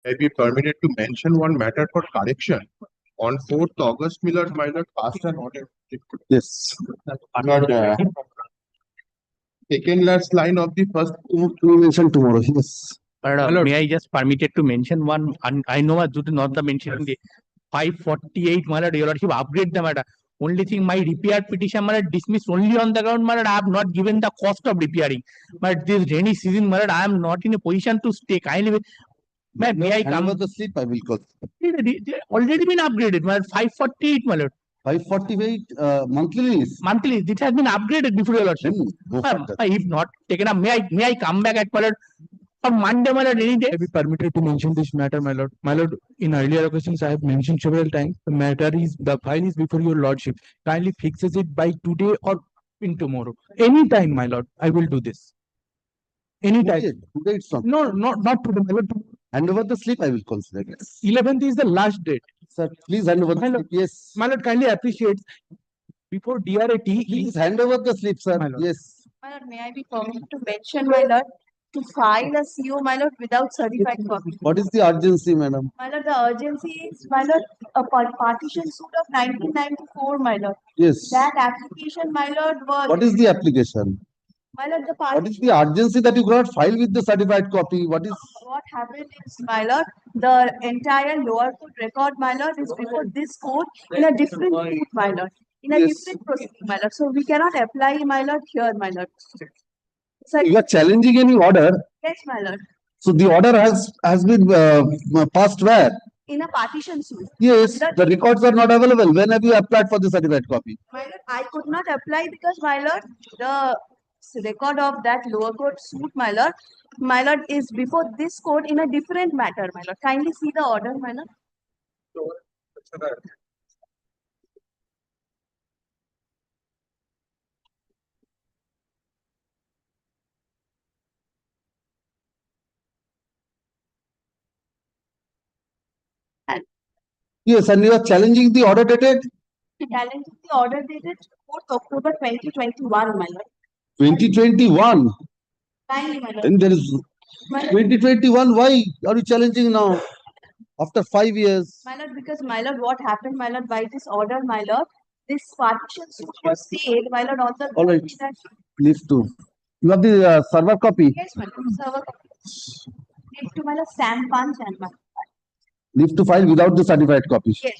may be permitted to mention one matter for correction. On 4th August, Miller, my lord, passed an order. Yes. Lord, second last line of the first. To mention tomorrow. Yes. May I just permitted to mention one? I know due to not the mentioning the 548, my lord, your lordship upgrade the matter. Only thing my repair petition, my lord, dismissed only on the ground, my lord, I have not given the cost of repairing. But this rainy season, my lord, I am not in a position to stay. Kindly, may I come? Over the sleep, I will call. They already been upgraded, my lord, 548, my lord. 548 monthly is. Monthly, it has been upgraded before your lordship. If not taken up, may I come back at my lord? On Monday, my lord, any day. May be permitted to mention this matter, my lord. My lord, in earlier occasions, I have mentioned several times the file is before your lordship. Kindly fixes it by today or in tomorrow. Anytime, my lord, I will do this. Anytime. Today it's not. No, not today, my lord. Hand over the slip, I will consider. 11th is the last date. Sir, please hand over the My slip. lord, Yes. my lord, kindly appreciate before DRAT. Please hand over the slip, sir. My lord. Yes. My lord, may I be permitted to mention, my lord, to file a CO, my lord, without certified copy? What is the urgency, madam? My lord, the urgency is, my lord, a partition suit of 1994, my lord. Yes. That application, my lord, was. What is the application? My lord, the What is the urgency that you cannot file with the certified copy? What is? What happened is, my lord, the entire lower court record, my lord, is before this court in a different court, my lord, in a Yes. different proceeding, my lord. So we cannot apply, my lord, here, my lord. So, You are challenging any order. yes, my lord. So the order has been passed where? In a partition suit. Yes, My lord, the records are not available. When have you applied for the certified copy? my lord, I could not apply because, my lord, the record of that lower court suit, my lord, is before this court in a different matter, my lord. Kindly see the order, my lord. Yes, and you are challenging the order dated Challenging the order dated 4th October 2021, my lord. 2021. Kindly, my lord. And there is My lord, 2021. Why are you challenging now? After 5 years. my lord, because, my lord, what happened, my lord, by this order, my lord, this partition suit was stayed, my lord, on the. All right. Leave to. You have the server copy. Yes, my lord. Server copy. Leave to, my lord, stamp punch and my. Leave to file without the certified copy. Yes.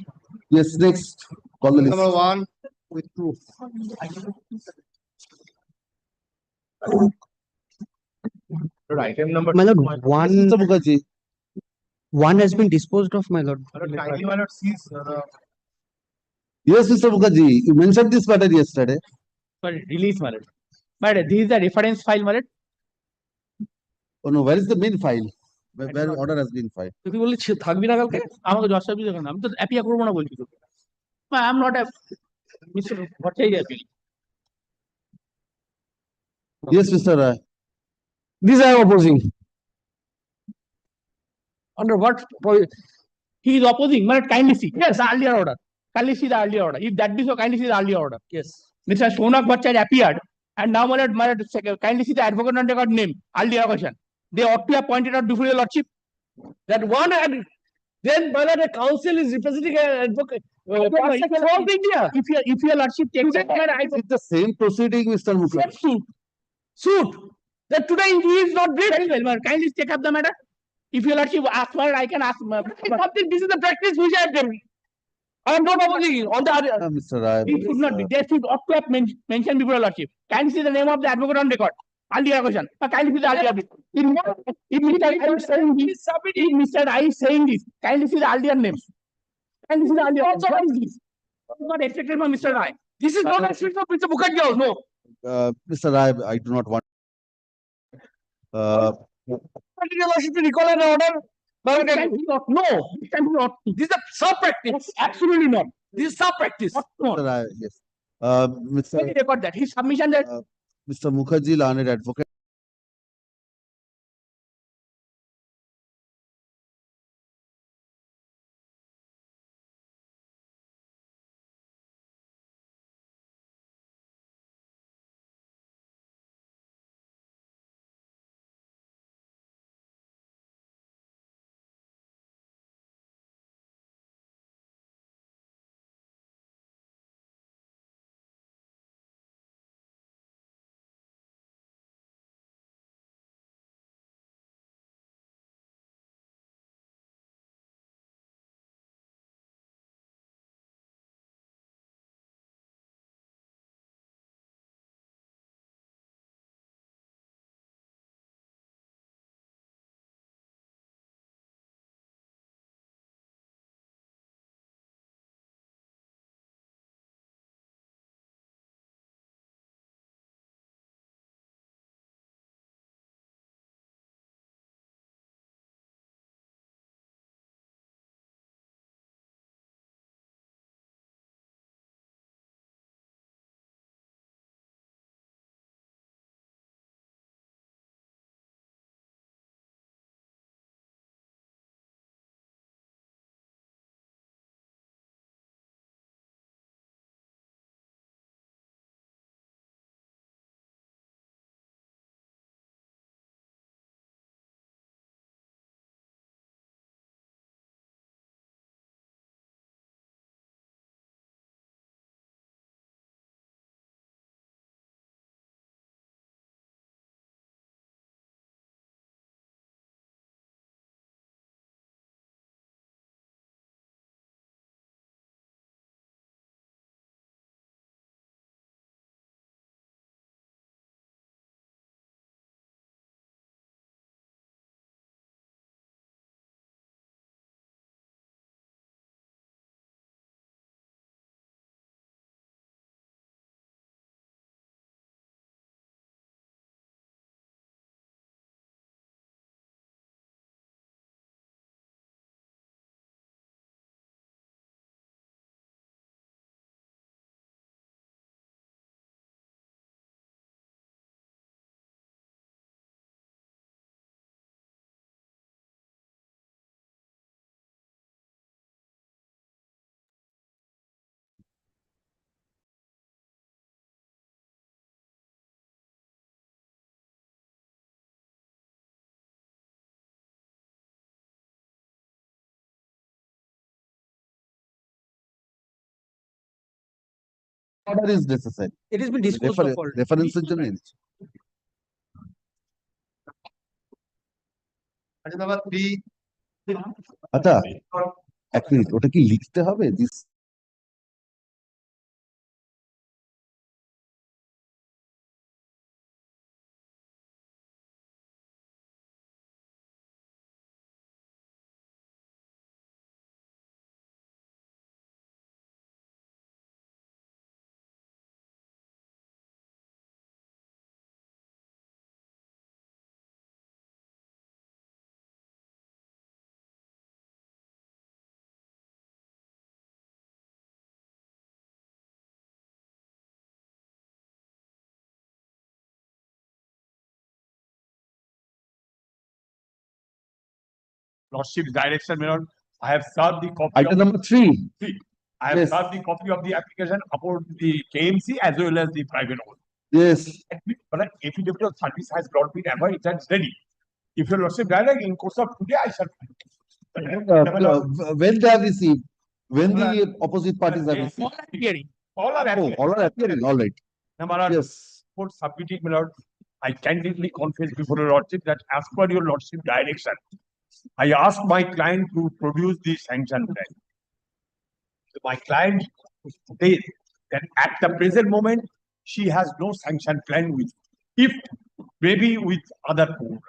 Yes, next. Call the list. Number 1 with 2. Item number My lord, Mr. Mukherjee. one has been disposed of, my lord. kindly, my lord, cease. Yes, Mr. Mukherjee. You mentioned this matter yesterday. Sorry, release, my lord. But this is the reference file, my lord. Oh no, where is the main file? Where order has been filed? তুই বললি থাকবি না কালকে আমাকে জজ সাহেব দেখেন আমি তো অ্যাপিয়া করবো না বলছি তোকে I am not a mister Bhattacharya appeal Yes, Mr. Rai. This I am opposing. under what he is opposing but kindly see yes the earlier order kindly see the earlier order if that be so kindly see the earlier order yes Mr. Shonak Bhattacharya appeared and now my lord kindly see the advocate on record name earlier question they ought to have pointed out before your lordship That one and then my lord, the council is representing an advocate. if your lordship takes it It's the same proceeding, Mr. Mukherjee. suit that today he is not great very well man. Kindly take up the matter if your lordship ask for it I can ask this is the practice which I have done I am not opposing on the other Mr. Rai. it should not be there should ought to have mentioned before your lordship can you see the name of the advocate on record earlier question kindly see the earlier bit if Mr. I is saying this if Mr. I is saying this kindly see the earlier names kindly see the earlier what is this not expected from Mr. Rai this is not expected from Mr. Mukherjee no Mr. Rai, I do not want. Your lordship to recall an order. but this time he not no this time he not This is a sub practice. absolutely not This is sub practice. no Mr. Rai, yes. let me record that his submission that Mr. Mukherjee, learned advocate. order is necessary. It has been disposed of already. Reference এর জন্য এনেছি। আচ্ছা, এক minute, ওটা কি লিখতে হবে? This Lordship's direction, my lord, I have served the copy item of, number 3. I have yes. served the copy of the application about the KMC as well as the private one. Yes. But an affidavit of service has not been ever, it is ready. If your lordship direct in course of today, I shall. When they have received, when the opposite parties have received. All are appearing. All are Oh, appearing. all are appearing, all right. Now, my lord, Yes. for submitting, my lord, I candidly confess before your lordship that as per your lordship direction, I asked my client to produce the sanction plan. So my client says that at the present moment, she has no sanction plan with, if maybe with other court.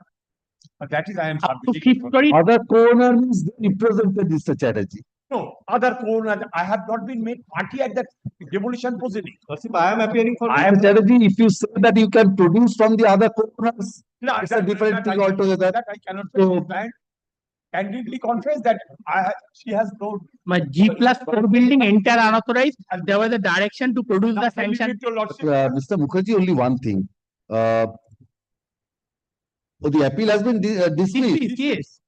But that is I am Up to submitting. February, Other co-owner means they represented Mr. Chatterjee. No, other court, I have not been made party at that demolition proceeding. I am appearing for. I am Mr. Chatterjee, if you say that you can produce from the other co-owners, No, it's a different that thing I cannot- altogether. That I cannot say. So- Client candidly confess that she has no. my G+4 building entire unauthorized, and there was a direction to produce the sanction. Your lordship. Mr. Mukherjee, only one thing. The appeal has been dismissed. Yes.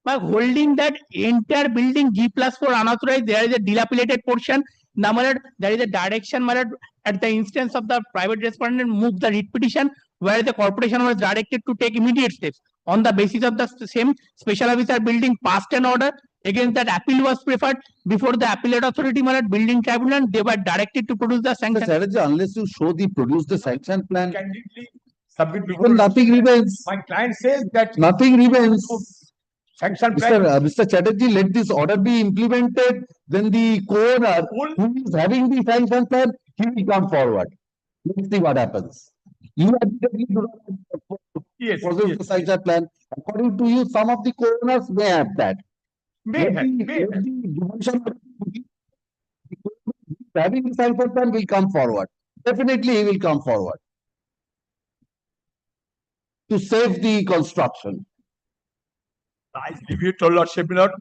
By holding that entire building G+4 unauthorized, there is a dilapidated portion. Number, there is a direction, my lord, at the instance of the private respondent, move the writ petition, where the corporation was directed to take immediate steps. On the basis of the same, special officer building passed an order against that appeal was preferred before the appellate authority, my lord, building tribunal, they were directed to produce the Mr. sanction. Chatterjee, unless you produce the sanction plan, Candidly submit before. then nothing remains. My client says that Nothing remains. sanction plan. Mr. Chatterjee, let this order be implemented, then the co-owner who is having the sanction plan, he will come forward. Let's see what happens. You admittedly do not Yes, possess yes. the sanction plan. According to you, some of the co-owners may have that. May Let have, the- may let have. the demolition order be- the co-owner who is having the sanction plan will come forward. Definitely, he will come forward to save the construction. I leave it to lordship, my lord.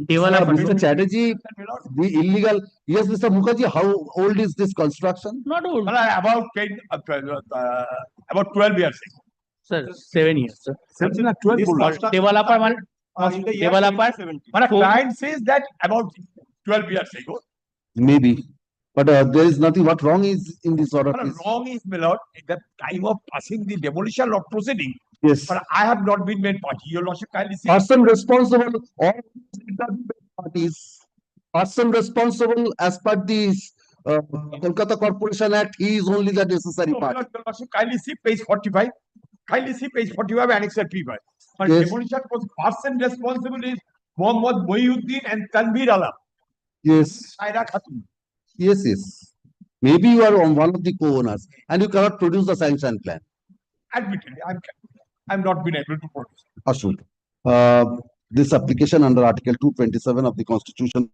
Developer, Mr. Chatterjee, My lord, the illegal, yes, Mr. Mukherjee, how old is this construction? not old, about 12 years ago. sir, 7 years, sir. 12 Developer, my developer, But a client says that about 12 years ago. Maybe, but there is nothing, what wrong is in this order, But please? wrong is, my lord, at the time of passing the demolition of proceeding. Yes, But I have not been made party. Your lordship kindly see. person responsible, all parties, person responsible as per the Kolkata Corporation Act, he is only the necessary No, my party. lord, your lordship kindly see page 45. Kindly see page 45 annexure P5. But Yes. demolition was person responsible is Mohammad Mohiuddin and Tanvir Alam. Yes, Saira Khatun. yes, yes. Maybe you are on one of the co-owners and you cannot produce the sanction plan. Admittedly, I'm not been able to produce. Ashok, this application under Article 227 of the Constitution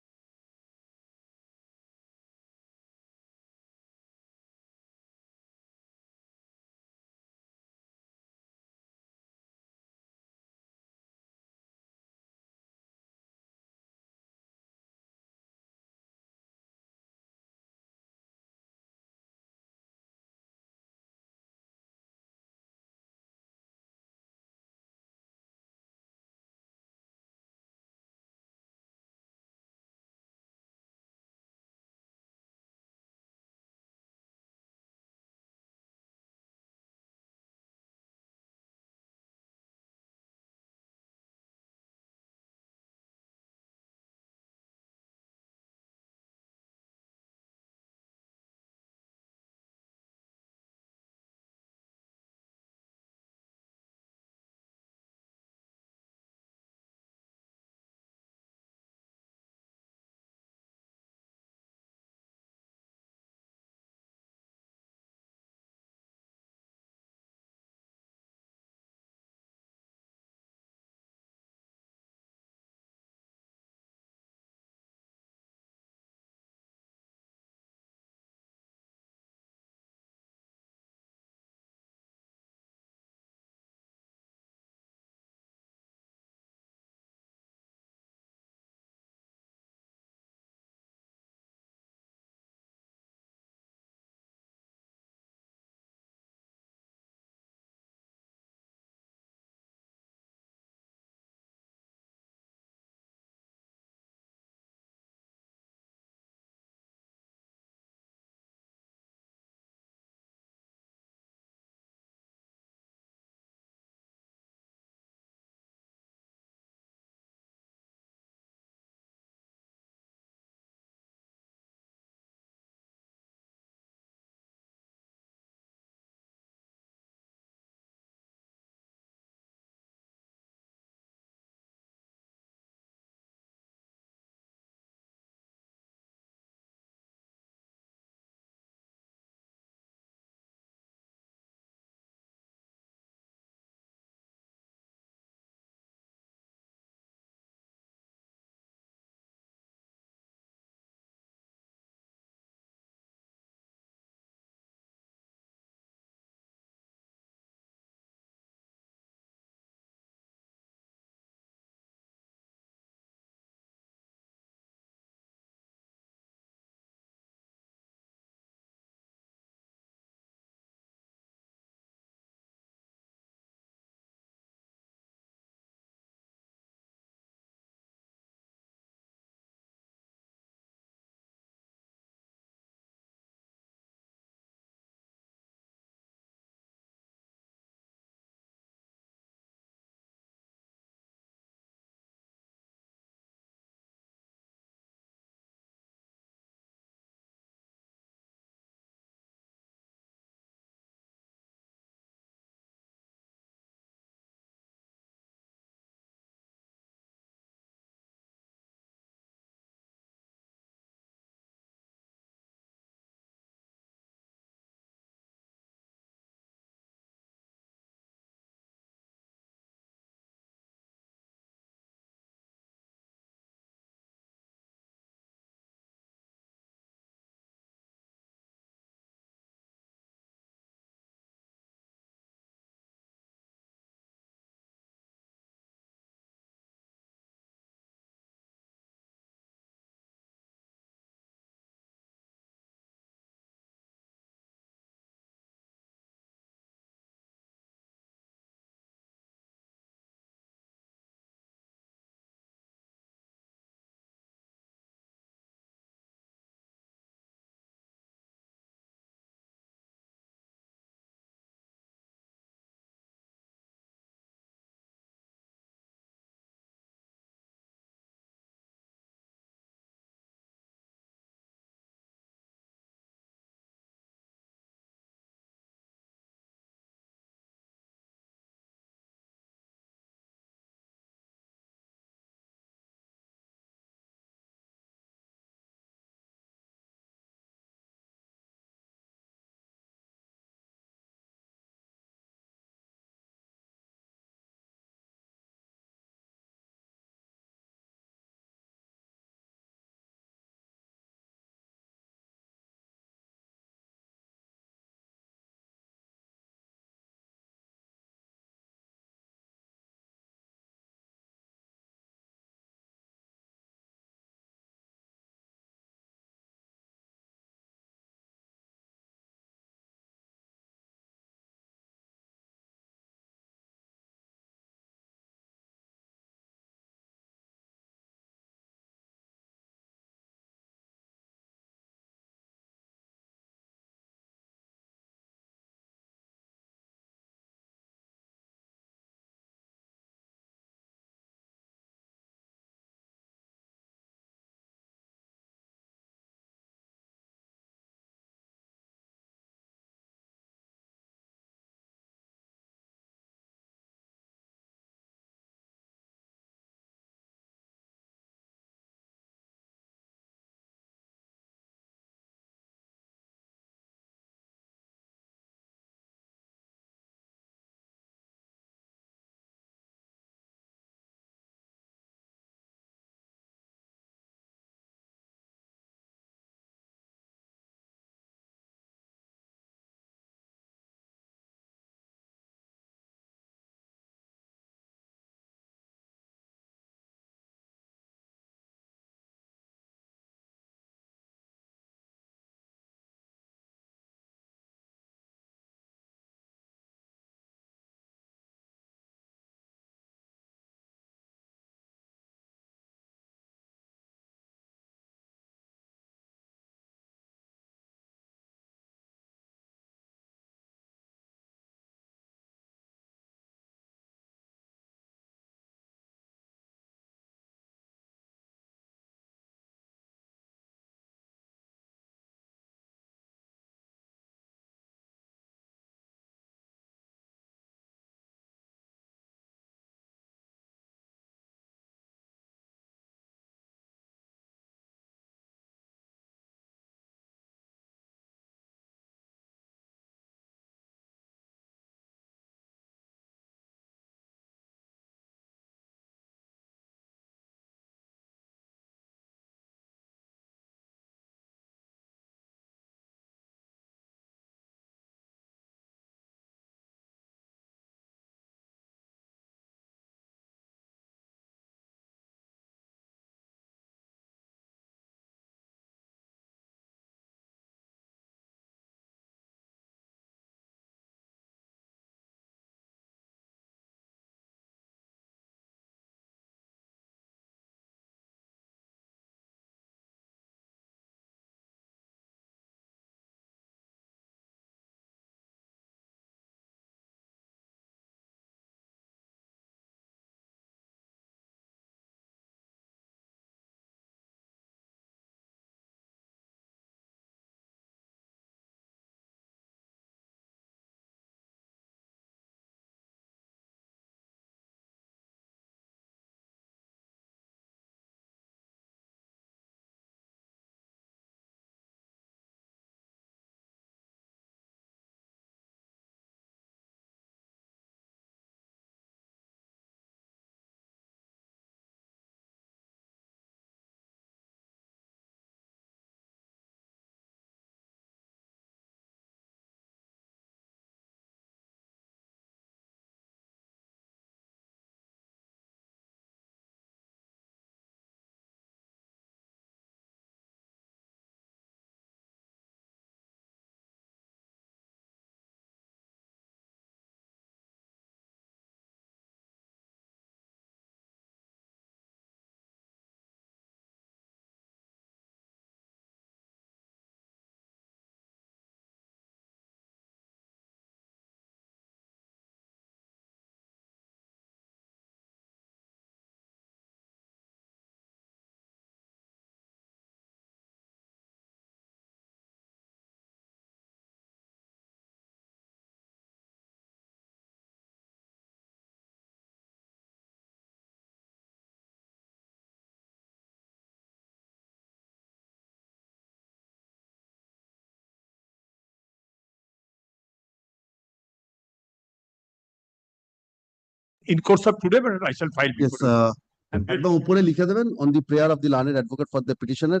in course of today, but I shall file Yes, before. And একদম উপরে লিখে দেবেন on the prayer of the learned advocate for the petitioner,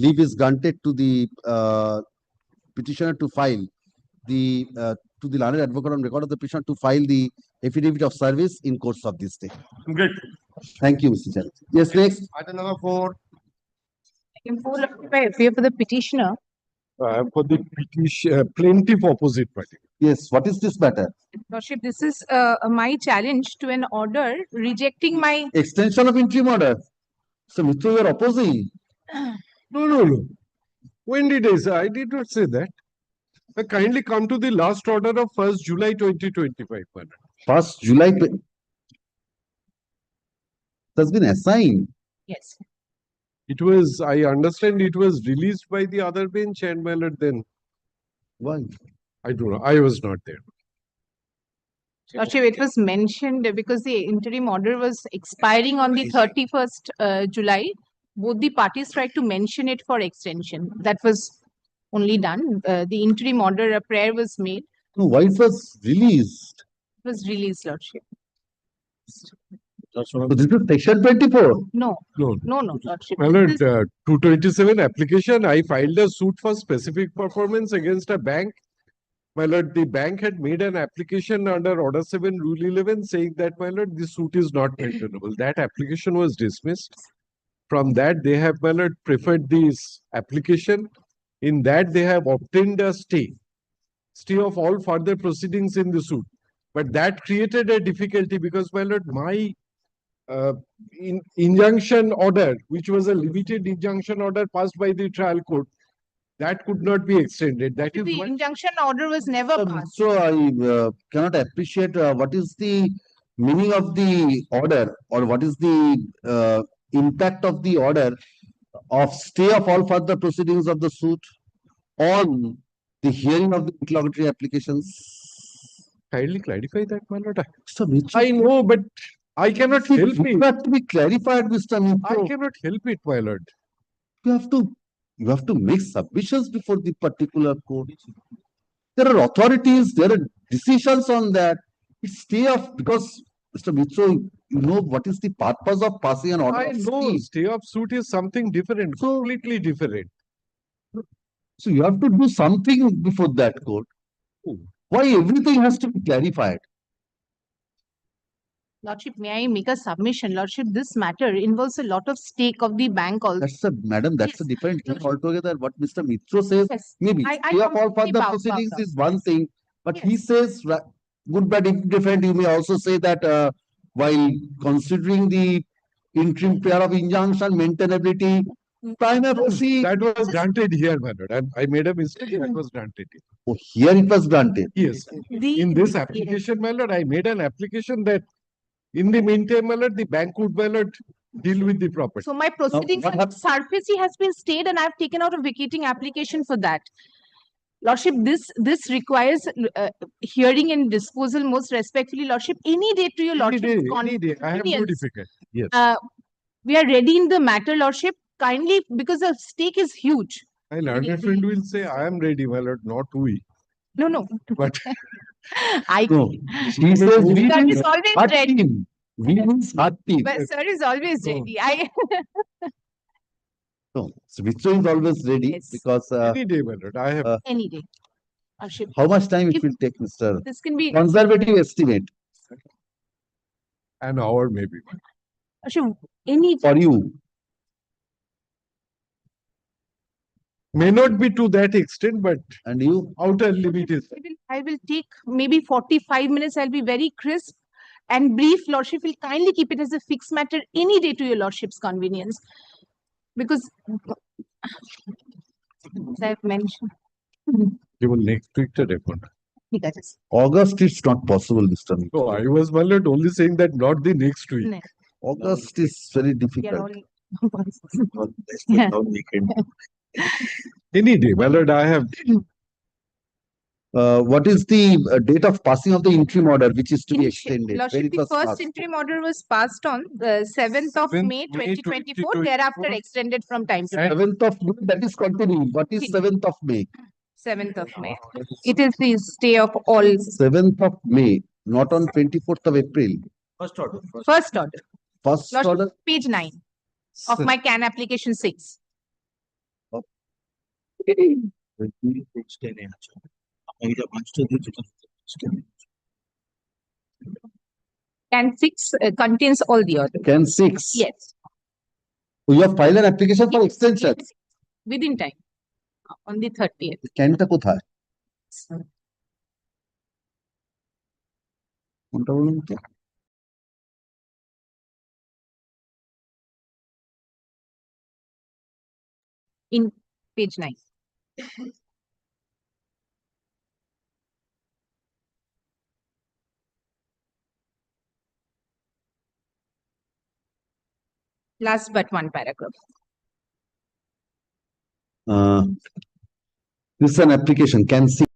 leave is granted to the petitioner to file to the learned advocate on record of the petitioner to file the affidavit of service in course of this day. I'm grateful. Thank you, Mr. Chair. Yes, next. Item number 4. Item 4, I appear for the petitioner. For the petition, plaintiff opposite party. Yes, what is this matter? Lordship, this is my challenge to an order rejecting my Extension of interim order. So, Mitra, you are opposing. No. When did I say? I did not say that. Kindly come to the last order of 1st July 2025. Madam. 1st July. Has been assigned. yes. It was, I understand it was released by the other bench and my lord then, Why? I don't know, I was not there. Lordship, it was mentioned because the interim order was expiring on the 31st July. Both the parties tried to mention it for extension. That was only done. The interim order, a prayer was made. No, why it was released? It was released, Lordship. So this is section 24. No, No. Lordship. My This lord, is- 227 application, I filed a suit for specific performance against a bank. My lord, the bank had made an application under Order 7, Rule 11, saying that, my lord, this suit is not maintainable. That application was dismissed. From that, they have, my lord, preferred this application. In that, they have obtained a stay of all further proceedings in the suit. But that created a difficulty because, my lord, my injunction order, which was a limited injunction order passed by the trial court, that could not be extended. That is The why. injunction order was never passed. So I cannot appreciate what is the meaning of the order or what is the impact of the order of stay of all further proceedings of the suit on the hearing of the interlocutory applications. Kindly clarify that, my lord. Mr. Mitra, I know, but I cannot help it it. has to be clarified, Mr. I Mitra. cannot help it, my lord. You have to make submissions before the particular court. There are authorities, there are decisions on that. It's stay of, because Mr. Mitra, you know what is the purpose of passing an order I of know stay. stay of suit is something different, completely different. So you have to do something before that court. Why everything has to be clarified? Lordship, may I make a submission? Lordship, this matter involves a lot of stake of the bank also. That's a, madam, that's a Yes. different thing altogether. What Mr. Mitra says, Yes. maybe I stay of all completely further bow proceedings down. is one thing, but he Yes. says, good, bad, indifferent, you may also say that while considering the interim pair of injunction, maintainability, prima facie, That was granted here, my lord. I made a mistake, that was granted. oh, here it was granted. Yes, The- in this yes. application, my lord, I made an application that in the meantime, my lord, the bank would, my lord, deal with the property. So my proceedings what on hap- SARFAESI has been stayed and I've taken out a vacating application for that. Lordship, this requires hearing and disposal most respectfully, Lordship. Any day to your Any Lordship's day, I have no convenience. difficulty. Yes, We are ready in the matter, Lordship. Kindly, because the stake is huge. my learned friend will say, I am ready, my lord, not we. No. But I, No, he says we sir means is always hard ready. team. We means hard team. But sir is always No. ready. No, Mitra is always ready Yes. because any day, my lord, I have, Any day. Lordship, how much time it If- will take, Mr. this can be, Conservative estimate an hour maybe. Lordship, any, for you. May not be to that extent, but And you, outer limit is. I will take maybe 45 minutes. I'll be very crisp and brief. Lordship will kindly keep it as a fixed matter any day to your Lordship's convenience. Because as I've mentioned. Even next week to report. ঠিক আছে, August, it's not possible, Mr. Mitra. No, I was, my lord, only saying that not the next week. No. August is very we are difficult. all- Yeah. Any day, my lord, I have, What is the date of passing of the interim order, which is to be extended? When Lordship, it the was first passed? interim order was passed on the 7th of 7th May May 2024, thereafter extended from time to time. 7th of May, that is continuing. What is 7th of May? 7th of May. It is the stay of all. 7th of May, not on 24th of April. First order. First Lordship, order. page 9 of my CAN application 6. CAN 6 contains all the orders. Can 6. Yes, You have filed an application for extension. within time, on the 30th. ক্যানটা কোথায়? কোনটা বলুন তো? In page 9. Last but one paragraph. This is an application. Can 6.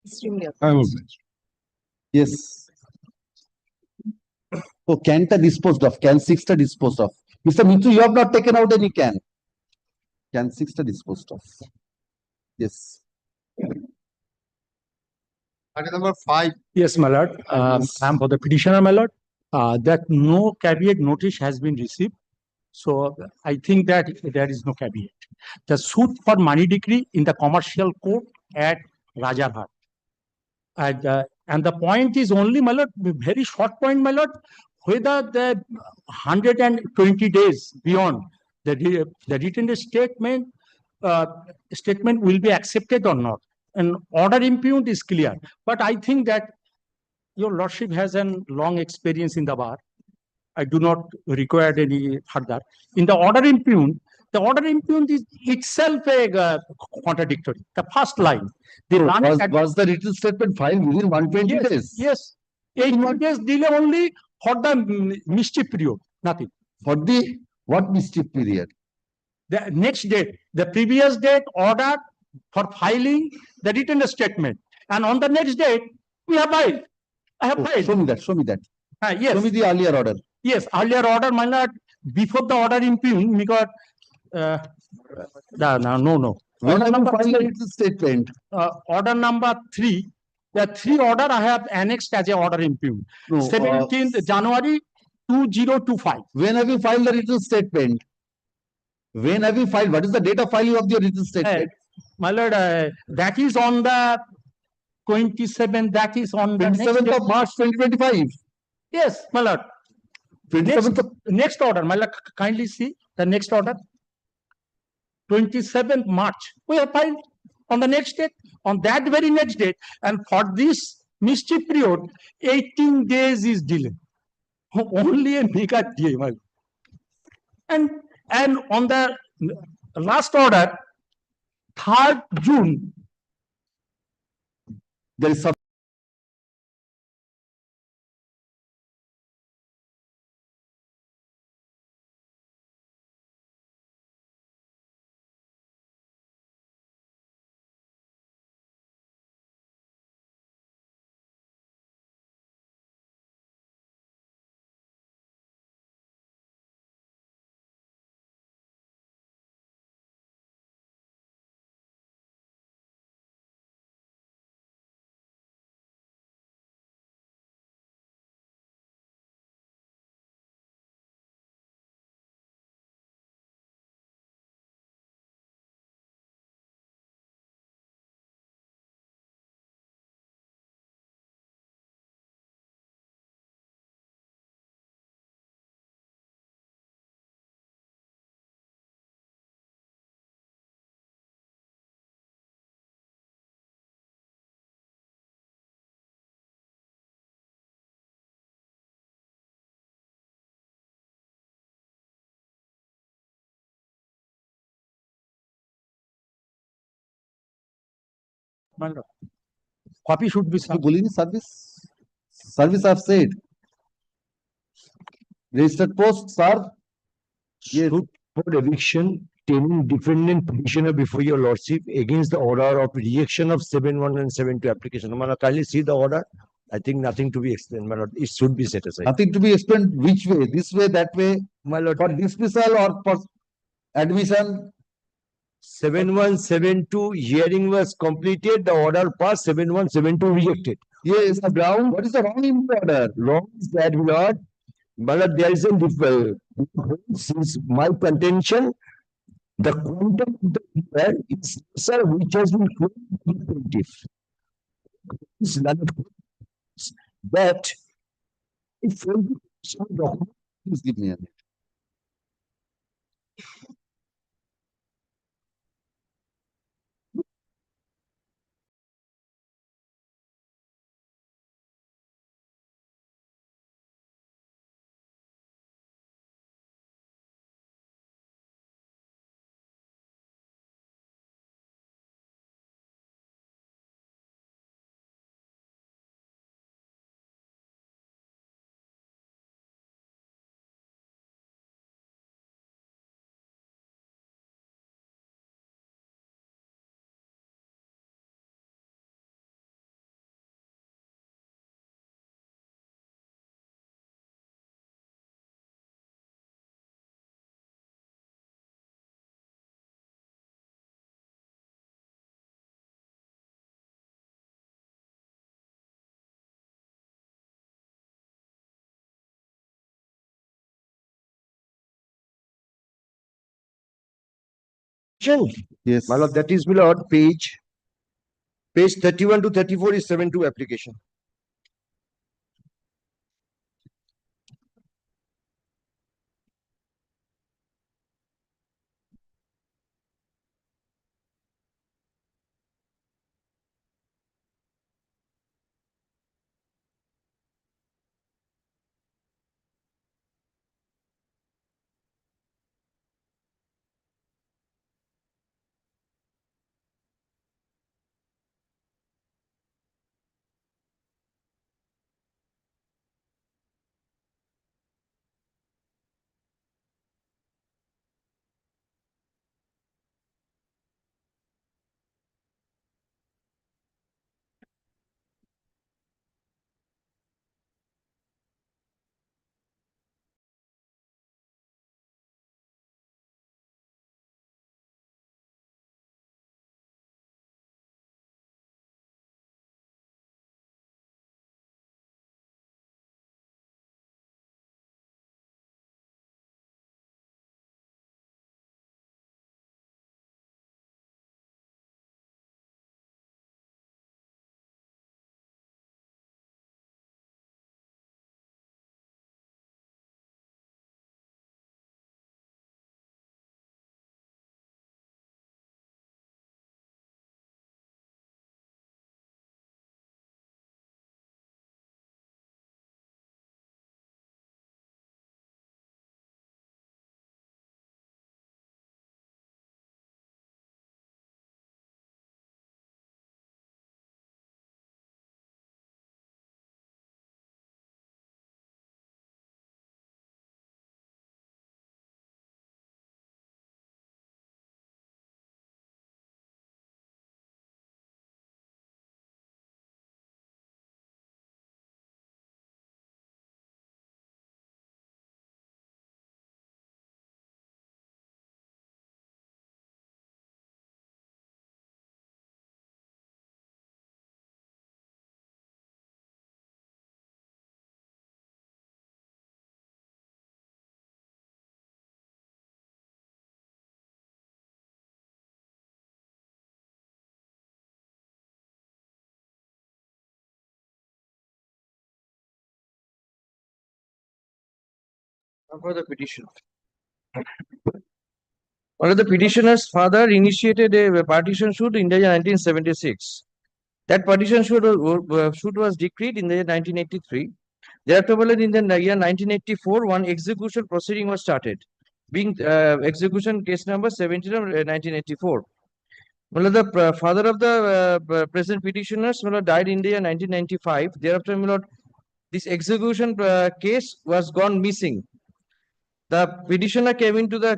Extremely. Yes. Oh, can disposed of, can 6 disposed of. Mr. Mithu, you have not taken out any can. Can 6 disposed of. Yes. Item number 5. Yes, my lord. Yes. I'm for the petitioner, my lord. That no caveat notice has been received. So I think that there is no caveat. The suit for money decree in the commercial court at Rajarhat. And the point is only, my lord, very short point, my lord, whether the 120 days beyond the written statement will be accepted or not. And order impugned is clear. But I think that your lordship has a long experience in the bar. I do not require any further. In the order impugned is itself a contradictory. The first line. Was the written statement filed within 120 yes, days? Yes. 8 days delay only for the mischief period. Nothing. For the what mischief period? The next date, the previous date order for filing the written statement. And on the next date, we have filed. I have Oh, filed. show me that. Show me that. Yes. Show me the earlier order. Yes, earlier order, my lord, before the order impugned, because no. When Order have you number filed the three, written statement? order number 3, the 3 order I have annexed as a order impugned. No, 17th January 2025. when have you filed the written statement? When have you filed? What is the date of filing of the written statement? My lord, that is on the 27th, that is on the 27th of March 2025. Yes, my lord. 27th of Next order, my lord, kindly see the next order. 27th March, we have filed on the next date, on that very next date. And for this mischief period, 18 days is delay. Only a mega delay, my lord. And on the last order, 3rd June, there is some my lord, copy should be served. Bullying service. Service I've said. Registered post, sir. Yes. Suit for eviction, taming defendant petitioner before your lordship against the order of rejection of 7.1 and 7.2 application. Mana, kindly see the order. I think nothing to be explained, my lord. It should be set aside. Nothing to be explained which way, this way, that way, My lord, for dismissal or for admission. 7.1, 7.2 hearing was completed. The order passed. 7.1, 7.2 rejected. Yes, the ground. What is the wrong in the order? Wrong is that, my lord. My lord, there is a since my contention, the quantum of the order is sir, which has been claimed by the plaintiff. That if Please give me a minute. Yes. My lord, that is, my lord, page 31 to 34 is 7-2 application. For the petition. One of the petitioner's father initiated a partition suit in the year 1976. That partition suit was decreed in the year 1983. Thereafter, in the year 1984, one execution proceeding was started, being execution case number 17 of 1984. Well, the father of the present petitioners died in the year 1995. Thereafter, this execution case was gone missing. The petitioner came into the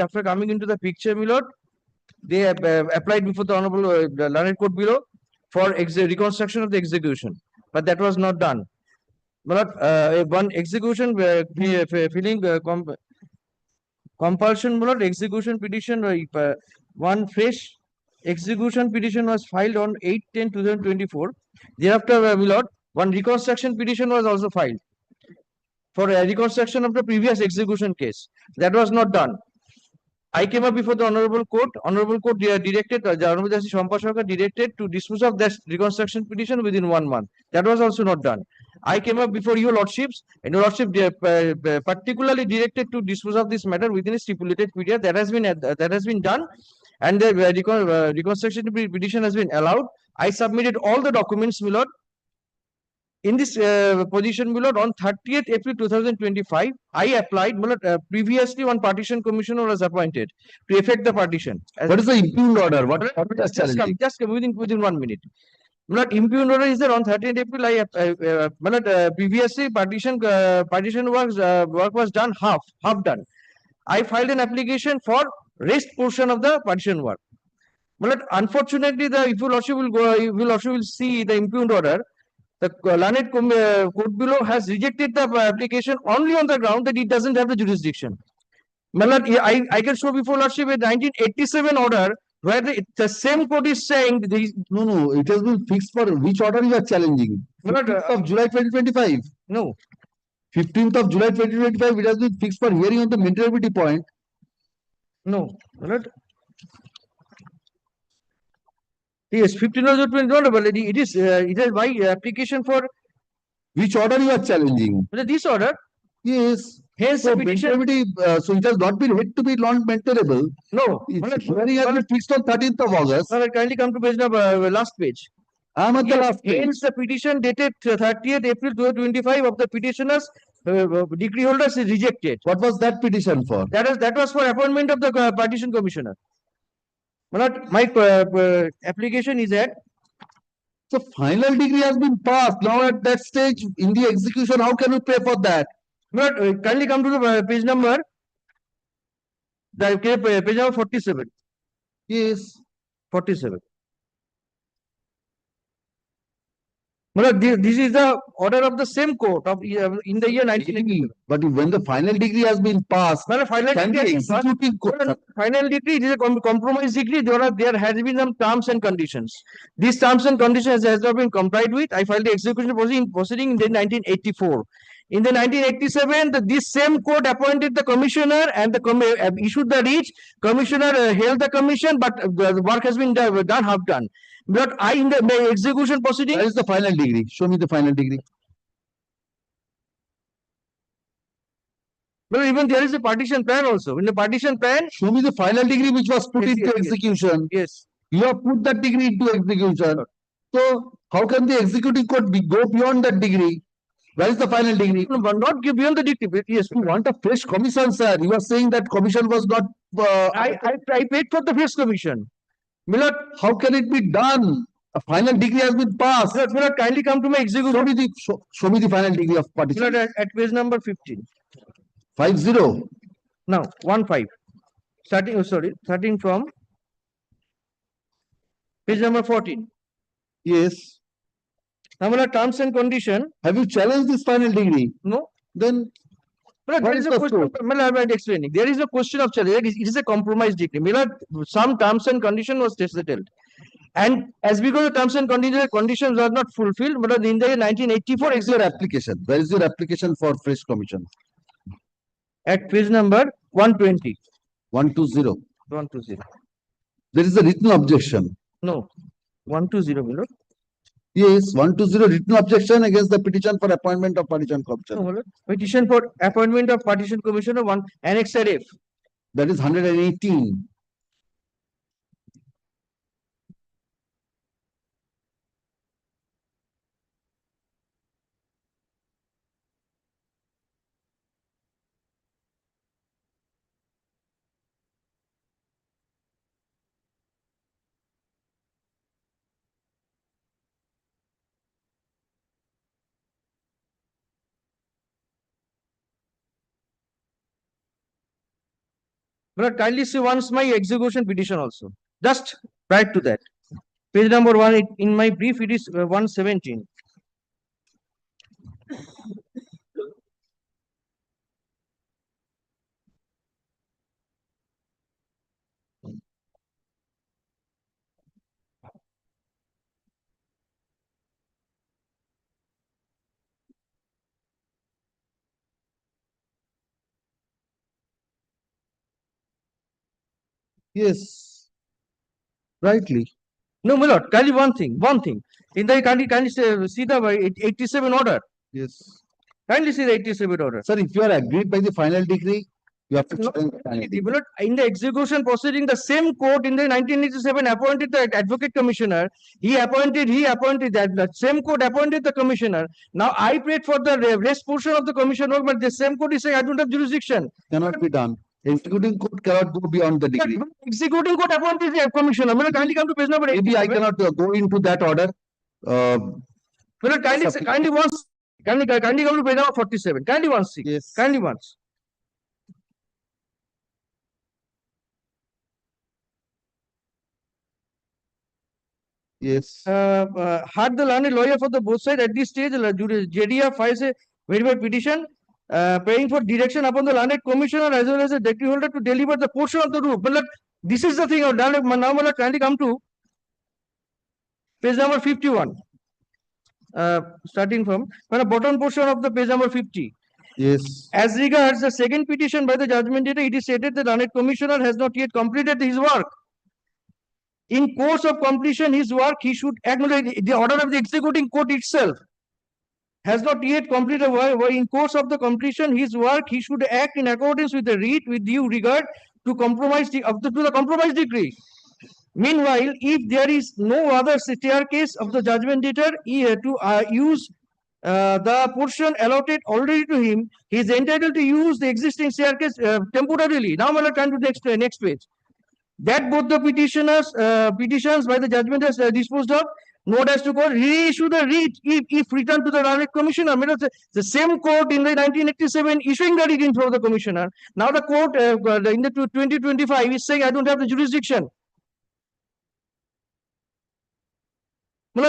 after coming into the picture, my lord. They applied before the honorable learned court below for reconstruction of the execution, but that was not done. My lord, one execution feeling compulsion, my lord, execution petition, one fresh execution petition was filed on 8/10/2024. Thereafter, my lord, one reconstruction petition was also filed for a reconstruction of the previous execution case. That was not done. I came up before the honorable court. Honorable court directed, Honorable Justice Shampar Sarkar directed to dispose of that reconstruction petition within 1 month. That was also not done. I came up before your lordships, and your lordship particularly directed to dispose of this matter within a stipulated period. That has been done, and the reconstruction petition has been allowed. I submitted all the documents, my lord. In this position, my lord, on 30th April 2025, I applied, my lord, previously one partition commissioner was appointed to effect the partition. What is the impugned order? What is challenging? Just within 1 minute. My lord, impugned order is there on 30th April. My lord, previously partition work was done half done. I filed an application for rest portion of the partition work. My lord, unfortunately, if your lordship will see the impugned order. The learned court below has rejected the application only on the ground that it doesn't have the jurisdiction. My lord, I can show before lordship a 1987 order where the same court is saying No, it has been fixed for which order you are challenging? 15th of July 2025. No. 15th of July 2025, it has been fixed for hearing on the maintainability point. No, my lord. Yes, 15/20, it is my application for Which order you are challenging? this order. Yes. Hence, So the petition. maintainability, so it has not been held to be non-maintainable. No, It's hearing has been fixed on 13th of August. kindly come to page number, last page. I am at the last page. Hence, the petition dated 30th April 2025 of the petitioner's decree holders is rejected. What was that petition for? That was for appointment of the partition commissioner. My application is at. So final degree has been passed. Now at that stage in the execution, how can you pay for that? Kindly come to the page number. Page number 47. Yes. 47. This is the order of the same court of in the year 1980. But when the final degree has been passed, Final can the degree, executing court? Final decree, it is a compromise decree. There has been some terms and conditions. These terms and conditions has not been complied with. I filed the execution proceeding in the 1984. In the 1987, this same court appointed the commissioner and issued the writ. Commissioner held the commission, but the work has been done half done. But in the execution proceeding. Where is the final degree? Show me the final degree. Well, even there is a partition plan also. In the partition plan. Show me the final degree which was put into yes, execution. Yes. You have put that degree into execution. So how can the executing court go beyond that degree? Where is the final degree? No, not give beyond the degree. Yes. You want a fresh commission, sir. You are saying that commission was not. I paid for the fresh commission. Milord, how can it be done? A final degree has been passed. Milord, kindly come to my execution. Show me the final degree of partition. Milord, at page number 15. 50. Now, 15. Starting from page number 14. Yes. Now, Milord, terms and condition. Have you challenged this final degree? No. Then What is the question? I am explaining. There is a question of challenge. It is a compromise decree. Some terms and condition was settled. And as because the terms and conditions are not fulfilled, but in the year 1984, where is your application? Where is your application for fresh commission? At page number 120. 120. 120. There is a written objection. No. 120, Milord. Yes, 120 written objection against the petition for appointment of partition commissioner. No, petition for appointment of partition commissioner 1 Annex F. That is 118. But kindly see once my execution petition also. Just prior to that. Page number 1 in my brief, it is 117. Yes. Rightly. No, my lord, kindly one thing. In the kindly see the 87 order. Yes. Kindly see the 87 order. Sir, if you are agreed by the final degree, you have to challenge the final degree. In the execution proceeding, the same court in the 1987 appointed the advocate commissioner. He appointed that same court appointed the commissioner. Now I prayed for the rest portion of the commission work, but the same court is saying I don't have jurisdiction. Cannot be done. Executing court cannot go beyond the degree. Executing court appointed the commissioner. Kindly come to page number 8. Maybe I cannot go into that order. Kindly once. Kindly come to page number 47. Kindly once. Yes. Kindly once. Yes. Had the learned lawyer for the both sides at this stage, JDF files a verified petition praying for direction upon the learned commissioner as well as the decree holder to deliver the portion of the roof. But this is the thing. Now, kindly come to page number 51. Starting from the bottom portion of the page number 50. Yes. As regards the second petition by the judgment data, it is stated that the learned commissioner has not yet completed his work. In course of completion his work, he should acknowledge the order of the executing court itself has not yet completed. In course of the completion his work, he should act in accordance with the writ with due regard to the compromise decree. Meanwhile, if there is no other staircase of the judgment debtor to use the portion allotted already to him, he is entitled to use the existing staircase temporarily. Now, I will turn to the next page. That both the petitions by the judgment has disposed of, note as to court, reissue the writ if returned to the direct commissioner. I mean, the same court in the 1987 issuing the writ in favor of the commissioner. Now the court in the 2025 is saying I don't have the jurisdiction.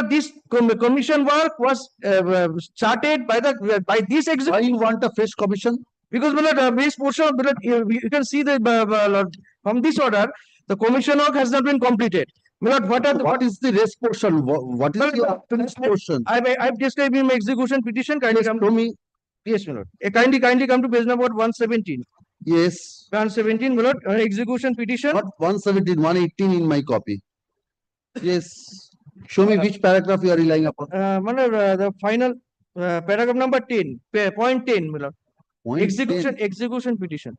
This commission work was started by this executive. Why you want a fresh commission? Because this portion, you can see that from this order, the commission work has not been completed. What is the rest portion? What is the finished portion? I've described in my execution petition. Kindly come to me. Yes, my lord. Kindly come to page number 117. Yes. 117, my lord. Execution petition. Not 117, 118 in my copy. Yes. Show me which paragraph you are relying upon. The final paragraph number 10, point 10, my lord. Execution petition.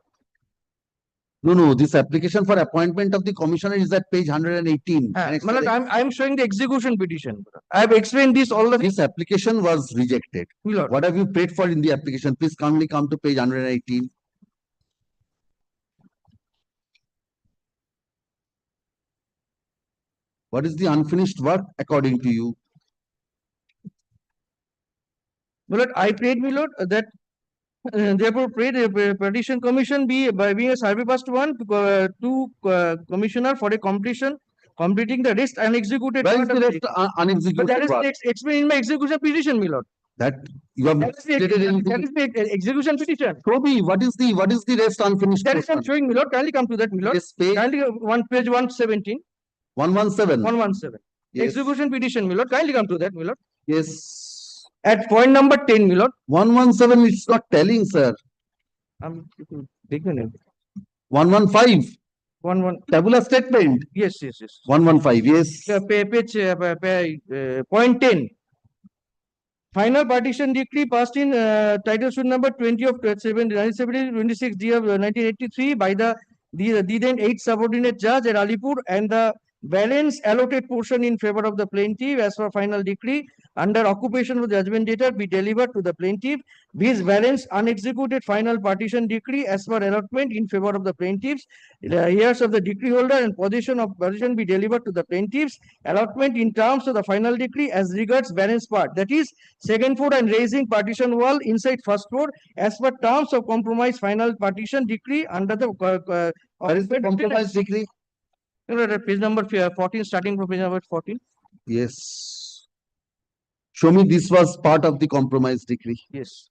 No, this application for appointment of the commissioner is at page 118. I'm showing the execution petition. I have explained this all the. This application was rejected. What have you paid for in the application? Please kindly come to page 118. What is the unfinished work according to you? My lord, I prayed, my lord, that therefore prayed a petition commission by being a survey past one to commissioner for a completing the rest unexecuted. Where is the rest unexecuted? That is explained in my execution petition, my lord. That you have stated in the execution petition. Show me what is the rest unfinished. That is I'm showing, my lord. Kindly come to that, my lord. Yes, page. Kindly page 117. 117. 117. Yes. Execution petition, my lord. Kindly come to that, my lord. Yes. At point number 10, my lord. 117 it's not telling, sir. I'm taking it. 115. 11. Tabular statement. Yes. 115. Yes. Page point 10. Final partition decree passed in title suit number 20 of 26 D of 1983 by the then 8th subordinate judge at Alipur, and the balance allotted portion in favor of the plaintiff as per final decree under occupation of the judgment debtor be delivered to the plaintiff. This balance unexecuted final partition decree as per allotment in favor of the plaintiffs. The heirs of the decree holder and possession of partition be delivered to the plaintiffs. Allotment in terms of the final decree as regards balance part, that is second floor and raising partition wall inside first floor as per terms of compromise final partition decree under the what is the compromise decree? Page number 14, starting from page number 14. Yes. Show me this was part of the compromise decree. Yes.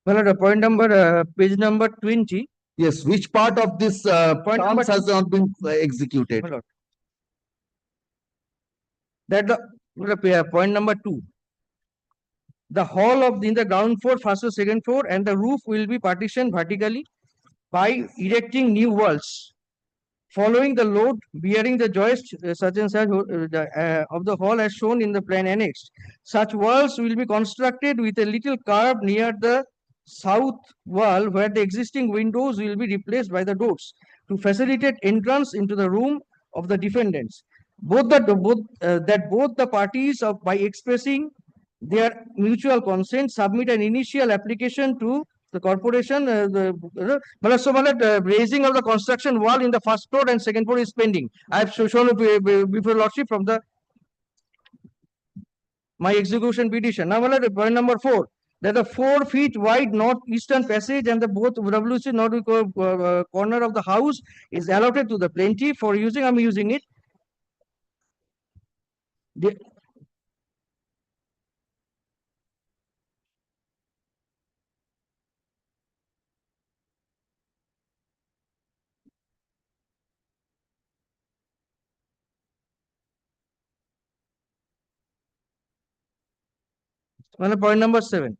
Well, point number, page number 20. Yes, which part of this terms has not been executed? That the point number 2. The hall of in the ground floor, first or second floor, and the roof will be partitioned vertically by erecting new walls. Following the load bearing the joist such and such of the hall as shown in the plan annexed. Such walls will be constructed with a little curve near the south wall where the existing windows will be replaced by the doors to facilitate entrance into the room of the defendants. Both the parties by expressing their mutual consent submit an initial application to the corporation. Raising of the construction wall in the first floor and second floor is pending. I have shown before lordship from my execution petition. Now, point number 4. That the 4 feet wide northeastern passage and the both WC north corner of the house is allotted to the plaintiff for using. I'm using it. Point number 7.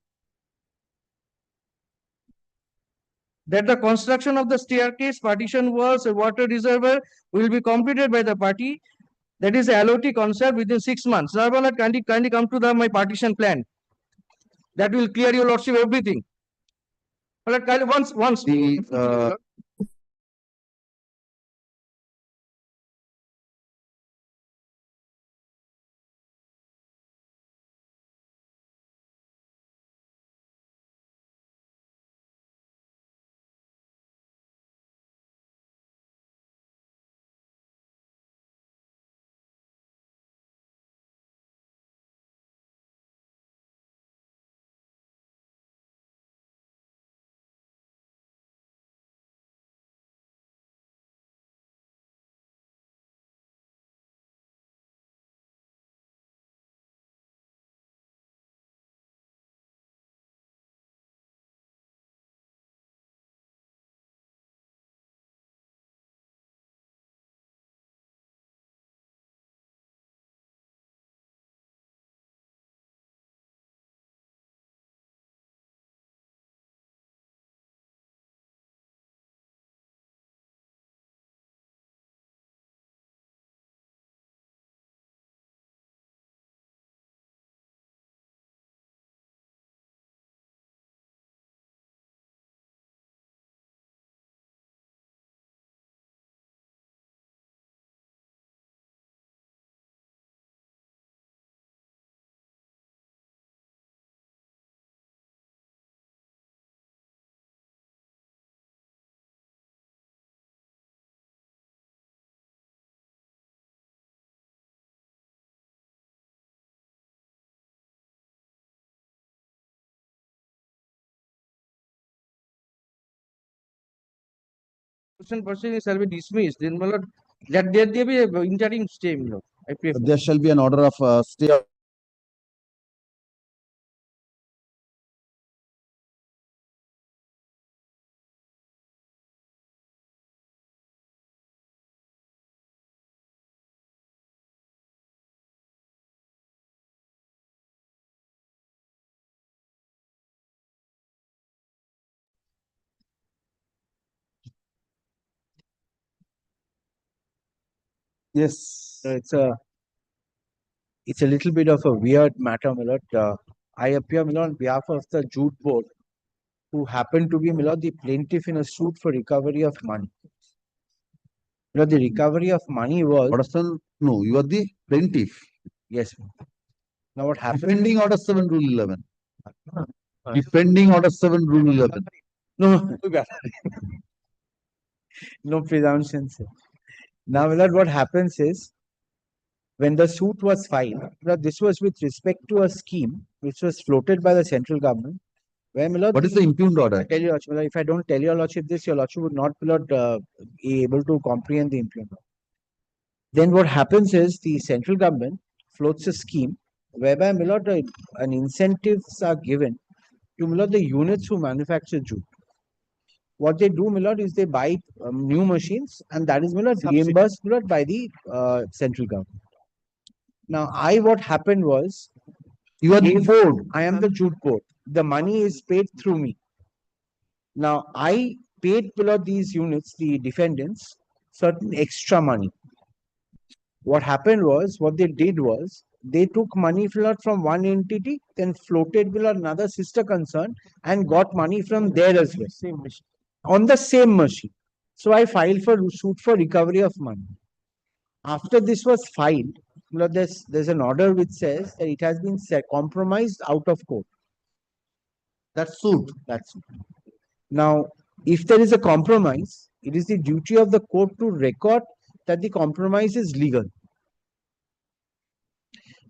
That the construction of the staircase, partition walls, a water reservoir will be completed by the party. That is a LOT concept within 6 months. Now, my lord, kindly come to my partition plan. That will clear your lordship everything. My lord, kindly once. Question proceeding shall be dismissed. Then, my lord, let there be an interim stay, my lord. I pray for. There shall be an order of stay of Yes, it's a little bit of a weird matter, my lord. I appear, my lord, on behalf of the jute board, who happen to be, my lord, the plaintiff in a suit for recovery of money. My lord, the recovery of money was, Order no, you are the plaintiff. yes. Now what happened? Defending Order 7 Rule 11. Defending Order 7 Rule 11. No, no presumption, sir. Now, my lord, what happens is, when the suit was filed, now this was with respect to a scheme which was floated by the central government. Where, my lord, What is the impugned I order? tell you, Lordship, if I don't tell your lordship this, your lordship would not, my lord, be able to comprehend the impugned order. Then what happens is the central government floats a scheme whereby, my lord, an incentives are given to, my lord, the units who manufacture jute. What they do, my lord, is they buy new machines, and that is, my lord, reimbursed, my lord, by the central government. Now, what happened was, You are the if board. I am the jute board, the money is paid through me. Now, I paid, my lord, these units, the defendants, certain extra money. What happened was, what they did was, they took money, my lord, from one entity, then floated, my lord, another sister concern, and got money from there as well. Same machine. On the same machine. So I filed for suit for recovery of money. After this was filed, my lord, there's an order which says that it has been compromised out of court. That suit. That's it. Now, if there is a compromise, it is the duty of the court to record that the compromise is legal.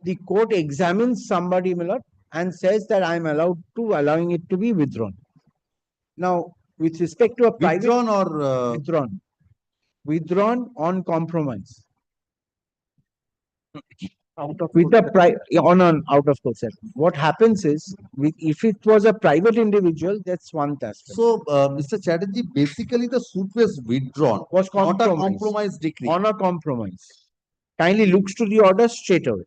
The court examines somebody, my lord, and says that I am allowing it to be withdrawn. Now, with respect to a private Withdrawn or withdrawn on compromise. With the on out of court settlement. What happens is, if it was a private individual, that's one aspect. so, Mr. Chatterjee, basically the suit was withdrawn, Was not a compromise. compromise decree. On a compromise. Kindly looks to the order straight away.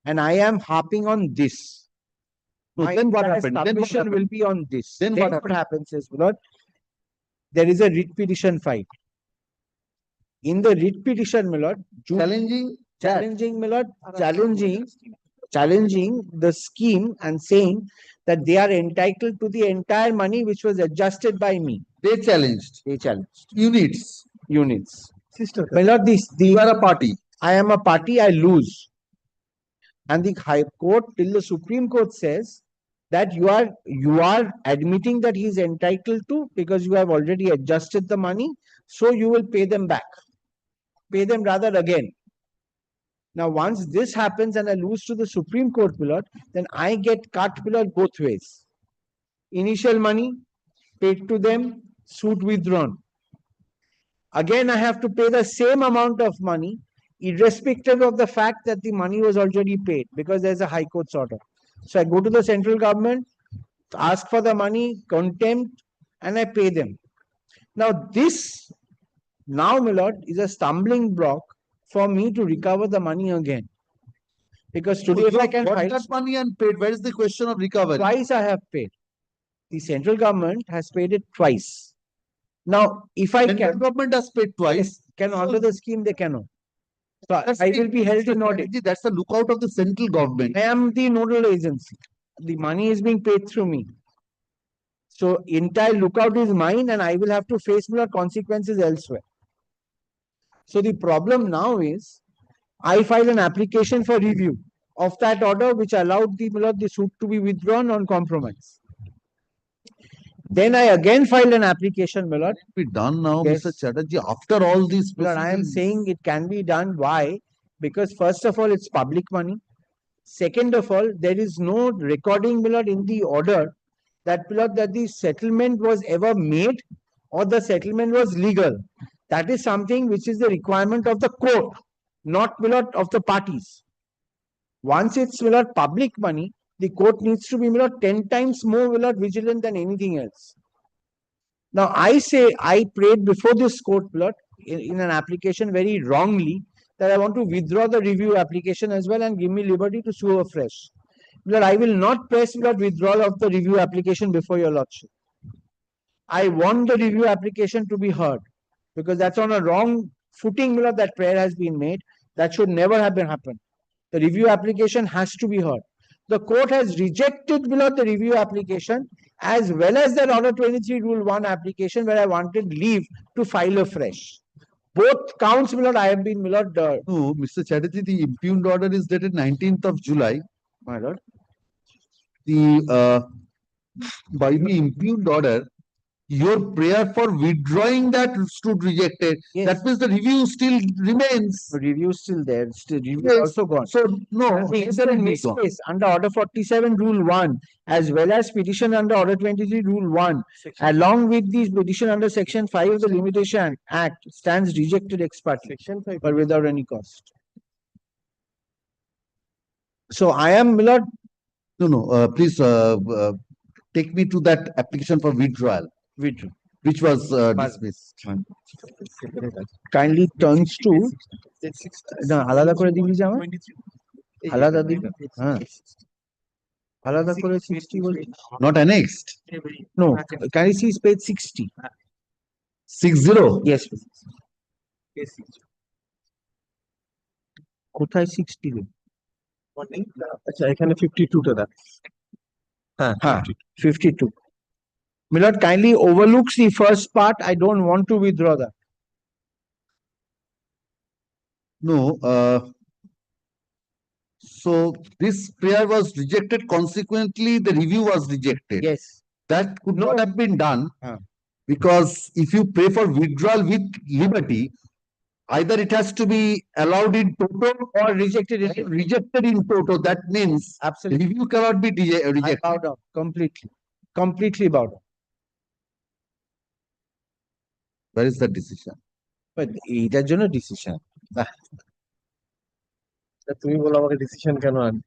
And I am harping on this. No, My then what entire happened? Then what submission happened? will be on this. Then Then what what happens is, my lord, there is a writ petition filed. In the writ petition, my lord, challenging, my lord, challenging the scheme and saying that they are entitled to the entire money which was adjusted by me. They challenged units. My lord, You are a party. I am a party, I lose. And the High Court till the Supreme Court says that you are admitting that he is entitled to because you have already adjusted the money, so you will pay them back. Pay them rather again. Now, once this happens and I lose to the Supreme Court, my lord, then I get cut, my lord, both ways. Initial money paid to them, suit withdrawn. Again, I have to pay the same amount of money, irrespective of the fact that the money was already paid, because there's a High Court's order. So I go to the central government, ask for the money, contempt, and I pay them. Now, this, my lord, is a stumbling block for me to recover the money again. Because today, if I can got file, that money and paid, where is the question of recovery? twice I have paid. The central government has paid it twice. Now, if I Central can, government has paid twice. can under the scheme, they cannot. So I will be held in audit. That's the lookout of the central government. I am the nodal agency. The money is being paid through me. So entire lookout is mine and I will have to face more consequences elsewhere. So the problem now is I file an application for review of that order which allowed the suit to be withdrawn on compromise. Then I again filed an application, my lord. Be done now, Yes. Mr. Chatterjee, after all these Lord, I am proceedings. saying it can be done. Why? Because first of all, it's public money. Second of all, there is no recording, my lord, in the order that, my lord, that the settlement was ever made or the settlement was legal. That is something which is the requirement of the court, not, my lord, of the parties. Once it's, my lord, public money, the court needs to be, my lord, 10 times more, my lord, vigilant than anything else. Now, I say I prayed before this court, my lord, in an application very wrongly that I want to withdraw the review application as well and give me liberty to sue afresh. Lord, I will not press, Lord, withdrawal of the review application before your lordship. I want the review application to be heard because that's on a wrong footing, Lord, that prayer has been made. That should never have been happened. The review application has to be heard. The court has rejected, Lord, the review application as well as the Order 23 Rule 1 application where I wanted leave to file afresh. Both counts, my lord, I have been, my lord. No, Mr. Chatterjee, the impugned order is dated 19th of July. My lord. The by the impugned order, your prayer for withdrawing that stood rejected. Yes. That means the review still remains. The review is still there. Still, review Yes. also gone. So no, Is there in this case under Order 47 Rule 1 as well as petition under Order 23 Rule 1 along with the petition under Section 5 of the Limitation Act stands rejected ex parte Section 5. but without any cost. So I am, my lord. No, please take me to that application for withdrawal, Withdraw. which was dismissed. Kindly turns to না আলাদা করে দিবি যে আমার আলাদা দিবি হ্যাঁ আলাদা করে 60 বলি Not annexed. no kindly see page 60 60. yes please কোথায় 60 রে আচ্ছা এখানে 52 টা দেখ হ্যাঁ 52 my lord kindly overlooks the first part I don't want to withdraw that. No, so this prayer was rejected. Consequently, the review was rejected. Yes. That could not have been done because if you pray for withdrawal with liberty, either it has to be allowed in toto or rejected in toto. That means absolutely review cannot be rejected. I bow down completely bow down. Where is the decision? But এইটার জন্য decision তুমি বলো আমাকে decision কেন আনবে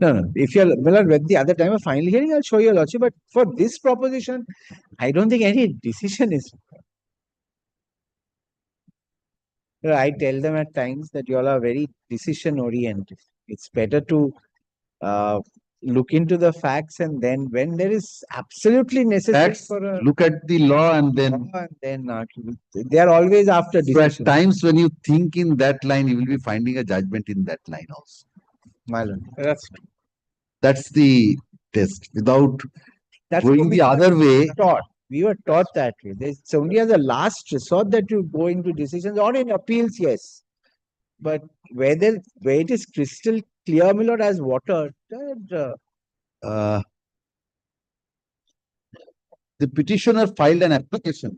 No, if you're well at the other time of final hearing, I'll show you a lordship. But for this proposition, I don't think any decision is. I tell them at times that you all are very decision oriented. It's better to look into the facts, and then when there is absolutely necessary Facts, for a look at the law and then, law, and then they are always after so at decision. times when you think in that line, you will be finding a judgment in that line also. My lord. That's the test. Without That's going what the other way, taught. We were taught that way. It's only as a last resort that you go into decisions, or in appeals, yes. But where it is crystal clear, my lord, as water, that, the petitioner filed an application.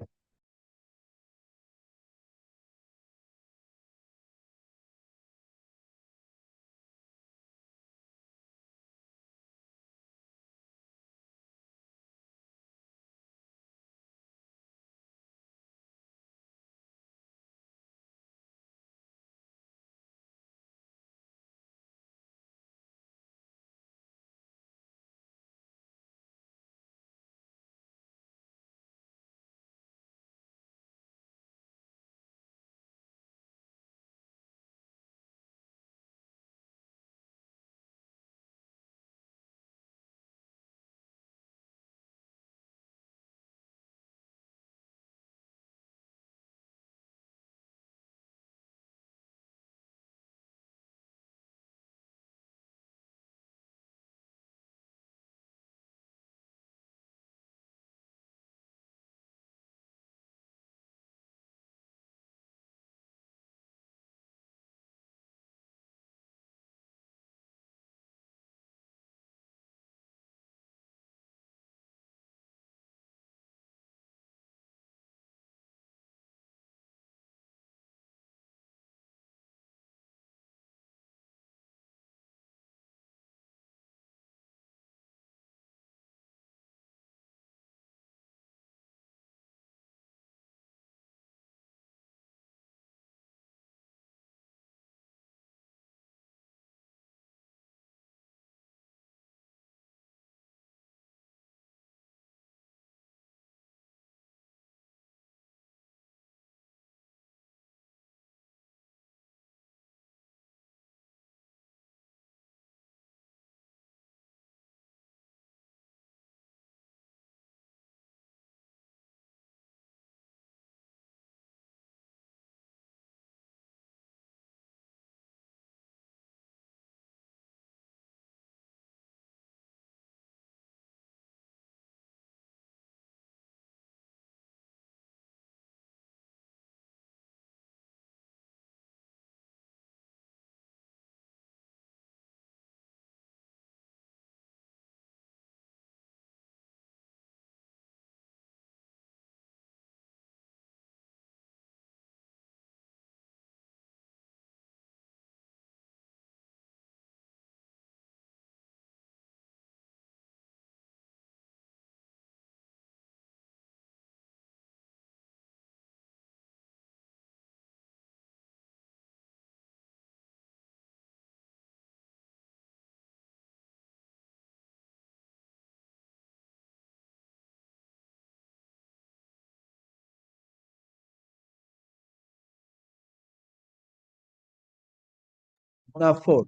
না, four.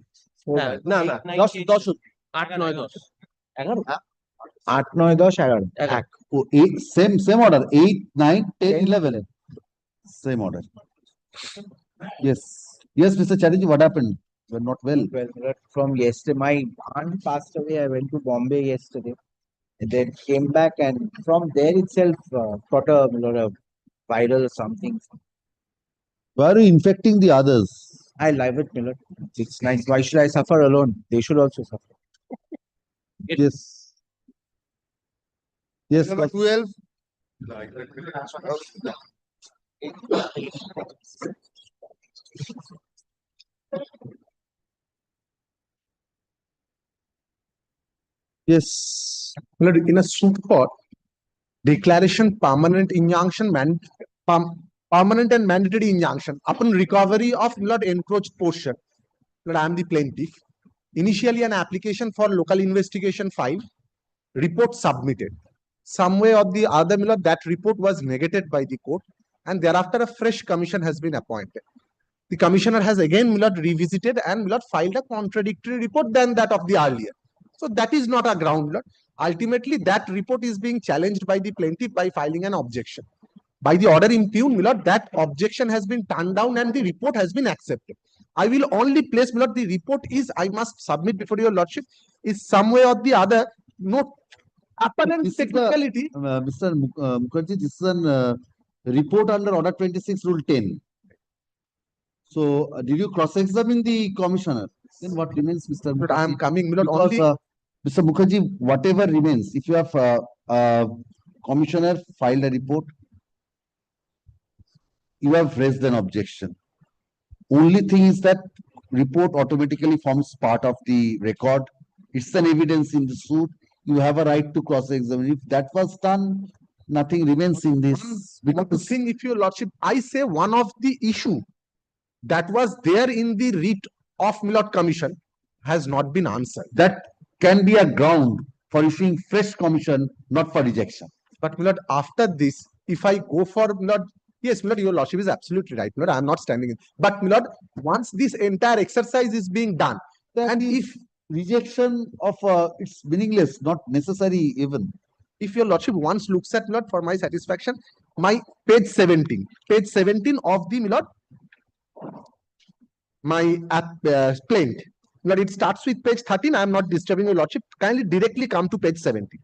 না না 10 8 9 10 11 8, 9, 10, 11. এক। Oh, same order, 8, 9, 10, 11. Same order. Yes. Yes, Mr. Chatterjee, what happened? You're not well. Well, from yesterday, my aunt passed away. I went to Bombay yesterday, and then came back, and from there itself got a viral or something. Why are you infecting the others? I love it, Miller. It's nice. Why should I suffer alone? They should also suffer. Yes. Yes. Number 12 Yes. Well, in a suit for declaration permanent injunction permanent and mandatory injunction upon recovery of not encroached portion. Lord, I am the plaintiff. Initially, an application for local investigation filed, report submitted. Some way or the other, that report was negated by the court, and thereafter a fresh commission has been appointed. the commissioner has again, my lord, revisited and, my lord, filed a contradictory report than that of the earlier. So that is not a ground, my lord. Ultimately, that report is being challenged by the plaintiff by filing an objection. By the order impugned, my lord, that objection has been turned down and the report has been accepted. I will only place, my lord, the report is, I must submit before your lordship, is some way or the other, no apparent This is the, technicality. Mr. Mukherjee, this is an report under Order 26, Rule 10. So, did you cross-examine the commissioner? Then what remains, Mr. But I am Mukherjee? coming, my lord, Because, only. Mr. Mukherjee, whatever remains, if you have commissioner filed a report, you have raised an objection. Only thing is that report automatically forms part of the record. It's an evidence in the suit. You have a right to cross-examine. If that was done, nothing remains in this. But the thing, if your lordship, I say one of the issue that was there in the writ of my lord commission has not been answered. That can be a ground for issuing fresh commission, not for rejection. But my lord, after this, if I go for, my lord, yes, my lord, your lordship is absolutely right. My lord, I am not standing in. But my lord, once this entire exercise is being done, And if rejection of it's meaningless, not necessary even. If your lordship once looks at, my lord, for my satisfaction, my page 17 of the, my lord, my plaint. Lord, it starts with page 13. I am not disturbing your lordship. Kindly directly come to page 17.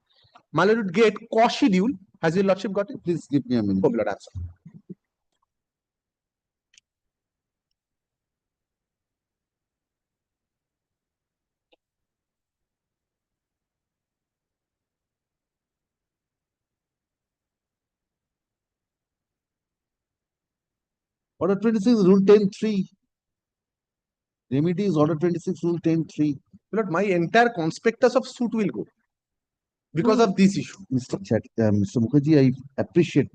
My lord would get co-schedule. Has your lordship got it? Please give me a minute. Oh, my lord, answer. Order 26, Rule 10.3. Remedy is Order 26, Rule 10.3. Lord, my entire conspectus of suit will go because of this issue. Mr. Mukherjee, I appreciate.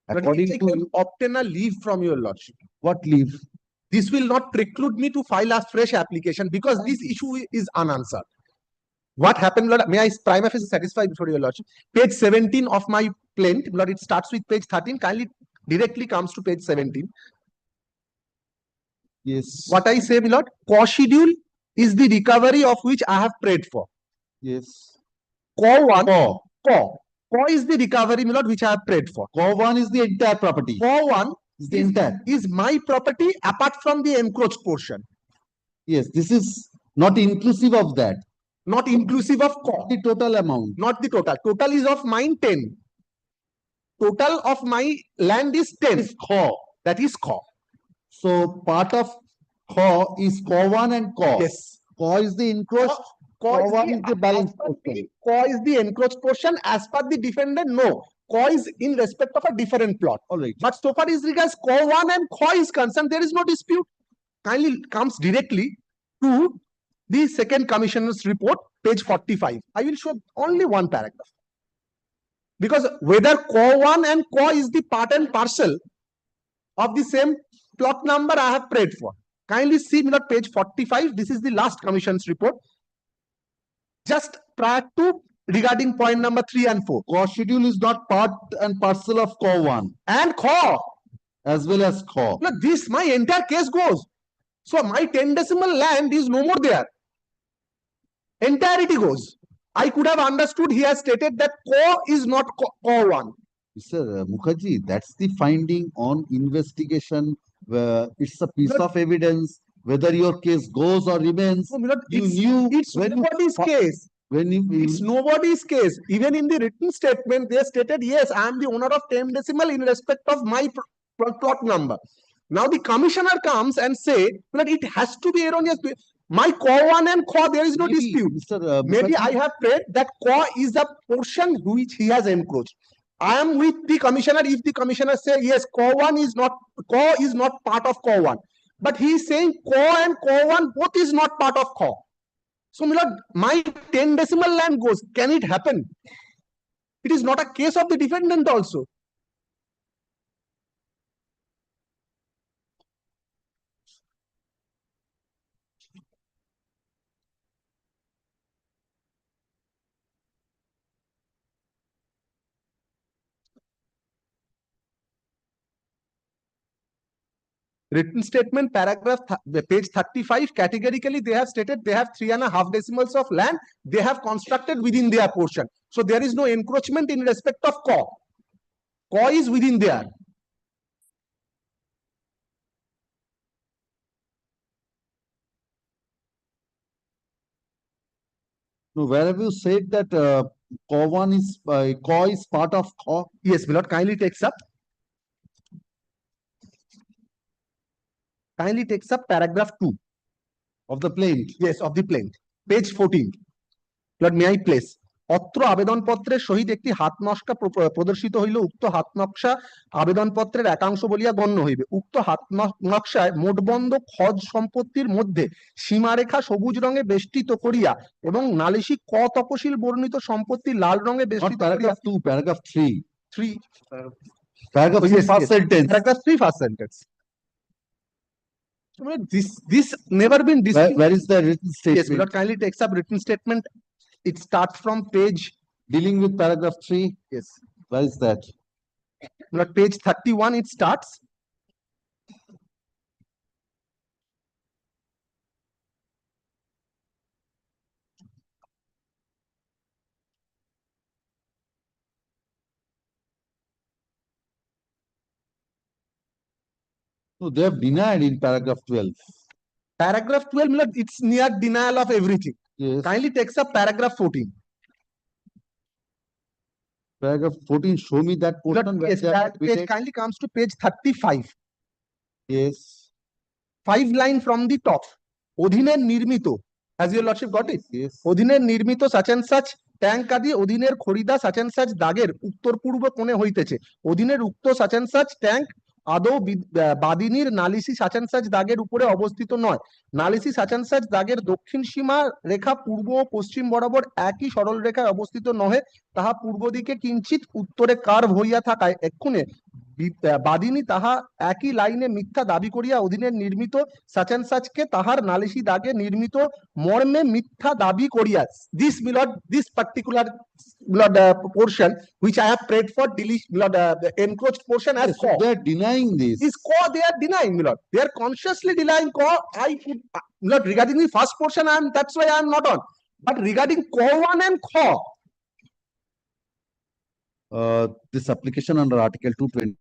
According I to can you, obtain a leave from your lordship. what leave? This will not preclude me to file a fresh application because this issue is unanswered. What happened, Lord? May I prima facie satisfy before your lordship? Page 17 of my plaint, Lord, it starts with page 13. Kindly directly comes to page 17. Yes. What I say, my lord, co-schedule is the recovery of which I have prayed for. Yes. Co-1, co is the recovery, my lord, which I have prayed for. Co-1 is the entire property. Co-1 is the entire. Is my property apart from the encroached portion. Yes, this is not inclusive of that. Not inclusive of co. The total amount. Not the total. Total is of mine 10. Total of my land is 10. Is co. That is co. So part of co is co1 and co. Yes. Co is the encroached. Co1 is the balance portion. Co is the encroached portion as per the defendant. No. Co is in respect of a different plot. All right. But so far as regards co1 and co is concerned, there is no dispute. Kindly comes directly to the second commissioner's report, page 45. I will show only one paragraph. Because whether co1 and co is the part and parcel of the same plot number I have prayed for. Kindly see page 45. This is the last commission's report. Just prior to regarding point number 3 and 4. Co-schedule is not part and parcel of co1. And co. As well as co. Now this, my entire case goes. So my 10 decimal land is no more there. Entirety goes. I could have understood he has stated that co is not co1. Mr. Mukherjee, that's the finding on investigation. It's a piece of evidence. Whether your case goes or remains, It's nobody's case. It's nobody's case. Even in the written statement, they stated, yes, I am the owner of 10 decimal in respect of my plot number. Now the commissioner comes and say that it has to be erroneous. My co1 and co, there is no dispute. Maybe I have prayed that co is a portion which he has encroached. I am with the commissioner if the commissioner says yes, co1 is not part of co1. But he is saying co and co1 both is not part of co. So my 10 decimal land goes. Can it happen? It is not a case of the defendant also. Written statement paragraph page 35, categorically they have stated they have 3.5 decimals of land they have constructed within their portion. So there is no encroachment in respect of co. Co is within there. No, where have you said that co is part of co? Yes, Milord, kindly takes up. Kindly takes up paragraph 2 Of the plaint. yes of the plaint, page 14. Lord, may I place? অত্র আবেদনপত্রের সহিত একটি হাত নকশা প্রদর্শিত হইলে উক্ত হাত নকশা আবেদনপত্রের একাংশ বলিয়া গণ্য হইবে। উক্ত হাত নকশায় মোটবন্ধ খজ সম্পত্তির মধ্যে সীমারেখা সবুজ রঙে বেষ্টিত করিয়া এবং নালিশি ক তপশিল বর্ণিত সম্পত্তি লাল রঙে Not বেষ্টিত paragraph 2, paragraph 3. 3 Paragraph Oh, 3, yes, first yes. sentence. paragraph 3 first sentence. This never been disputed. Where is the written Yes, statement? Milord, kindly takes up written statement. It starts from page, Dealing with paragraph 3. yes, Where is that? Milord, page 31 it starts. No, they have denied in paragraph 12. Paragraph 12, Milord, it's near denial of everything. Yes. Kindly takes up paragraph 14. Paragraph 14, show me that Milord, portion where yes, they have that page admitted. kindly comes to page 35. Yes. 5 line from the top. অধীনের নির্মিত, has your lordship got it? Yes. অধীনের নির্মিত such and such tank আদি অধীনের খরিদা such and such দাগের উত্তর পূর্ব কোণে হইতেছে। অধীনের উক্ত such and such tank আদৌ বাদিনীর নালিশি such and such দাগের উপরে অবস্থিত নয়। নালিশি such and such দাগের দক্ষিণ সীমা রেখা পূর্ব ও পশ্চিম বরাবর একই সরল রেখায় অবস্থিত নহে, তাহা পূর্ব দিকে কিঞ্চিত উত্তরে কার্ভ হইয়া থাকায় এক্ষুনে বাদিনী তাহা একই লাইনে মিথ্যা দাবি করিয়া অধীনের নির্মিত such and such কে তাহার নালিশি দাগে নির্মিত মর্মে মিথ্যা দাবি করিয়া। This Milord, this particular Milord, portion which I have prayed for Milord, the encroached portion as Yes, co. they are denying this. Is co they are denying, Milord. They are consciously denying co. I could, Milord, regarding the first portion, that's why I am not on. But regarding co 1 and co, This application under Article 220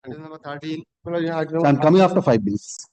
Condition number 13. So I'm coming after 5 minutes.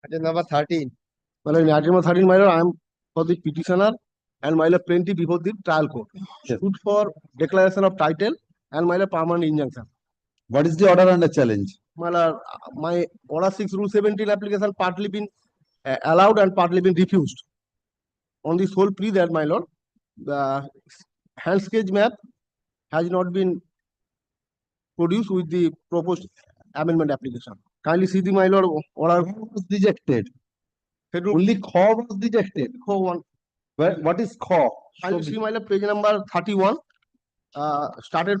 Item number 13. My lord, in item number 13, my lord, I am for the petitioner and my lord plaintiff before the trial court. Yes. Suit for declaration of title and my lord permanent injunction. What is the order under challenge? My lord, my order 6 rule 17 application partly been allowed and partly been refused. On the sole plea that my lord, the hand sketch map has not been produced with the proposed amendment application. Kindly see the my lord order. Was rejected. Schedule Only kho was rejected. one. What is kho? Kindly see my lord page number 31. Starting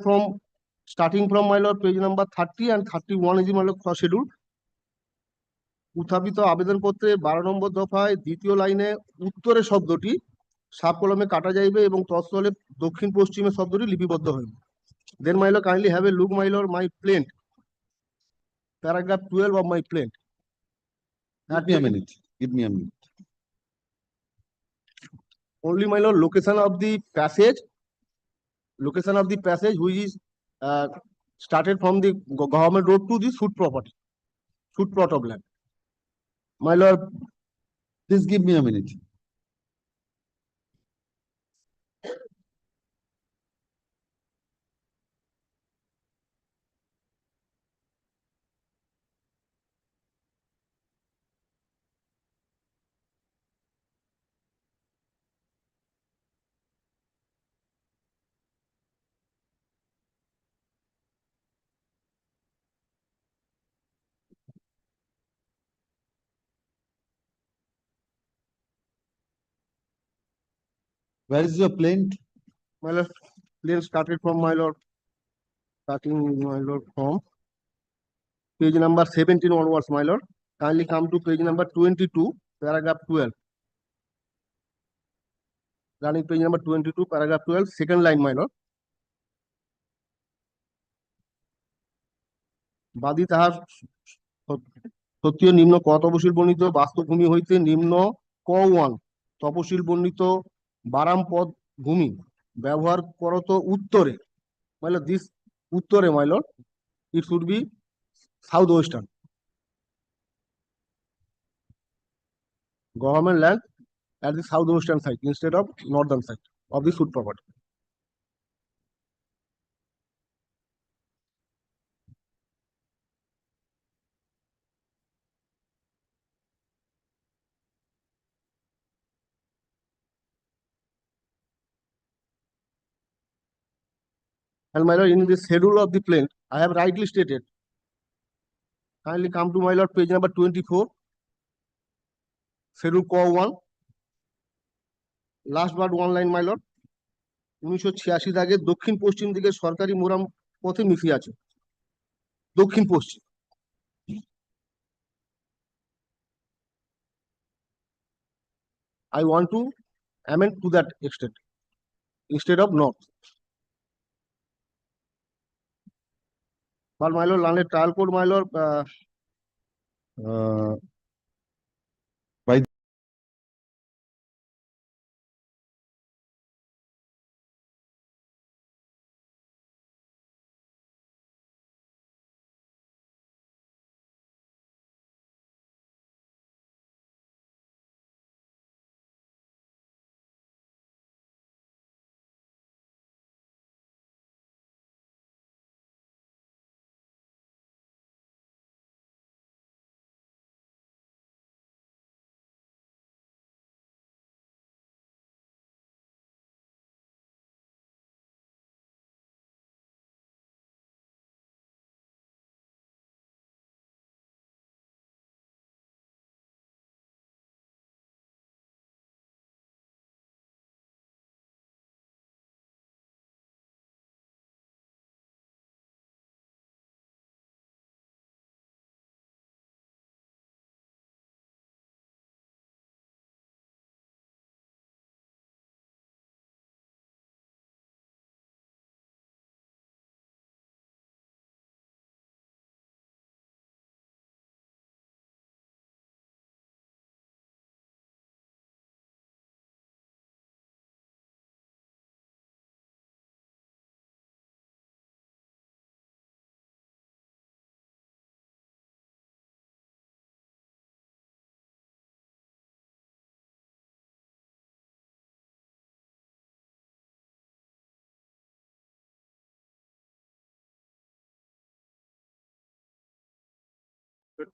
from my lord page number 30 and 31 is my lord schedule. উত্থাপিত আবেদনপত্রে 12 নম্বর দফায় দ্বিতীয় লাইনে উত্তরে শব্দটি sub কলমে কাটা যাইবে এবং তৎস্থলে দক্ষিণ পশ্চিমে শব্দটি লিপিবদ্ধ হইবে। Then my lord kindly have a look my lord my plaint. Paragraph 12 of my plaint. Give me a minute. Give me a minute. Only my lord location of the passage which is started from the government road to the suit property, suit plot of land. My lord, Please give me a minute. Where is your plaint? my lord, plaint starting from my lord from page number 17 onwards, my lord. Kindly come to page number 22, paragraph 12. Running page number 22, paragraph 12, second line, my lord. বাদী তাহার সত্য নিম্ন ক তপশিল বর্ণিত বাস্তবভূমি হইতে নিম্ন ক one তপশিল বর্ণিত বারাম পদ ভূমি ব্যবহার করত উত্তরে, my lord, this উত্তরে, my lord, it should be southwestern. Government land at the southwestern side instead of northern side of the suit property. And my lord, in the schedule of the plaint, I have rightly stated. Kindly come to my lord, page number 24. Schedule core 1. Last but one line, my lord. 1986 দাগে দক্ষিণ পশ্চিম দিকে সরকারি মোরাম পথে মিশিয়ে আছে। দক্ষিণ পশ্চিম। I want to amend to that extent instead of north. But my lord, land trial court, my lord,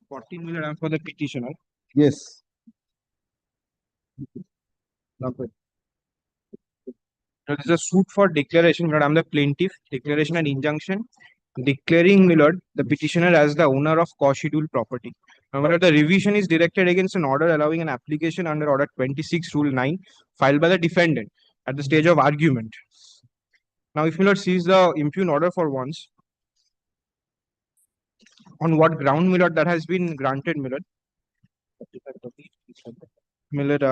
14 million for the petitioner. Yes. Okay. There is a suit for declaration, Lord. I'm the plaintiff, declaration and injunction, declaring, my lord, the petitioner as the owner of co-scheduled property. Now, my lord, the revision is directed against an order allowing an application under Order 26, Rule 9, filed by the defendant at the stage of argument. Now, if my lord sees the impugn order for once, on what ground, my lord, that has been granted, my lord? My lord,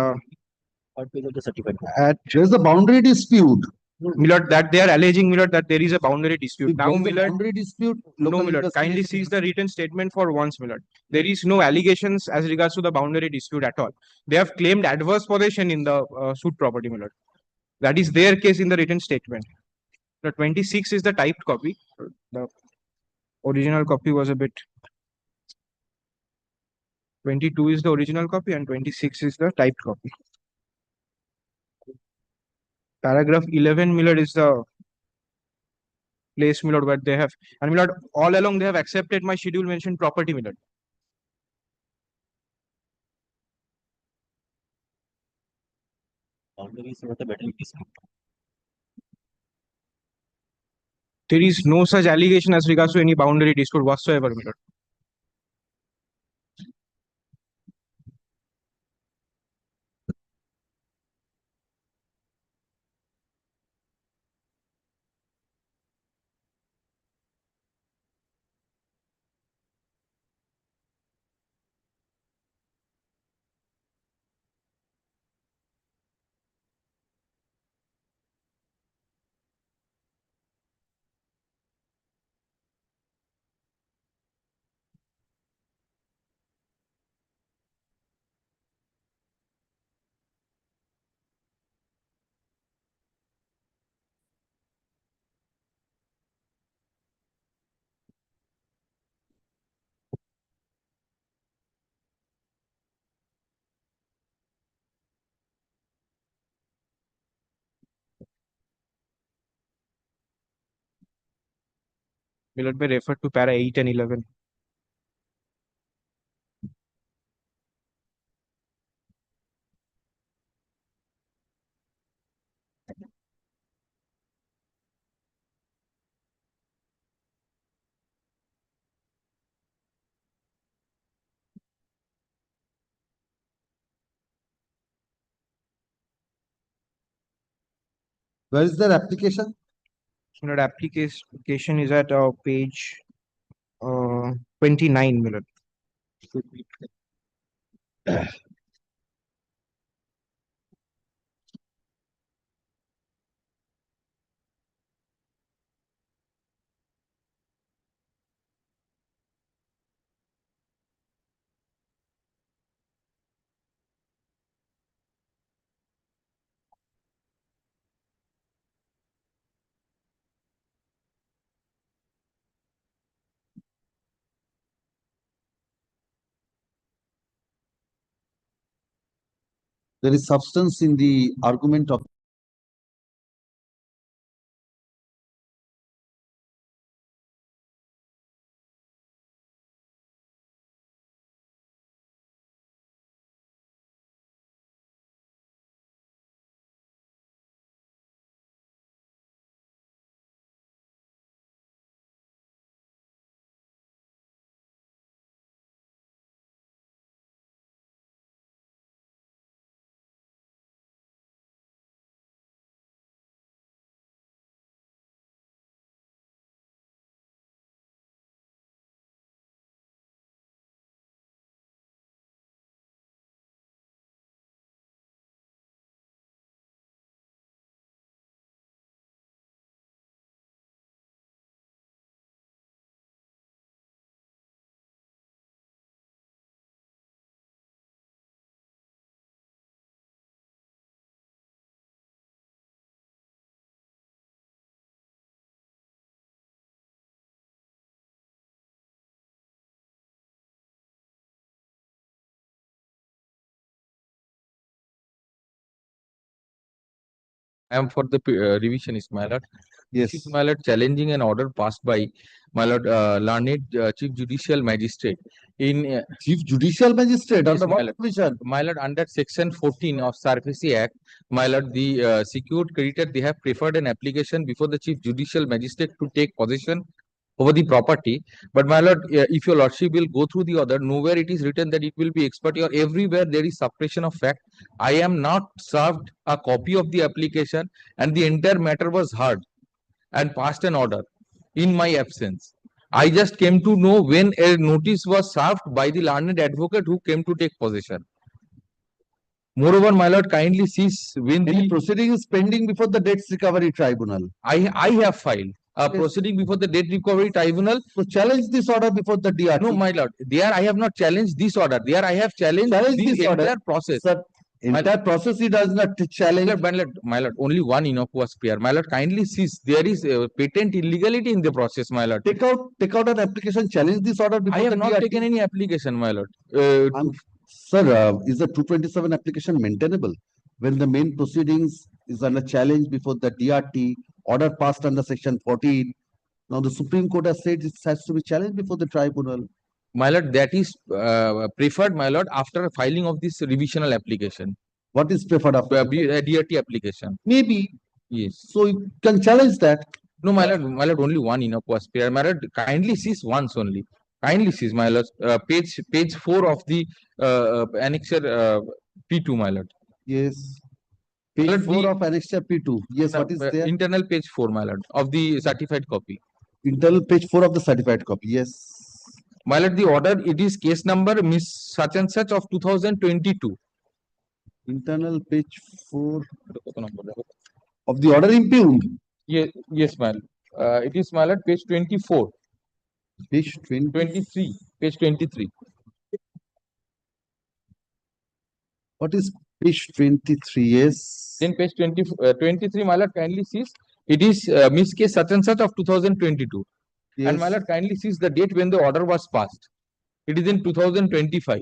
There's a boundary dispute. Milord, that they are alleging, Milord, that there is a boundary dispute. If Now, there is a Milord, boundary dispute, no, local Milord, kindly investigation seize the written statement for once, Milord. There is no allegations as regards to the boundary dispute at all. They have claimed adverse possession in the suit property, Milord. That is their case in the written statement. The 26 is the typed copy. The original copy was a bit. 22 is the original copy and 26 is the typed copy. Paragraph 11, Milord, is the place, Milord, where they have, and Milord, all along they have accepted my schedule mentioned property, Milord. There is no such allegation as regards to any boundary dispute whatsoever, Milord. Milord may refer to para 8 and 11. Where is their application? Milord, application is at page 29, Milord. There is substance in the argument of I am for the revisionist, my lord. Yes. This is, my lord, challenging an order passed by my lord, learned Chief Judicial Magistrate in Chief Judicial Magistrate, Yes, under my what lord. provision? My lord, under section 14 of SARFAESI Act, my lord, the secured creditor, they have preferred an application before the Chief Judicial Magistrate to take possession over the property. But my lord, if your lordship will go through the order, nowhere it is written that it will be expert, or everywhere there is suppression of fact. I am not served a copy of the application, and the entire matter was heard and passed an order in my absence. I just came to know when a notice was served by the learned advocate who came to take possession. Moreover, my lord, kindly cease when Any the proceeding is pending before the Debts Recovery Tribunal. I have filed a Yes. proceeding before the Debt Recovery Tribunal. So challenge this order before the DRT. No, my lord, there I have not challenged this order. There I have challenged Challenge the this order. entire process. Sir, entire process he does not challenge. My lord, only one innocuous PR. My lord, kindly cease. There is patent illegality in the process, my lord. Take out an application, challenge this order before I have the not DRT. taken any application, my lord. Sir, is the 227 application maintainable when the main proceedings is under challenge before the DRT, order passed under section 14? Now the Supreme Court has said it has to be challenged before the tribunal. My lord, that is preferred, my lord, after filing of this revisional application. What is preferred after? DRT application. Maybe. Yes. So you can challenge that. No, my lord, only one innocuous PR. My lord, kindly cease once only. Kindly cease, my lord. Page 4 of the annexure P2, my lord. Yes. Page Lord, 4 of annexure P2. Yes, what is there? Internal page 4, my lord, of the certified copy. Internal page 4 of the certified copy. Yes. My lord, the order, it is case number Miss such and such of 2022. Internal page 4 of the order impugned. Yes, my lord. It is, my lord, page 24. Page 23. Page 23. What is page 23? Yes. Then page 23, my lord, kindly sees. It is Miss case such and such of 2022. Yes. And my lord, kindly sees the date when the order was passed. It is in 2025.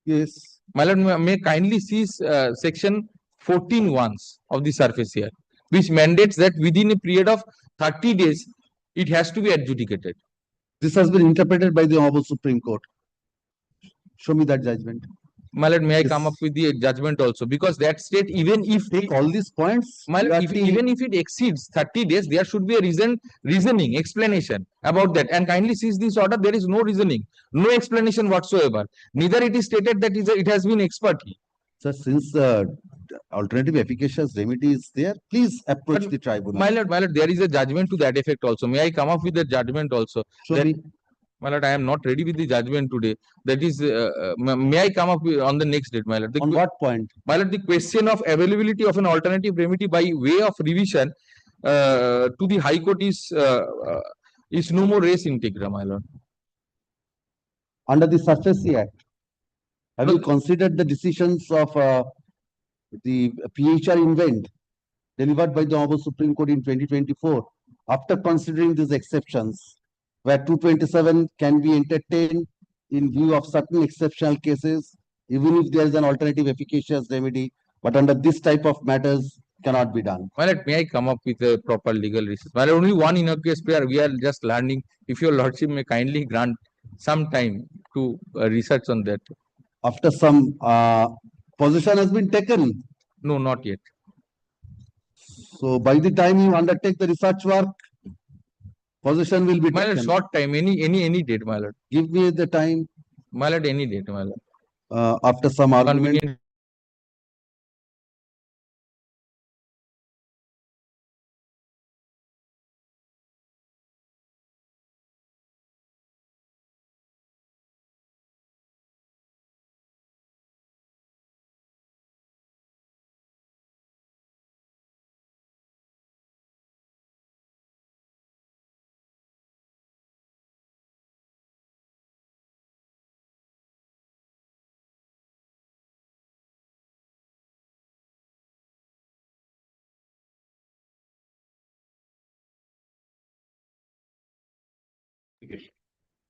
Yes. My lord, may kindly sees section 14 once of the surface here, which mandates that within a period of 30 days, it has to be adjudicated. This has been interpreted by the Honorable Supreme Court. Show me that judgment. My lord, may I come up with the judgment also? Because that state, even if take all these points, my lord, even if it exceeds 30 days, there should be a reasoning, explanation about that. And kindly sees this order, there is no reasoning, no explanation whatsoever. Neither it is stated that it has been expertly. Sir, since the alternative efficacious remedy is there, please approach the tribunal. My lord, there is a judgment to that effect also. May I come up with the judgment also? Show me. My lord, I am not ready with the judgment today. That is, may I come up with on the next date, my lord? On what point? My lord, the question of availability of an alternative remedy by way of revision to the High Court is no more res integra, my lord. Under the SARFAESI Act, have you considered the decisions of the PHR invent delivered by the Honorable Supreme Court in 2024? After considering these exceptions, where 227 can be entertained in view of certain exceptional cases, even if there is an alternative efficacious remedy, but under this type of matters cannot be done. My lord, may I come up with a proper legal research? My lord, only one innocuous prayer, we are just learning. If your lordship may kindly grant some time to research on that. After some position has been taken? No, not yet. So by the time you undertake the research work, position will be my taken. Lord, short time, any date, my lord. Give me the time. My lord, any date, my lord. After some argument. Convenient.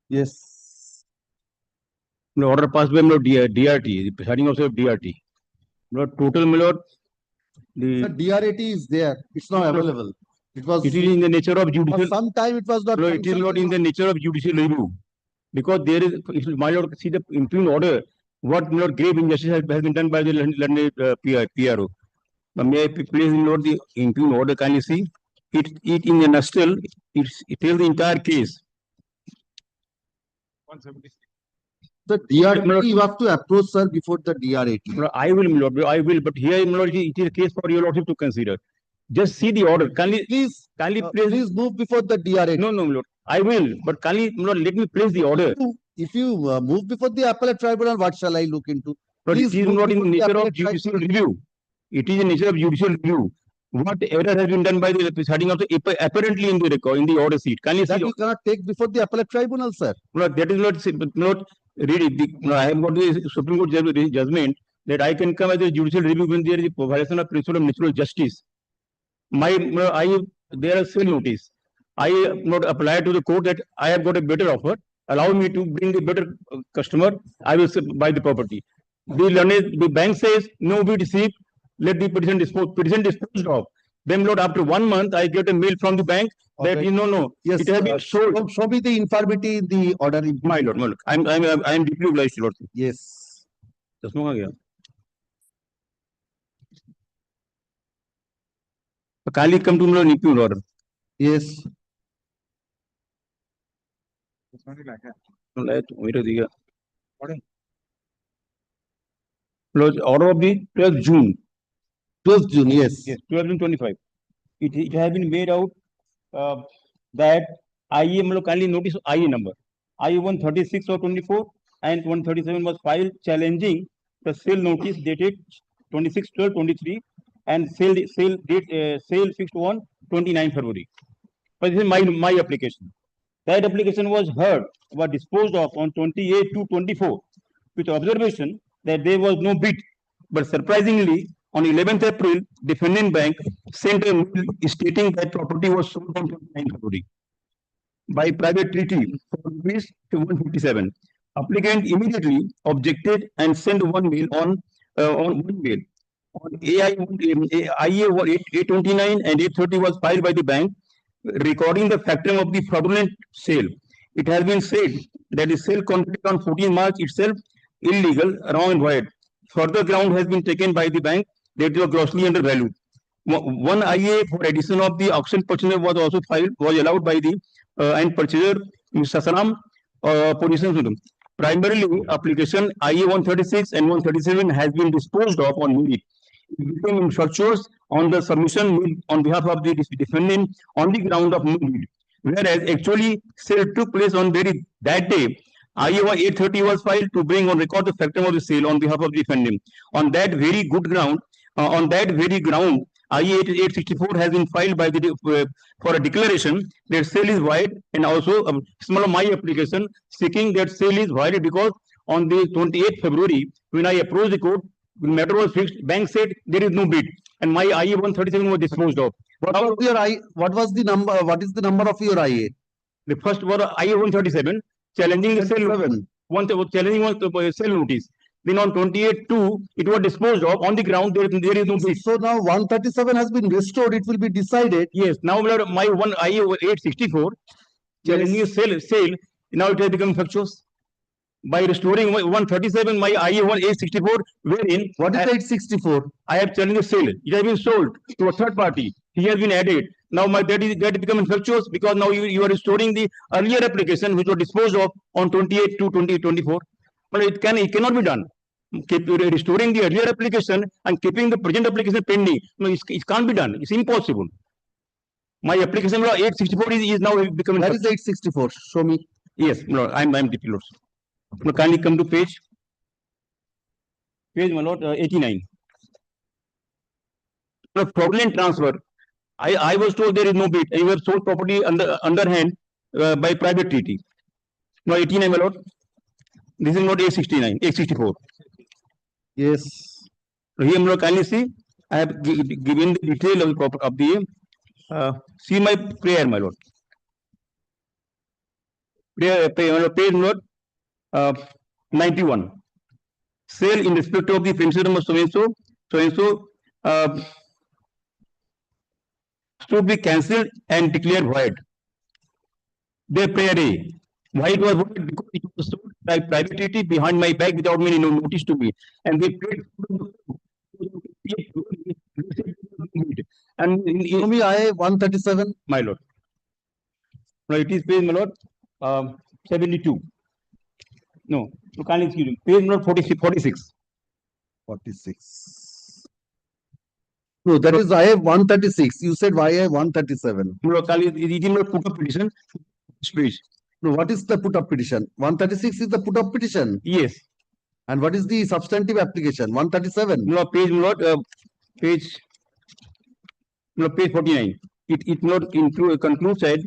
Yes. The order passed by DRT, the presiding officer of DRT. Total, my lord, The DRAT is there. It's not available. It was. It is in the nature of judicial. For some time it was not. No, it is not in the nature of judicial review. Because there is, if my lord see the impugned order, what my lord grave injustice has been done by the London PRO. May I please note the impugned order? Can you see? It in a nutshell, it tells the entire case. 176. The DRAT you have to approach, sir, before the DRAT. No, I will, my lord, I will, but here, my lord, it is a case for your lordship to consider. Just see the order. Please move before the DRAT. No, my lord. I will, but kindly, my lord, let me place the order. If you move before the appellate tribunal, what shall I look into? But it is not in the nature of judicial review. It is in nature of judicial review. What error has been done by the presiding officer apparently in the record, in the order sheet. Can you see? That you cannot take before the appellate tribunal, sir. No, that is not really. No, I have got the Supreme Court judgment that I can come as a judicial review when there is a violation of principle of natural justice. There are cell notice. I not apply to the court that I have got a better offer. Allow me to bring a better customer. I will buy the property. The bank says no bid received. Let the petition disposed of. Then, Lord, after 1 month, I get a mail from the bank that no. Yes, it has been sold. Show me the infirmity in the order. My lord, I am deeply obliged, Lord. Yes. Just no. Kindly come to me, Lord, order. Yes. Order of the 12th June. 12th June, yes. Yes, 12/25. It has been made out that IE, kindly notice IE number. IE 136 or 24 and 137 was filed challenging the sale notice dated 26/12/23 and sale fixed on 29 February. But this is my application. That application was disposed of on 28/2/24 with observation that there was no bid. But surprisingly, on 11th April, defendant bank sent a mail stating that property was sold on 29 February by private treaty for rupees 157. Applicant immediately objected and sent one mail on one mail. On IA 829 and 830 was filed by the bank recording the factoring of the fraudulent sale. It has been said that the sale conducted on 14 March itself illegal, wrong and void. Further ground has been taken by the bank that it was grossly undervalued. One IA for addition of the auction purchaser was also filed, was allowed by the and purchaser Mr. Salam position. Primarily, application IA 136 and 137 has been disposed of on merit. It became infructuous on the submission made on behalf of the defendant on the ground of merit. Whereas actually sale took place on that day. IA 830 was filed to bring on record the factor of the sale on behalf of the defendant. On that very ground, IA 864 has been filed by the for a declaration that sale is void, and also my application seeking that sale is void because on the 28th February when I approached the court, the matter was fixed. Bank said there is no bid, and my IA 137 was disposed of. What was the number? What is the number of your IA? The first was IA 137 challenging the sale sale notice. Then on 28/2, it was disposed of on the ground. There is no bid. So now 137 has been restored. It will be decided. Yes. Now my one IA 864 challenging sale. Now it has become infructuous. By restoring 137, my IA 864, wherein what is 864? I have challenged the sale. It has been sold to a third party. He has been added. Now that become infructuous because now you are restoring the earlier application which was disposed of on 28/2/2024. But it cannot be done. Restoring the earlier application and keeping the present application pending. No, it can't be done. It's impossible. My application 864 is now becoming. Where is 864? Show me. Yes, no, I'm DP Lords. Now kindly come to page my lord 89. The fraudulent transfer. I was told there is no bid. You have sold property underhand by private treaty. Now 89, my lord. This is not 869, 864. Yes. So here, my lord, kindly see. I have given the detail of the see my prayer, my lord. Page note 91. Sale in respect of the premises number so and so should be cancelled and declared void. Their prayer A. Why it was void? Because it was sold by private entity behind my back without any notice to me. And they paid. And Show me IA 137. My lord. No, it is page, my lord, 72. No, you can't excuse me. Page number 46. 46. No, that is IA 136. You said IA 137. No, it is not put up petition. Page. No, what is the put up petition? 136 is the put up petition. Yes. And what is the substantive application? 137. No, page, my lord, page 49. It not concludes that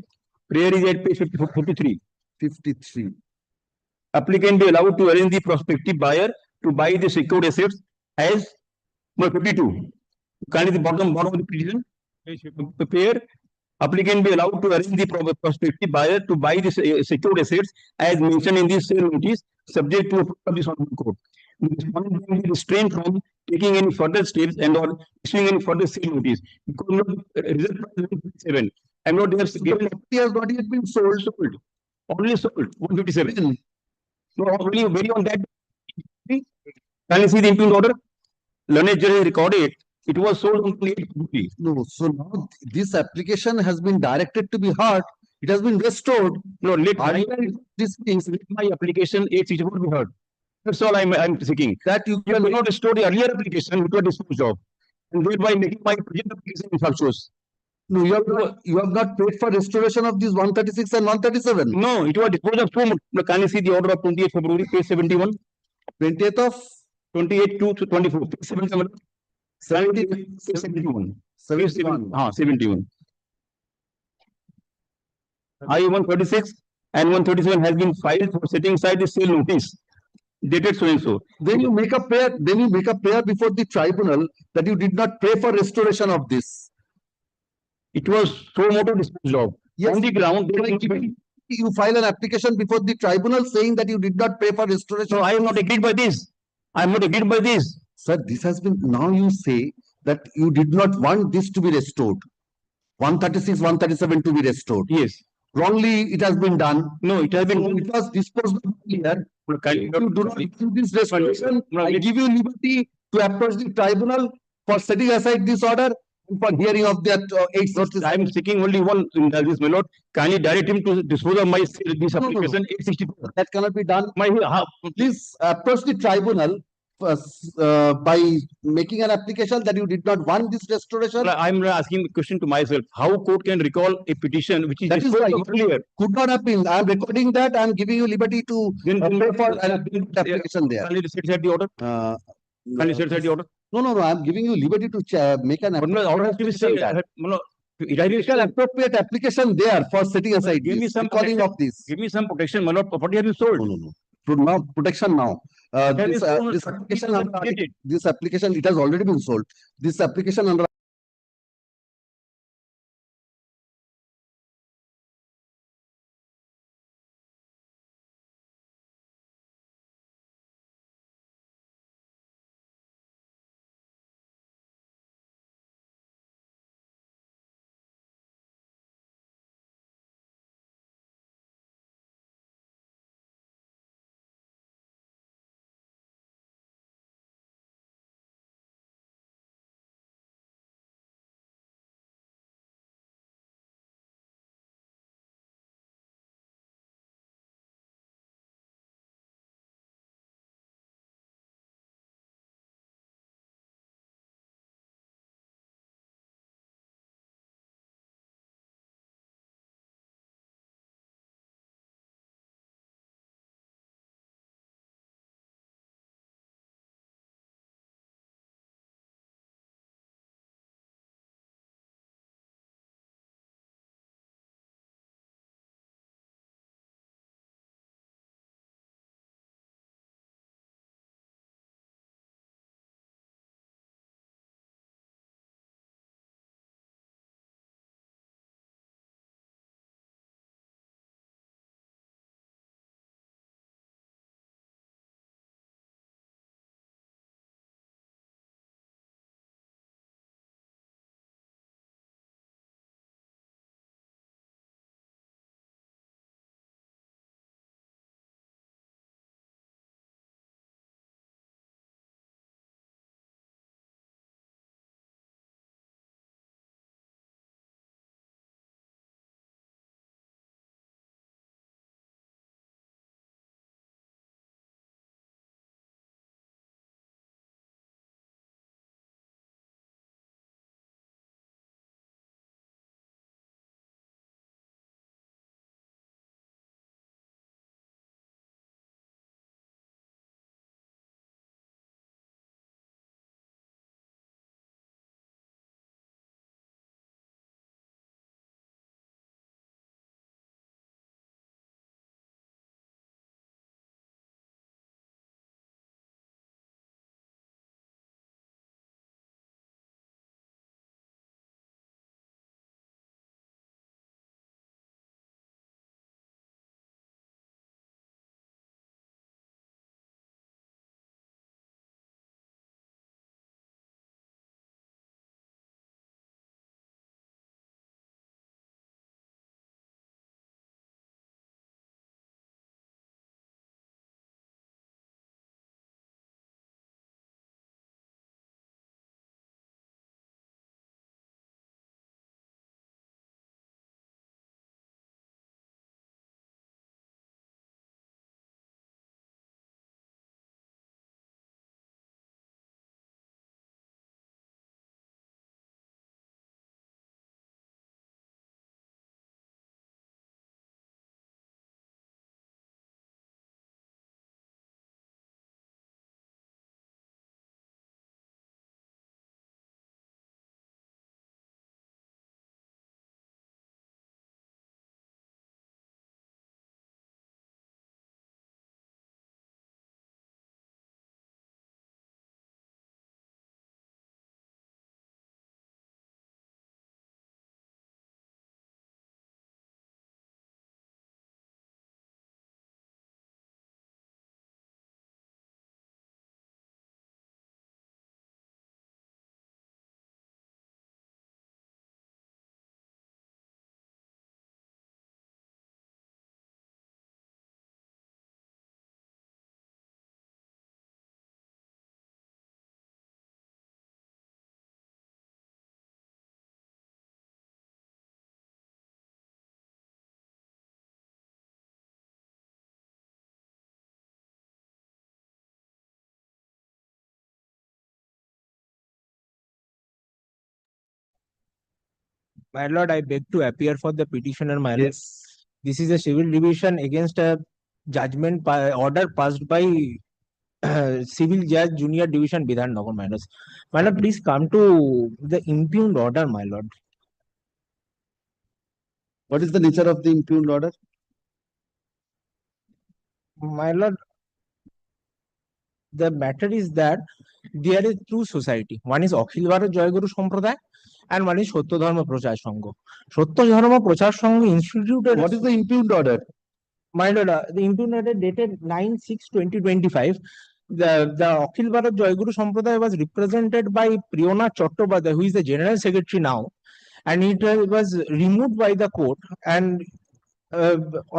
prayer is at page 53. 53. Applicant be allowed to arrange the prospective buyer to buy the secured assets as 52. Kind of the bottom of the petition. Prayer. Applicant be allowed to arrange the prospective buyer to buy the secured assets as mentioned in this sale notice, subject to approval of the Honorable Court. The respondent will be restrained from taking any further steps and or issuing any further sale notice because result price is 57. I'm not there. Given He has not yet been sold. Already sold 157. No, only very on that. Can you see the impugned order? Learned jury recorded. It was sold on 28. No, so now this application has been directed to be heard. It has been restored. No, let my application 864 be heard. That's all I'm seeking. That you can not restore the earlier application which was disposed of, and thereby making my present application infructuous. No, you have not paid for restoration of these 136 and 137. No, it was disposed of two. Can you see the order of 28th February, page 71? 20th of 28 to 24. 71. 71. 71. I-136 and 137 has been filed for setting aside the sale notice dated so and so. Then you make a prayer. Then you make a prayer before the tribunal that you did not pay for restoration of this. It was so moto disposed of. Yes. On the ground, you file an application before the tribunal saying that you did not pay for restoration. So I am not agreed by this. I am not agreed by this. Sir, this has been, now you say that you did not want this to be restored. 136, 137 to be restored. Yes. Wrongly, it has been done. No, it has been. So it was disposed of here. You do not do this restoration. I give you liberty to approach the tribunal for setting aside this order and for hearing of that 8 notice. I am seeking only one indulgence, my lord. Kindly direct him to dispose of my this application 864. That cannot be done. Please approach the tribunal by making an application that you did not want this restoration. I am asking the question to myself: how court can recall a petition which is that is right. Earlier? Could not have been. I am recording that. I am giving you liberty to pay for an application there. Can you set aside the order? Can you set aside the order? No. I am giving you liberty to make an application. It is an appropriate application there for setting aside. Give me some calling of this. Give me some protection, my lord. Property has been sold. No. Now protection now. This application, it has already been sold. This application under My lord, I beg to appear for the petitioner, my lord. Yes. This is a civil division against a judgment by order passed by civil judge junior division Bidhan Nagar, my lord. My lord, please come to the impugned order, my lord. What is the nature of the impugned order? My lord, the matter is that there is two society. One is Akhil Bharat Jayaguru Sampradaya and one is Sotto Dharma Prachar Sangha. Sotto Dharma Prachar Sangha instituted. What is the impugned order? My lord, the impugned order dated 9/6/2025. The Akhil Bharat Jayaguru Sampradaya was represented by Priyona Chattopadhyay, who is the general secretary now, and it was removed by the court and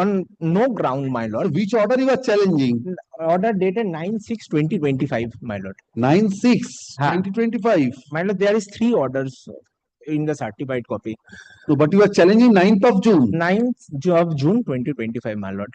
on no ground, my lord. Which order you are challenging? Order dated 9/6/2025, my lord. 9/6/2025. My lord, there is 3 orders in the certified copy. No, but you are challenging 9th of June. 9th of June 2025, my lord.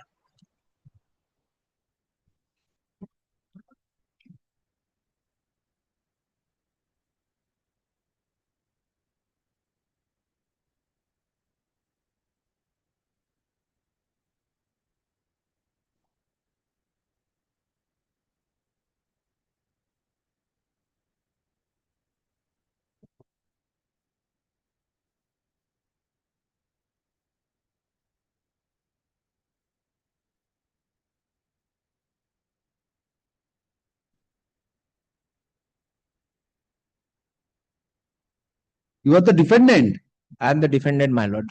You are the defendant. I am the defendant, my lord.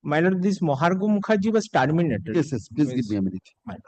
My lord, this Mohargo Mukherjee was terminated. Yes, yes. Please give me a minute. My lord.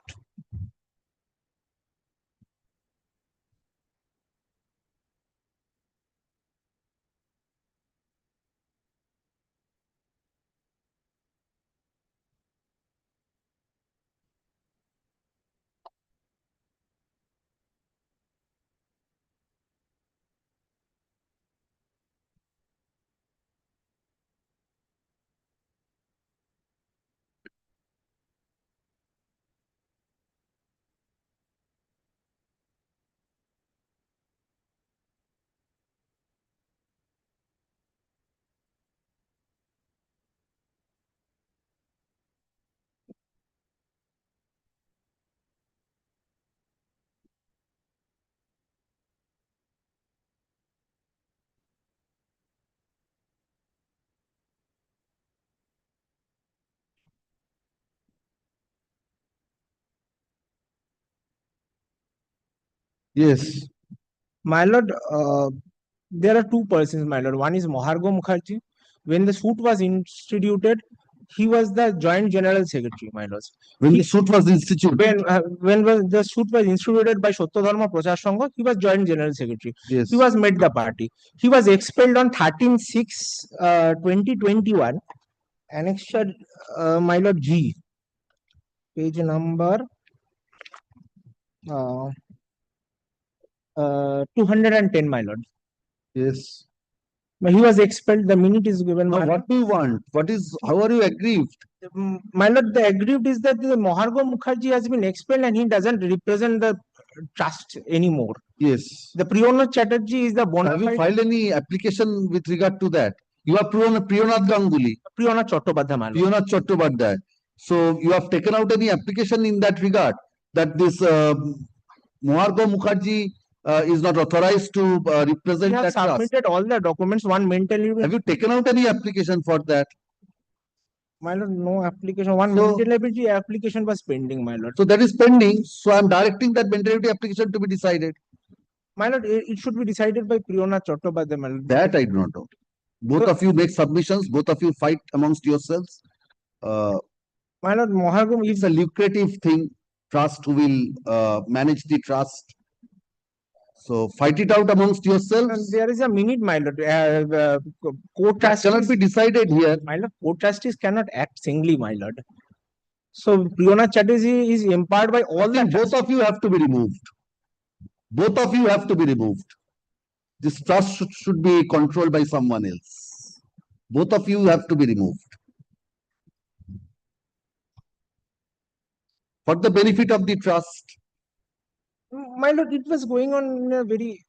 Yes. My lord, there are 2 persons, my lord. One is Mohargo Mukherjee. When the suit was instituted, he was the joint general secretary, my lord. When the suit was instituted. When the suit was instituted by Sotto Dharma Prachar Sangha, he was joint general secretary. Yes. He was made the party. He was expelled on 13/6/2021. Annexure, my lord, G. Page number 210, my lord. Yes. He was expelled. The minute is given. Now, what do you want? How are you aggrieved? My lord, the aggrieved is that the Mohargo Mukherjee has been expelled and he doesn't represent the trust anymore. Yes. The Priyona Chatterjee is the bona Have you fide. filed any application with regard to that? You are Priyanath Ganguly. Priyona Chattopadhyay, my lord. Priyanath Chattopadhyay. So you have taken out any application in that regard that this Mohargo Mukherjee is not authorized to represent We have that trust? submitted all the documents. One mentally. Have you taken out any application for that? My lord, no application. One mental liability application was pending, my lord. So that is pending. So I am directing that mental liability application to be decided. My lord, it should be decided by Priyona Chattopadhyay, my lord. That I do not know. Both of you make submissions. Both of you fight amongst yourselves. My lord, Mohargo is a lucrative thing. Trust who will manage the trust. So fight it out amongst yourselves. There is a minute, my lord. Court trustees cannot be decided here. My lord, court trustees cannot act singly, my lord. So Priyona Chatterjee is empowered by all the. Both of you have to be removed. Both of you have to be removed. This trust should be controlled by someone else. Both of you have to be removed. For the benefit of the trust. My lord, it was going on in a very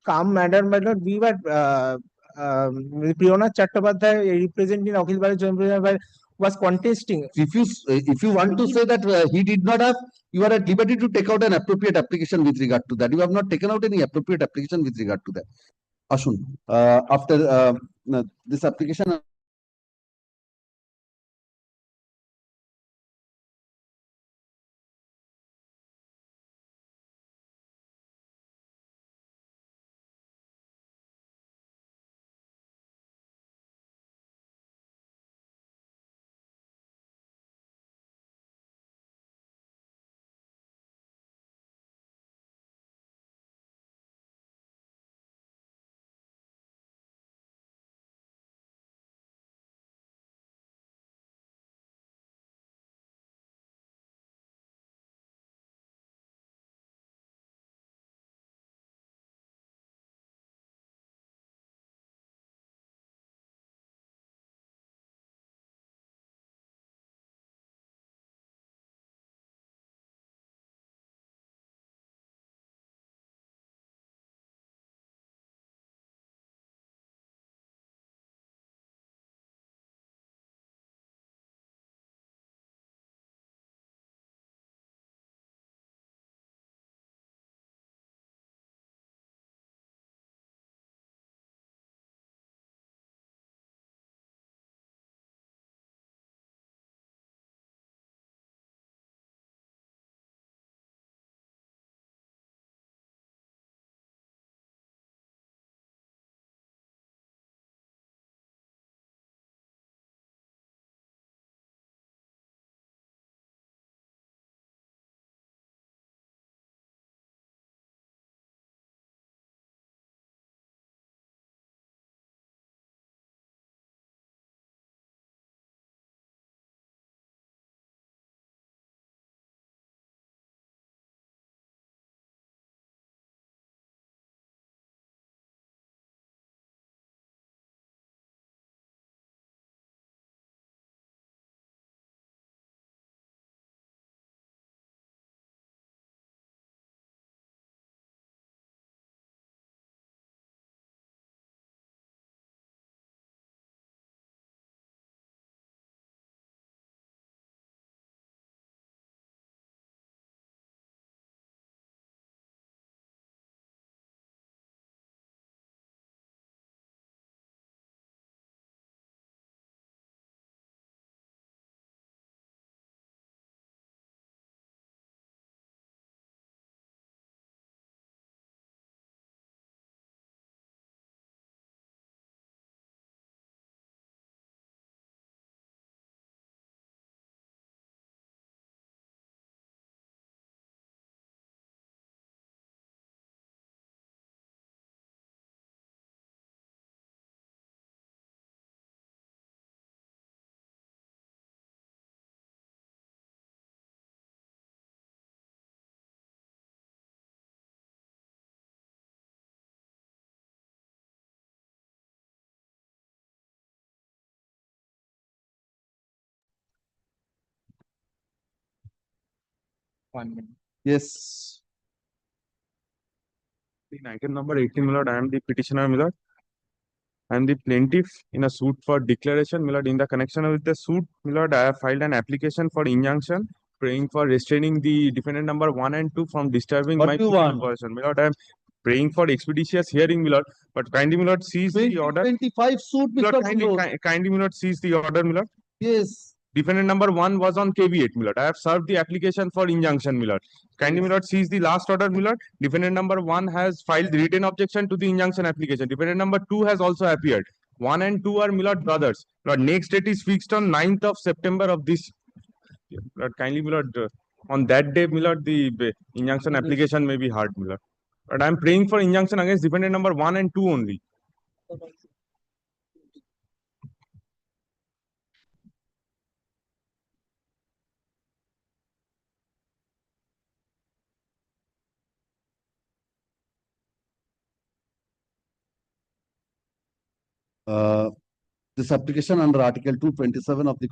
calm manner, my lord. We were Priyona Chattopadhyay representing Akhil Bharat Joint President was contesting. If you want to say that he did not have, you are at liberty to take out an appropriate application with regard to that. You have not taken out any appropriate application with regard to that. Ashun, after this application. Yes. In item number 18, my lord, I am the petitioner, my lord. I am the plaintiff in a suit for declaration, my lord. In the connection with the suit, my lord, I have filed an application for injunction, praying for restraining the defendant number 1 and 2 from disturbing What my do you peaceful want? person. My lord, I am praying for expeditious hearing, my lord. But kindly, my lord, seize the order. 25 suit, My lord, Mr. kindly, Kundos. kindly, my lord, seize the order, my lord. Yes. Defendant number 1 was on KB8, my lord. I have served the application for injunction, my lord. Kindly, my lord, seize the last order, my lord. Defendant number 1 has filed written objection to the injunction application. Defendant number 2 has also appeared. 1 and 2 are, my lord, brothers. Lord, next date is fixed on 9th of September of this year. Lord, kindly, my lord, on that day, my lord, the injunction application may be heard, my lord. But I am praying for injunction against defendant number 1 and 2 only. This application under Article 227 of the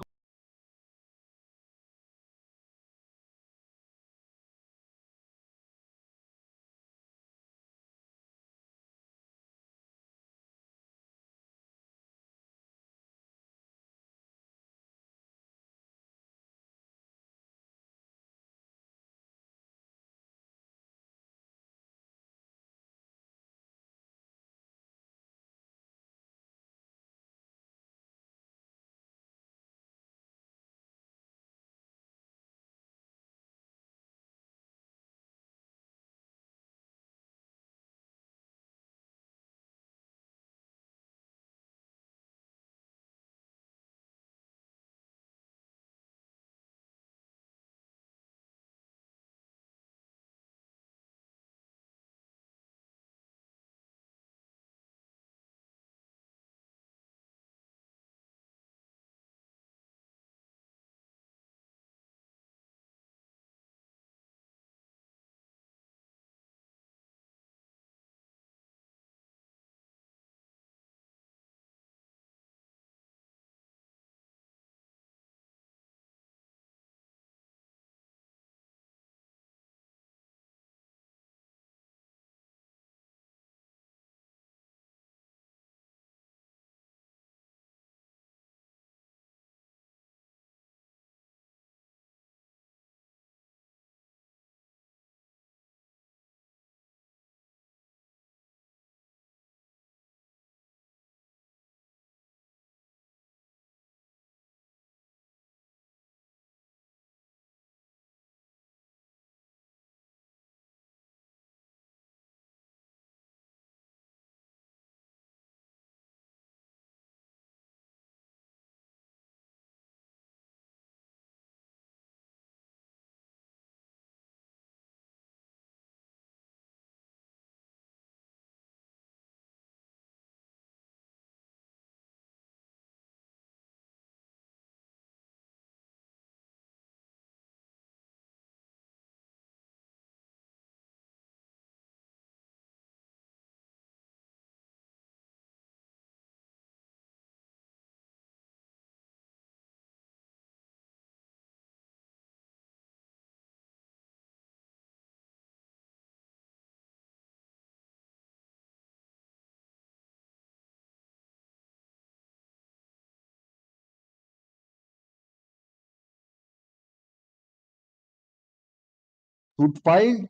Suit filed,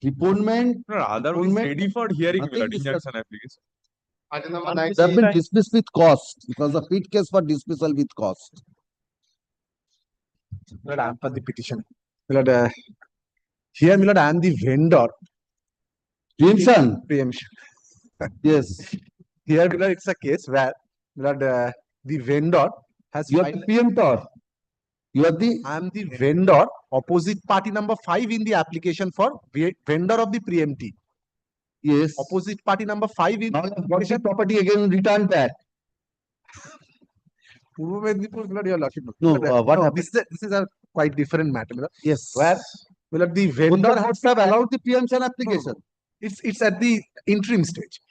preponement, No, otherwise Postponement, ready for hearing, nothing Milord, discussed. injunction application. Item number They 19. have been dismissed with cost. It was a fit case for dismissal with cost. Milord, I am for the petition. Milord, here, Milord, I am the vendor. Preemption. Preemption. Yes. Here, Milord, it's a case where, Milord, the vendor has You are the preemptor. You are the I am the vendor, opposite party number 5 in the application for vendor of the preemptee. yes. Opposite party number 5 in Now you have got the property again returned back. Purva Medipur, Milord, your lordship. No, Milord, what no, happened? this is a quite different matter, Milord. Yes. Where, Milord, the Both vendor the courts have allowed the preemption application. it's at the interim stage.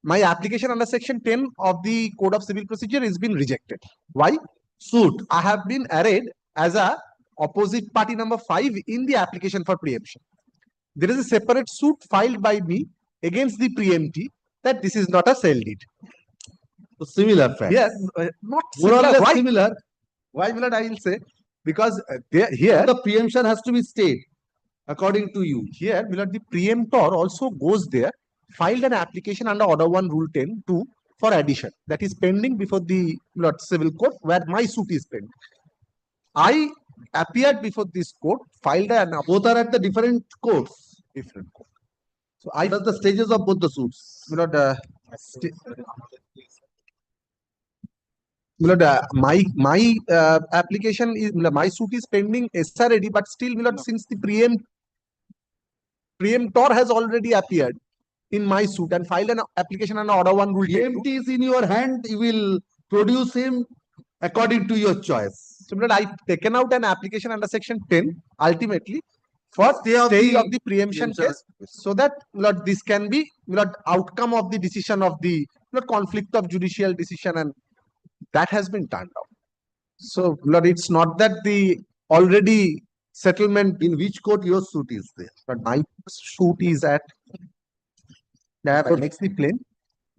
My application under section 10 of the Code of Civil Procedure has been rejected. Why? Suit. I have been arrayed as a opposite party number 5 in the application for preemption. There is a separate suit filed by me against the preemptee that this is not a sale deed. So similar fact. Yes, not More or similar. less Why? similar. Why, Milord, I will say? Because here the preemption has to be stayed according to you. Here, Milord, the preemptor also goes there, filed an application under Order 1 Rule 10(2) for addition. That is pending before the Milord Civil Court, where my suit is pending. I appeared before this court, filed an Both are at the different courts. different court. So What are the stages of both the suits? Milord, Milord, my application is my suit is pending SRAD, but still, Milord, since the preemptor has already appeared in my suit and filed an application under Order 1 Rule 10(2). Preempt is in your hand. You will produce him according to your choice. So, Milord, I've taken out an application under section 10 ultimately for stay of the preemption case, so that, Milord, this can be, Milord, outcome of the decision of the conflict of judicial decision, and that has been turned out. So, Milord, it's not that the already settlement. In which court your suit is there? But my suit is at next the plain.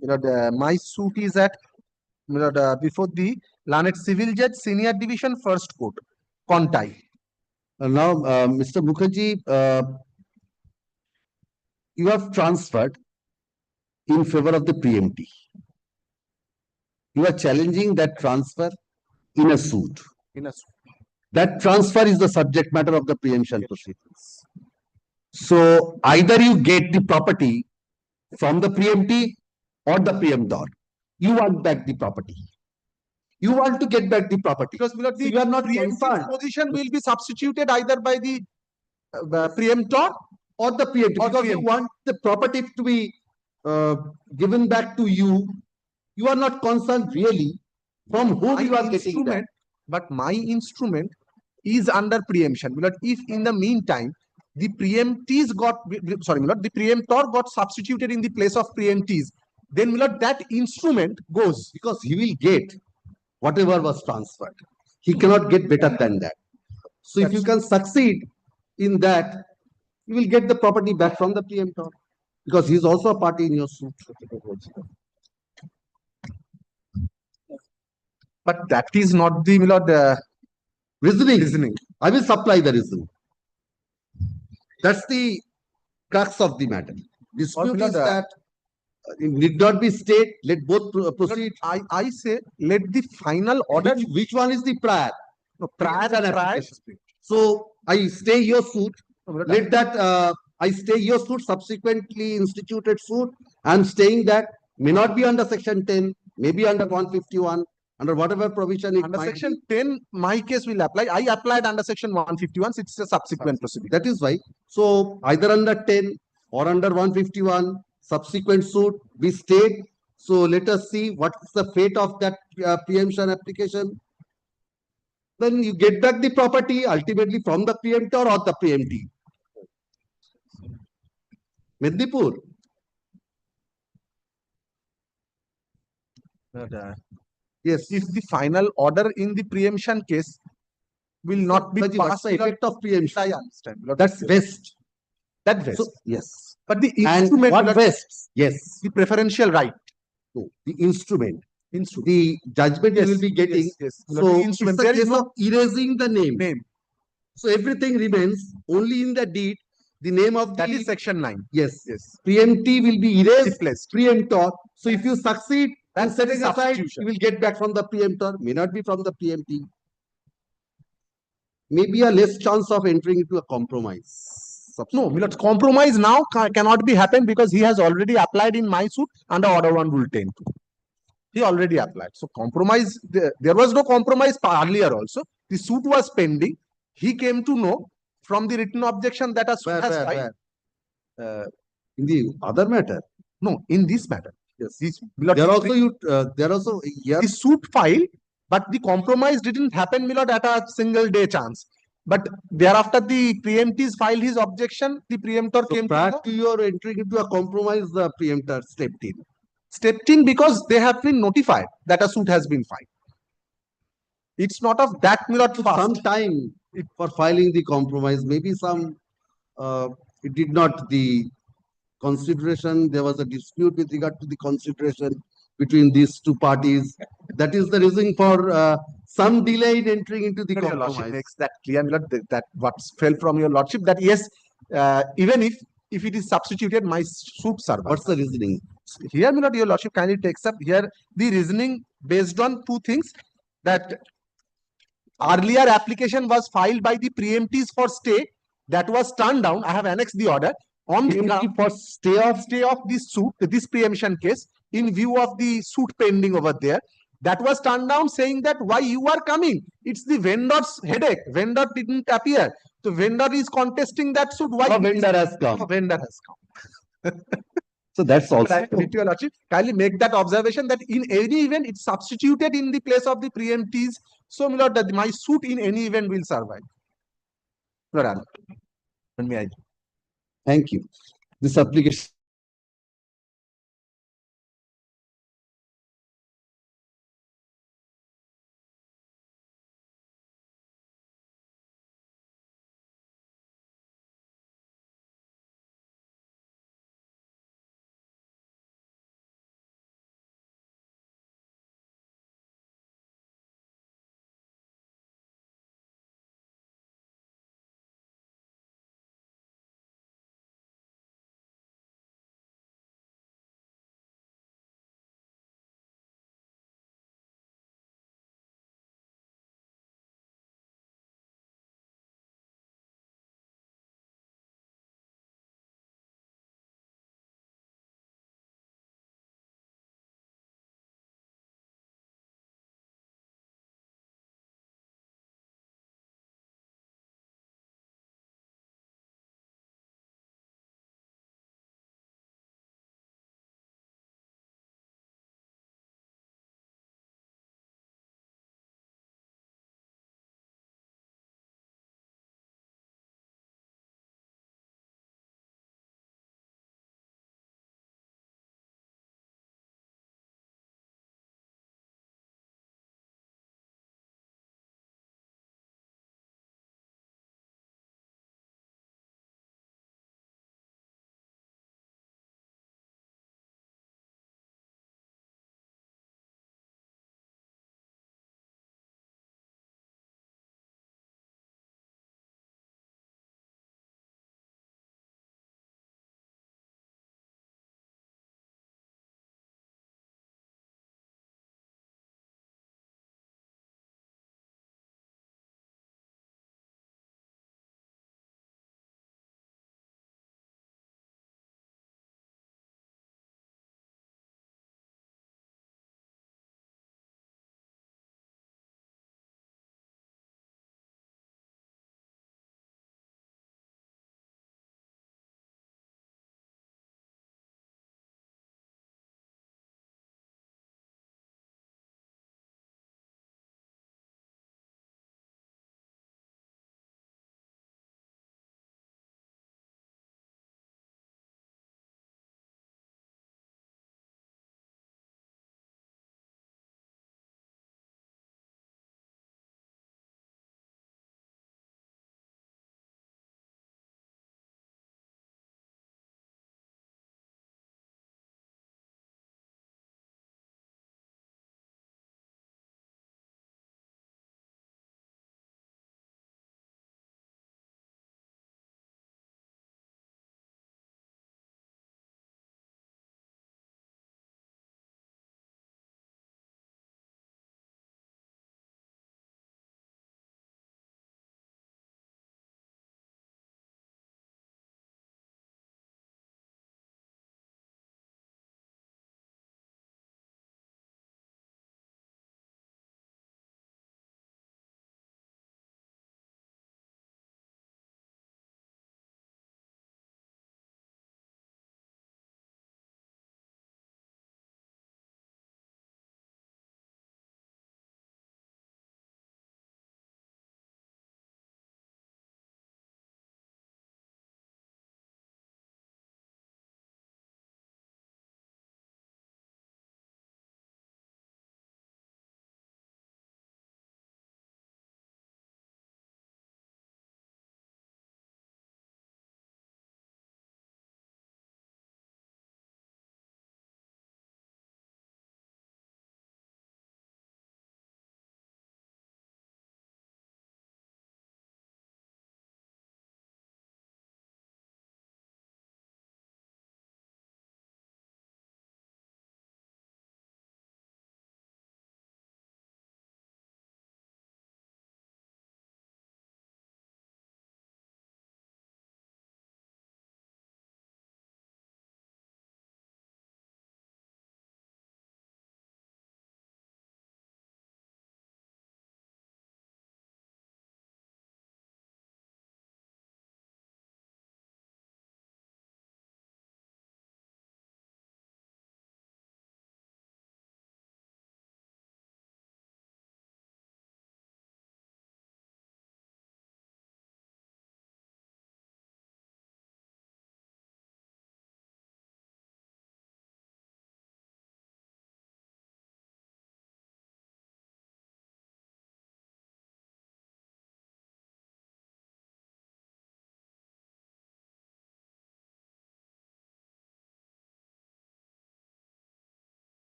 Milord, my suit is at, Milord, before the Learned Civil Judge, Senior Division, First Court, Contai. Now, Mr. Mukherjee, you have transferred in favor of the preemptee. You are challenging that transfer in a suit. In a suit. That transfer is the subject matter of the preemption proceedings. So either you get the property from the preemptee or the preemptor. You want back the property. You want to get back the property. Because, Milord, the you are not preemptive concerned. position will be substituted either by the preemptor Or the preemptee. Because you want the property to be given back to you. You are not concerned really from whom you are getting that. But my instrument is under preemption. Milord, if in the meantime the preemptees got, sorry, Milord, the preemptor got substituted in the place of preemptees, then, Milord, that instrument goes. Because he will get whatever was transferred. He cannot get better than that. So if you can succeed in that, you will get the property back from the preemptor. Because he is also a party in your suit. But that is not the, Milord, reasoning. I will supply the reasoning. That's the crux of the matter. Dispute is that it need not be stayed. Let both proceed. I say let the final order. Which one is the prior? No, prior and prior. application. So I stay your suit. Let that I stay your suit, subsequently instituted suit. I am staying that may not be under section 10, maybe under 151, under whatever provision it under might section be. 10, my case will apply. I applied under section 151. So it's a subsequent procedure. That is why. So either under 10 or under 151, subsequent suit be stayed. So let us see what is the fate of that preemption application. Then you get back the property ultimately from the preemptor or the preemptee. Medipur. Yes, if the final order in the preemption case will not be What's passed, the effect of preemption? I understand. That's vest. That vest. So, yes. But the And instrument, what vests? Yes. the preferential right. No, the instrument. The judgment you will be getting. Yes. So The instrument. it's a There is case of erasing the name. So everything remains only in the deed. The name of That the is section 9. yes, Yes. preemptee will be erased. Replaced. Preemptor. So if you succeed in That's setting the aside, substitution. you will get back from the preemptor. May not be from the preemptee. Maybe a less chance of entering into a compromise. No, Milord, compromise now cannot be happened because he has already applied in my suit under order 1 rule 10. He already applied. So compromise, there was no compromise earlier also. The suit was pending. He came to know from the written objection that a suit has filed. In the other matter? No, in this matter. Yes. This, There also you, there also here. the suit filed, but the compromise didn't happen, Milord, at a single day chance. But thereafter, the preemptees filed his objection. The preemptor came Prior to know. to your entering into a compromise, the preemptor stepped in. Stepped in because they have been notified that a suit has been filed. It's not of that Milord fast. Some time for filing the compromise, maybe some it did not the consideration. There was a dispute with regard to the consideration between these two parties. That is the reason for some delay in entering into the Your lordship compromise. makes that clear, Milord, that what fell from your lordship, that yes, even if it is substituted, my suit survives. What's the reasoning? Here, Milord, your lordship kindly takes up here the reasoning based on two things, that earlier application was filed by the preemptees for stay, that was turned down. I have annexed the order on the ground for stay of this suit, this preemption case, in view of the suit pending over there. That was turned down, saying that why you are coming? It's the vendor's headache. Vendor didn't appear. The vendor is contesting that suit. Why? A vendor has come. A vendor has come. So that's also. Your lordship, kindly make that observation that in any event, it's substituted in the place of the preemptees. So, my lord, that my suit in any event will survive. Lord, may I? Thank you. This application.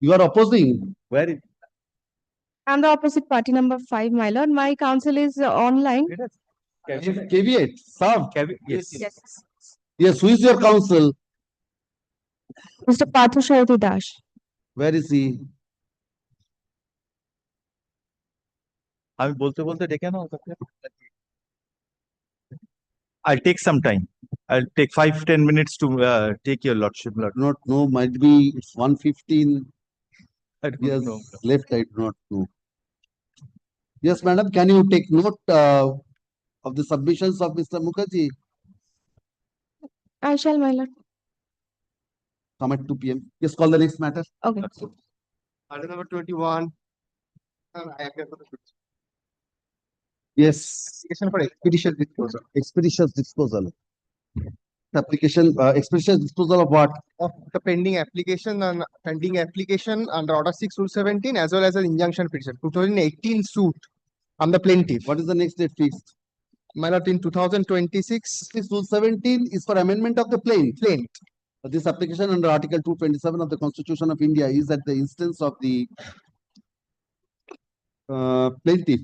You are opposing. Where is? I'm the opposite party, number 5, my lord. My counsel is online. Caveat, served. Yes. Yes, who is your counsel? Mr. Parthasarathi Dash. Where is he? আমি বলতে বলতে ডেকে নাও তাকে। I'll take some time. I'll take 5-10 minutes to take your lordship. Lord. Not know, might be it's 1:15. I don't Yes, know. left, I do not know. Yes, madam, can you take note of the submissions of Mr. Mukherjee? I shall, my lord. Come at 2 p.m. Yes, call the next matter. Okay. Item number 21. I appear for the Yes. application for expeditious disposal. Expeditious disposal. Expeditious disposal of what? Of the pending application under Order 6 Rule 17 as well as an injunction petition. 2018 suit. I'm the plaintiff. What is the next date fixed? My lord, in 2026. This Rule 17 is for amendment of the plaint. Plaint. This application under Article 227 of the Constitution of India is at the instance of the plaintiff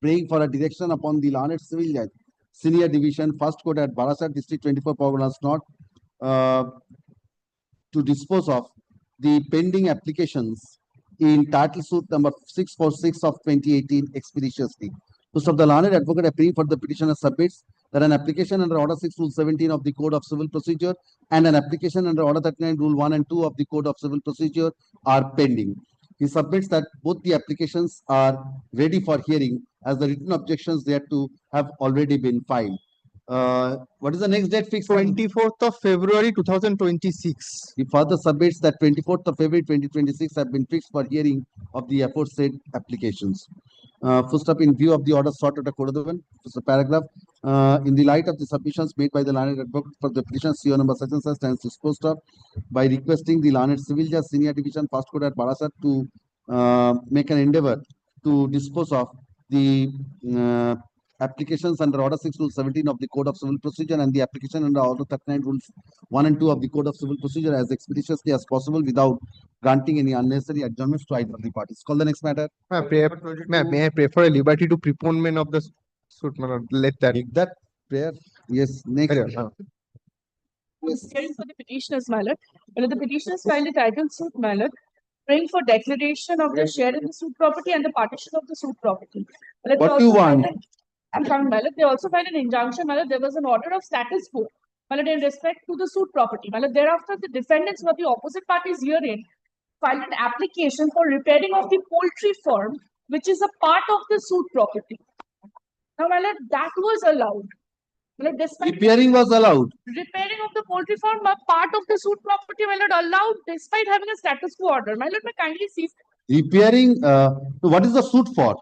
praying for a direction upon the learned civil judge, senior division, first court at Barasat district 24 Parganas North, to dispose of the pending applications in title suit number 646 of 2018 expeditiously. First of the learned advocate appearing for the petitioner submits that an application under Order 6 Rule 17 of the Code of Civil Procedure and an application under Order 39 Rule 1 and 2 of the Code of Civil Procedure are pending. He submits that both the applications are ready for hearing as the written objections thereto have already been filed. What is the next date fixed? 24th of February 2026. He further submits that 24th of February 2026 have been fixed for hearing of the aforesaid applications. First up, in view of the order sought at a Kodavan, first paragraph, in the light of the submissions made by the learned advocate for the petition, CO number such and such stands disposed of by requesting the learned civil judge senior division first court at Barasat to make an endeavor to dispose of the applications under Order 6 Rule 17 of the Code of Civil Procedure and the application under Order 39 Rules 1 and 2 of the Code of Civil Procedure as expeditiously as possible without granting any unnecessary adjournments to either of the parties. Call the next matter. May I pray for a liberty to preponement of the suit? My lord, let that. Take that prayer. Yes, next. Hearing for the petitioners, my lord. When the petitioners filed a title suit, my lord, praying for declaration of their share in the suit property and the partition of the suit property. What do you want? I'm coming, my lord. They also filed an injunction, my lord. There was an order of status quo, my lord, in respect to the suit property. My lord, thereafter, the defendants were the opposite parties herein filed an application for repairing of the poultry farm, which is a part of the suit property. Now, my lord, that was allowed. My lord, despite Repairing was allowed. repairing of the poultry farm, a part of the suit property, my lord, allowed despite having a status quo order. My lord, may kindly cease. Repairing, what is the suit for?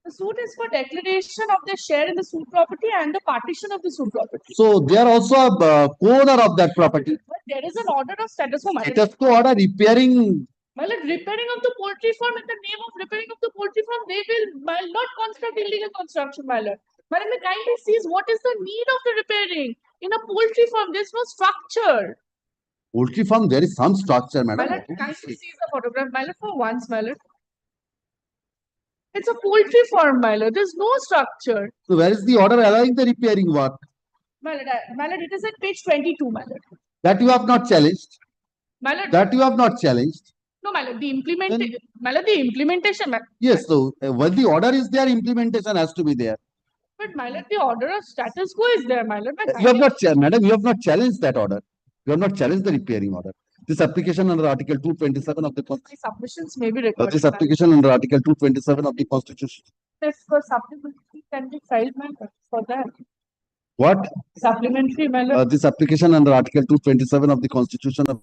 The suit is for declaration of their share in the suit property and the partition of the suit property. So they are also a co-owner of that property. But there is an order of status quo, my lord. Status quo order repairing. My lord, repairing of the poultry farm, in the name of repairing of the poultry farm, they will not construct illegal construction, my lord. My lord, may kindly cease. What is the need of the repairing? In a poultry farm, there's no structure. Poultry farm, there is some structure, My madam. lord, kindly seize the photograph, my lord, for once, my lord. It's a poultry farm, my lord. There's no structure. So where is the order allowing the repairing work? My lord, it is at page 22, my lord. That you have not challenged. My lord, That you have not challenged. no, my lord, the implementation, my lord, the implementation, my Yes, so when the order is there, implementation has to be there. but my lord, the order of status quo is there, my lord. You have not, madam, you have not challenged that order. You have not challenged the repairing order. This application under Article 227 of the Constitution. Submissions may be recorded. This application under Article 227 of the Constitution. If for supplementary can be filed, my lord, for that. What? Supplementary, my lord. This application under Article 227 of the Constitution of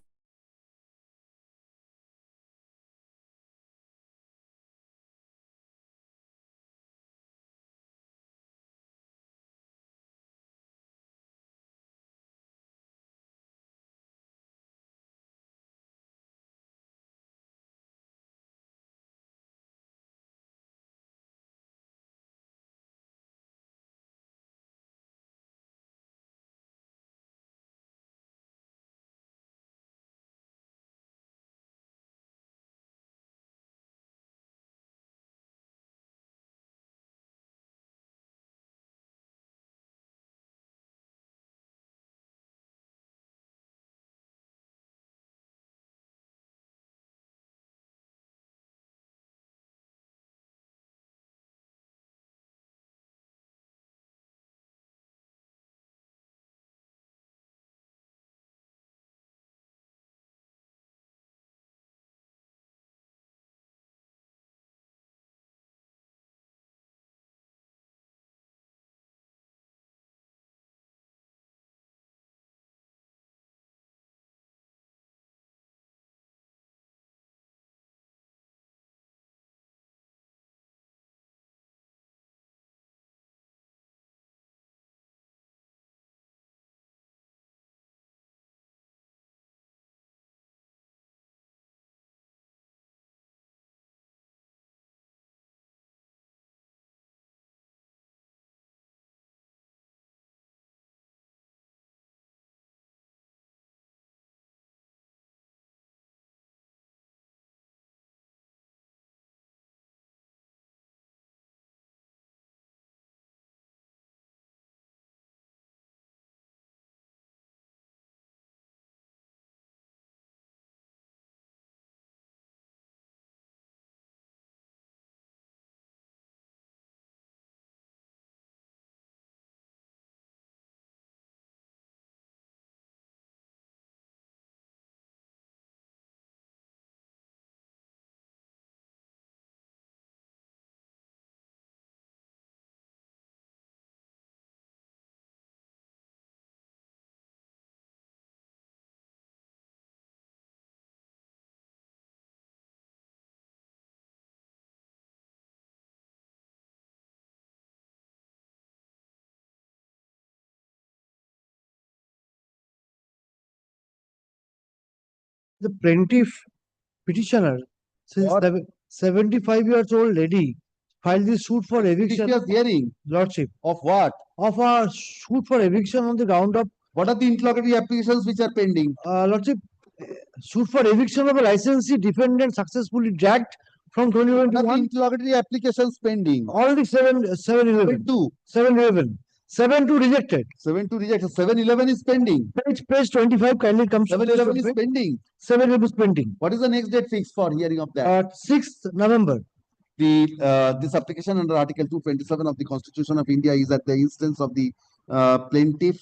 the plaintiff petitioner, since 75 years old lady, filed this suit for eviction. Hearing Lordship, of what? of a suit for eviction on the ground of, What are the interlocutory applications which are pending? Lordship, suit for eviction of a licensee defendant successfully dragged from What are the 2021. interlocutory applications pending? Already 711. 711. 72 rejected. 7 to reject. 711 is pending. Page 25 kindly comes to the 711 is judgment. pending. 711 is pending. What is the next date fixed for hearing of that? 6th November. This application under Article 227 of the Constitution of India is at the instance of the plaintiff.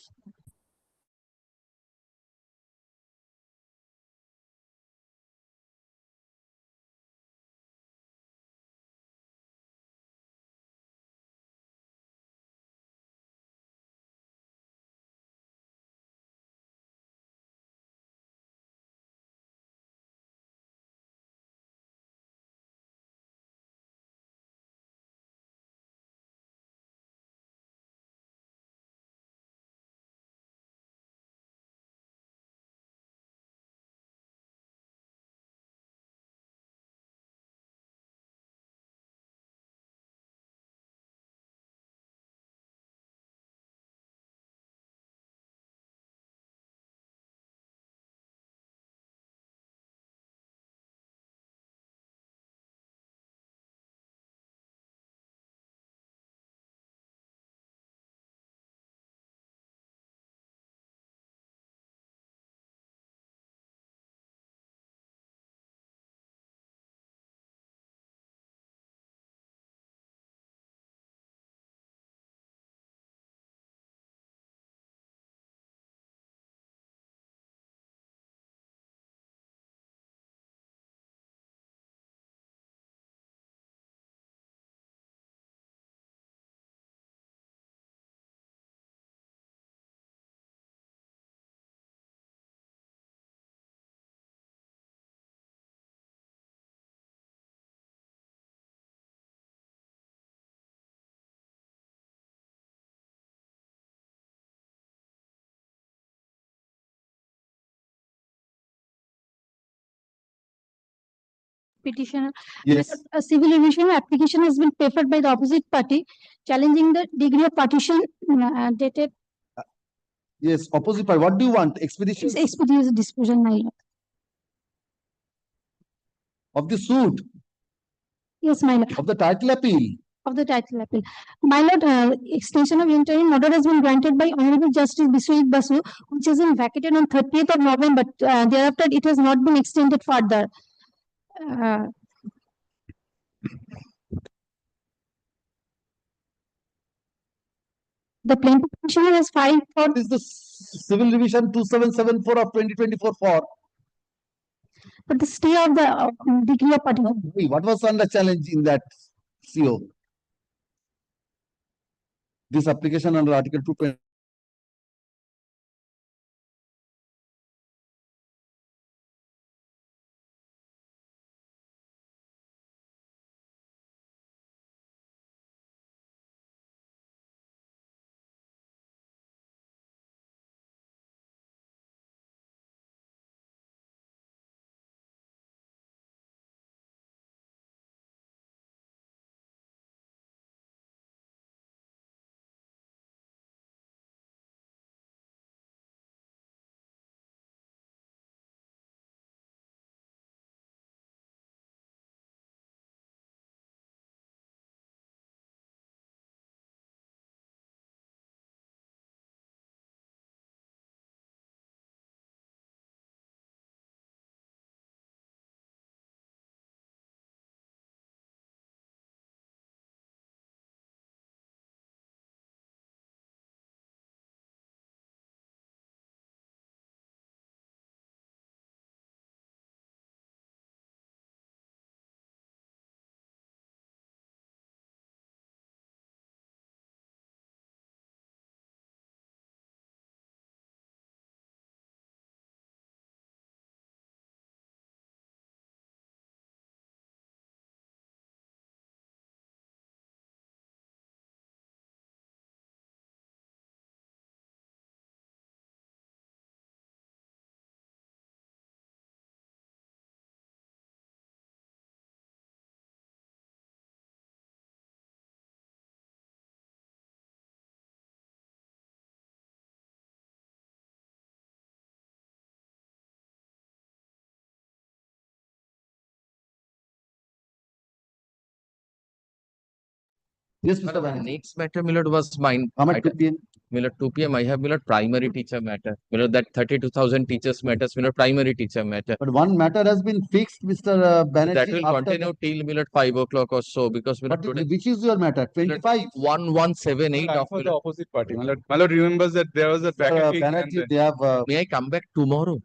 Petitioner. Yes. A civil eviction application has been preferred by the opposite party, challenging the degree of partition dated. Yes, opposite party. What do you want? Expeditious Expeditious disposition, my lord. of the suit, Yes, my lord. of the title appeal. Of the title appeal. My lord, extension of interim order has been granted by Honorable Justice Biswajit Basu, which has been vacated on 30th of November. Thereafter, it has not been extended further. The plaintiff petitioner has filed for. This is the Civil Revision 2774 of 2024 for. But the stay of the degree of partition. What was under challenge in that CO? This application under Article 220. Yes, Mr. Madam, Banerjee. next matter, my lord, was mine. Come at 2 p.m. My lord, 2 p.m. I have, my lord, primary teacher matter. My lord, that 32,000 teachers matters, my lord, primary teacher matter. But one matter has been fixed, Mr. Banerjee. That will after continue till, my lord, 5 o'clock or so, because, my lord, What, today, which is your matter? 25? 1178 I'm of, for my the lord. opposite party. My lord remembers that there was a bracket. Banerjee, they have. May I come back tomorrow?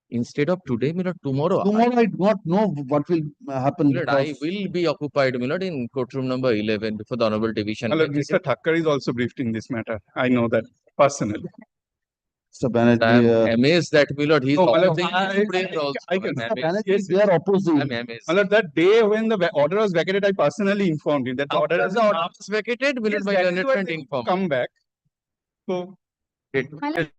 Instead of today, my lord, tomorrow. Tomorrow I do not know what will happen. My lord, I because- will be occupied, my lord, in courtroom number 11 before the Honorable Division. My lord, Mr. Thakkar is also briefed in this matter. I know that personally. Mr. Banerjee, I'm amazed that, my lord, he's No, my lord, opposing his prayer also. I can. Mr. I'm amazed. Banerjee, they are opposing. I'm amazed. My lord, that day when the order was vacated, I personally informed him that the order After has the order was vacated, my lord, my learned friend informed. come back. So It-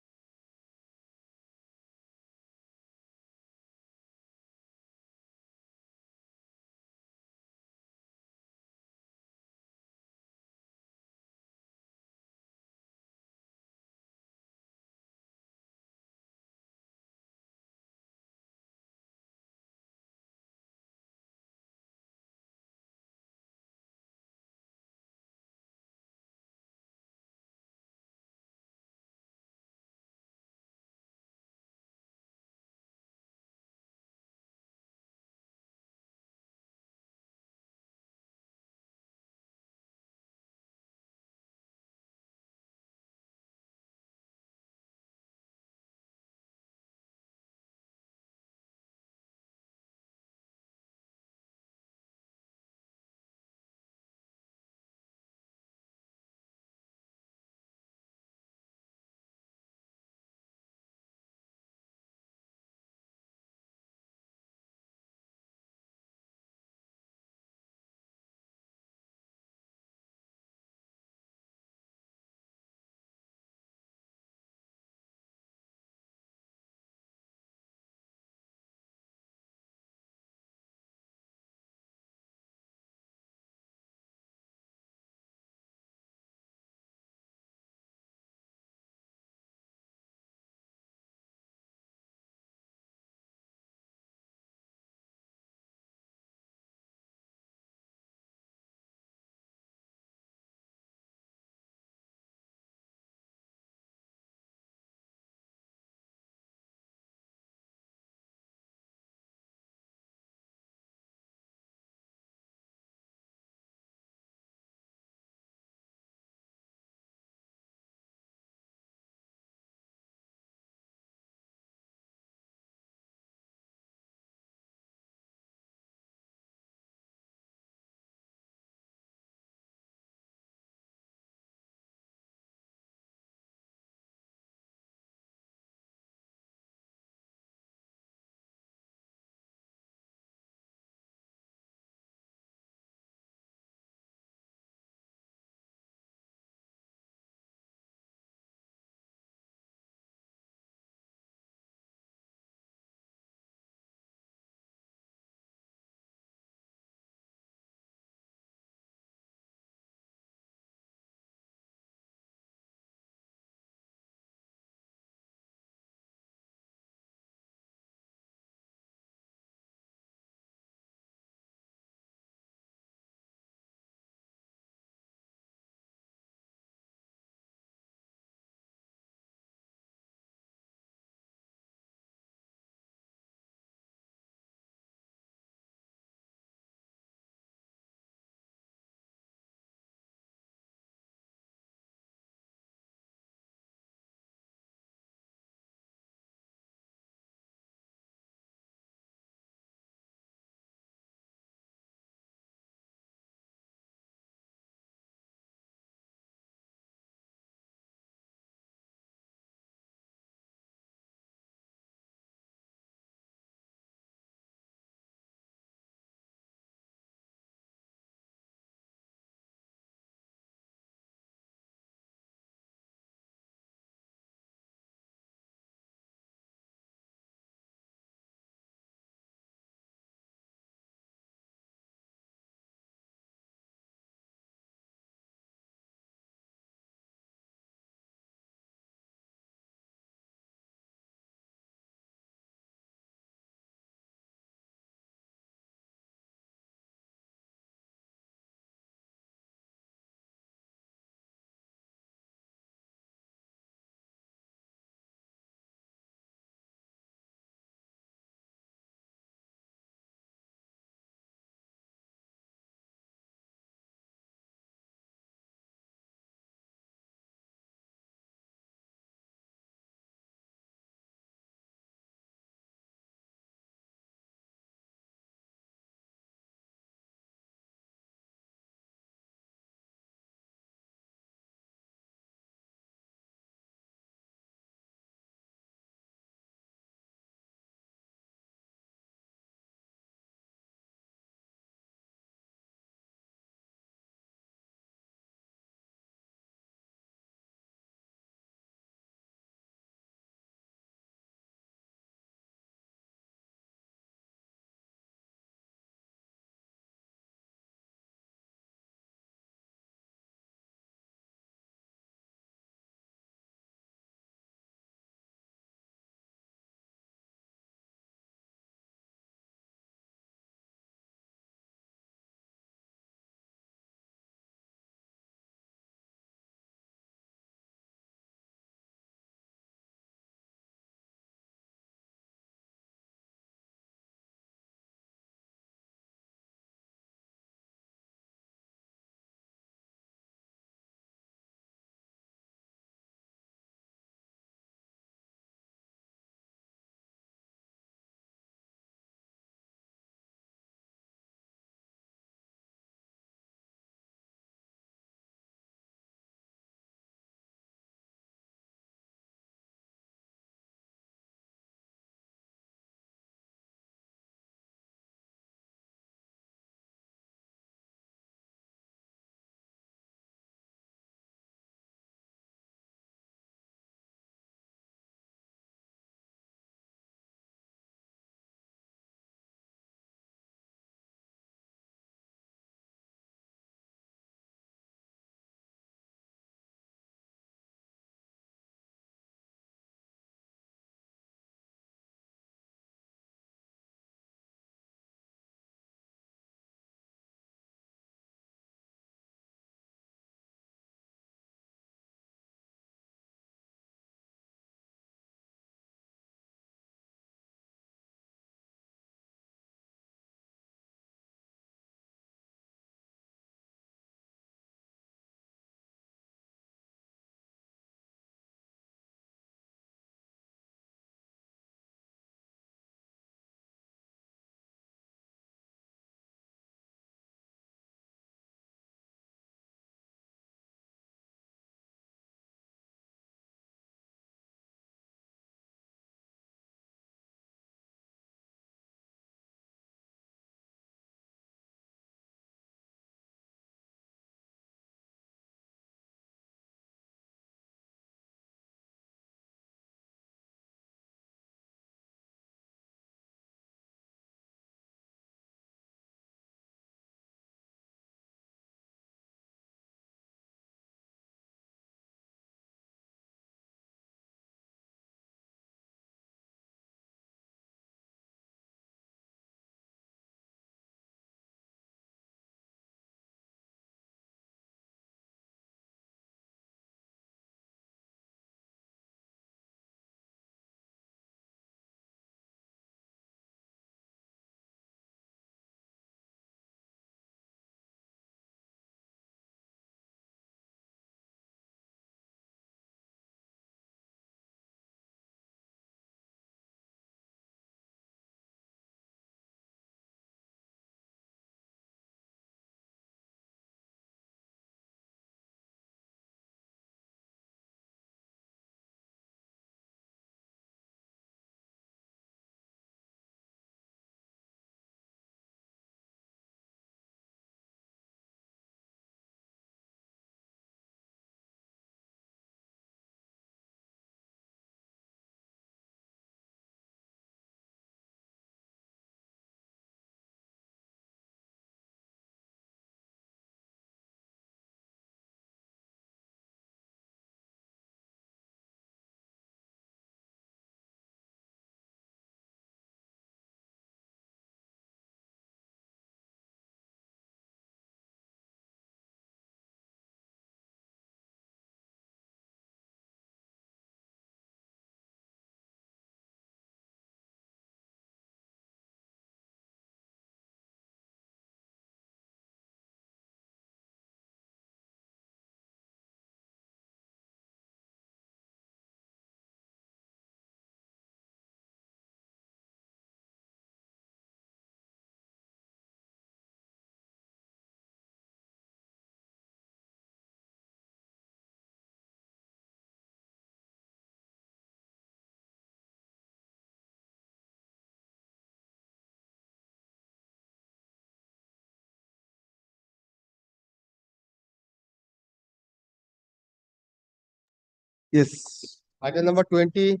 Yes. Item number 20.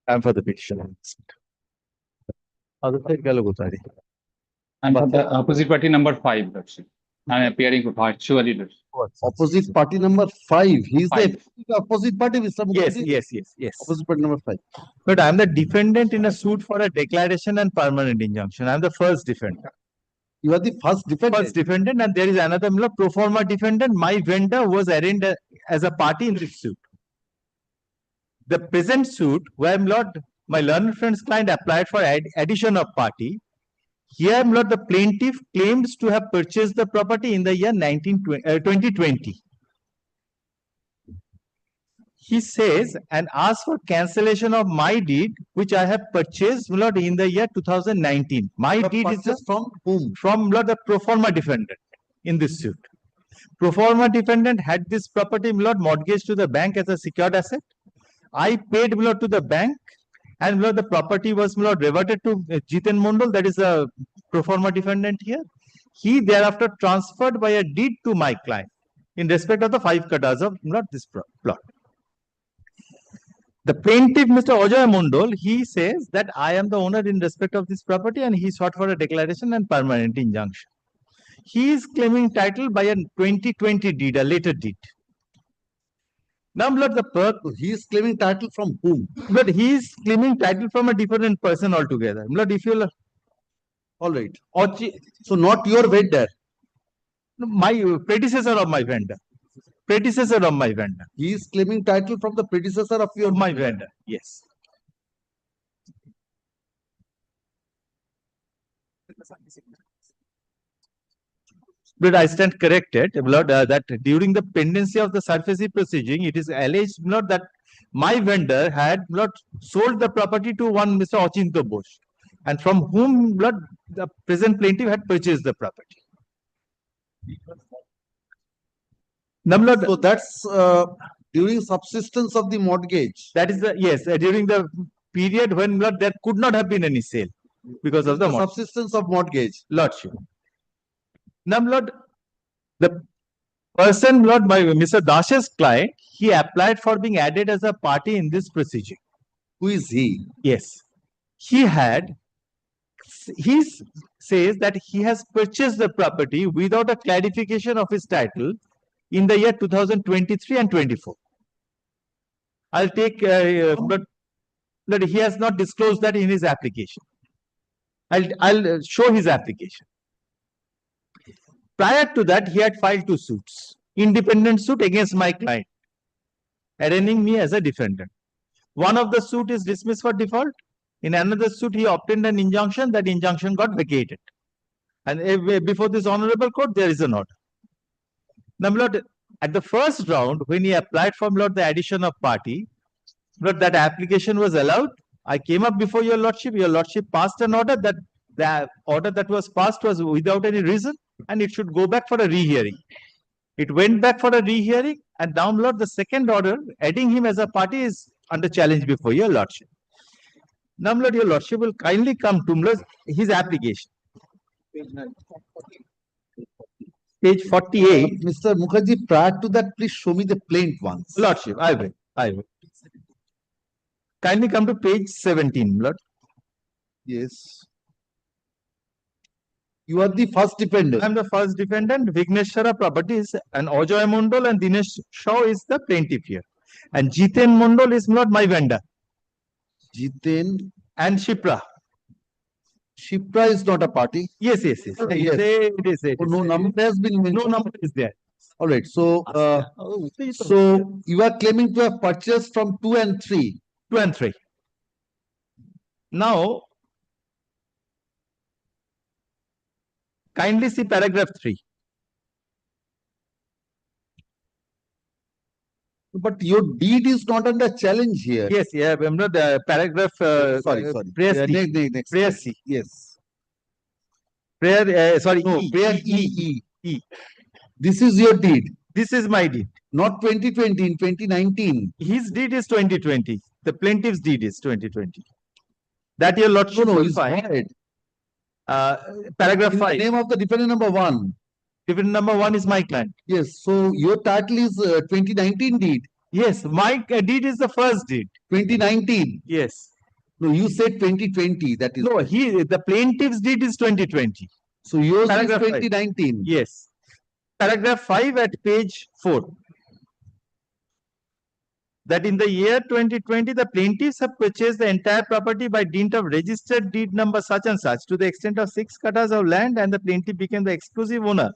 I'm for the petition. Other side galo kothay? And for the opposite party number 5, Lordship. I'm appearing virtually, Lordship. Opposite party number 5. He's Five. the opposite party, Mr. Yes, Mukherjee? yes. Opposite party number 5. But I'm the defendant in a suit for a declaration and permanent injunction. I'm the first defendant. You are the first defendant. First defendant, and there is another pro forma defendant. My vendor was arraigned as a party in this suit. The present suit, where my learned friend's client applied for addition of party. Here, the plaintiff claims to have purchased the property in the year 2020. He says and asks for cancellation of my deed, which I have purchased in the year 2019. My deed is just from whom? From the pro forma defendant in this suit. Pro forma defendant had this property mortgaged to the bank as a secured asset. I paid to the bank, and the property was reverted to Jiten Mondal, that is a pro forma defendant here. He thereafter transferred by a deed to my client in respect of the 5 katas of this plot. The plaintiff, Mr. Ojoy Mondal, he says that I am the owner in respect of this property, and he sought for a declaration and permanent injunction. He is claiming title by a 2020 deed, a later deed. Now, he is claiming title from whom? But he is claiming title from a different person altogether. If you all right. So not your vendor. My predecessor of my vendor. Predecessor of my vendor. He is claiming title from the predecessor of your my vendor. Yes. But I stand corrected, that during the pendency of the SARFAESI proceeding, it is alleged that my vendor had sold the property to one Mr. Ochinto Bosch, and from whom the present plaintiff had purchased the property. So that's during subsistence of the mortgage. That is during the period when there could not have been any sale because of the subsistence of mortgage. Lordship. Now, the person, by Mr. Dash's client, he applied for being added as a party in this procedure. Who is he? Yes. He says that he has purchased the property without a clarification of his title in the year 2023 and 24. I'll take, but he has not disclosed that in his application. I'll show his application. Prior to that, he had filed 2 suits. Independent suit against my client, arraigning me as a defendant. One of the suit is dismissed for default. In another suit, he obtained an injunction. That injunction got vacated. And before this honorable court, there is an order. Now, at the first round, when he applied for the addition of party, that application was allowed. I came up before your lordship. Your lordship passed an order that the order that was passed was without any reason, and it should go back for a rehearing. It went back for a rehearing, and now, the second order, adding him as a party, is under challenge before your lordship. Now, your lordship will kindly come to his application. Page 48. Mr. Mukherjee, prior to that, please show me the plaint once. Lordship, I will. Kindly come to page 17, Lord. Yes. You are the first defendant. I am the first defendant. Vigneshwara Properties and Ojoy Mondal and Dinesh Shaw is the plaintiff here. And Jiten Mondal is not my vendor. Jiten and Shipra. Shipra is not a party. Yes. Yes. It is. No number has been mentioned. No number is there. All right. So, so you are claiming to have purchased from 2 and 3. 2 and 3. Now, kindly see paragraph 3. But your deed is not under challenge here. Yes, remember the paragraph. Sorry. Prayer Next. Prayer C. Yes. Prayer, prayer E. This is your deed. This is my deed. Not 2020, in 2019. His deed is 2020. The plaintiff's deed is 2020. That your lordship will find. Paragraph 5. The name of the defendant number 1. Defendant number 1 is my client. Yes. So your title is 2019 deed. Yes, my deed is the first deed. 2019. Yes. No, you said 2020. That is No, the plaintiff's deed is 2020. so yours Paragraph is 5. 2019. Yes. Paragraph 5 at page 4. That in the year 2020, the plaintiffs have purchased the entire property by dint of registered deed number such and such to the extent of 6 katas of land, and the plaintiff became the exclusive owner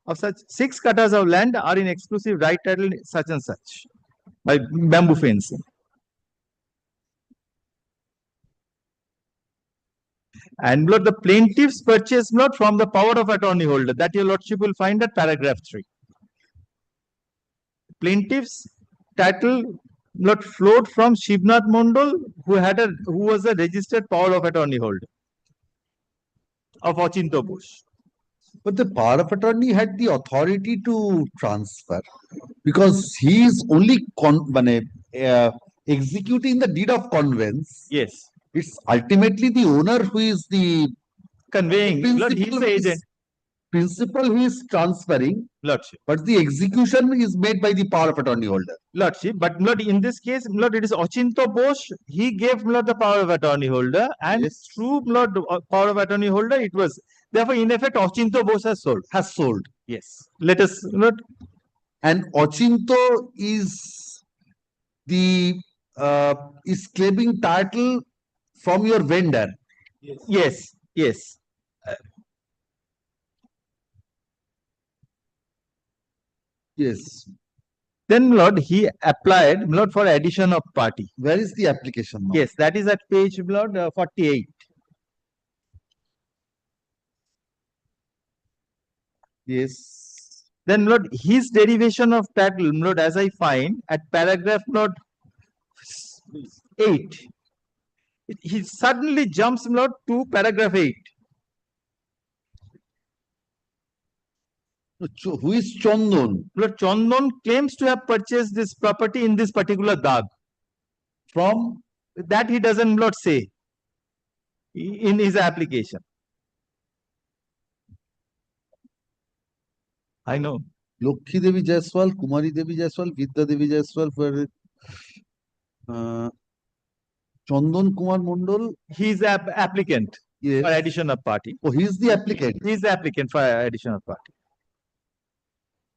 of such 6 katas of land are in exclusive right title such and such by bamboo fencing. And Lord, the plaintiffs purchase not from the power of attorney holder, that your lordship will find at paragraph 3. Plaintiffs title not flowed from Shivnath Mondal, who was a registered power of attorney holder of Ochinto Bose. But the power of attorney had the authority to transfer because he is only executing the deed of conveyance. Yes. It's ultimately the owner who is the conveying. Lord, he is the agent. Principal who is transferring. Lordship. But the execution is made by the power of attorney holder. Lordship. But Lord, in this case, Lord, it is Ochinto Bose. He gave Lord the power of attorney holder, and through Lord power of attorney holder, it was therefore in effect Ochinto Bose has sold. Yes. Let us Lord. And Ochinto is the is claiming title from your vendor. Yes. Yes. Yes. Then, Lord, he applied, Lord, for addition of party. Where is the application now? Yes, that is at page, Lord, 48. Yes. Then, Lord, his derivation of title, Lord, as I find at paragraph, Lord, 8. He suddenly jumps, Lord, to paragraph 8. Who is Chandan? Lord, Chandan claims to have purchased this property in this particular dag. From? That he doesn't, Lord, say in his application. I know. Lokhi Devi Jaiswal, Kumari Devi Jaiswal, Vidya Devi Jaiswal for Chandan Kumar Mondal. He is the applicant for addition of party. Oh, he is the applicant. He is the applicant for addition of party.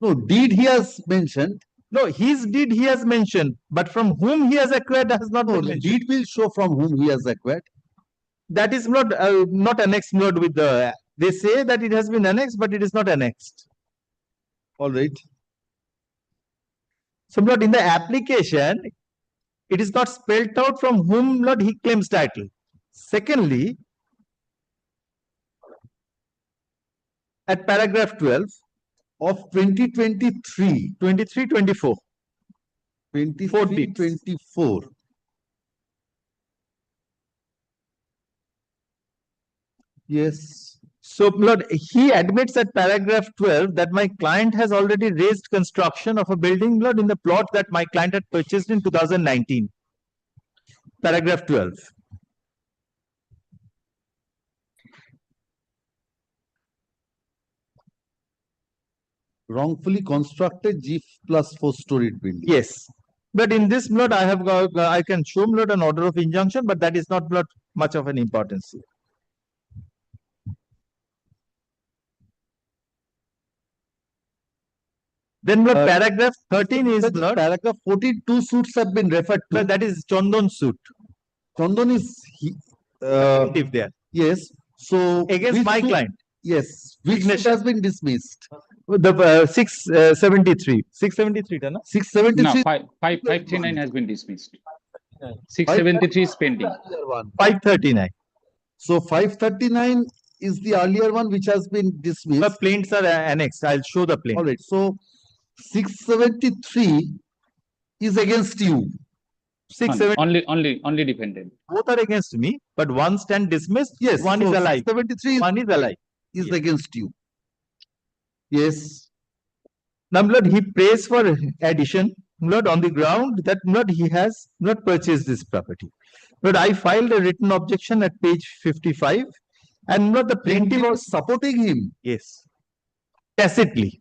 No, deed he has mentioned. No, his deed he has mentioned, but from whom he has acquired has not been mentioned. Deed will show from whom he has acquired. That is not annexed, Lord, with the. They say that it has been annexed, but it is not annexed. All right. So, Lord, in the application, it is not spelled out from whom, Lord, he claims title. Secondly, at paragraph 12 of 2023, 23-24, 24. Yes. So, Lord, he admits at paragraph 12 that my client has already raised construction of a building, Lord, in the plot that my client had purchased in 2019. Paragraph 12. Wrongfully constructed G plus 4-storied building. Yes. But in this, Lord, I have got, I can show, Lord, an order of injunction, but that is not, Lord, much of an importance here. Then, Lord, paragraph 13 is, Lord. Paragraph 14, 2 suits have been referred to. Lord, that is Chandan's suit. Chandan is there. Yes. So against my client. Yes. Which suit has been dismissed? The 673. 673, no? 673. No, 539 has been dismissed. 673 is pending. 539. So 539 is the earlier one which has been dismissed. The plaints are annexed. I'll show the plaint. All right. So 673 is against you. 670. Only defendant. Both are against me, but one stand dismissed. Yes. One is alive. 73 one is alive. Is against you. Yes. Now, Lord, he prays for addition, Lord, on the ground that, Lord, he has not purchased this property. Lord, I filed a written objection at page 55, and Lord, the plaintiff was supporting him. Yes. Tacitly.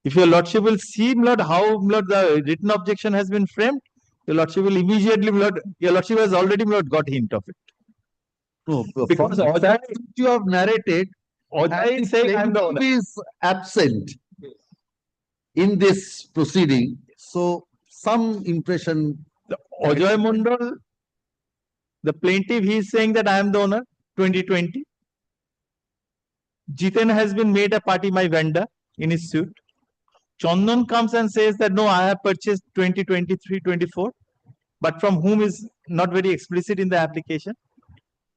If your lordship will see, my lord, how my lord, the written objection has been framed, your lordship will immediately, my lord, your lordship has already, my lord, got hint of it. No, Because from Ajay, you have narrated, Ajay is saying I'm the owner. plaintiff is absent in this proceeding. So some impression. Ajay Mondal, the plaintiff, he is saying that I am the owner, 2020. Jiten has been made a party my vendor in his suit. Chandan comes and says that no, I have purchased 2023-24, but from whom is not very explicit in the application.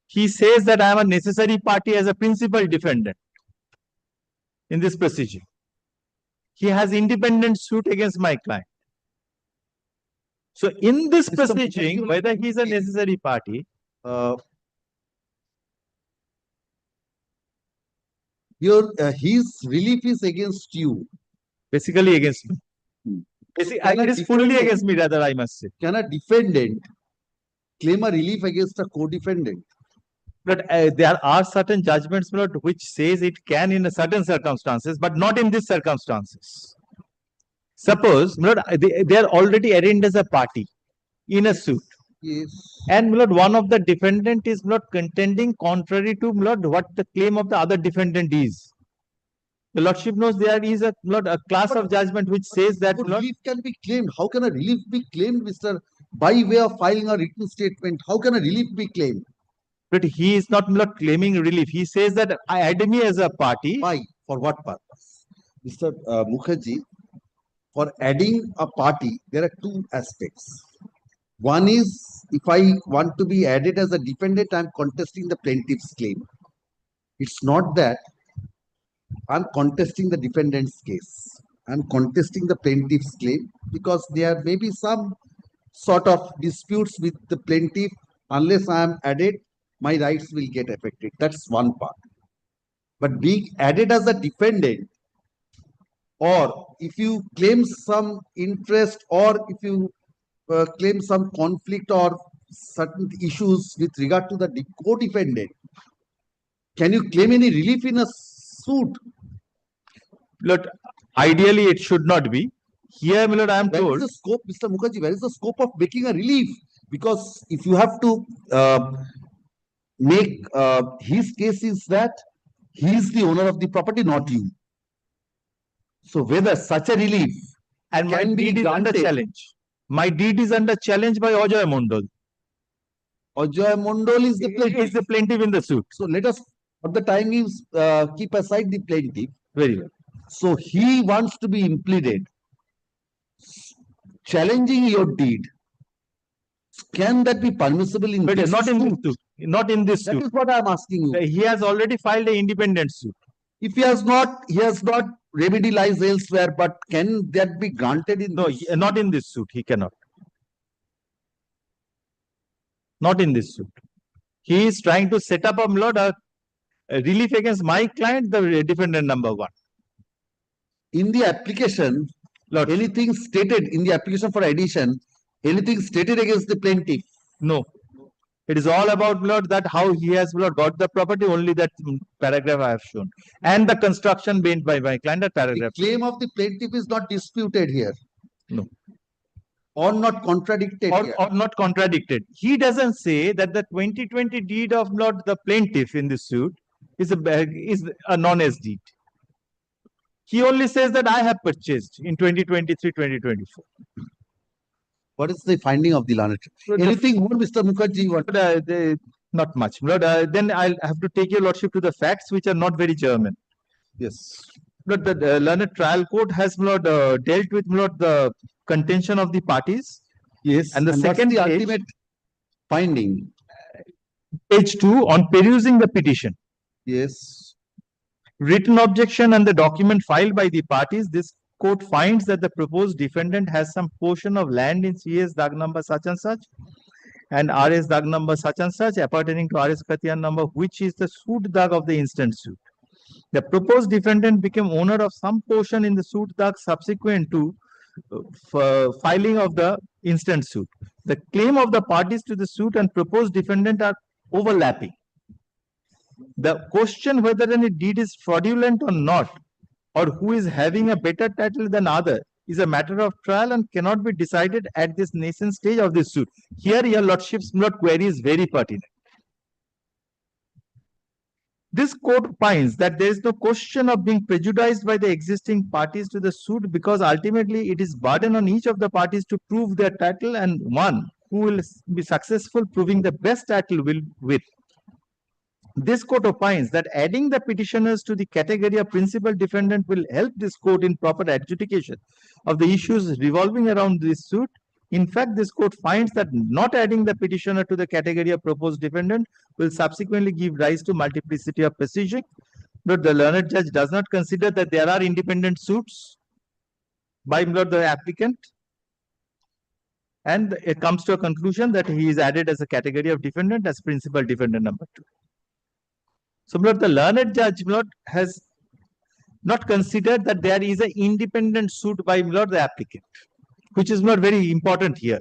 He says that I am a necessary party as a principal defendant in this procedure. He has independent suit against my client. So in this proceeding, whether he is a necessary party, his relief is against you. Basically against me. It is fully against me, rather, I must say. Can a defendant claim a relief against a co-defendant? But there are certain judgments, my lord, which says it can in certain circumstances, but not in these circumstances. Suppose, my lord, they are already arraigned as a party in a suit. Yes. And, my lord, one of the defendant is not contending contrary to, my lord, what the claim of the other defendant is. The lordship knows there is a, Lord, a class of judgment which says that relief can be claimed. How can a relief be claimed, Mr. By way of filing a written statement? How can a relief be claimed? But he is not claiming relief. He says that I add me as a party. Why? For what purpose? Mr. Mukherjee, for adding a party, there are two aspects. One is, if I want to be added as a defendant, I am contesting the plaintiff's claim. It's not that I'm contesting the defendant's case. I'm contesting the plaintiff's claim because there may be some sort of disputes with the plaintiff. Unless I am added, my rights will get affected. That's one part. But being added as a defendant, or if you claim some interest, or if you claim some conflict or certain issues with regard to the co-defendant, can you claim any relief in a suit? Lord, ideally it should not be. Here, my lord, I am told. Where is the scope, Mr. Mukherjee? Where is the scope of making a relief? Because if you have to make his case is that he is the owner of the property, not you. So whether such a relief and my deed is under challenge. My deed is under challenge by Ajay Mondal. Ajay Mondal is the plaintiff. Is the plaintiff in the suit. So let us, for the time, keep aside the plaintiff. Very well. So he wants to be impleaded. Challenging your deed. Can that be permissible in this not in this suit? Not in this suit. That is what I am asking you. He has already filed an independent suit. If he has not remedy lies elsewhere, but can that be granted in not in this suit. He cannot. Not in this suit. He is trying to set up a relief against my client, the defendant number one. In the application, anything stated in the application for addition, anything stated against the plaintiff? No. It is all about, Lord, that how he has, Lord, got the property, only that paragraph I have shown. And the construction made by my client, that paragraph. The claim of the plaintiff is not disputed here. No. Or not contradicted or not contradicted. He doesn't say that the 2020 deed of, Lord, the plaintiff in this suit is a non-S deed. He only says that I have purchased in 2023-2024. What is the finding of the learned? Anything more, Mr. Mukherjee? Not much. Lord, then I'll have to take your lordship to the facts, which are not very German. Yes. Lord, the learned trial court has, Lord, dealt with, Lord, the contention of the parties. Yes. And the second the ultimate finding? Page 2, on perusing the petition. Yes. Written objection and the document filed by the parties, this court finds that the proposed defendant has some portion of land in CS Dag number such and such and RS Dag number such and such appertaining to RS Khatiyan number, which is the suit Dag of the instant suit. The proposed defendant became owner of some portion in the suit Dag subsequent to filing of the instant suit. The claim of the parties to the suit and proposed defendant are overlapping. The question whether any deed is fraudulent or not or who is having a better title than other is a matter of trial and cannot be decided at this nascent stage of this suit. Here, your lordship's query is very pertinent. This court finds that there is no question of being prejudiced by the existing parties to the suit because ultimately it is burden on each of the parties to prove their title, and one who will be successful proving the best title will win. This court opines that adding the petitioners to the category of principal defendant will help this court in proper adjudication of the issues revolving around this suit. In fact, this court finds that not adding the petitioner to the category of proposed defendant will subsequently give rise to multiplicity of proceedings. But the learned judge does not consider that there are independent suits by the applicant, and it comes to a conclusion that he is added as a category of defendant as principal defendant number 2. So, the learned judge has not considered that there is an independent suit by the applicant, which is not very important here.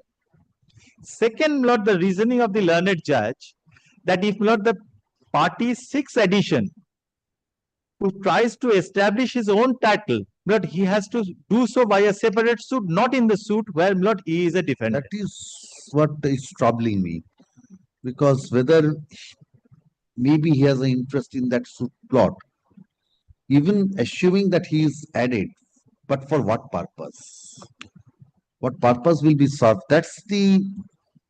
Second, the reasoning of the learned judge that if the party seeks addition who tries to establish his own title, he has to do so by a separate suit, not in the suit where he is a defendant. That is what is troubling me, because whether maybe he has an interest in that suit plot, even assuming that he is added, but for what purpose? What purpose will be served? That's the...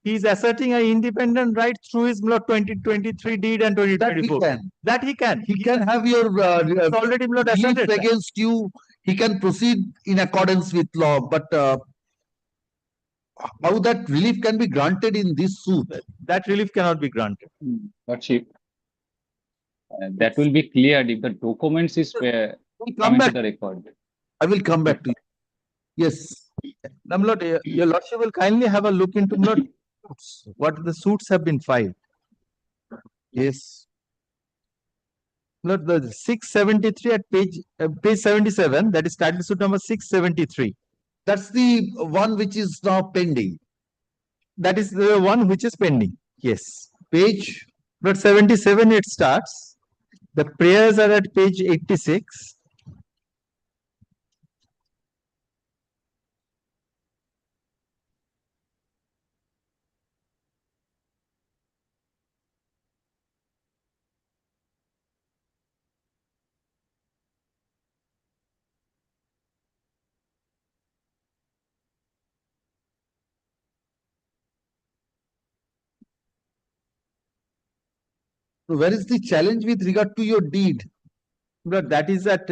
He is asserting an independent right through his 2023 deed and 2024. That he can. He can have your it's already asserted against you. He can proceed in accordance with law, but how that relief can be granted in this suit? That relief cannot be granted. Lordship, that will be cleared if the documents is come back to the record. I will come back to you. Yes. Your lordship will kindly have a look into what the suits have been filed. Yes. The 673 at page 77, that is title suit number 673. That's the one which is now pending. That is the one which is pending. Yes. Page 77 it starts. The prayers are at page 86. So where is the challenge with regard to your deed? But that is at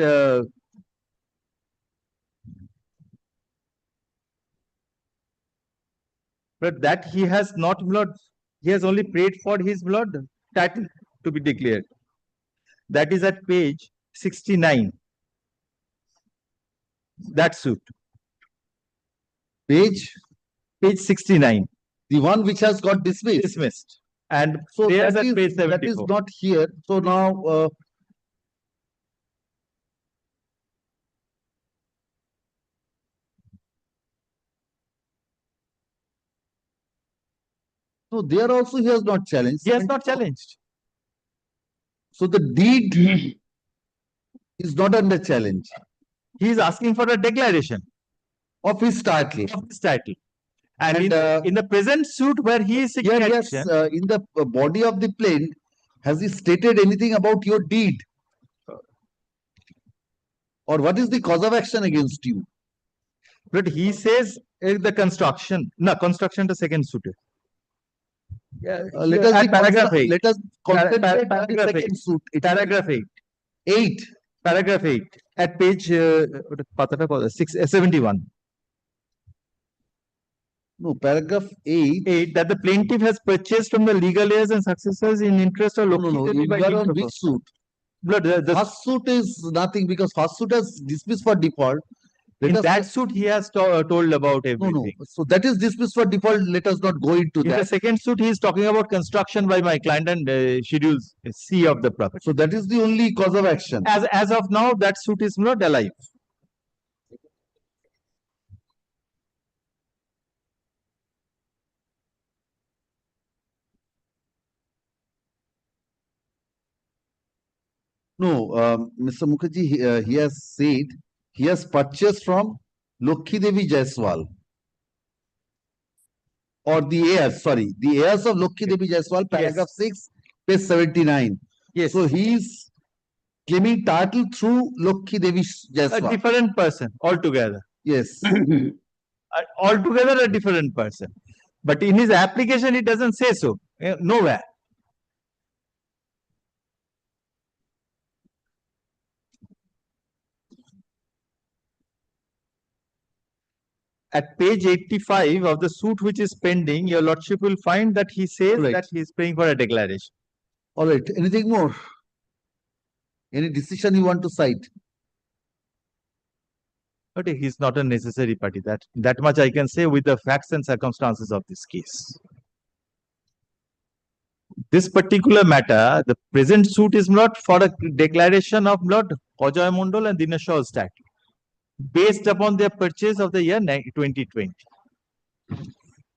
but that he has not he has only prayed for his title to be declared. That is at page 69. That suit. Page 69. The one which has got dismissed. And so that is not here. So now so there also he has not challenged. He has not challenged. So the deed is not under challenge. He is asking for a declaration of his title. And in the present suit where he is seeking addition, in the body of the plaint, has he stated anything about your deed? Or what is the cause of action against you? But he says the construction. No, construction to second suit. Let us paragraph 8. Let us concentrate paragraph on the second 8. suit. Paragraph 8. 8. Paragraph 8 at page 671. No, paragraph 8. That the plaintiff has purchased from the legal heirs and successors in interest of located You are on which suit? The first suit is nothing because first suit has dismissed for default. In that suit, he has told about everything. No. So that is dismissed for default. Let us not go into that. In the second suit, he is talking about construction by my client and schedules C of the property. So that is the only cause of action. As of now, that suit is not alive. No, Mr. Mukherjee, he has said he has purchased from Lokhi Devi Jaiswal. Or the heirs, sorry, the heirs of Lokhi Devi Jaiswal, paragraph 6, page 79. Yes. So he is claiming title through Lokhi Devi A Jaiswal. different person altogether. Yes. Altogether a different person. But in his application, it doesn't say so. Nowhere. At page 85 of the suit which is pending, your lordship will find that he says Right. that he is paying for a declaration. All right. Anything more? Any decision you want to cite? But he is not a necessary party. That much I can say with the facts and circumstances of this case. This particular matter, the present suit is not for a declaration of Lord Ajoy Mondal and Dinesh Shaw's title, based upon their purchase of the year 2020.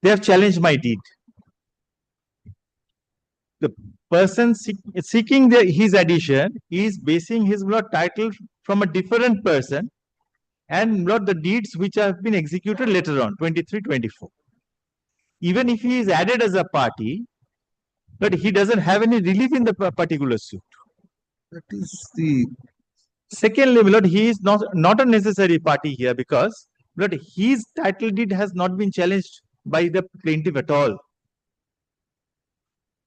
They have challenged my deed. The person seeking his addition is basing his title from a different person and the deeds which have been executed later on, 23-24. Even if he is added as a party, but he doesn't have any relief in the particular suit. That is the... Secondly, my lord, he is not a necessary party here because his title deed has not been challenged by the plaintiff at all.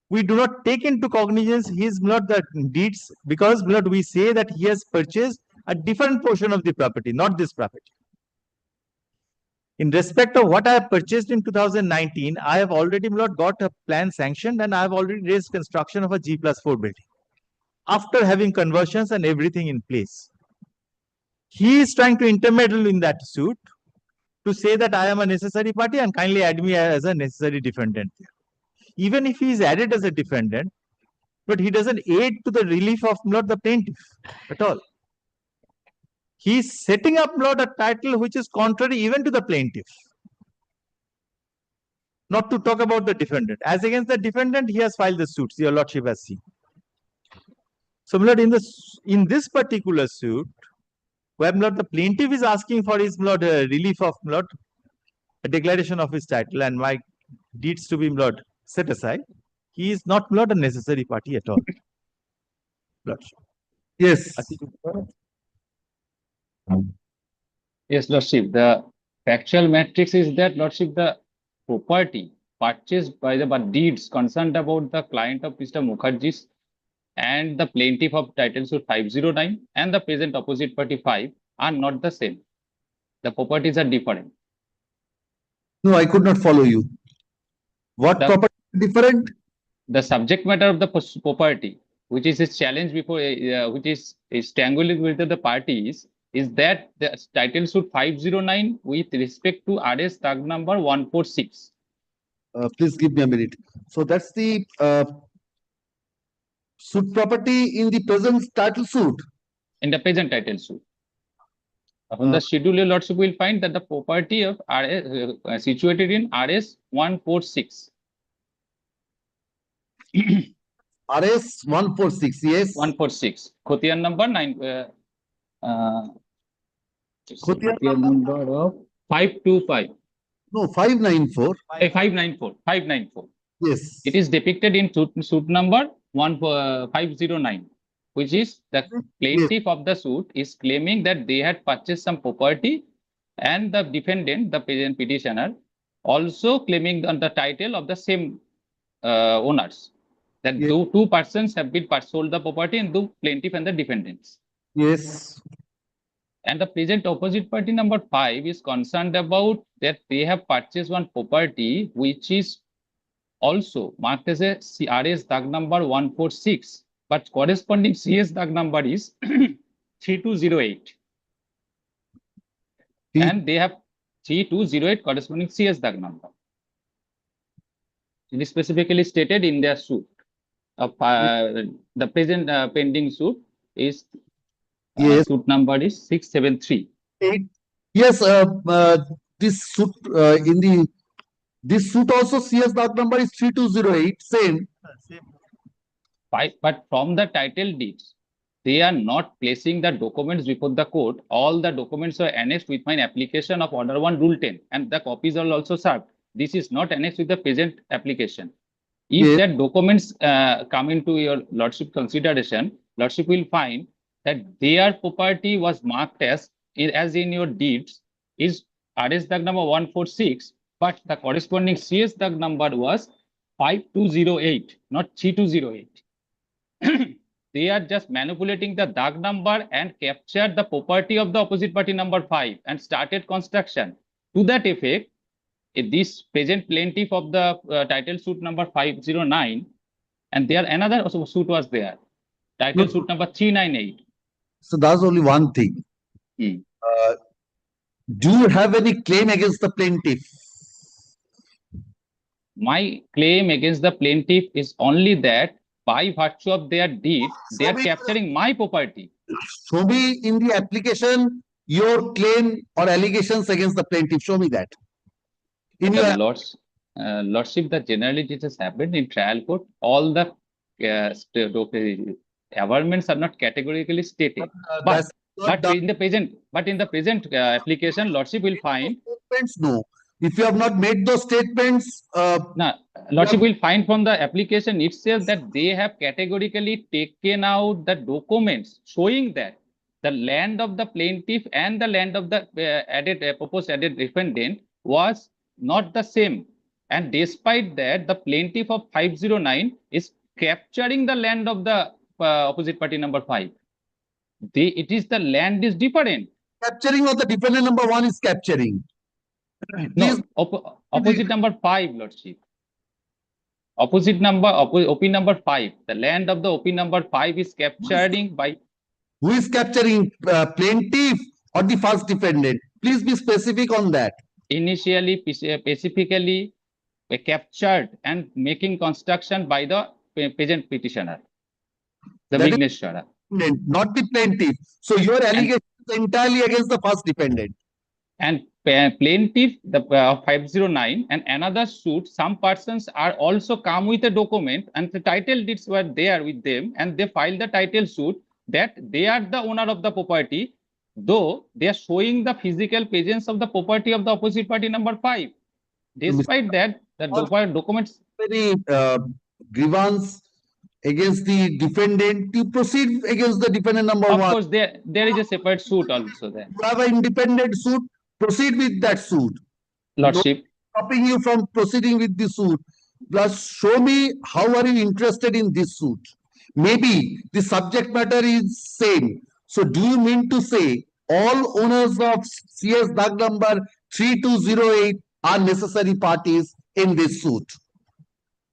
We do not take into cognizance his the deeds because we say that he has purchased a different portion of the property, not this property. In respect of what I have purchased in 2019, I have already got a plan sanctioned and I have already raised construction of a G+4 building after having conversions and everything in place. He is trying to intermeddle in that suit to say that I am a necessary party and kindly add me as a necessary defendant. Even if he is added as a defendant, but he doesn't aid to the relief of the plaintiff at all. He is setting up a title which is contrary even to the plaintiff. Not to talk about the defendant. As against the defendant, he has filed the suits, your lordship has seen. So, in this particular suit, where the plaintiff is asking for his relief of a declaration of his title and my deeds to be set aside, he is not a necessary party at all. Yes. Yes, Lordship. The factual matrix is that, Lordship, the property purchased by the deeds concerned about the client of Mr. Mukherjee's and the plaintiff of title suit 509 and the present opposite party 5 are not the same. The properties are different. No, I could not follow you. What property is different? The subject matter of the property, which is his challenge before, which is strangling with the parties, is that the title suit 509 with respect to RS tag number 146. Please give me a minute. So that's the suit property in the present title suit. In the present title suit. On the schedule, your lordship will find that the property of RS situated in RS 146. RS 146, yes. 146. Khotiyan number 9. Khotiyan number of 525. No, 594. 594. 594. Yes. It is depicted in suit number 509, which is the plaintiff of the suit is claiming that they had purchased some property and the defendant, the present petitioner, also claiming on the title of the same owners. That two persons have been sold the property and the plaintiff and the defendants. Yes. And the present opposite party number 5 is concerned about that they have purchased one property which is also marked as a RS tag number 146, but corresponding CS tag number is 3208. And they have 3208 corresponding CS tag number. It is specifically stated in their suit. The present pending suit is suit number is 673. Yes, this suit this suit also CS tag number is 3208, same. But from the title deeds, they are not placing the documents before the court. All the documents are annexed with my application of Order 1 Rule 10, and the copies are also served. This is not annexed with the present application. If Yes. that documents come into your lordship consideration, lordship will find that their property was marked as in your deeds is RS tag number 146, but the corresponding CS tag number was 5208, not 3208. They are just manipulating the DAG number and captured the property of the opposite party number 5 and started construction. To that effect, this present plaintiff of the title suit number 509, and there another also suit was there, title suit number 398. So that's only one thing. Do you have any claim against the plaintiff? My claim against the plaintiff is only that by virtue of their deed, they are capturing my property. Show me in the application your claim or allegations against the plaintiff. Show me that. In your Lordship, that generally this has happened in trial court. All the averments are not categorically stated. But in the present application, Lordship will find. No. If you have not made those statements, no, Lordship will find from the application itself that they have categorically taken out the documents showing that the land of the plaintiff and the land of the proposed added defendant was not the same. And despite that, the plaintiff of 509 is capturing the land of the opposite party number 5. It is the land is different. Capturing of the defendant number 1 is capturing. No, opposite number 5, Lordship. Opposite number, OP number 5. The land of the OP number 5 is capturing by. Who is capturing, plaintiff or the first defendant? Please be specific on that. Initially, specifically captured and making construction by the present petitioner, the Vigneshwara. Not the plaintiff. So your allegation is entirely against the first defendant. And plaintiff, the 509 and another suit, some persons are also come with a document and the title deeds were there with them and they filed the title suit that they are the owner of the property, though they are showing the physical presence of the property of the opposite party number 5. Despite that, the documents. Any grievance against the defendant, you proceed against the defendant number 1. Of course, there is a separate suit also there. You have an independent suit, proceed with that suit. Lordship. Stopping you from proceeding with the suit. Plus, show me how are you interested in this suit. Maybe the subject matter is same. So do you mean to say all owners of CS DAG number 3208 are necessary parties in this suit?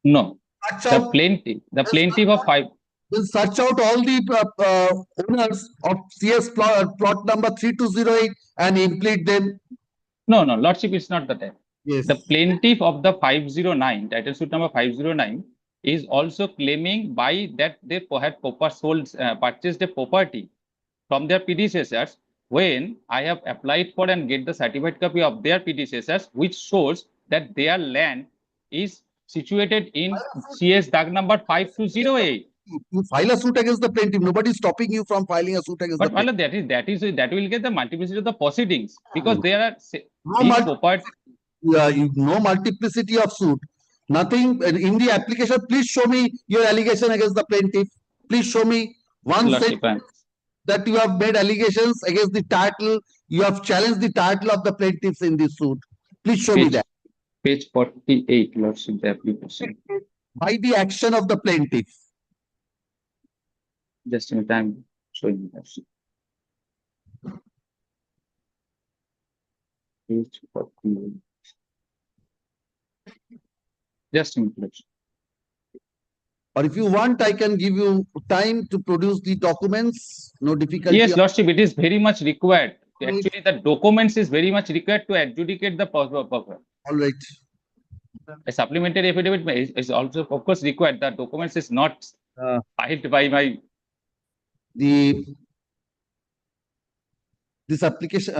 No. The plaintiff of 5. Will search out all the owners of CS plot number 3208 and implead them? No, Lordship, it's not the time. Yes. The plaintiff of the 509, title suit number 509, is also claiming by that they had purchased a property from their predecessors when I have applied for and get the certified copy of their predecessors, which shows that their land is situated in CS DAG number 5208. You file a suit against the plaintiff. Nobody is stopping you from filing a suit against the plaintiff. But that will get the multiplicity of the proceedings because there are no multiplicity of suit. Nothing in the application. Please show me your allegation against the plaintiff. Please show me one sentence that you have made allegations against the title. You have challenged the title of the plaintiffs in this suit. Please show me that. Page 48, Lordship, the application. By the action of the plaintiff. Just in time showing that. Page 48. Just in place. Or if you want, I can give you time to produce the documents. No difficulty. Yes, Lordship, it is very much required. Actually, the documents is very much required to adjudicate the purpose. All right. A supplementary affidavit is also, of course, required. The documents is not filed by my. This application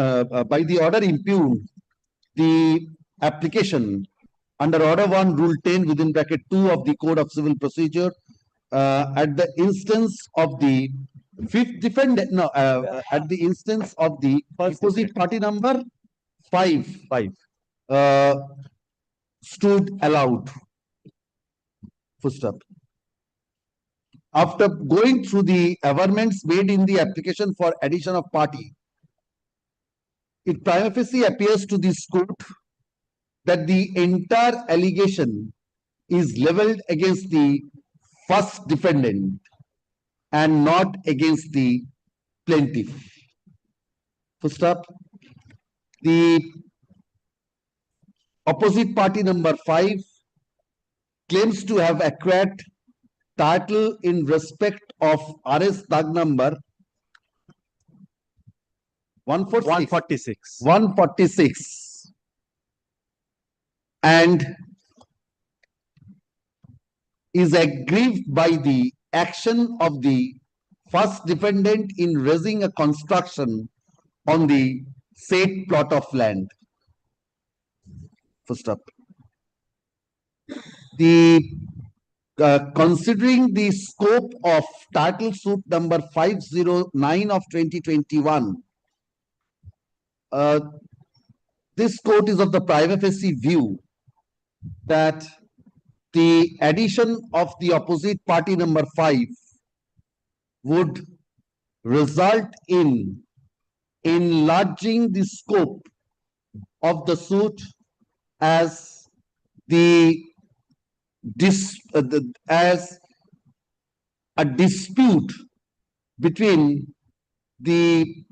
by the order impugned, the application under Order 1, Rule 10 within bracket 2 of the Code of Civil Procedure at the instance of the Fifth defendant, no, at the instance of the opposite party number 5, stood allowed. Full stop. After going through the averments made in the application for addition of party, it prima facie appears to this court that the entire allegation is leveled against the first defendant and not against the plaintiff. Full stop. The opposite party number 5 claims to have acquired title in respect of RS tag number 146 and is aggrieved by the action of the first defendant in raising a construction on the said plot of land. Full stop. The considering the scope of title suit number 509 of 2021, this court is of the prima facie view that the addition of the opposite party number 5 would result in enlarging the scope of the suit as as a dispute between the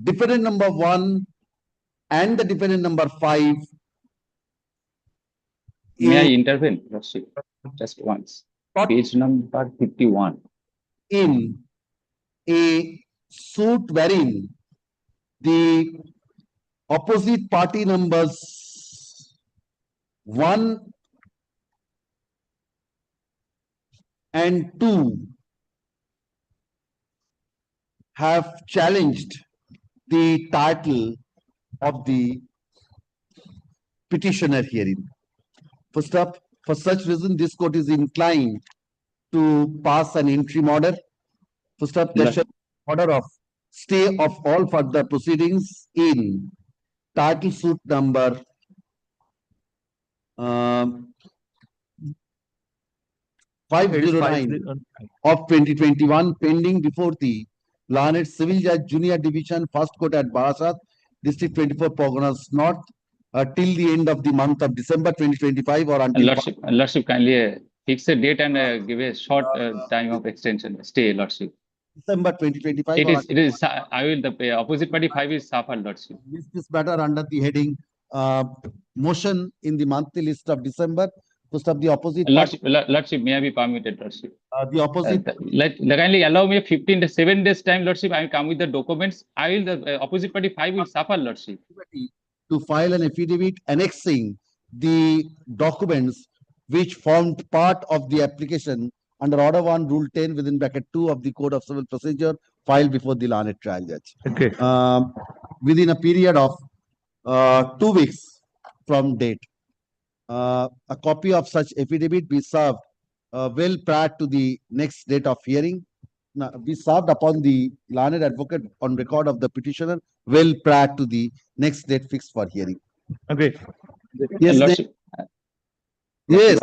defendant number 1 and the defendant number 5. May I intervene, Lordship? Just once. Page number 51. In a suit wherein the opposite party numbers 1 and 2 have challenged the title of the petitioner herein. First up, for such reason, this court is inclined to pass an interim order. First up, there shall be order of stay of all further proceedings in title suit number 509 of 2021 pending before the Learned Civil Judge Junior Division First Court at Barasat, District 24, Pogganas North, till the end of the month of December 2025 or until... Lordship, kindly fix a date and give a short time of extension, stay, Lordship. December 2025. It is, I will, the opposite party 5 is suffered, Lordship. This matter under the heading motion in the monthly list of December. First of the opposite Lordship, may I be permitted, Lordship? The opposite. Kindly allow me 7 days time, Lordship. I will come with the documents. I will, the opposite party 5 will suffer, Lordship. To file an affidavit annexing the documents which formed part of the application under Order 1, Rule 10 within bracket 2 of the Code of Civil Procedure filed before the Learned Trial Judge. Okay. Within a period of 2 weeks from date. A copy of such affidavit be served well prior to the next date of hearing. Be served upon the learned advocate on record of the petitioner well prior to the next date fixed for hearing. Okay. Yes. Lordship, yes.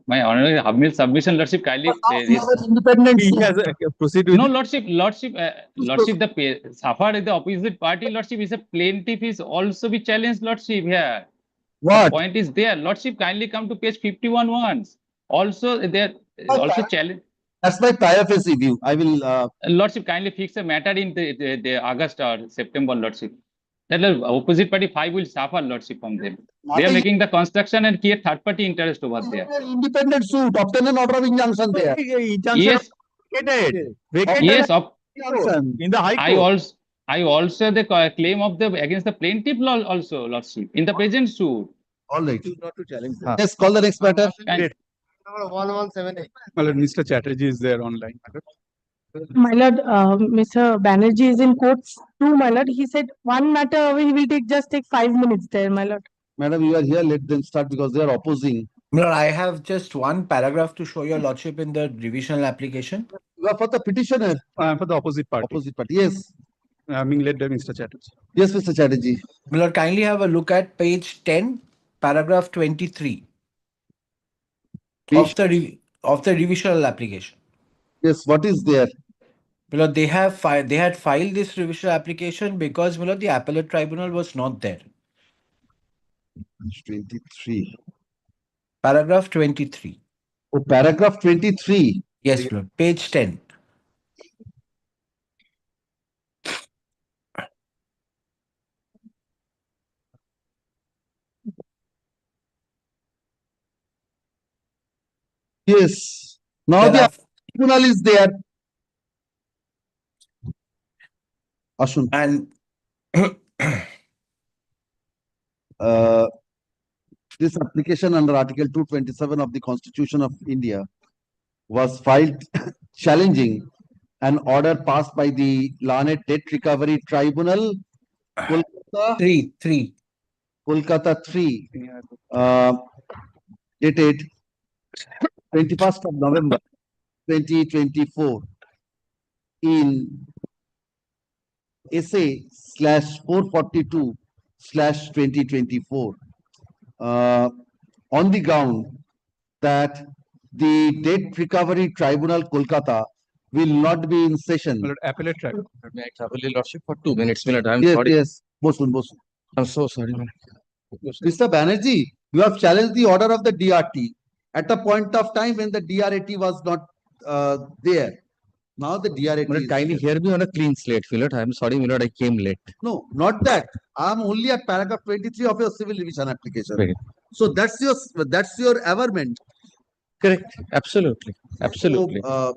My honorable submission, Lordship, kindly. Independent. Proceed with. No, Lordship, the suffered the opposite party, Lordship, is a plaintiff is also be challenged, Lordship, here. What? The point is there. Lordship, kindly come to page 51 once. Also, there also challenge. That's my prior facie view. I will. Lordship, kindly fix a matter in the August or September, Lordship. That the opposite party 5 will suffer, Lordship, from them. They are making the construction and create third party interest over there. Independent suit, obtain an order of injunction there. Yes. Yes. In the High Court. I also the claim of the against the plaintiff law also, Lordship, in the present suit. All right. Not to challenge. Yes, call the next matter. 1178. My lord, Mr. Chatterjee is there online. My lord, Mr. Banerjee is in courts too, my lord. He said one matter he will just take 5 minutes there, my lord. Madam, you are here. Let them start because they are opposing. My lord, I have just one paragraph to show your lordship in the revisional application. You are for the petitioner. For the opposite party. Opposite party. Yes. Being led by Mr. Chatterjee. Yes, Mr. Chatterjee. Milord, kindly have a look at page 10, paragraph 23 of the revisional application. Yes, what is there? Milord, they had filed this revisional application because Milord, the appellate tribunal was not there. 23. Paragraph 23. Oh, paragraph 23. Yes, Milord. Page 10. Yes. Now the tribunal is there. Ashun. And this application under Article 227 of the Constitution of India was filed challenging an order passed by the Learned Debt Recovery Tribunal, Kolkata 3. Kolkata 3, dated 21st of November 2024 in SA/442/2024 on the ground that the Debt Recovery Tribunal Kolkata will not be in session. Appellate tribunal. May I trouble your lordship for 2 minutes, Milord? I'm Yes, sorry. yes. Bosun. I'm so sorry, Milord. Mr. Banerjee, you have challenged the order of the DRT at a point of time when the DRAT was not there. Now the DRAT Milord, is kindly there. hear me on a clean slate, Milord. I'm sorry, Milord, I came late. No, not that. I'm only at paragraph 23 of your civil revision application. Very So that's your averment. correct. Absolutely. Absolutely. So,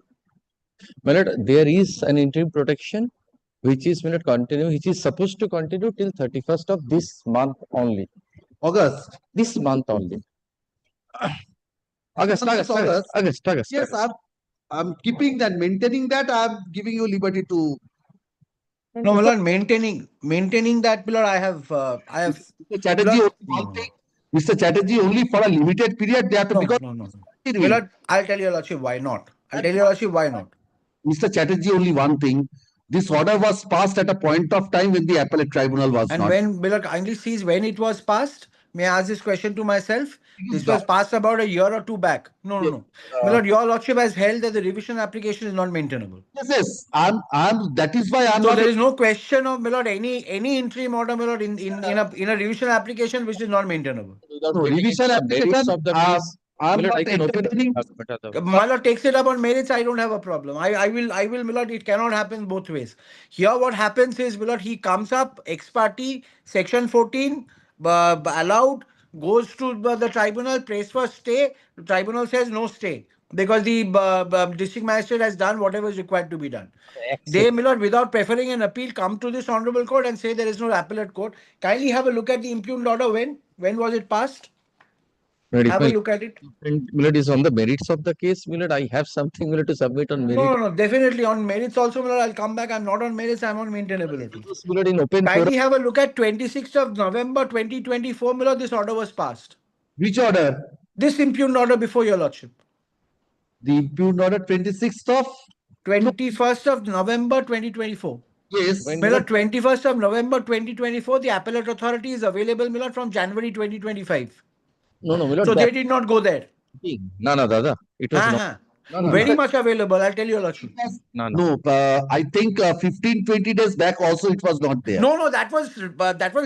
Milord, there is an interim protection which is which is supposed to continue till 31st of this month only. August. This month only. August. Yes, I'm keeping that, maintaining that. I'm giving you liberty to. No, Milord, maintaining that, Milord, I have. Mr. Chatterjee, one thing. Mr. Chatterjee, only for a limited period they have to because. No. Milord, I'll tell your lordship why not. Mr. Chatterjee, only one thing. This order was passed at a point of time when the appellate tribunal was And not. when, Milord, kindly sees when it was passed, may I ask this question to myself? This was passed about a year or two back. No. Milord, your lordship has held that the revision application is not maintainable. Yes. That is why I'm So not. there is no question of, Milord, any interim order, Milord, in a revision application which is not maintainable. Revision application. I'm Milord, not I can open. My lord takes it up on merits, I don't have a problem. I will, my lord, it cannot happen both ways. Here what happens is, my lord, he comes up, ex parte, section 14, allowed, goes to the tribunal, prays for stay, the tribunal says no stay. Because the district magistrate has done whatever is required to be done. They, my lord, without preferring an appeal, come to this honorable court and say there is no appellate court. Kindly have a look at the impugned order. When was it passed? Have a look at it. Milord is on the merits of the case. Milord, I have something Milord to submit on merit. No, definitely on merits also, Milord. I'll come back. I'm not on merits. I'm on maintainability. Milord, in open Kindly have a look at 26th of November 2024, Milord. This order was passed. Which order? This impugned order before your lordship. The impugned order 26th of 21st of November 2024. Yes. Milord, 21st of November 2024, the appellate authority is available, Milord, from January 2025. No, Milord. So they did not go there. No, Dada. It was not. Very much available, I'll tell you, lordship. No, I think 15-20 days back also it was not there. No, that was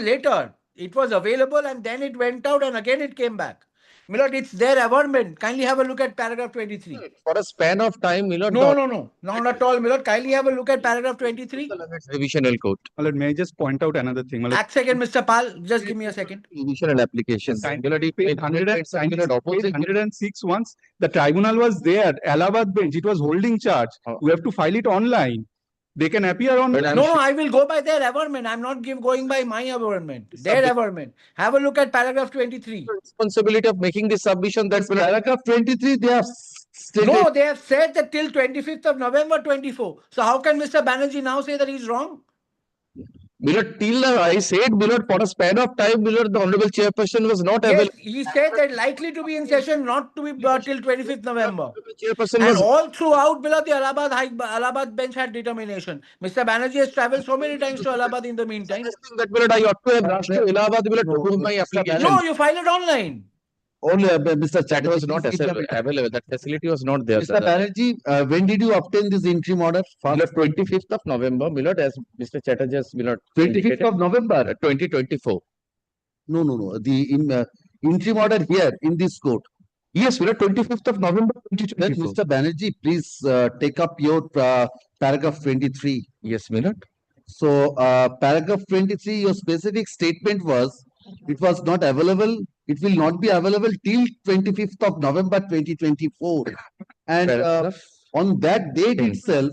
later. It was available and then it went out and again it came back. Milord, it's their averment. Kindly have a look at paragraph 23. For a span of time, Milord. No, not at all, Milord. Kindly have a look at paragraph 23. Revisional court. Milord, may I just point out another thing? Milord, Act second, Mr. Pal. Just give me a second. Revisional application. Milord, page 106 once the tribunal was there, Allahabad bench, it was holding charge. We have to file it online. They can appear on. No, I will go by their averment. I'm not going by my averment. Their averment. Have a look at paragraph 23. Responsibility of making this submission. That's paragraph 23. They have stated. No, they have said that till 25th of November 24. So how can Mr. Banerjee now say that he's wrong? Milord, till I said, Milord, for a span of time, Milord, the Honorable Chairperson was not Yes, available. he said that likely to be in session, not to be till 25th November. Chairperson And was all throughout, below the Allahabad bench had determination. Mr. Banerjee has travelled so many times to Allahabad in the meantime. that, Milord, I ought to have rushed to Allahabad, Milord, to do my application. No, you filed it online. Only Mr. That Chatterjee was not available. That facility was not there. Mr. Banerjee, when did you obtain this interim order? Milord, 25th of November, Milord, as Mr. Chatterjee has, Milord, 25th of November? 2024. No. The interim order here in this court. Yes, Milord, 25th of November, 2024. Then Mr. Banerjee, please take up your paragraph 23. Yes, Milord. So, paragraph 23, your specific statement was, it was not available, it will not be available till 25th of November 2024. And on that date itself,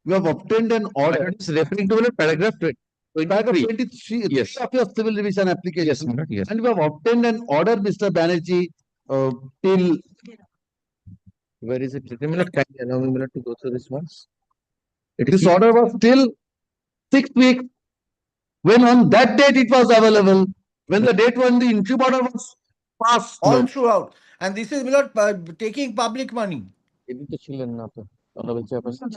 you have obtained an order. It's referring to paragraph 23. Paragraph 23 Yes. of your civil revision application. Yes, Milord, yes. And you have obtained an order, Mr. Banerjee, till. Where is it? Milord, can you allow me, Milord, to go through this once? This order was till 6 weeks. When on that date it was available. When the date when the interim order was passed. All throughout. And this is Milord taking public money. Honorable Chairperson.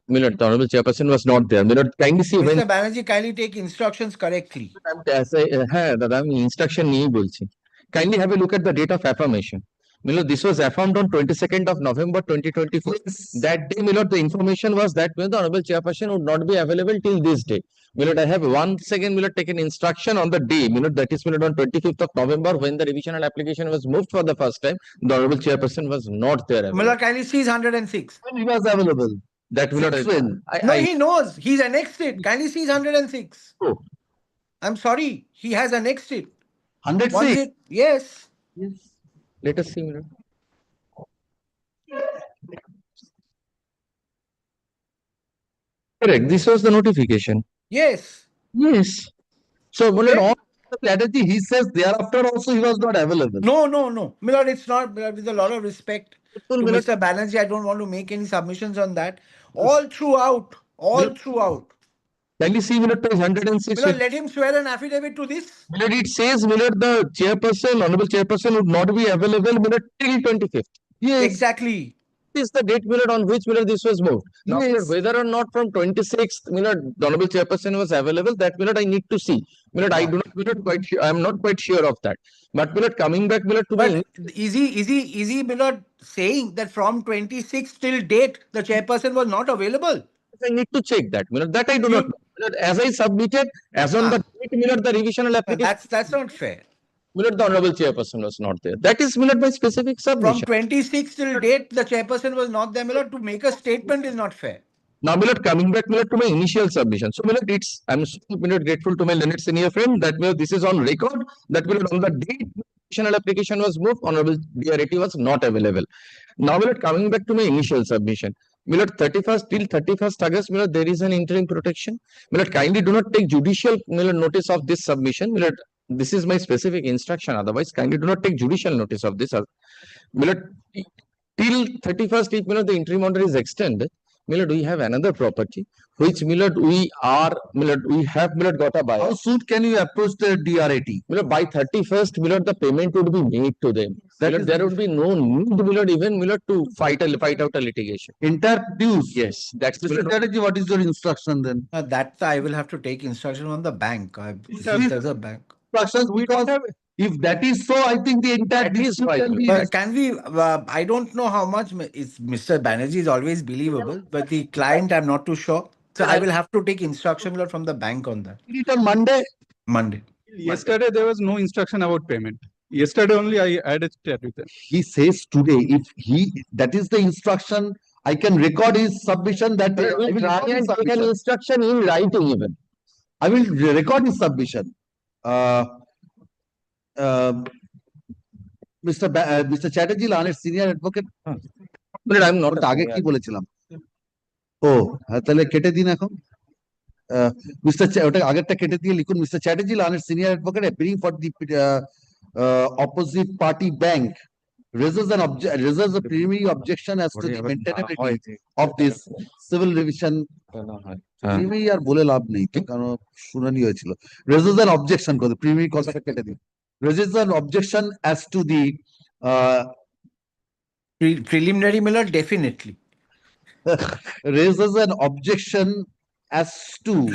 Milord, the Honorable Chairperson was not there. Milord, kindly see when. Mr. Banerjee, kindly take instructions correctly. Instruction nahi bolchi. Kindly have a look at the date of affirmation. Milord, this was affirmed on 22nd of November 2024. That day, Milord, the information was that the Honorable Chairperson would not be available till this day. Milord, I have once again, Milord, taken instruction on the day, Milord, that is, Milord, on 25th of November, when the revisional application was moved for the first time, the Honorable Chairperson was not there. Milord, kindly seize 106. When he was available. That Milord, No, he knows. He's annexed it. Kindly seize 106. Oh. I'm sorry. He has annexed it. 106? Yes. Let us see, Milord. Correct. This was the notification. Yes. Yes. So, Milord, all the strategy, he says thereafter also he was not available. No. Milord, it's not. Milord, with a lot of respect to Mr. Banerjee, I don't want to make any submissions on that. All throughout. Can you see, Milord, page 106? Milord, let him swear an affidavit to this. Milord, it says, Milord, the chairperson, Honorable Chairperson would not be available, Milord, till 25th. Yes. Exactly. This is the date, Milord, on which, Milord, this was moved. Now, Yes. Milord, whether or not from 26th, Milord, the Honorable Chairperson was available, that, Milord, I need to see. Milord, I do not, Milord, quite sure, I am not quite sure of that. But, Milord, coming back, Milord, to me. Is he, Milord, saying that from 26th till date, the chairperson was not available? I need to check that, Milord. That I do not know. Milord, as I submitted, as on the date, Milord, the revisional application. That's not fair. Milord, the Honorable Chairperson was not there. That is, Milord, by specific submission. From 26th till date, the chairperson was not there, Milord. To make a statement is not fair. Now, Milord, coming back, Milord, to my initial submission. So, Milord, I'm so, Milord, grateful to my learned senior friend that, Milord, this is on record, that, Milord, on the date the additional application was moved, Honorable DRAT was not available. Now, Milord, coming back to my initial submission. Milord, 31st till 31st August, Milord, there is an interim protection. Milord, kindly do not take judicial, Milord, notice of this submission. Milord, this is my specific instruction. Otherwise, kindly do not take judicial notice of this. Milord, till 31st, if, Milord, the interim order is extended, Milord, we have another property, which, Milord, we have, Milord, got a buyer. How soon can you approach the DRAT? Milord, by 31st, Milord, the payment would be made to them. Milord, there would be no need, Milord, even, Milord, to fight out a litigation. Entire dues? Yes. That's the strategy. What is your instruction then? That I will have to take instruction on the bank. There's a bank. Instructions, because if that is so, I think the entire dispute can be. Can we, I don't know how much, Mr. Banerjee is always believable, but the client, I'm not too sure. So I will have to take instruction, Milord, from the bank on that. On Monday? Monday. Yesterday, there was no instruction about payment. Yesterday only I had a chat with him. He says today, if that is the instruction, I can record his submission that I will try and take an instruction in writing even. I will record his submission. Mr. Chatterjee, Lanet, senior advocate. But I'm not. আগে কি বলেছিলাম? ও তাহলে কেটে দিন এখন। ওটা আগেরটা কেটে দিয়ে লিখুন Mr. Chatterjee, Lanet, senior advocate, appearing for the opposite party bank, raises a preliminary objection as to the maintainability of this civil revision প্রিমি আর বলে লাভ নেই তো, কারণ শুনানি হয়েছিল। Raises an objection করে প্রিমি কথাটা কেটে দিন। Raises an objection as to the Preliminary, my lord, definitely. raises an objection as to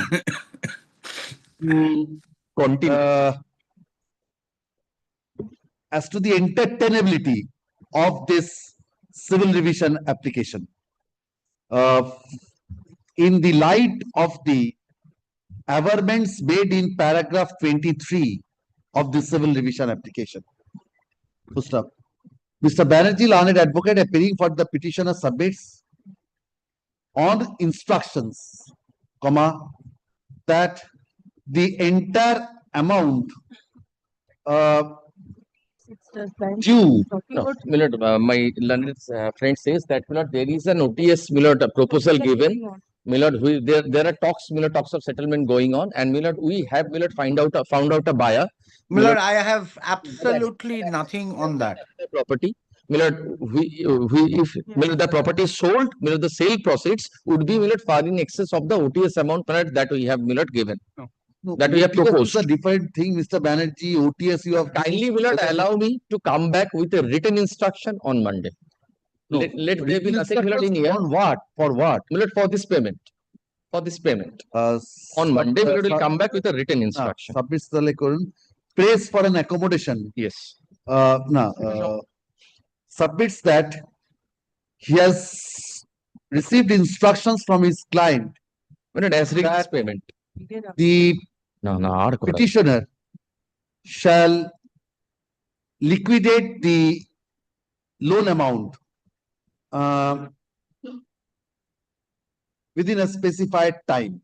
as to the entertainability of this civil revision application. In the light of the averments made in paragraph 23 of the civil revision application. Full stop. Mr. Banerjee, learned advocate appearing for the petitioner, submits on instructions, comma, that the entire amount due. No, Milord, my learned friend says that Milord, there is an OTS Milord proposal given. Milord, there are talks, Milord, talks of settlement going on, and Milord, we have Milord found out a buyer. My lord, I have absolutely nothing on that. Property. Milord, if Milord, the property is sold, Milord, the sale proceeds would be Milord far in excess of the OTS amount Milord, that we have Milord given. No, that we have OTS proposed. is a different thing, Mr. Banerjee. OTS, you have Kindly Milord allow me to come back with a written instruction on Monday. No, Let there be nothing Milord in here. on what? For what? Milord, for this payment. For this payment. On Monday, Milord will come back with a written instruction. Submits the praise for an accommodation. Yes. Submits that he has received instructions from his client. Milord, as regards payment. The petitioner shall liquidate the loan amount within a specified time.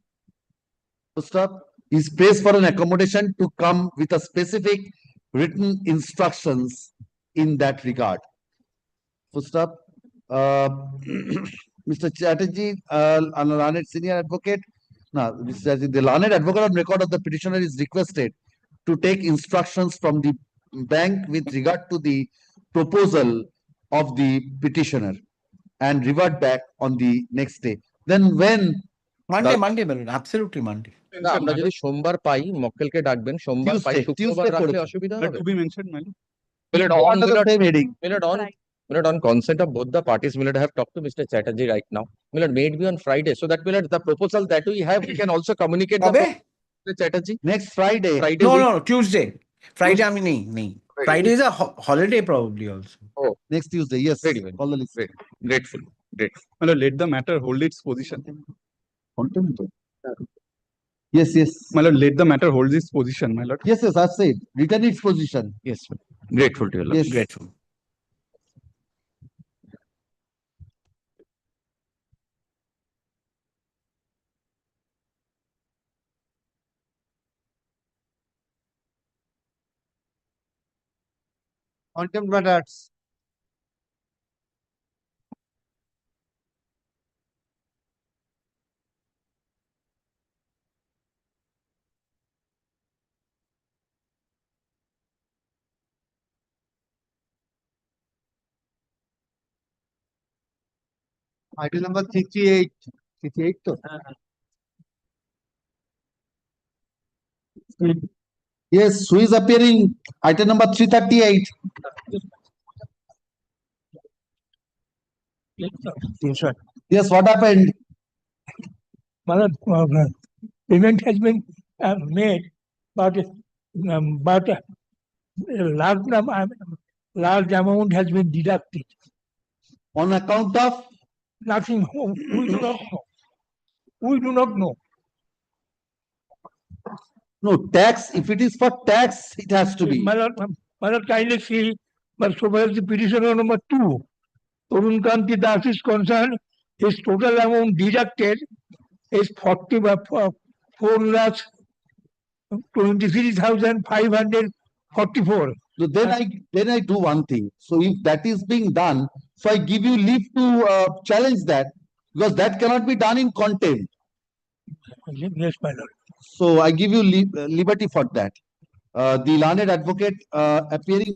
First up, is praised for an accommodation to come with a specific written instructions in that regard. First up, Mr. Chatterjee, a learned senior advocate. Now, Mr. Chatterjee, the learned advocate on record of the petitioner is requested to take instructions from the bank with regard to the proposal of the petitioner and revert back on the next day. Then when Monday, my lord, absolutely Monday. না আমরা যদি সোমবার পাই মক্কেলকে ডাকবেন সোমবার পাই শুক্রবার রাখলে অসুবিধা হবে To be mentioned, my lord. Milord, on consent of both the parties, Milord, I have talked to Mr. Chatterjee right now. Milord, may it be on Friday, so that Milord, the proposal that we have, we can also communicate the Mr. Chatterjee. Next Friday. No, Tuesday. Friday, I mean, nahi. Friday is a holiday probably also. Oh, next Tuesday, yes. Very well. Call the list. Grateful. My lord, let the matter hold its position. Contempt. Yes. My lord, let the matter hold its position, my lord. Yes, I've said. Return its position. Yes, grateful to you, Lord. Yes. Grateful. Contempt matters. Item number 68. 68 to. Yes, who is appearing? Item number 338. Yes, what happened? Payment has been made, but large amount has been deducted. On account of? Nothing. We do not know. We do not know. No, tax, if it is for tax, it has to be. My lord, kindly see, but so far as the petitioner number 2, Torun Kanti Das is concerned, his total amount deducted is 4,23,544. So then I do one thing. So if that is being done, so I give you leave to challenge that, because that cannot be done in contempt. Yes, my lord. So I give you liberty for that. The learned advocate appearing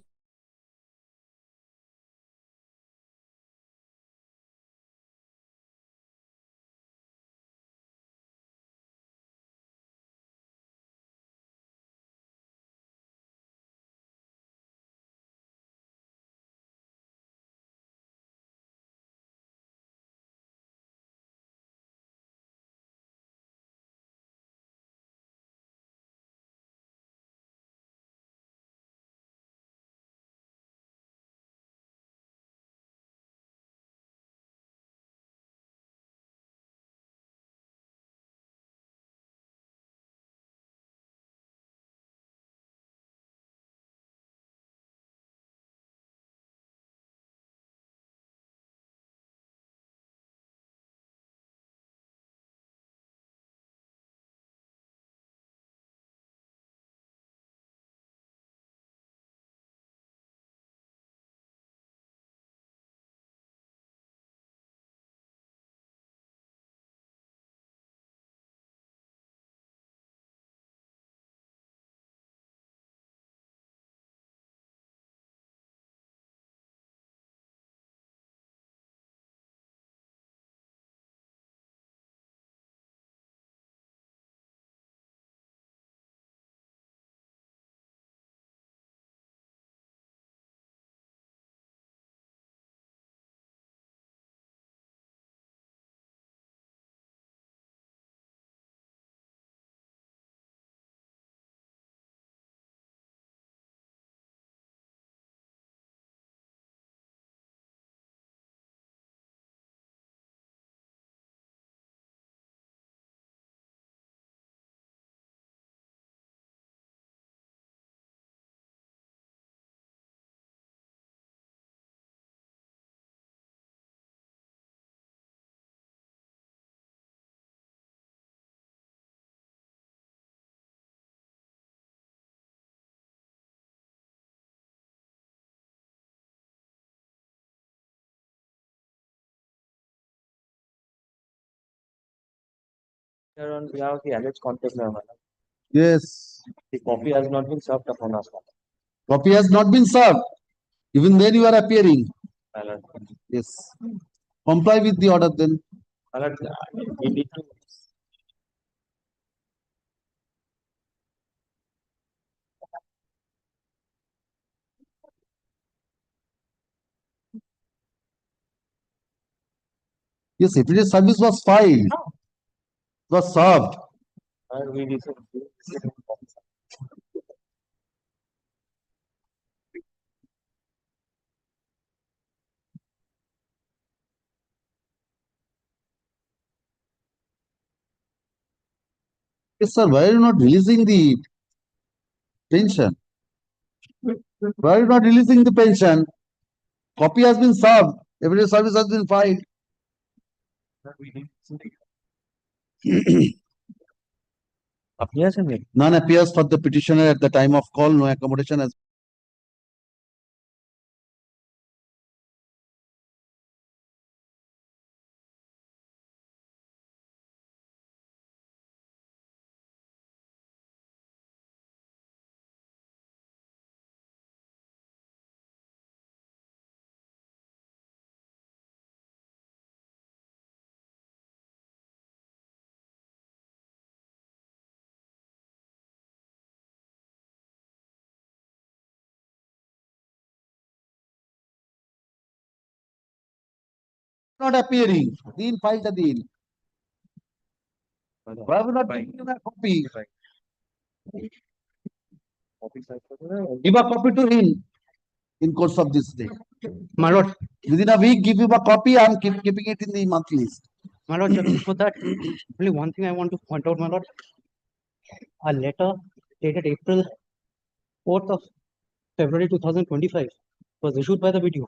On behalf of the alleged contempt, Yes, the copy has not been served upon us. copy has not been served. Even then you are appearing. My lord. Yes. Comply with the order then. My lord, we need to. Yes, Expeditious service was filed. Was served. We need to. Yes, sir. Why are you not releasing the pension? Why are you not releasing the pension? Copy has been served. Expeditious service has been filed. Appears in it. None appears for the petitioner at the time of call. No accommodation has. Not appearing. Dean filed the deal. Why would not give a copy? Give a copy to him in course of this day. My lord, Within a week, give him a copy. I'm keeping it in the monthly list. my lord, just before that, only one thing I want to point out, my lord. A letter dated April 4th of February 2025 was issued by the BDO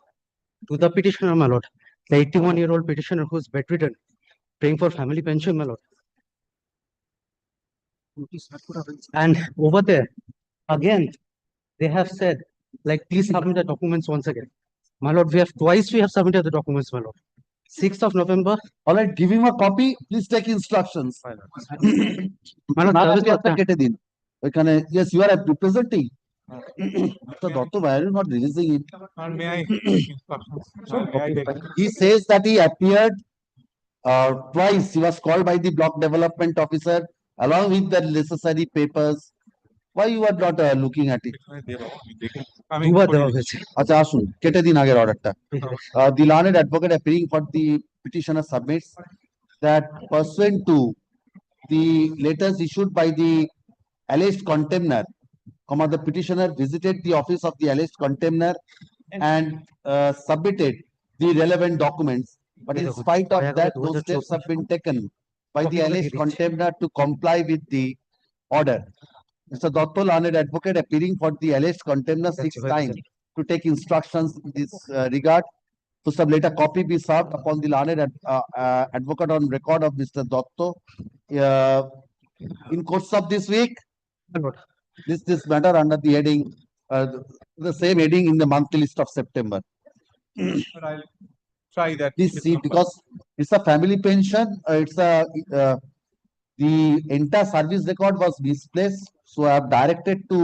to the petitioner, my lord. The 81-year-old petitioner who is bedridden, praying for family pension, my lord. And over there, again, they have said, like, please submit the documents once again. My lord, we have submitted the documents, my lord. 6th of November. All right, give him a copy. Please take instructions. My lord, service was done. Yes, you are representing. Mr. Dotto, why are you not releasing it? May I? He says that he appeared twice. He was called by the block development officer along with the necessary papers. Why you are not looking at it? আচ্ছা আসুন কেটে দিন আগের অর্ডারটা the learned advocate appearing for the petitioner submits that pursuant to the letters issued by the alleged contemner, the petitioner visited the office of the alleged contemner and submitted the relevant documents. But in spite of that, those steps have been taken by the alleged contemner to comply with the order. Mr. Dotto, learned advocate, appearing for the alleged contemner seeks time to take instructions in this regard. To submit a copy be served upon the learned advocate on record of Mr. Dotto. In course of this week, this matter under the heading, the same heading in the monthly list of September. I'll try that. Please see, because it's a family pension, the entire service record was misplaced. So I have directed to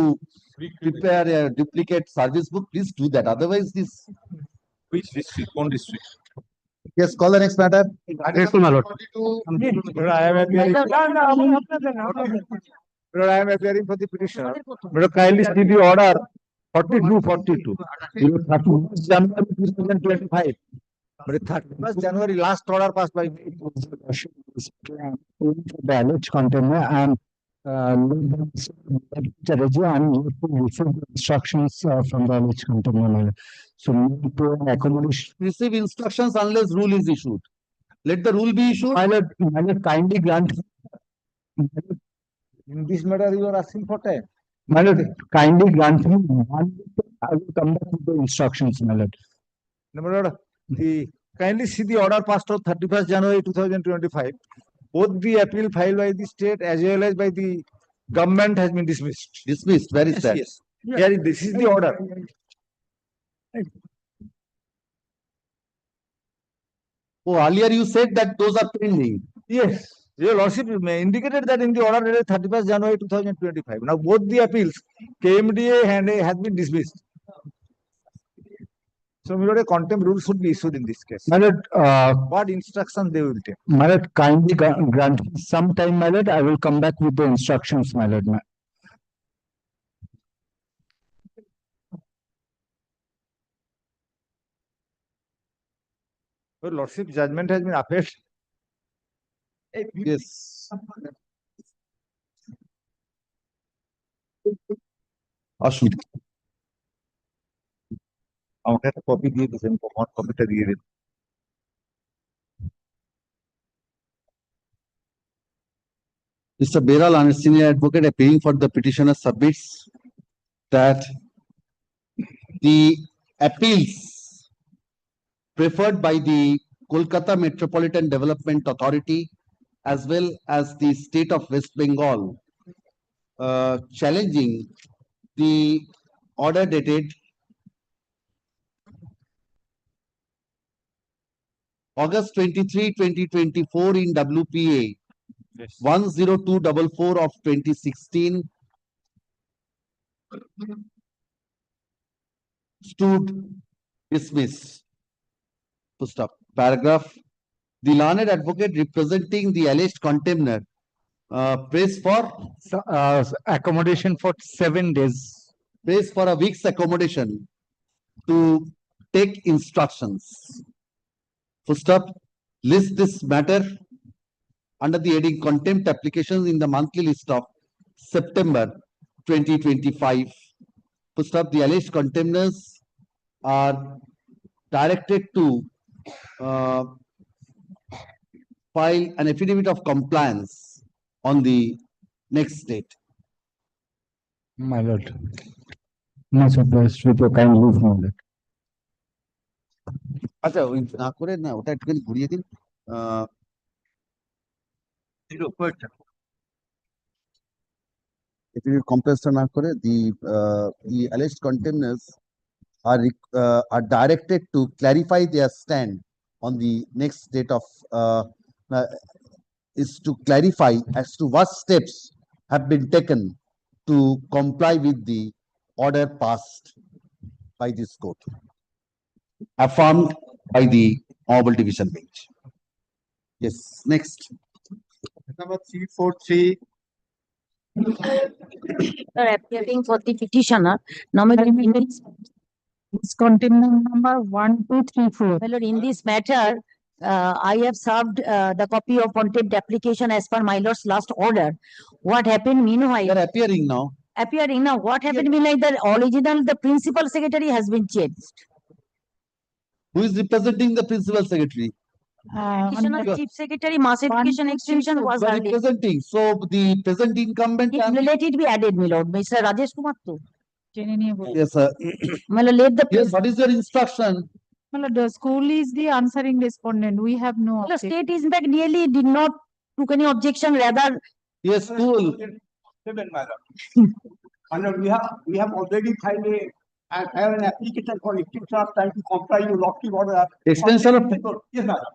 prepare a duplicate service book. Please do that. Otherwise, this. Which district? One district. Yes, call the next matter. Yes, my lord. I am appearing for the petitioner. Kindly see the order 4242. 31st January 2025. 31st January last order passed by the alleged contemner and instructions from the alleged contemner. So accommodation. Receive instructions unless rule is issued. Let the rule be issued. My lord, kindly grant. In this matter, you are asking for time. My lord, kindly grant me 1 week. I will come back with the instructions, my lord. My lord, kindly see the order passed on 31st January 2025. Both the appeal filed by the state as well as by the government has been dismissed. Dismissed. Where is that? Yes. Here, this is the order. Oh, earlier you said that those are pending. Yes. Your Lordship indicated that in the order dated 31st January 2025. Now both the appeals, KMDA and A, has been dismissed. So, my lord, a contempt rule should be issued in this case. My lord, What instruction they will take? my lord, kindly grant some time, my lord. I will come back with the instructions, my lord. Your Lordship judgment has been upheld. Yes. আসুন আমাকে একটা copy দিয়ে দিয়েছেন, প্রমাণ কপিটা দিয়ে দিন। Mr. Beral, a senior advocate appearing for the petitioner, submits that the appeals preferred by the Kolkata Metropolitan Development Authority as well as the state of West Bengal challenging the order dated August 23, 2024 in WPA 10244 of 2016 stood dismissed. Full stop. Paragraph. The learned advocate representing the alleged contemner prays for accommodation for 7 days. Prays for a week's accommodation to take instructions. Full stop. List this matter under the heading contempt applications in the monthly list of September 2025. Full stop. The alleged contemners are directed to file an affidavit of compliance on the next date. My lord. Much obliged with your kind leave, my lord. আচ্ছা ওই না করে না ওটা একটুখানি ঘুরিয়ে দিন কমপ্লেক্সটা না করে the alleged contemners are directed to clarify their stand on the next date of is to clarify as to what steps have been taken to comply with the order passed by this court, affirmed by the Honorable Division Bench. Yes, next. Number 343. Sir, appearing for the petitioner, nominal Contempt number 1234. My lord, in this matter, I have served the copy of contempt application as per my lord's last order. What happened meanwhile? They are appearing now. Appearing now. What happened meanwhile? The original, the principal secretary has been changed. Who is representing the principal secretary? Additional chief secretary, mass education extension was You are earlier. representing. So the present incumbent. Let it be added, my lord. Mr. Rajesh Kumar too. Yes, sir. My lord, let the. Yes, what is your instruction? Well, the school is the answering respondent. We have no. The state is in fact really did not took any objection, rather. Yes, school. My lord, we have already filed an application for extension of time to comply with lofty order. Extension of Yes, madam.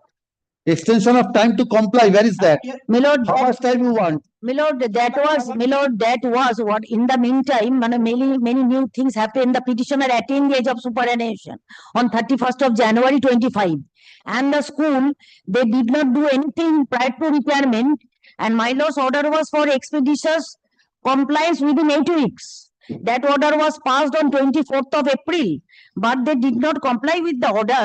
Extension of time to comply. Where is that? My lord, how much time you want? My lord, that was what in the meantime, many new things happened. The petitioner attained the age of superannuation on 31st of January 25. And the school, they did not do anything prior to requirement. And my lord's order was for expeditious compliance within 8 weeks. That order was passed on 24th of April, but they did not comply with the order.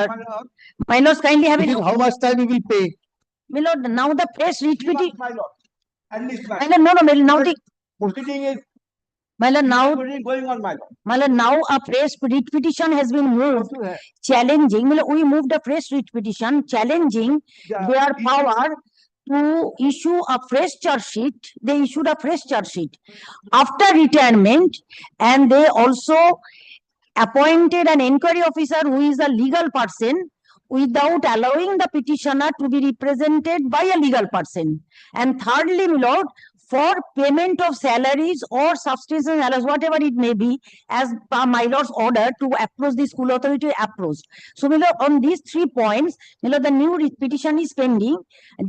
My lords, kindly have it. How much time you will pay? My lord, now the press retweeting. My lord, at least. My lord, no, now the proceeding is. My lord, now going on, my lord. My lord, now a press writ petition has been moved, challenging. My lord, we moved a press writ petition challenging their power to issue a fresh charge sheet. They issued a fresh charge sheet after retirement, and they also appointed an inquiry officer who is a legal person without allowing the petitioner to be represented by a legal person. And thirdly, my lord, for payment of salaries or subsistence allowance, whatever it may be, as per my lord's order to approach the school authority approached. So, my lord, on these 3 points, my lord, the new petition is pending,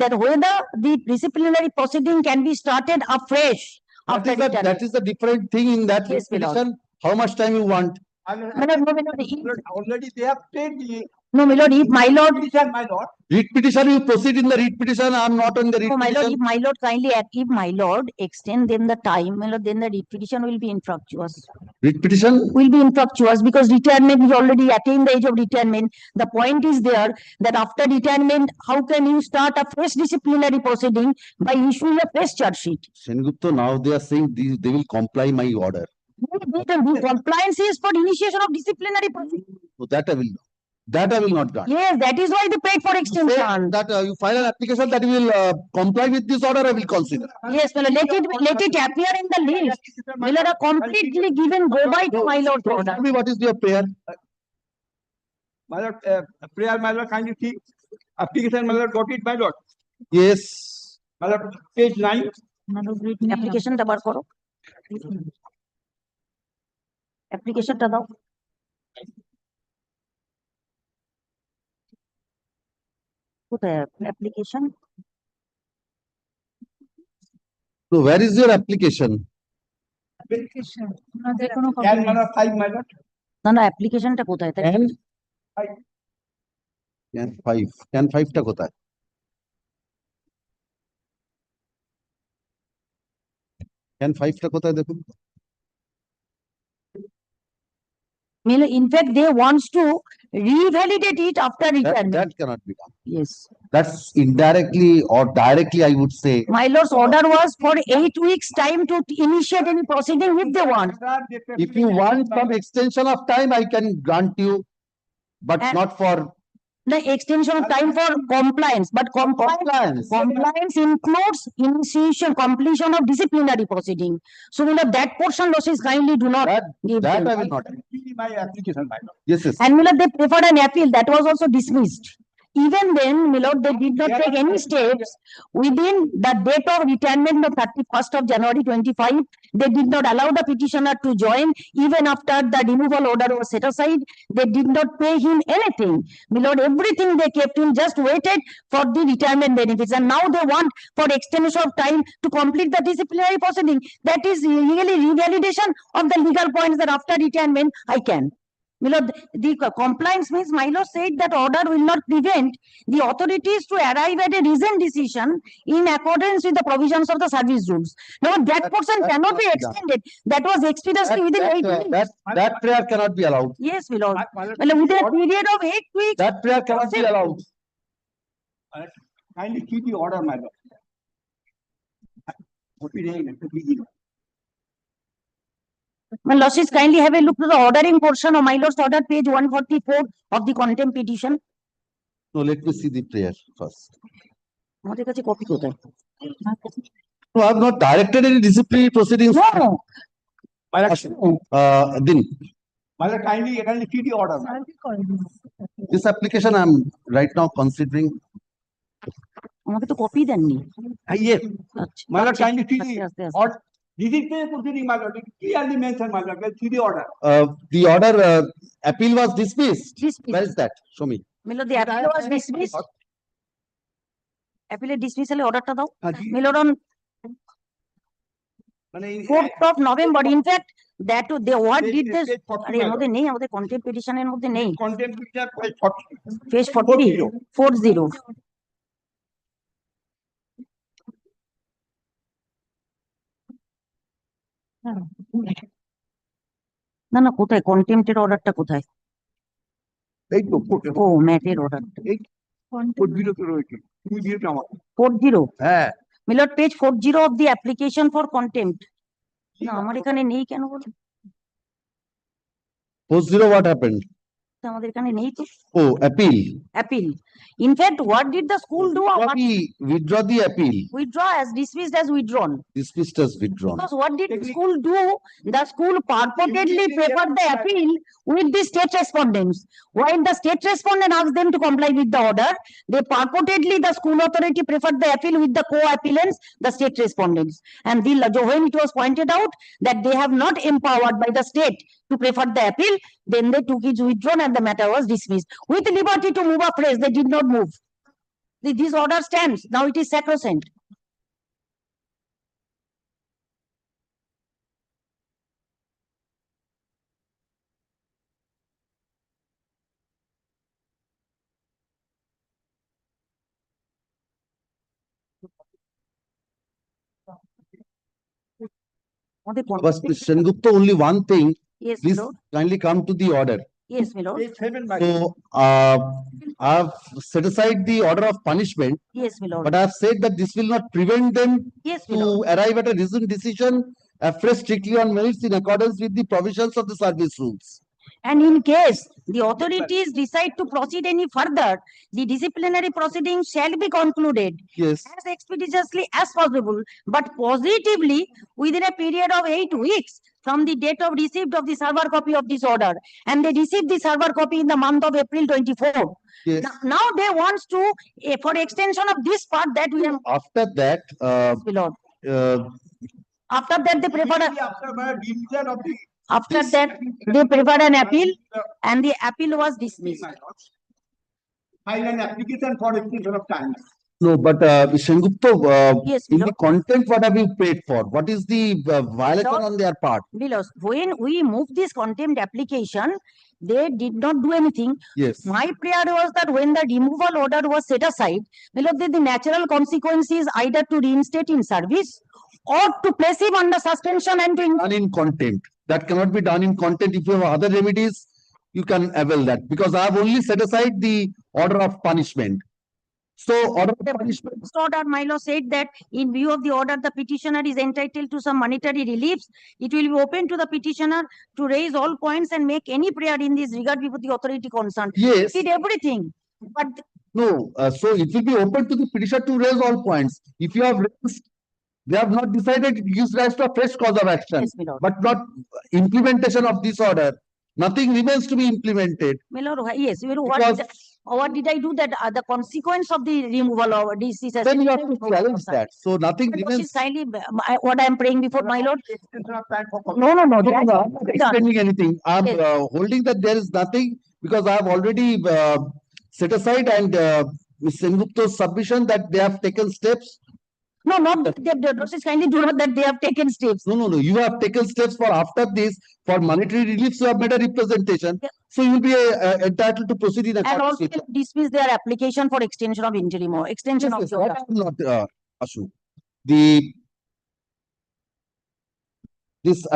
that whether the disciplinary proceeding can be started afresh after retirement. That is the different thing in that Yes, my lord. petition. How much time you want? My lord, no, my lord, Already they have paid the. no, my lord, if my lord, My lord. Read petition, you proceed in the read petition. I am not on the read no, my lord, petition. if my lord kindly, if my lord extend them the time, my lord, then the petition will be infructuous. Read petition. Will be infructuous because retirement is already attained the age of retirement. The point is there that after retirement, how can you start a fresh disciplinary proceeding by issuing a fresh charge sheet? Sengupta, now they are saying they will comply my order. The compliance is for initiation of disciplinary proceeding. So that I will not grant. Yes, that is why they paid for Say extension. that you file an application that will comply with this order, I will consider. Yes, well, let it appear in the list. Will a completely given go by to my lord's order. Tell me what is your prayer? My lord, prayer, my lord, kindly see. Application, my lord, got it, my lord. Yes. My lord, page 9. Application টা বার করো। Application টা দাও। কোথায় application? So where is your application? Application. Can, my lord, 5, my lord. না না application টা কোথায়? তাই Can 5 টা কোথায়? Can 5 টা কোথায় দেখুন? In fact, they wants to revalidate it after retirement. That cannot be done. Yes. That's indirectly or directly, I would say. My lord's order was for 8 weeks time to initiate any proceeding if they want. If you want some extension of time, I can grant you, but not for the extension of time for compliance, but compliance includes initiation, completion of disciplinary proceeding. So, that portion losses kindly do not give that them. I will not. My application, my lord. Yes, yes. And they preferred an appeal that was also dismissed. Even then, my lord, they did not take any steps within the date of retirement of 31st of January 25. They did not allow the petitioner to join. Even after the removal order was set aside, they did not pay him anything. My lord, everything they kept him, just waited for the retirement benefits. And now they want for extension of time to complete the disciplinary proceeding. That is really revalidation of the legal points that after retirement, I can. My lord, the compliance means my lord said that order will not prevent the authorities to arrive at a reasoned decision in accordance with the provisions of the service rules. Now, that portion cannot be extended. That was expeditiously within 8 weeks. That prayer cannot be allowed. Yes, my lord. Well, within a period of 8 weeks. That prayer cannot be allowed. Kindly keep the order, my lord. My lordships, kindly have a look to the ordering portion of my lord's order, page 144 of the contempt petition. So let me see the prayer first. আমাদের কাছে copy কোথায়? No, I have not directed any disciplinary proceedings. No. Din. My lord, kindly see the order. This application I am right now considering. আমাকে তো copy দেননি। Yes. My lord, kindly see the order. This is the proceeding, my lord. Clearly mentioned, my lord. See the order. The order appeal was dismissed. Where is that? Show me. My lord, the appeal was dismissed. Appeal dismissal orderটা দাও। My lord, on 4th of November, in fact, that they what did this? আরে এর মধ্যে নেই, আমাদের contempt petition এর মধ্যে নেই। Contempt petition page 40. না না কোথায় কন্টেম্পটের অর্ডারটা কোথায়? এই তো ও ম্যাটের অর্ডার 40 তে রয়েছে। তুমি দিয়েছো আমাকে 40 হ্যাঁ মিলট page 40 of the application for contempt. না আমার এখানে নেই কেন বলো? 40 what happened? আমাদের এখানে নেই তো Oh, appeal. appeal. In fact, what did the school do? Withdraw the appeal. Withdraw as dismissed as withdrawn. Dismissed as withdrawn. Because what did the school do? The school purportedly preferred the appeal with the state respondents. While the state respondent asked them to comply with the order, they purportedly, the school authority preferred the appeal with the co-appellants, the state respondents. And when it was pointed out that they have not empowered by the state to prefer the appeal, then they took it withdrawn and the matter was dismissed. With liberty to move afresh, they did not move. This order stands. Now it is sacrosanct. But Sengupta, only one thing. Yes, Please Lord. kindly come to the order. Yes, my lord. So, I've set aside the order of punishment, Yes, my lord. but I've said that this will not prevent them Yes, my to lord. arrive at a reasoned decision afresh strictly on merits in accordance with the provisions of the service rules. And in case the authorities decide to proceed any further, the disciplinary proceedings shall be concluded Yes. as expeditiously as possible, but positively within a period of 8 weeks from the date of receipt of the server copy of this order. And they received the server copy in the month of April 24. Yes. Now they want to, for extension of this part that we have. After that, My lord. after that they prefer after that they preferred an appeal and the appeal was dismissed. File an application for extension of time. no, but Sengupta, Yes, in my the content, what have you paid for? What is the violation Lord. on their part? Below, when we moved this contempt application, they did not do anything. Yes. My prayer was that when the removal order was set aside, below the natural consequence is either to reinstate in service or to place him under suspension and to Done in contempt. That cannot be done in contempt. If you have other remedies, you can avail that. Because I have only set aside the order of punishment. So, order of punishment. First order, Milo said that in view of the order, the petitioner is entitled to some monetary reliefs. It will be open to the petitioner to raise all points and make any prayer in this regard before the authority concerned. Yes. He did everything. But No, so it will be open to the petitioner to raise all points. If you have raised, they have not decided, it gives rise to a fresh cause of action. Yes, my lord. But not implementation of this order. Nothing remains to be implemented. My lord, yes, Because- what did I do that the consequence of the removal of this is Then you have to challenge that. So nothing But remains. is kindly what I am praying before my lord. No, No, I'm not done. extending anything. I'm Yes. holding that there is nothing because I have already set aside and Ms. Sengupta's submission that they have taken steps. No, not that they have, Justice kindly do not that they have taken steps. No. You have taken steps for after this for monetary reliefs. You have made a representation. Yeah. So you will be entitled to proceed in And accordance also with that. dismiss their application for extension of interim or extension of Yes, the that order. I will not Ashu. This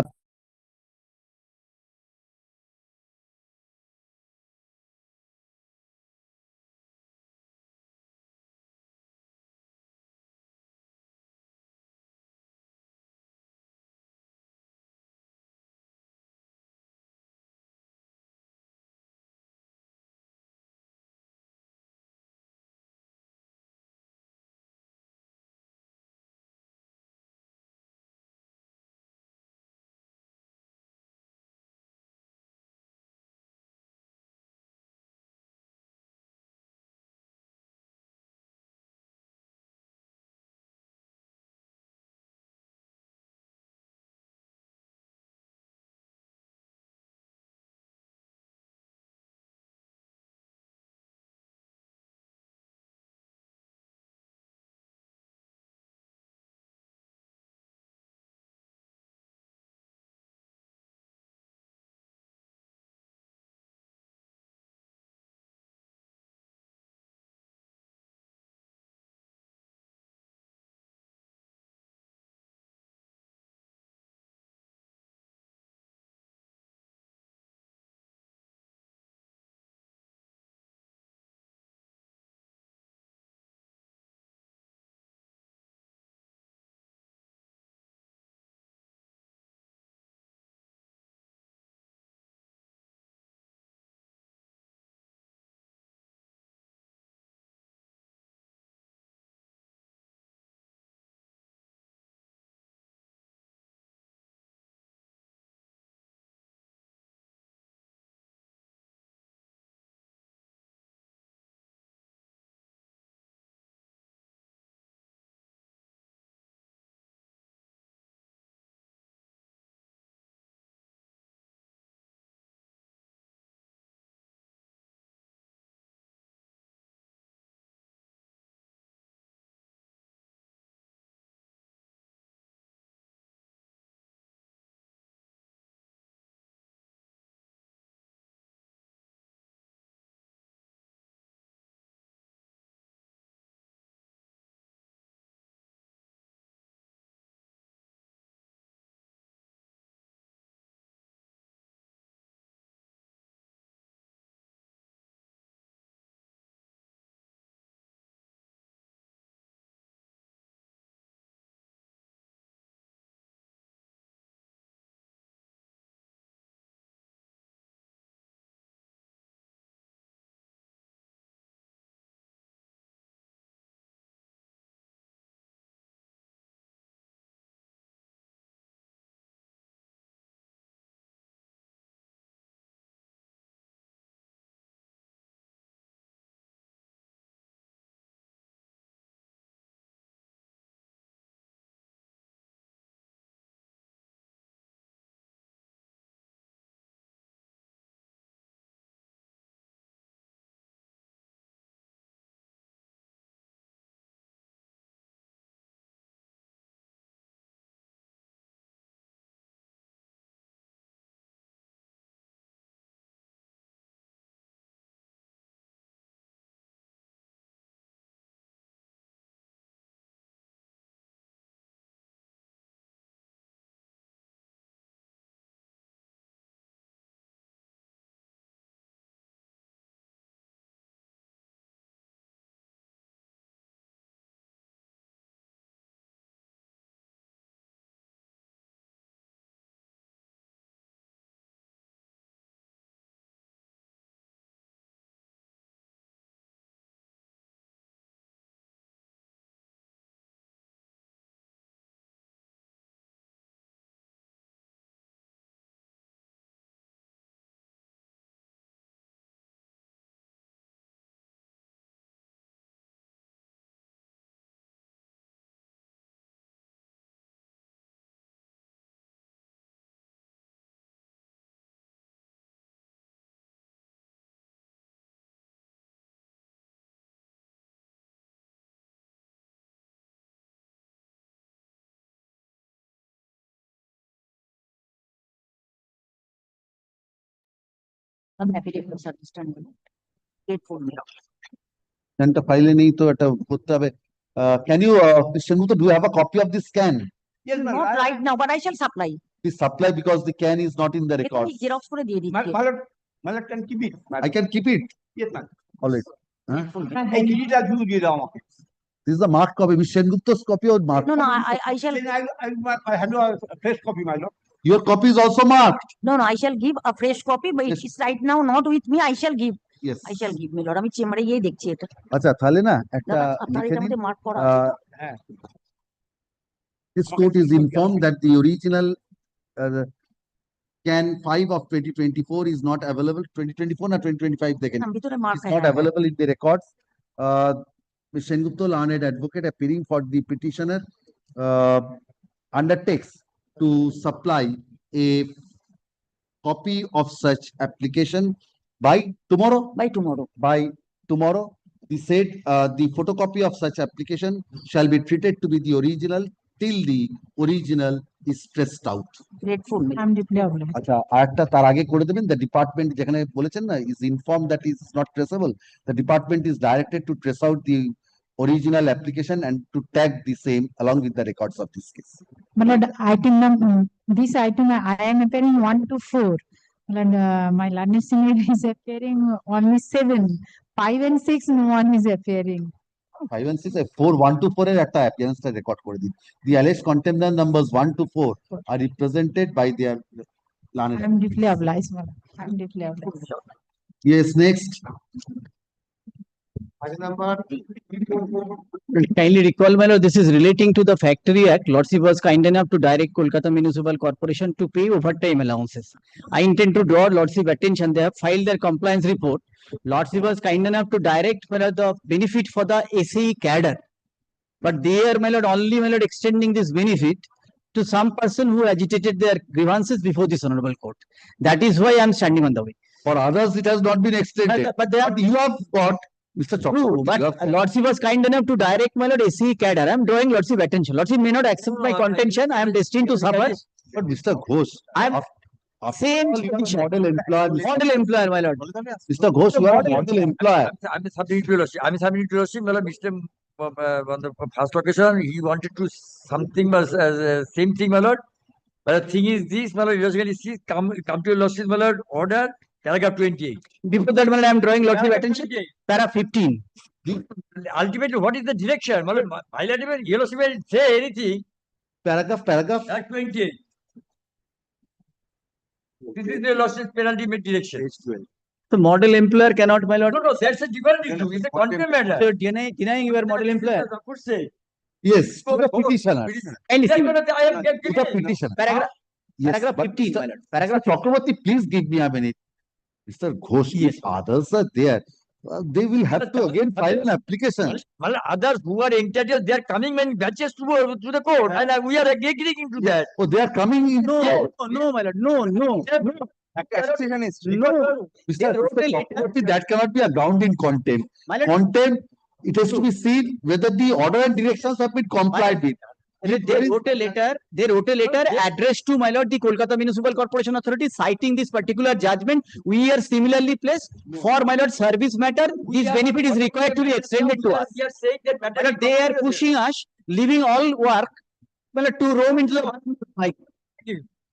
I'm happy to understand. Grateful. Scan টা ফাইলে নেই তো এটা করতে হবে। Can you, Sengupta, do you have a copy of this scan? Yes, not right now, but I shall supply. Please supply because the can is not in the record. এক্ষুনি xerox করে দিয়ে দিচ্ছি। Malad can keep it. I can keep it. Yes, ma'am. All right. Huh? এই চিঠিটা শুধু দিয়ে দাও আমাকে। This is the marked copy. Miss Sengupta's copy or marked? No, I shall. Then I have a fresh copy, my lord. Your copy is also marked. No, I shall give a fresh copy, but it is right now not with me. I shall give. Yes. I shall give, my lord. আমি চেম্বারে গিয়ে দেখছি এটা। আচ্ছা তাহলে না একটা আপনার লিখে এটার নিন। মধ্যে মার্ক করা আছে তো? হ্যাঁ। This court is informed that the original can 5 of 2024 is not available. 2024 or 2025 they can. ভিতরে mark It's not available in the records. Ms. Sengupta, learned advocate appearing for the petitioner, undertakes to supply a copy of such application by tomorrow. By tomorrow. By tomorrow. The said the photocopy of such application shall be treated to be the original till the original is stressed out. Grateful. I'm deeply obliged. আচ্ছা আরেকটা তার আগে করে দেবেন, the department যেখানে বলেছেন না is informed that is not traceable, the department is directed to trace out the original application and to tag the same along with the records of this case. My lord, item number, this item I am appearing 1 to 4. And my learned senior is appearing only 7. 5 and 6, no one is appearing. 5 and 6, 4, 1 to 4 এর একটা appearance টা record করে দিন। The alleged contempt numbers 1 to 4 are represented by their learned. I'm deeply obliged, my lord. I'm deeply obliged. Yes, next. Kindly recall, my lord, this is relating to the Factory Act. Lordship was kind enough to direct Kolkata Municipal Corporation to pay overtime allowances. I intend to draw Lordship attention. They have filed their compliance report. Lordship was kind enough to direct, my lord, the benefit for the SAE cadre. But they are, my lord, only, my lord, extending this benefit to some person who agitated their grievances before this honorable court. That is why I am standing on the way. For others, it has not been extended. But they are, you have got, Mr. True, but Lordship was kind enough to direct, my lord, SAE cadre. I am drawing Lordship attention. Lordship may not accept my contention. I am destined to suffer. But Mr. Ghosh, I am same model employer. Model employer, my lord. Mr. Ghosh, you are a model employer. I'm submitting to your lordship. I'm submitting to your lordship. Well, Mr. On the first occasion, he wanted to something was same thing, my lord. But the thing is this, my lord, usually see come to your lordship, my lord, order paragraph 28. Before that, my lord, I am drawing Lordship attention. Paragraph 15. Ultimately, what is the direction? My lord, my lord, your lordship will say anything. Paragraph. 28. This is the lordship penalty made direction. The model employer cannot, my lord. No, that's a different issue. It's a contempt matter. So denying your model employer. Yes, to the petitioner. And listen, I am To the petitioner. Paragraph but 15, my lord. Paragraph Chakraborty, please give me a minute. Mr. Ghosh, if others are there, they will have to again file an application. Well, others who are entitled, they are coming in batches to the court, and we are agreeing to that. Oh, they are coming in. No, my lord. No. Taxation is No. Mr. Chakraborty, that cannot be a ground in contempt. My lord, Contempt, it has to be seen whether the order and directions have been complied with. they wrote a letter addressed to, my lord, the Kolkata Municipal Corporation Authority citing this particular judgment. We are similarly placed for, my lord, service matter. This benefit is required to be extended to us. We are saying that My lord, they are pushing us, leaving all work, my lord, to roam into the high.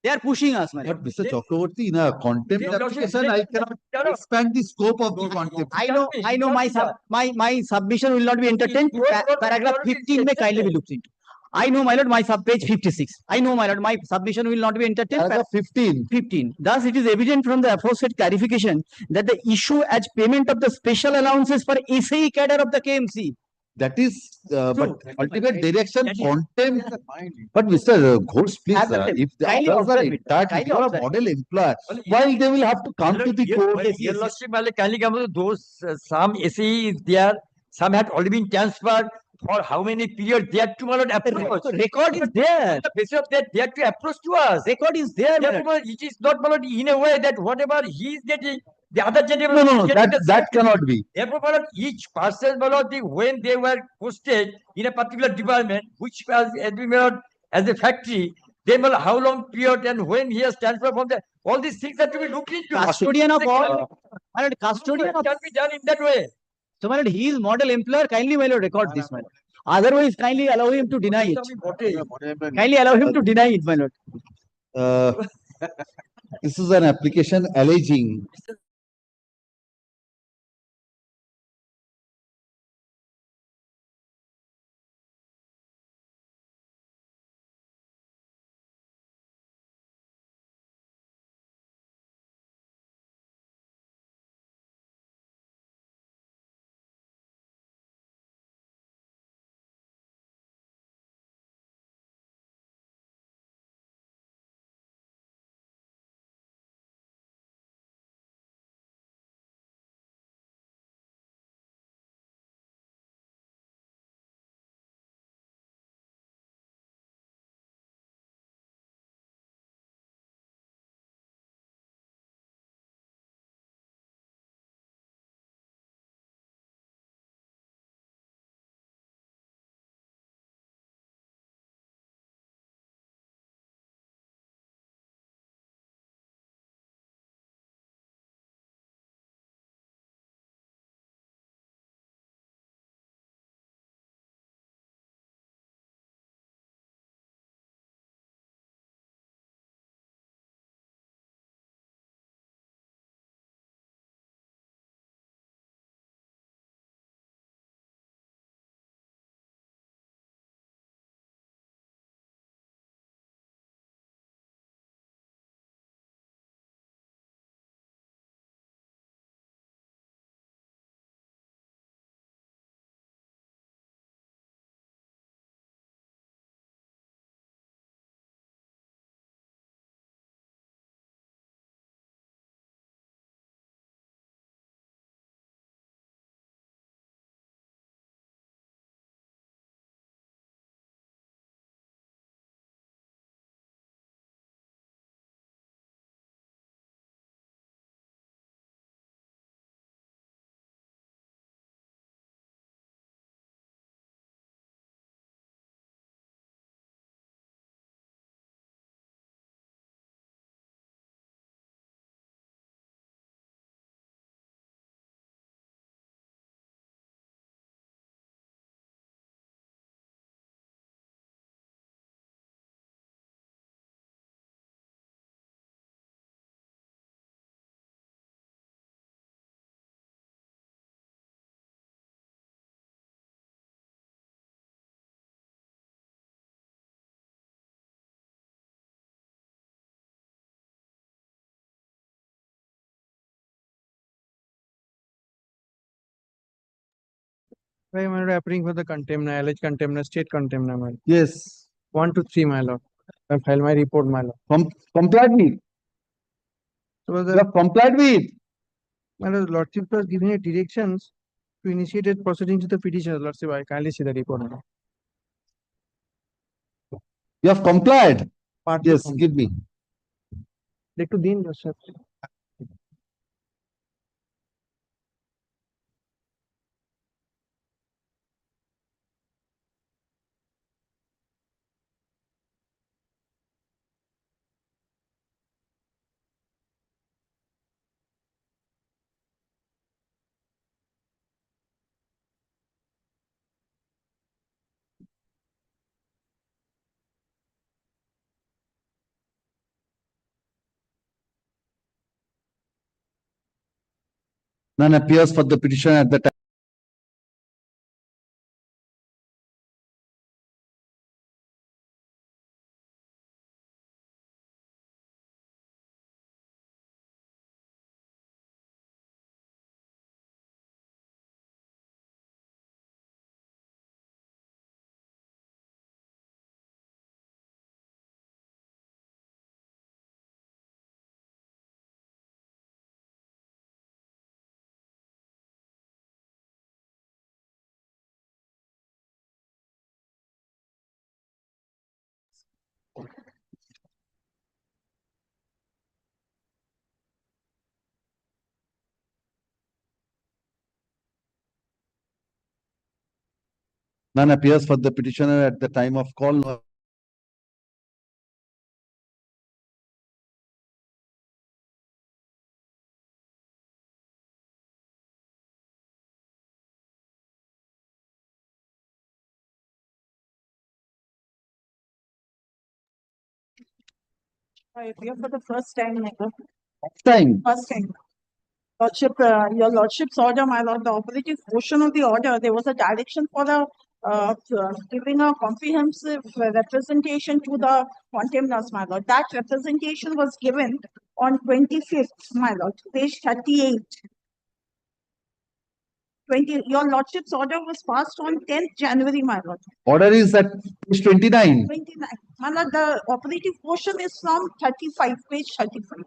They are pushing us, my lord. But Mr. Chakraborty, in a contempt application, I cannot expand the scope of the contempt. I know my submission will not be entertained. Paragraph 15 may kindly be looked into. I know, my lord, my page 56. I know, my lord, my submission will not be entertained. Paragraph 15. 15. Thus, it is evident from the aforesaid clarification that the issue as payment of the special allowances for SAE cadre of the KMC. That is, but ultimate direction, contempt. But Mr. Ghosh, please, if the others are entitled, you are a model employer, while they will have to come to the court. Your lordship, kindly come to those, some SAE is there, some had already been transferred. For how many periods they have to, my lord, approach? Record is there. On the basis of that, they have to approach to us. Record is there. Therefore, it is not, my lord, in a way that whatever he is getting, the other gentleman No, is getting the that same. cannot be. Therefore, my lord, each person, my lord, when they were posted in a particular department, which was, my lord, as a factory, Then how long period and when he has transferred from there, all these things have to be looked into. Custodian of all, my lord, custodian It of, can be done in that way. so my lord, he is model employer, kindly my lord record this, my lord. Otherwise, kindly allow him to deny it. Kindly allow him to deny it, my lord. This is an application alleging Why am I appearing for the contempt, alleged contempt, state contempt, my lord? yes. 1 to 3, my lord. I file my report, my lord. Complied with. So You have complied with. my lord, lordship was giving a directions to initiate a proceeding to the petitioner. Lordship, I kindly see the report, my lord. You have complied. Partly Yes, complied. give me. Like to Dean, lordship. None appears for the petitioner at the time. None appears for the petitioner at the time of call. I appear for the first time, my lord. Time. First time. Lordship, your lordship's order, my lord, the operative portion of the order, there was a direction for the giving a comprehensive representation to the contemnants, my lord. That representation was given on 25th, my lord, page 38. Your lordship's order was passed on 10th January, my lord. Order is at page 29. 29. My lord, the operative portion is from 35, page 35.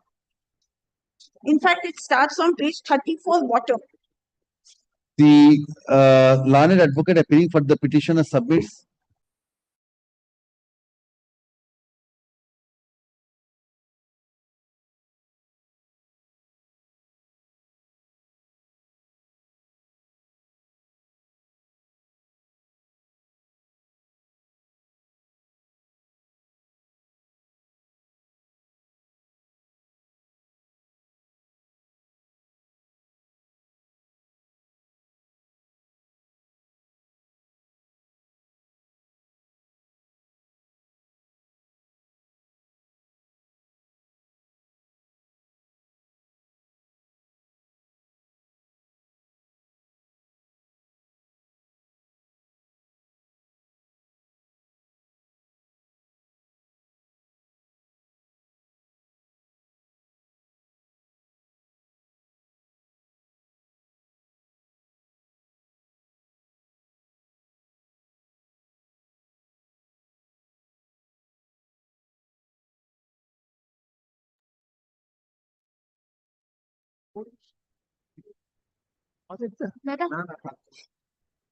In fact, it starts on page 34 bottom. The learned advocate appearing for the petitioner submits.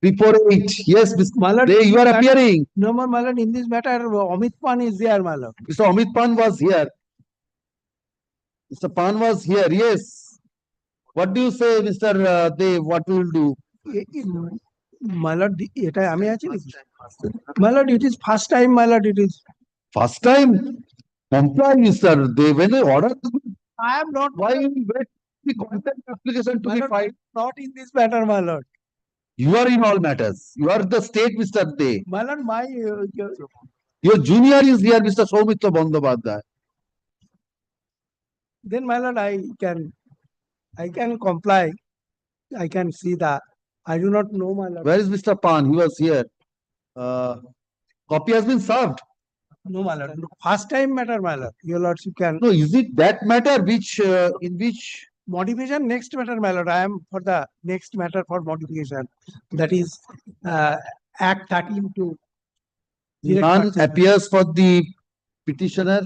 Report 8. Yes, Mr. Dey, you are appearing. No more, my lord, in this matter, Amit Pan is there, my lord. Mr. Amit Pan was here. Mr. Pan was here, yes. What do you say, Mr. Dev? What will do? My lord, আমি আছি নাকি? My lord, it is first time, my lord, it is. First time? Comply, Mr. Dev. When the order, I am not. why you wait the contempt application to My be lord, filed? not in this matter, my lord. You are in all matters. You are the state, Mr. Dev. My lord, my Your junior is here, Mr. Soumitra Bandyopadhyay. then my lord, I can comply. I can see that. I do not know, my lord. Where is Mr. Pan? He was here. Copy has been served. No, my lord. First time matter, my lord. Your lordship can. No, is it that matter which in which Modification next matter, my lord. I am for the next matter for modification. That is Act 13 to. none appears for the petitioner?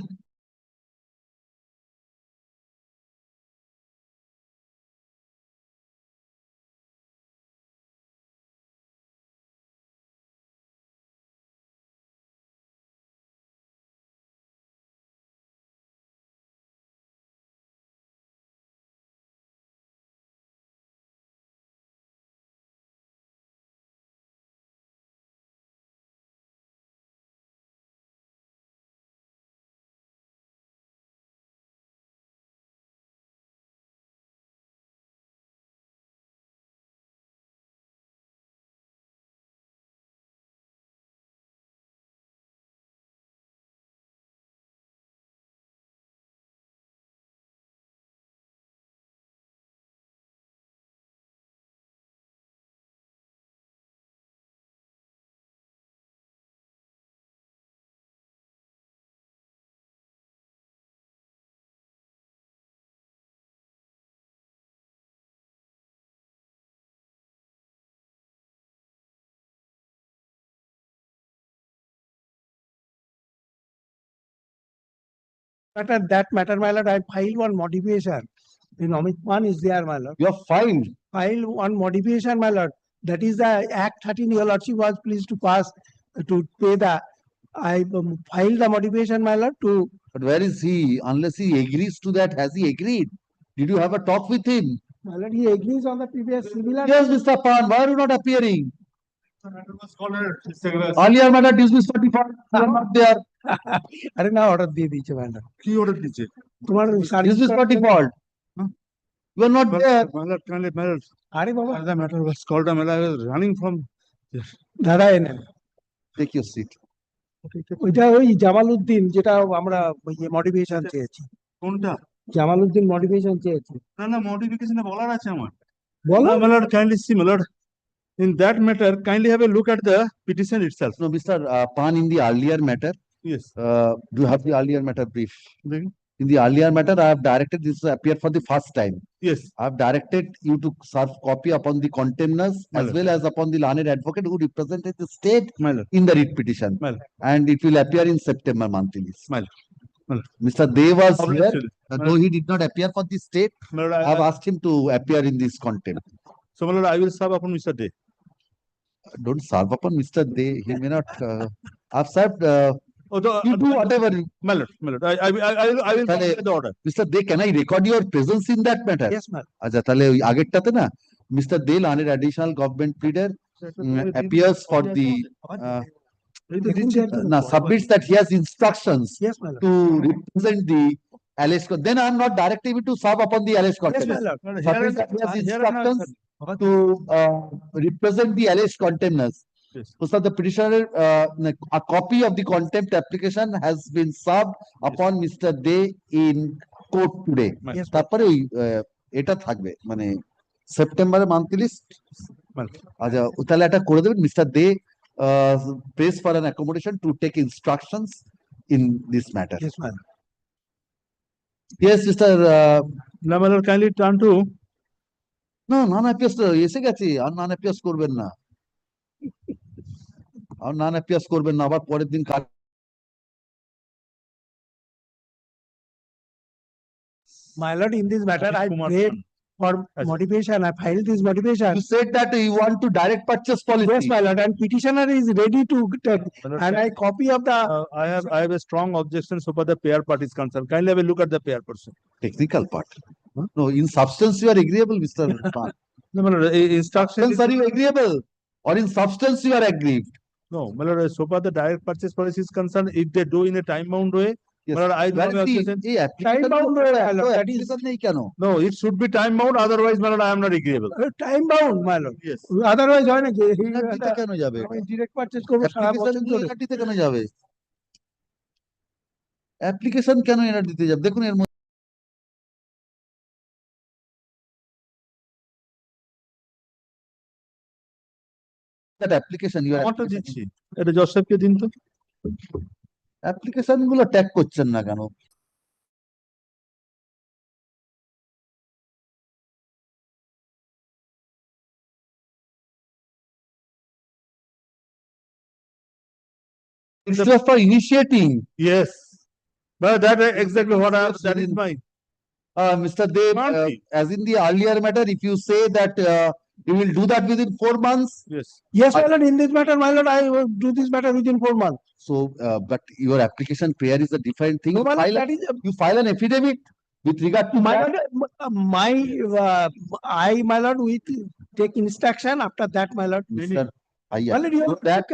That matter, my lord, I filed one modification. In Amit Pan is there, my lord. You have filed. Filed one modification, my lord. That is the Act 13. Your lordship was pleased to pass to pay the. I filed the modification, my lord, to. But where is he? Unless he agrees to that, has he agreed? Did you have a talk with him? My lord, he agrees on the previous similar. Yes, Mr. Pan, why are you not appearing? Earlier Earlier matter dismissed for default. You are not there. अरे ना order दे दीजिए madam কি order দিয়েছে? তোমার Dismissed for default. You are not there. Matter. আরে বাবা The matter was called. The matter was running from. দাদা এনে Take your seat. ওইটা ওই জামালউদ্দিন যেটা আমরা মডিফিকেশন চেয়েছি। কোনটা? জামালউদ্দিন মডিফিকেশন চেয়েছি। না মডিফিকেশনে বলার আছে আমার। বলো। My lord, kindly see, my lord. In that matter, kindly have a look at the petition itself. No, Mr. Pan, in the earlier matter, Yes. do you have the earlier matter brief? In the earlier matter, I have directed this to appear for the first time. Yes. I have directed you to serve copy upon the contemners as well as upon the learned advocate who represented the state in the writ petition. And it will appear in September monthly list. Mr. Dey was here, though he did not appear for the state. I have asked him to appear in this contempt. So, my lord, I will serve upon Mr. Dey. Don't serve upon Mr. Dey. He may not. I have served. You do whatever. My lord, I will follow the order. Mr. Dey, can I record your presence in that matter? Yes, ma'am. আচ্ছা তাহলে ওই আগেরটাতে না Mr. Dey, learned additional government pleader, appears for the submits that he has instructions Yes, ma'am. to represent the alleged. Then I am not directing him to serve upon the alleged Yes, contempt. ma'am. Submits that he has instructions to represent the alleged contemners. So, sir, the petitioner, a copy of the contempt application has been served upon Mr. Dey in court today. তারপরে ওই এটা থাকবে মানে সেপ্টেম্বরের monthly list. আচ্ছা তাহলে এটা করে দেবেন mister Dey prays for an accommodation to take instructions in this matter. Yes, ma'am. Yes, Mr. Now, my lord, kindly turn to. No, non-appeals এসে গেছে আর non-appeals করবেন না। আর non-appeals করবেন না আবার পরের দিন কাল। My lord, in this matter, I prayed for modification. I filed this modification. You said that you want to direct purchase policy. Yes, my lord, and petitioner is ready to take, and I copy of the. I have a strong objection so far the pair part is concerned. Kindly have a look at the pair person. Technical part. No, in substance you are agreeable, Mr. Pan. No, my lord, instructions. Are you agreeable, or in substance you are aggrieved? No, my lord, so far the direct purchase policy is concerned. If they do in a time-bound way, yes. My lord, I don't have time-bound way. No, it should be time-bound. Otherwise, my lord, I am not agreeable. Time-bound, my lord. Yes. Otherwise, হয় নাকি? কেন যাবে? Direct purchase করবো সারা বছর ধরে। কেন যাবে? Application কেন এনার দিতে যাবে? দেখুন এর মধ্যে that application you are আমারটা দিচ্ছি এটা জোসেফকে দিন তো অ্যাপ্লিকেশন গুলো ট্যাগ করছেন না কেন? It's just for initiating. Yes, but that is exactly what I have. That is mine. Mr. Dev, as in the earlier matter, if you say that you will do that within 4 months. Yes. Yes, my lord. In this matter, my lord, I will do this matter within 4 months. So, but your application prayer is a different thing. No, my lord, you file an affidavit with regard to my lord. My lord, we take instruction after that, my lord. Mr. I My lord, you follow that.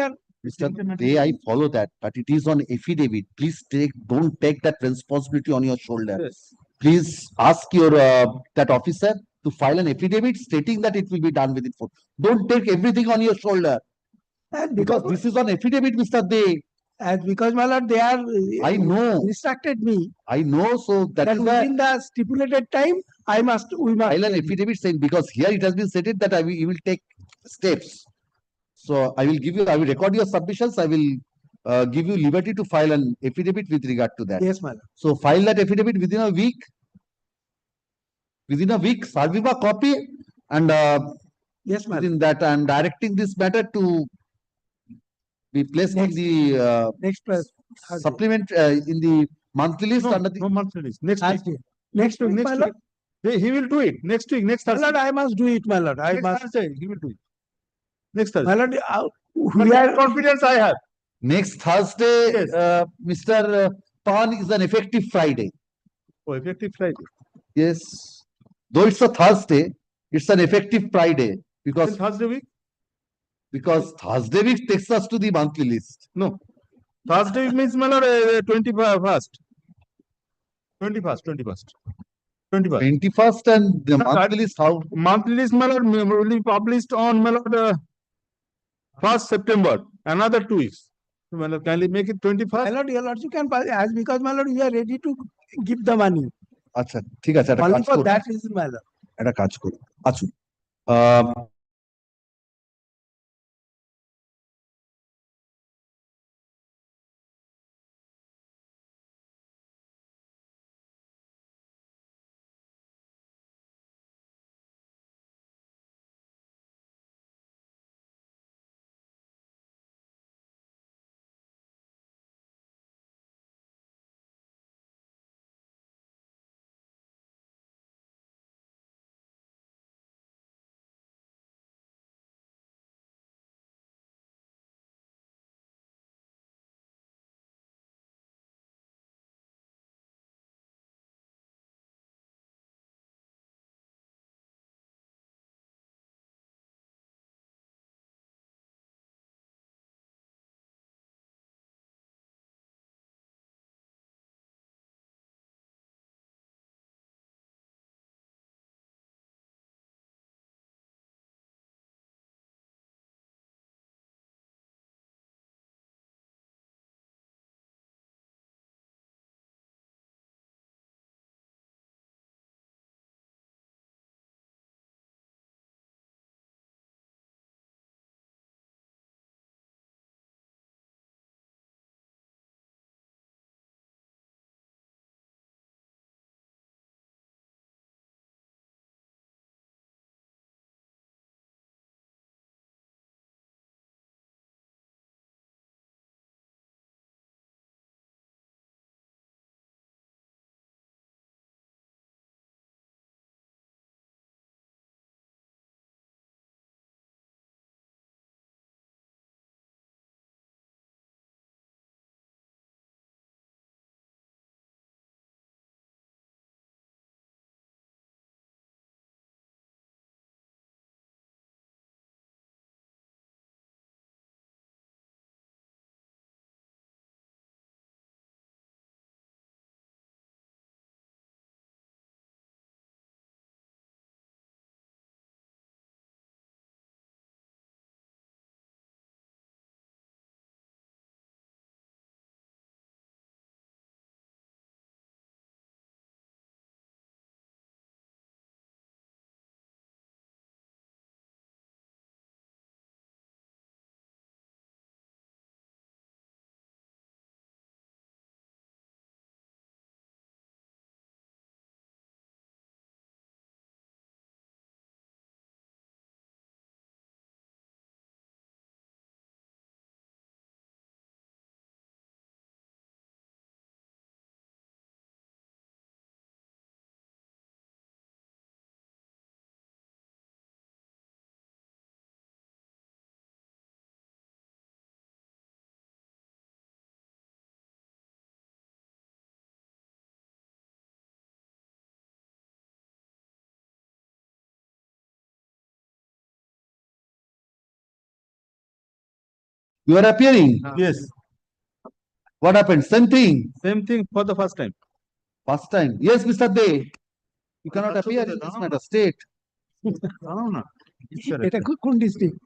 Mr. Dey, I follow that, but it is on affidavit. Please don't take that responsibility on your shoulder. Yes. Please ask your that officer to file an affidavit stating that it will be done within 4. Don't take everything on your shoulder. And because this is on affidavit, Mr. Dey. And because, my lord, they are. I know. Instructed me. I know. So that within the stipulated time, we must file an affidavit saying, because here it has been stated that you will take steps. So I will record your submissions. I will give you liberty to file an affidavit with regard to that. Yes, madam. So file that affidavit within a week. Within a week, serve a copy, and yes, madam. Within that, I am directing this matter to be placed in the next supplement in the monthly list. No monthly list. Next week. Next week, my lord. He will do it next week. Next Thursday. My lord, I must do it, my lord. I must. Thursday, he will do it. Next Thursday. My lord, we are confidence I have. Next Thursday, yes. Mr. Pan is an effective Friday. Oh, effective Friday. Yes. Though it's a Thursday, it's an effective Friday because Thursday week. Because Thursday week takes us to the monthly list. No, Thursday week means 21st. 21st, and the monthly list how? Monthly list will be published on 1st September. Another 2 weeks. My lord, kindly make it 21st. My lord, your lordship can pass as because my lord, we are ready to give the money. আচ্ছা ঠিক আছে একটা Only কাজ for করুন that reason, my lord. একটা কাজ করুন আসুন You are appearing? Yes, What happened? Same thing. same thing for the first time. First time. Yes, Mr. Dey. You cannot that's appear okay, in no, this no. matter. State. জানাও না এটা কোন district?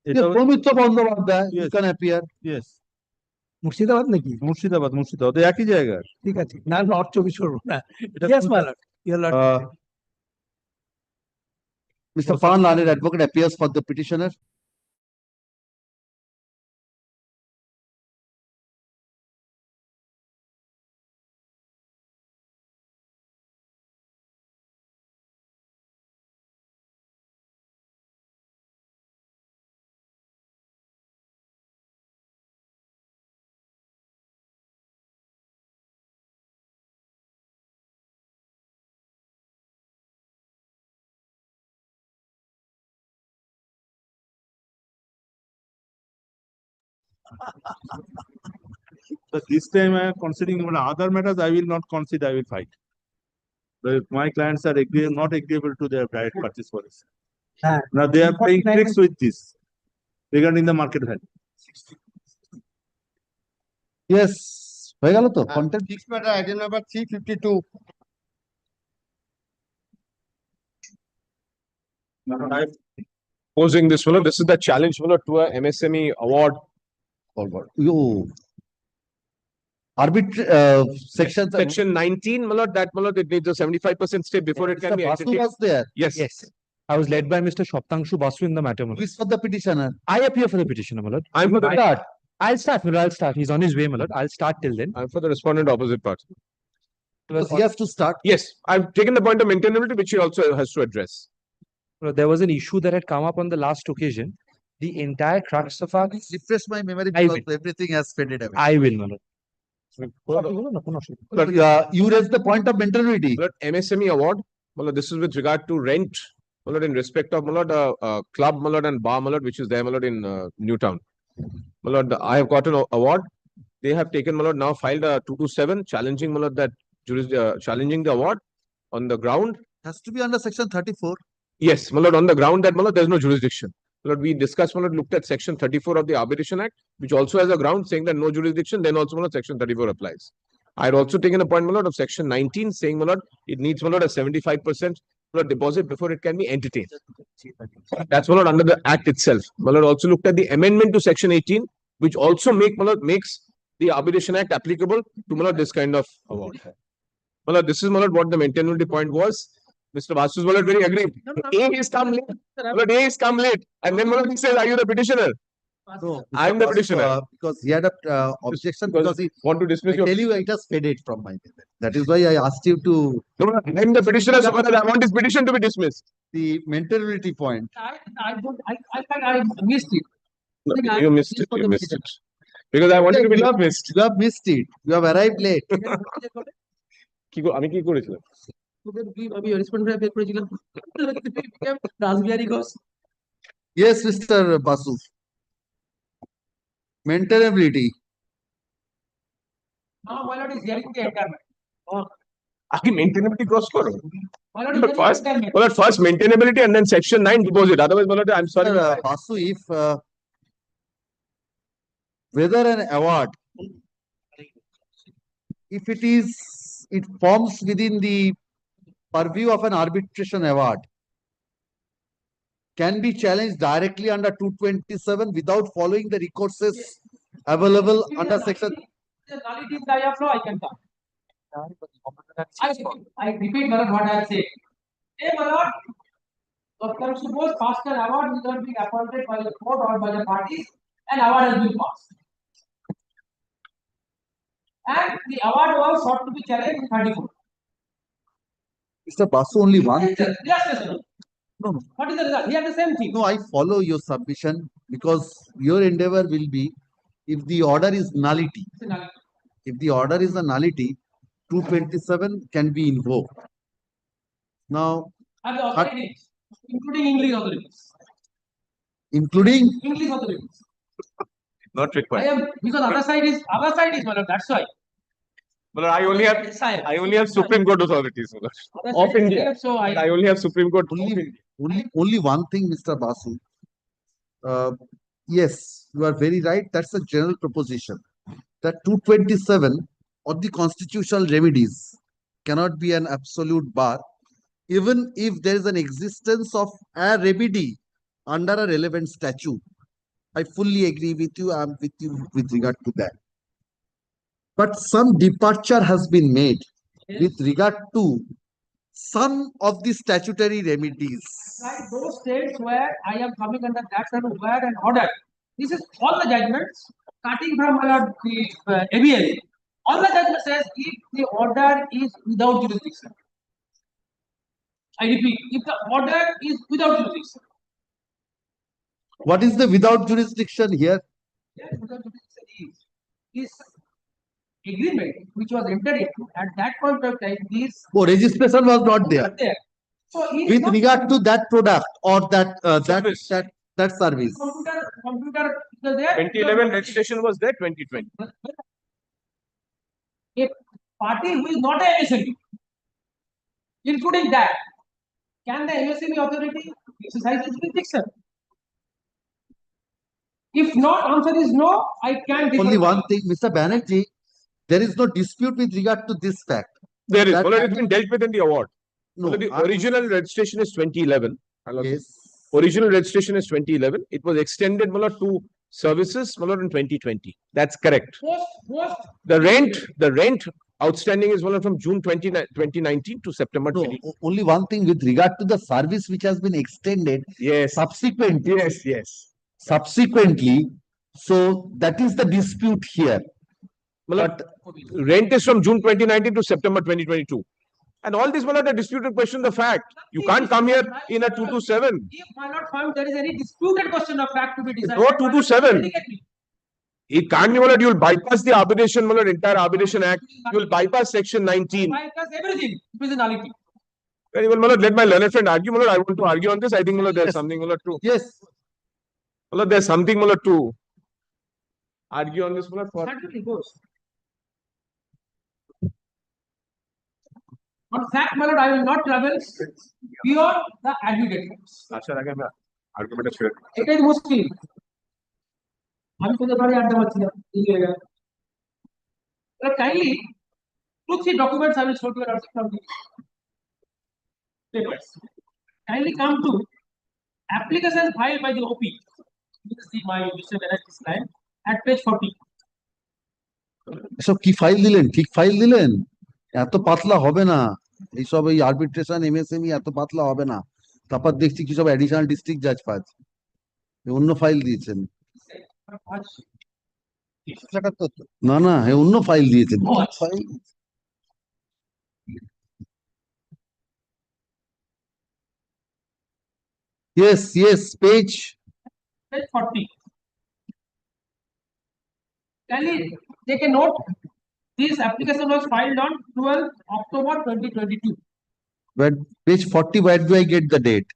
Yes, Pramitra Bandyopadhyay. You Yes. can appear. Yes, Murshidabad নাকি? মুর্শিদাবাদ মুর্শিদাবাদ ওই একই জায়গার। ঠিক আছে, না নর্থ 24 পরগনা। এটা Yes, কোনটা? my lord. Your lord. Mr. Pan Lalit, advocate, appears for the petitioner. So this time I am considering other matters I will not consider, I will fight. But if my clients are not agreeable to their direct purchase policy. Now they are playing tricks with this regarding the market value. Yes. হয়ে গেল তো? Contempt. Fixed matter item number 352. Posing this, this is the challenge, to a MSME award forward. You section Section 19, my lord, that my lord, it needs a 75% stay before it can be Basu entertained. was there. Yes. Yes. I was led by Mr. Shoptangshu Basu in the matter, my Who lord. is for the petitioner? I appear for the petitioner, my lord. I'm for the Start. I'll start, my lord. I'll start. He's on his way, my lord. I'll start till then. I'm for the respondent opposite party. Because he has to start. Yes, I've taken the point of maintainability, which he also has to address. Well, there was an issue that had come up on the last occasion. The entire crux of our Refresh my memory I because everything has faded away. I will, my lord. You raised the point of maintainability. But MSME award, my lord, this is with regard to rent, my lord, in respect of my lord, club, my lord, and bar, my lord, which is there, my lord, in Newtown. My lord, I have got an award. They have taken, my lord, now filed a 227 challenging, my lord, that challenging the award on the ground. Has to be under section 34. Yes, my lord, on the ground that, my lord, there is no jurisdiction. My lord, we discussed, my lord, looked at section 34 of the Arbitration Act, which also has a ground saying that no jurisdiction, then also, my lord, section 34 applies. I had also taken a point, my lord, of section 19 saying, my lord, it needs, my lord, a 75% deposit before it can be entertained. That's, my lord, under the act itself. My lord also looked at the amendment to section 18, which also makes the Arbitration Act applicable to, my lord, this kind of award. My lord, this is, my lord, what the maintainability point was. Mr. Vasu's my lord very agreed. A is come late. My lord, A is come late. And then, my lord, he says, are you the petitioner? No, I'm the petitioner. Because he had a objection because he want to dismiss I tell you, it has faded from my memory. That is why I asked you to. No, I'm the petitioner, so I want his petition to be dismissed. The maintainability point. I missed it. No, you missed it. You missed it. Because I wanted to be missed. You have missed it. You have arrived late. আমি কি করেছিলাম? Yes, Mr. Basu. Maintainability. Now, my lord is hearing the entire matter. आगे maintainability cross करो. But first maintainability and then section 9 deposit. Otherwise, my lord, I'm sorry. Basu, if whether an award, if it forms within the purview of an arbitration award, can be challenged directly under 227 without following the recourses available under section. I can come. I repeat, my lord, what I said. Hey, my lord, suppose passed an award without being appointed by the court or by the parties, an award has been passed. And the award was sought to be challenged in 34. Mr. Basu, only one thing. Yes, sir. No, no. What is the result? We have the same thing. No, I follow your submission because your endeavor will be if the order is nullity. If the order is a nullity, 227 can be invoked. Now, And the authorities, including English authorities. Including English authorities. Not I required. am because other side is my lord. That's why. But I only have Supreme Court authorities of India. So I only have Supreme Court. only one thing, Mr. Basu. Yes, you are very right. That's a general proposition. That 227 of the constitutional remedies cannot be an absolute bar, even if there is an existence of a remedy under a relevant statute. I fully agree with you. I'm with you with regard to that. But some departure has been made with regard to some of the statutory remedies. Like those states where I am coming under that kind of word and order. This is all the judgments starting from my lord the ABL. All the judgment says if the order is without jurisdiction. I repeat, if the order is without jurisdiction. What is the without jurisdiction here? Yes, without jurisdiction is agreement which was entered into at that point of time. This registration was not there. So With regard to that product or that that service. Computer is there. 2011 registration was there. 2020. A party who is not a MSME, including that, can the MSME authority exercise its jurisdiction? If not, answer is no. I can. Only one thing, Mr. Banerjee, there is no dispute with regard to this fact. There is. That Well, it's been dealt with in the award. No, Well, the original registration is 2011. Yes. Original registration is 2011. It was extended to services, my lord, in 2020. That's correct. Post. The rent outstanding is, my lord, from June 2019 to September 20. Only one thing with regard to the service which has been extended. Yes. Subsequently. Yes. Subsequently. So that is the dispute here. But rent is from June 2019 to September 2022. And all this, my lord, a disputed question, the fact. You can't come here in a 227. If my lord found there is any disputed question of fact to be decided. No 227. It can't be, my lord, you will bypass the arbitration, my lord, entire arbitration act. You will bypass section 19. Bypass everything. It is a nullity. Very well, my lord, let my learned friend argue, my lord. I want to argue on this. I think, my lord, there's something, my lord, to. Yes. My lord, there's something, my lord, to argue on this, my lord. Certainly goes. On fact, my lord, I will not travel beyond the aggregate. Argument. It is mostly. I'm to the body at the but kindly, 2-3 documents I will show to you from the papers. Kindly come to applications filed by the OP. You can see my Mr. Benedict line at page 40. So কি file দিলেন? ঠিক file দিলেন? এত পাতলা হবে না। এইসব এই আরবিট্রেশন MSME এত পাতলা হবে না। তারপর দেখছি কি সব অ্যাডিশনাল ডিস্ট্রিক্ট জাজ ফাজ। অন্য ফাইল দিয়েছেন। না অন্য ফাইল দিয়েছেন। File Yes, page 40. Kindly take a note. This application was filed on 12 October 2022. But page 40, where do I get the date?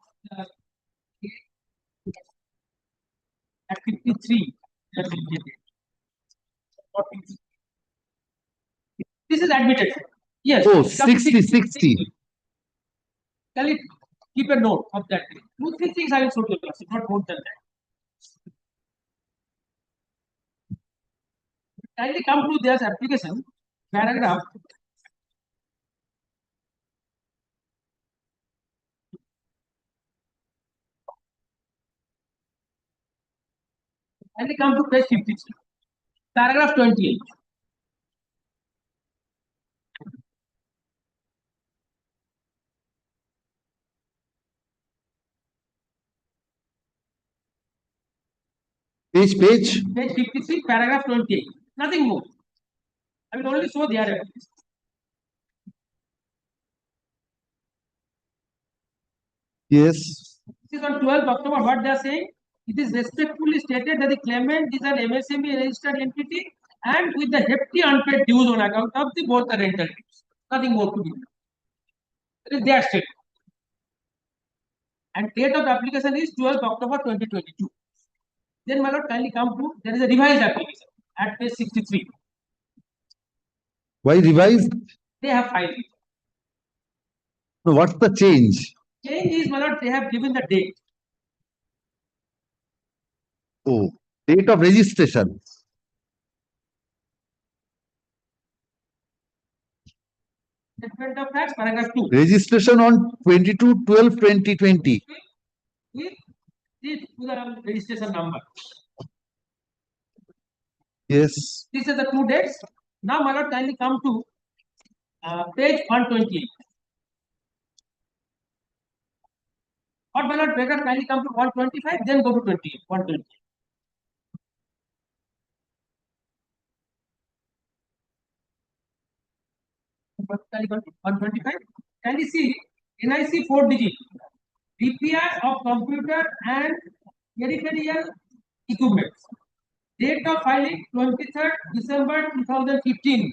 At 53. This is admitted. Yes. Oh, 60. Kindly keep a note of that. 2-3 things I will show to you, not more than that. Kindly come to this application, paragraph. Kindly come to page 53, paragraph 28. Page 53, paragraph 28. Nothing more. I will only show the other. Yes. This is on 12th October. What they are saying? It is respectfully stated that the claimant is an MSME registered entity and with the hefty unpaid dues on account of the both the rental dues. Nothing more to be done. It is their statement. And date of application is 12th October 2022. Then, my lord, kindly come to, there is a revised application at page 63. Why revised? They have filed it. No, what's the change? Change is, my lord, they have given the date. Oh, date of registration. Statement of facts, paragraph 2. Registration on 22/12/2020. With the registration number. Yes. These are the 2 dates. Now, my lord, kindly come to page 128. Or, my lord, better kindly come to 125, then go to 28. 120. Kindly go to 125. Kindly see NIC 4 digit. Repair of computer and peripheral equipment. Date of filing 23rd December 2015.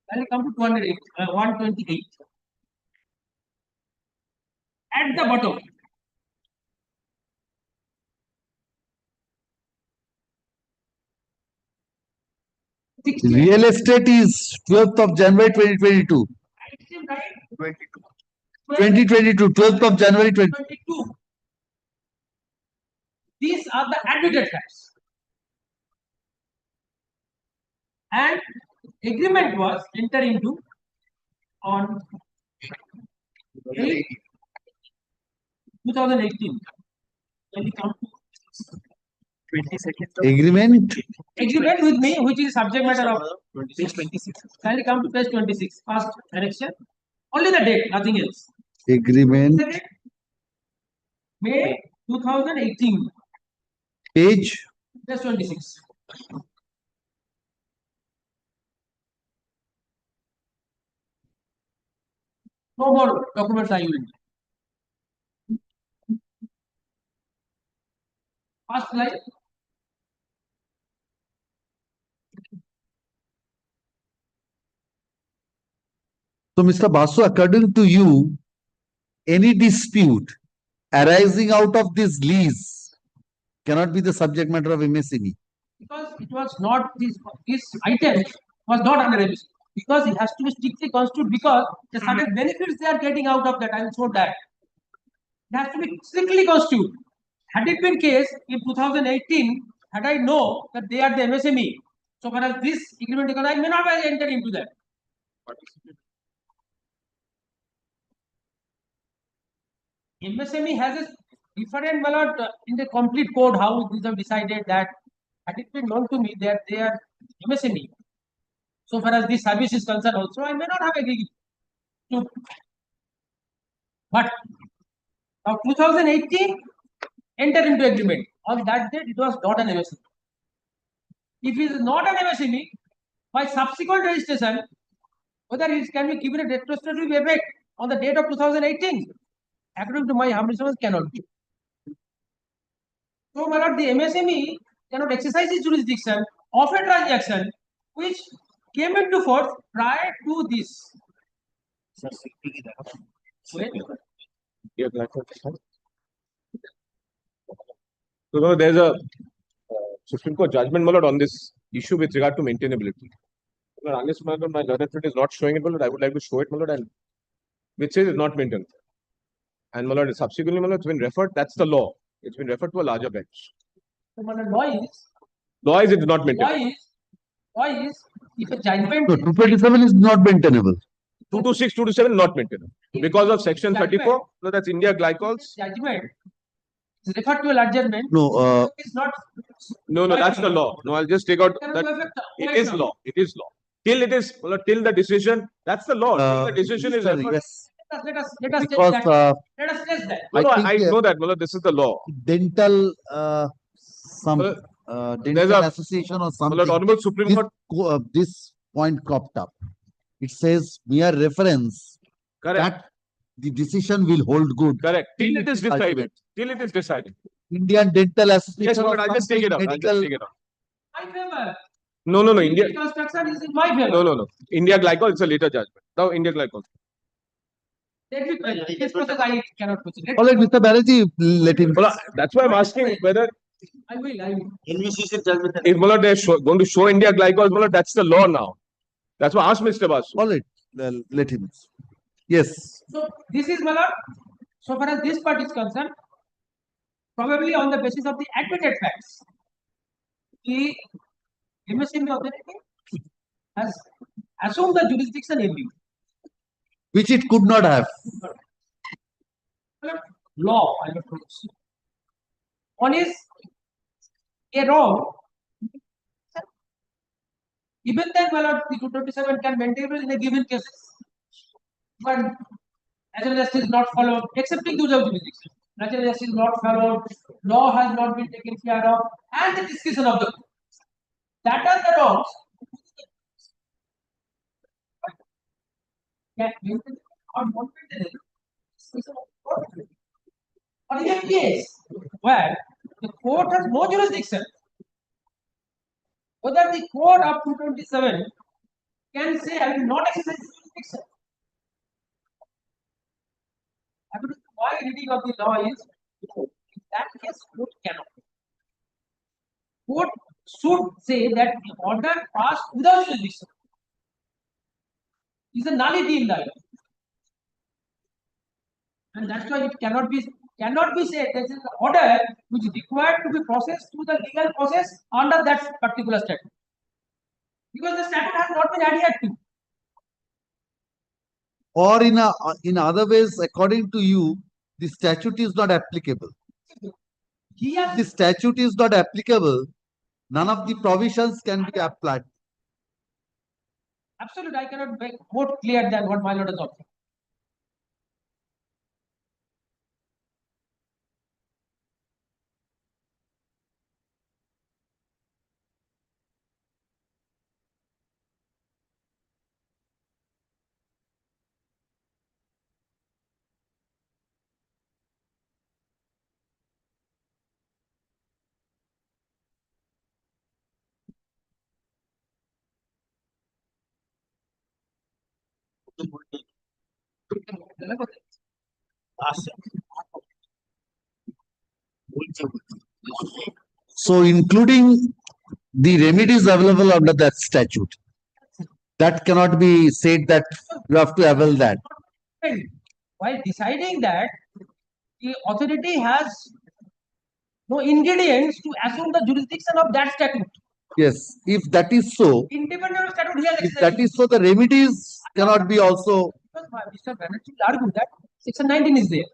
Kindly come to 128. At the bottom. Real estate is 12th of January 2022. 2022, 12th of January 2022. These are the admitted facts. And agreement was entered into on 8 2018. Can we come to 22nd. Agreement. Agreement with me, which is subject matter of page 26. Can we come to page 26? First direction. Only the date, nothing else. Agreement. May 2018. Page. Page 26. No more documents I will need. First line. So, Mr. Basu, according to you, any dispute arising out of this lease cannot be the subject matter of MSME. Because it was not this item was not under MSME. Because it has to be strictly constituted because the certain benefits they are getting out of that. I will show that. It has to be strictly constituted. Had it been case in 2018, had I know that they are the MSME, so far as this agreement, because I may not have entered into that. MSME has a different ballot in the complete code how these have decided that had it been known to me that they are MSME. So far as this service is concerned also, I may not have agreed to. But now 2018 enter into agreement. On that date, it was not an MSME. If it is not an MSME, by subsequent registration, whether it can be given a retrospective effect on the date of 2018, according to my humble service, cannot be. So, my lord, the MSME cannot exercise its jurisdiction of a transaction which came into force prior to this. So now there's a Supreme Court judgment, my lord, on this issue with regard to maintainability. My lord, unless my learned friend is not showing it, my lord, I would like to show it, my lord, and which says it's not maintained. And my lord, subsequently, my lord, it's been referred, that's the law. It's been referred to a larger bench. So, my lord, it's not maintained. Why is if a judgment. So 227 is not maintainable. 226, 227 not maintained. Because of section 34, so that's India glycols. Judgment is referred to a larger bench. No, it's not. No, that's the law. No, I'll just take out that. It is law. It is law. Till it is, till the decision, that's the law. Till the decision is referred. Yes. Let us Because, test that. Let us test that. No, I know that, Mullah, this is the law. Dental, dental association or something. Honorable Supreme Court. This point cropped up. It says mere reference. Correct. That the decision will hold good. Correct. Till it is decided. Till it is decided. Indian Dental Association. Yes, or but I'll just take it out. I'll just take it out. My favor. No. India. Construction is in my favor. No. India glycol, it's a later judgment. Now, India glycol. This process I cannot proceed. All right, Mr. Banerjee, let him. Well, that's why I'm asking whether. I will. If Mullah, they're going to show India glycol, Mullah, that's the law now. That's why I asked Mr. Basu. All right, let him. Yes. So, this is Mullah. So far as this part is concerned, probably on the basis of the admitted facts, the MSME authority has assumed the jurisdiction everywhere. Which it could not have. Law, I will proceed. One is a wrong. Even then, my lord, the 227 can maintain in a given case. But natural justice is not followed, accepting those of jurisdiction. Natural justice is not followed, law has not been taken care of, and the discussion of the court. That are the wrongs. Or in a case where the court has no jurisdiction, whether the court of 227 can say, I will not exercise jurisdiction. According to my reading of the law is, in that case, court cannot. Court should say that the order passed without jurisdiction is a nullity in the law. And that's why it cannot be said that is an order which is required to be processed through the legal process under that particular statute. Because the statute has not been adhered to. Or in other ways, according to you, the statute is not applicable. He has The statute is not applicable, none of the provisions can be applied. absolutely, I cannot make more clear than what my lord has observed. So including the remedies available under that statute, that cannot be said that you have to avail that. While deciding that, the authority has no ingredients to assume the jurisdiction of that statute. Yes, if that is so, Independent of statute, he has if that is so, the remedies cannot be also. Because Mr. Banerjee will argue that section 19 is there.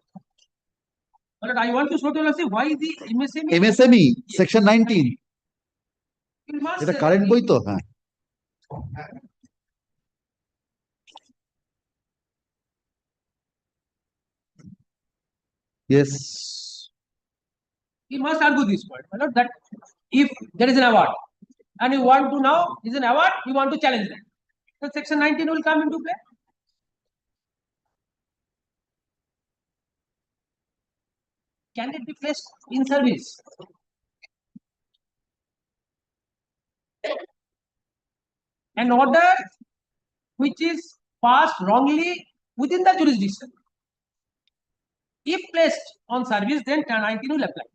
But I want to show to you see why the MSME. MSME, section 19. You must এটা say current that বই তো হ্যাঁ yes he must argue this point. My lord, that if there is an award and you want to now is an award, you want to challenge that. So section 19 will come into play. Can it be placed in service? An order which is passed wrongly within the jurisdiction. If placed on service, then 19 will apply.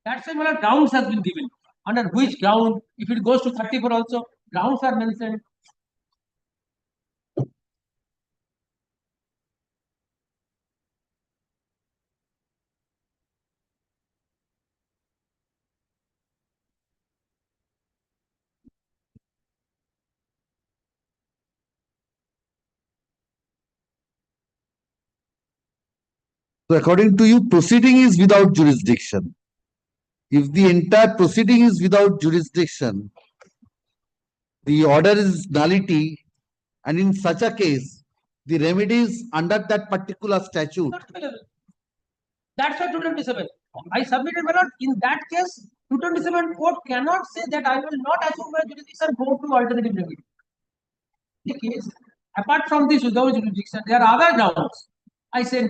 That's why one grounds has been given. Under which ground, if it goes to 34 also, grounds are mentioned. So according to you, proceeding is without jurisdiction. If the entire proceeding is without jurisdiction, the order is nullity, and in such a case, the remedies under that particular statute. That's why 227. I submitted my lord. In that case, 227 court cannot say that I will not assume my jurisdiction, go to alternative remedy. The case, apart from this without jurisdiction, there are other grounds. I said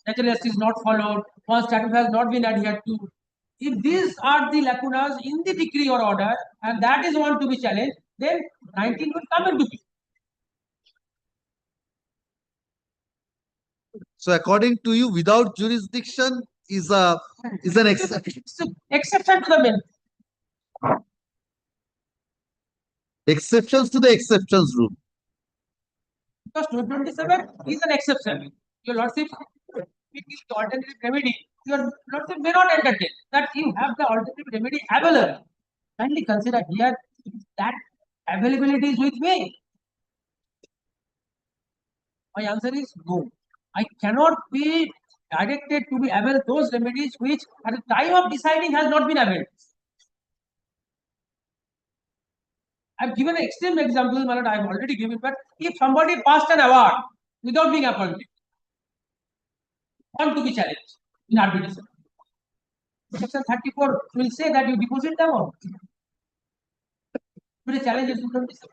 natural justice is not followed, one statute has not been adhered to. If these are the lacunas in the decree or order, and that is one to be challenged, then 19 will come into play. So according to you, without jurisdiction is an exception. Exception to the main. Exceptions to the exceptions rule. Because 227 is an exception. Your lordship, it is the alternative remedy. Your lordship may not entertain that you have the alternative remedy available. Kindly consider here that availability is with me. My answer is no. I cannot be directed to be avail those remedies which at the time of deciding has not been availed. I've given an extreme example, my lord, I've already given, but if somebody passed an award without being appointed, want to be challenged in arbitration, section 34 will say that you deposit the amount. But the challenge is 227.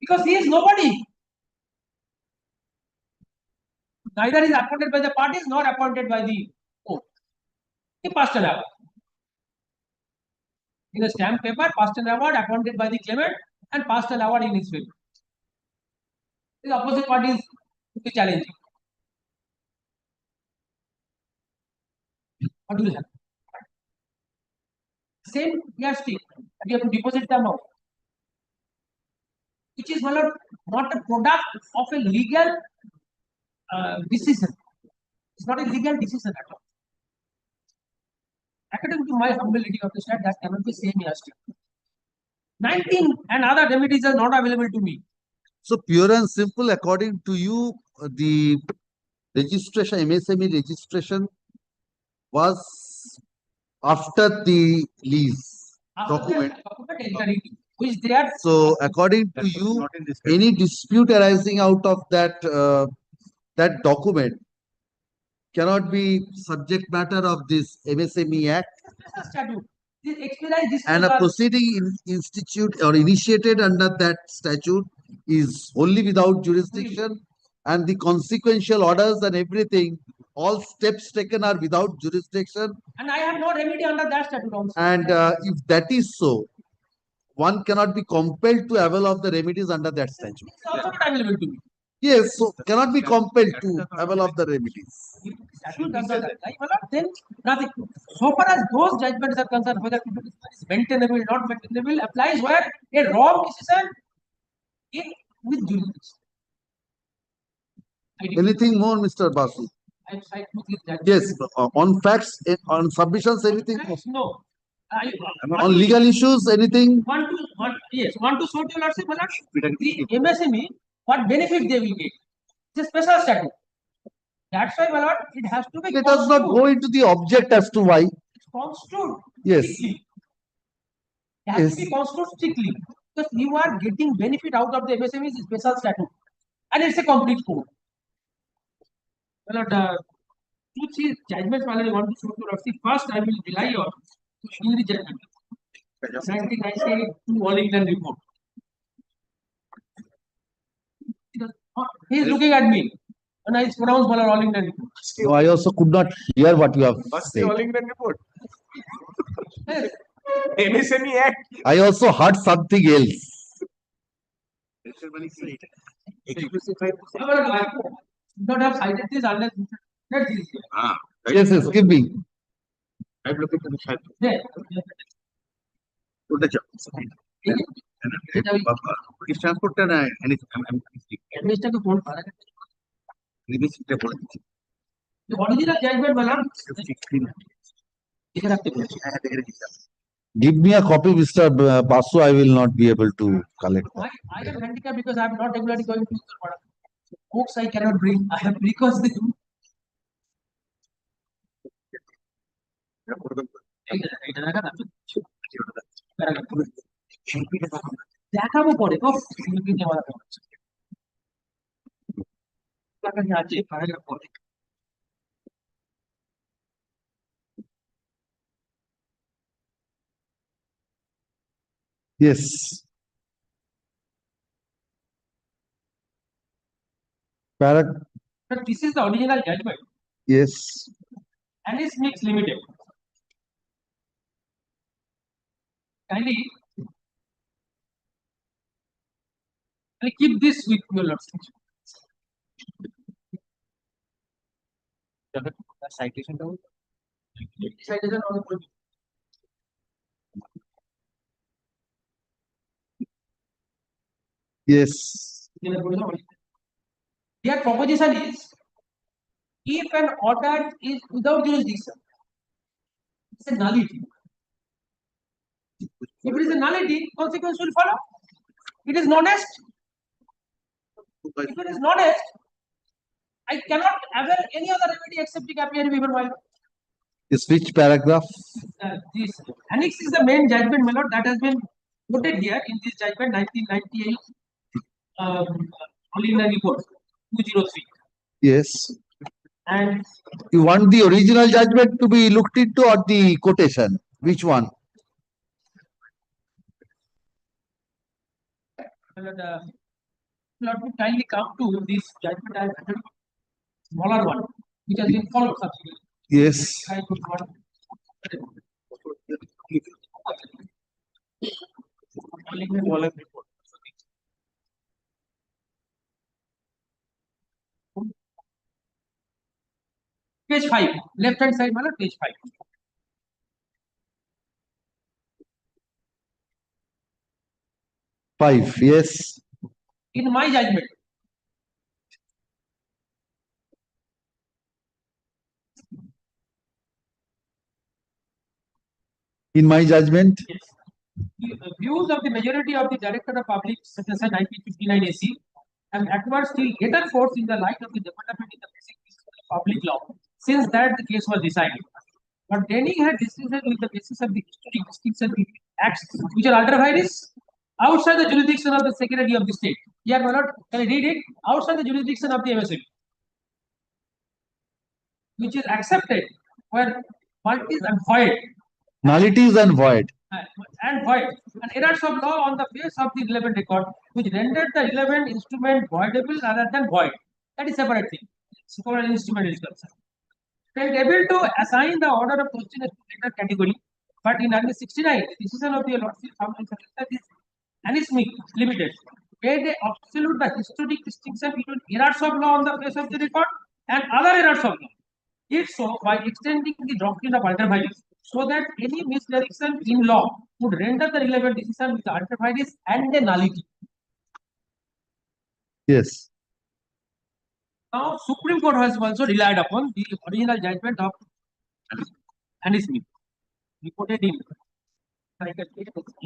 Because he is nobody. Neither is appointed by the parties nor appointed by the court. He passed an award. In a stamp paper, passed an award appointed by the claimant and passed an award in his favor. The opposite party is to be challenging. What will happen? Same yardstick. You have to deposit the amount, which is not a product of a legal decision. It's not a legal decision at all. According to my humble reading of the stat, that cannot be same yardstick. 19 and other remedies are not available to me. So pure and simple, according to you, the registration, MSME registration was after the lease document. Which they are. So according to you, any dispute arising out of that, that document cannot be subject matter of this MSME Act. This expedite And a proceeding institute or initiated under that statute is wholly without jurisdiction, and the consequential orders and everything, all steps taken are without jurisdiction. And I have no remedy under that statute also. And if that is so, one cannot be compelled to avail of the remedies under that statute. It's also not available to me. Yes, so cannot be compelled to avail of the remedies. Statute does not apply, my lord, then nothing. So far as those judgments are concerned, whether it is maintainable, not maintainable, applies where a wrong decision is with jurisdiction. Anything more, Mr. Basu? I side with this judgment. Yes, on facts, on submissions, anything? No. On legal issues, anything? Yes, want to sort your lordship, my lord. The MSME, what benefit they will get? It's a special statute. That's why, my lord, it has to be. Let us not go into the object as to why. It's construed. Yes. Strictly. It has to be construed strictly. Because you are getting benefit out of the MSME is a special statute. And it's a complete code. My lord, 2-3 judgments, my lord, I want to show to lordship. First, I will rely on the judgment. 1998 All England report. He is looking at me. And I pronounced my lord All England report. No, I also could not hear what you have What's the said. All England report? MSME Act. I also heard something else. Not have cited this unless that is Yes, yes, give me. I'm looking to the chat. there. Is transported anything? Administer to phone. The original judgment, my lord. Give me a copy, Mr. Basu. I will not be able to collect. I am handicapped because I am not regularly going to the books I cannot bring. I have because they do. দেখাবো পরে তো শিল্পী নেওয়ার আছে paragraph পরে Yes. But this is the original judgment. Yes. And it's mixed limited. Kindly keep this with your lordship. Citation down. Citation on the Yes. Their proposition is if an order is without jurisdiction, it's a nullity. If it is a nullity, consequence will follow. It is non-est. If it is non-est, I cannot avail any other remedy except the appear before my lord. Is which paragraph? This annex is the main judgment, my lord, that has been quoted here in this judgment 1998 only in the report 203. Yes. And You want the original judgment to be looked into or the quotation? Which one? Lord, would kindly come to this judgment I have handled, smaller one, which has been followed subsequently. Yes. I could not. Page 5, left hand side, Mala, page 5. Five. Yes. In my judgment, In my judgment. the views of the majority of the Director of Public Successor 1959 AC and acquires still greater force in the light of the development in the basic principle of public law. Since that the case was decided. But Denning had decided with the basis of the historic distinction between acts which are ultra vires outside the jurisdiction of the Secretary of the State. Here, my lord, can I read it? Outside the jurisdiction of the MSME, which is accepted where multis and void. Nullities and void. And void. And errors of law on the face of the relevant record, which rendered the relevant instrument voidable rather than void. That is separate thing. Separate instrument is concerned. They are able to assign the order of question as to later category, but in 1969, the decision of the Lordship that is MSME Limited made a absolute the historic distinction between errors of law on the face of the record and other errors of law. If so, by extending the doctrine of ultra vires, so that any misdirection in law would render the relevant decision with the ultra vires and the nullity. Yes. Now, Supreme Court has also relied upon the original judgment of MSME, reported in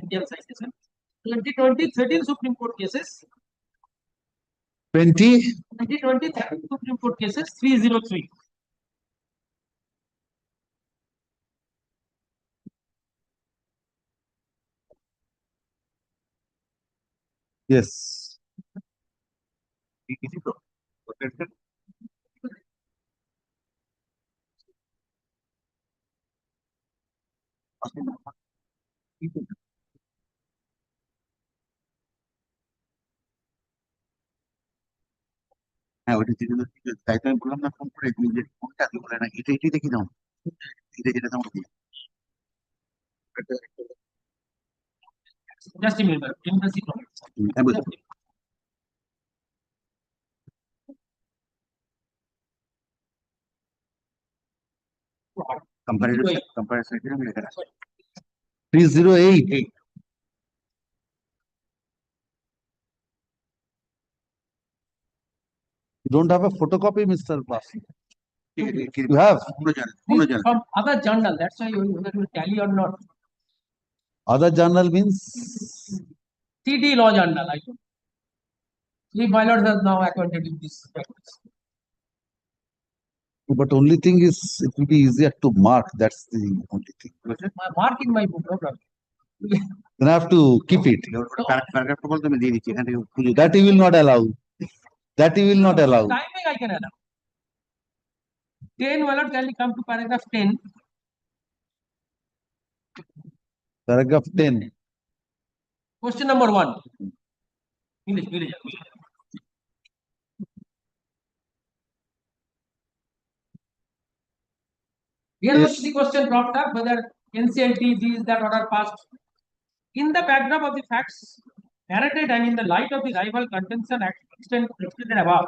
Indian citation, 2020-13 Supreme Court cases. 2020 Supreme Court cases 303. Yes. হ্যাঁ ওইটা যেটা তাই তো আমি বললাম না phone করে যে কোনটা তুই বলে না এটা এটাই দেখি দাও এটা যেটা দাও Just a minute, embassy comments. Comparison 308. You don't have a photocopy, Mr. Bas. You have? From other journal, that's why whether you tally or not. Other journal means? TD law journal, I think. The pilot has now acquainted with this practice. But only thing is, it will be easier to mark. That's the only thing. Mark in my book, no problem. Then I have to keep it. That he will not allow. That he will not allow. Timing I can allow. 10, well, can you come to paragraph 10? Paragraph 10. Question number 1. English. Here was the question brought up whether NCLT is that order passed. In the backdrop of the facts narrated and in the light of the rival contention extended above,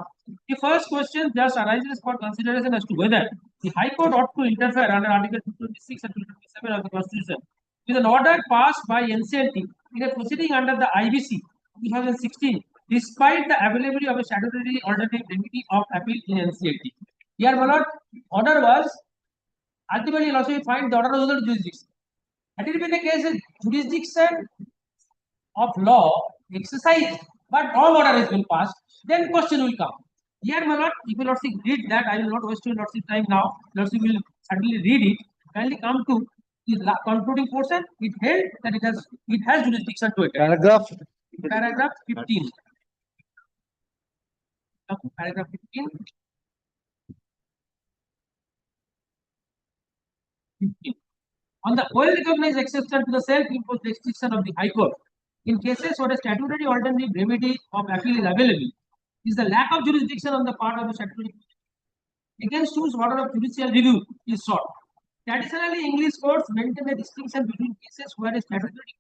the first question just arises for consideration as to whether the High Court ought to interfere under Article 226 and 227 of the Constitution with an order passed by NCLT in a proceeding under the IBC 2016, despite the availability of a statutory alternative remedy of appeal in NCLT. Here, my lord, order was ultimately also we find the order was under jurisdiction. Had it been a case of jurisdiction of law exercised, but wrong order has been passed, then question will come. Here, my lord, if you lordship read that, I will not waste your lordship time now. Lordship will certainly read it. Kindly come to the concluding portion. It held that it has jurisdiction to it. Paragraph 15. Paragraph 15. 15. On the well-recognized exception to the self-imposed restriction of the High Court, in cases where a statutory alternative remedy of appeal is available, is the lack of jurisdiction on the part of the statutory against whose order of judicial review is sought. Traditionally, English courts maintain a distinction between cases where a statutory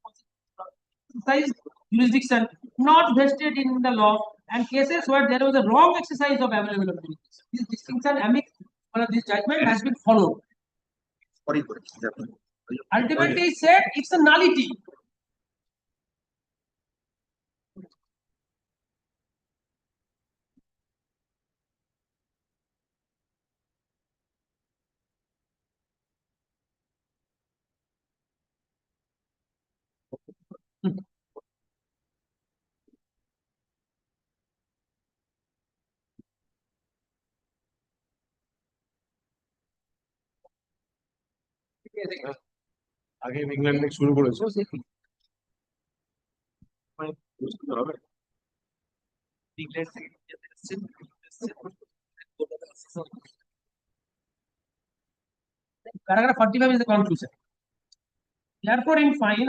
exercise jurisdiction not vested in the law and cases where there was a wrong exercise of available jurisdiction. This distinction amidst this judgment has been followed. Ultimately, said it's a nullity. আগে England থেকে শুরু করেছে Paragraph 45 is the conclusion. Therefore, in fine,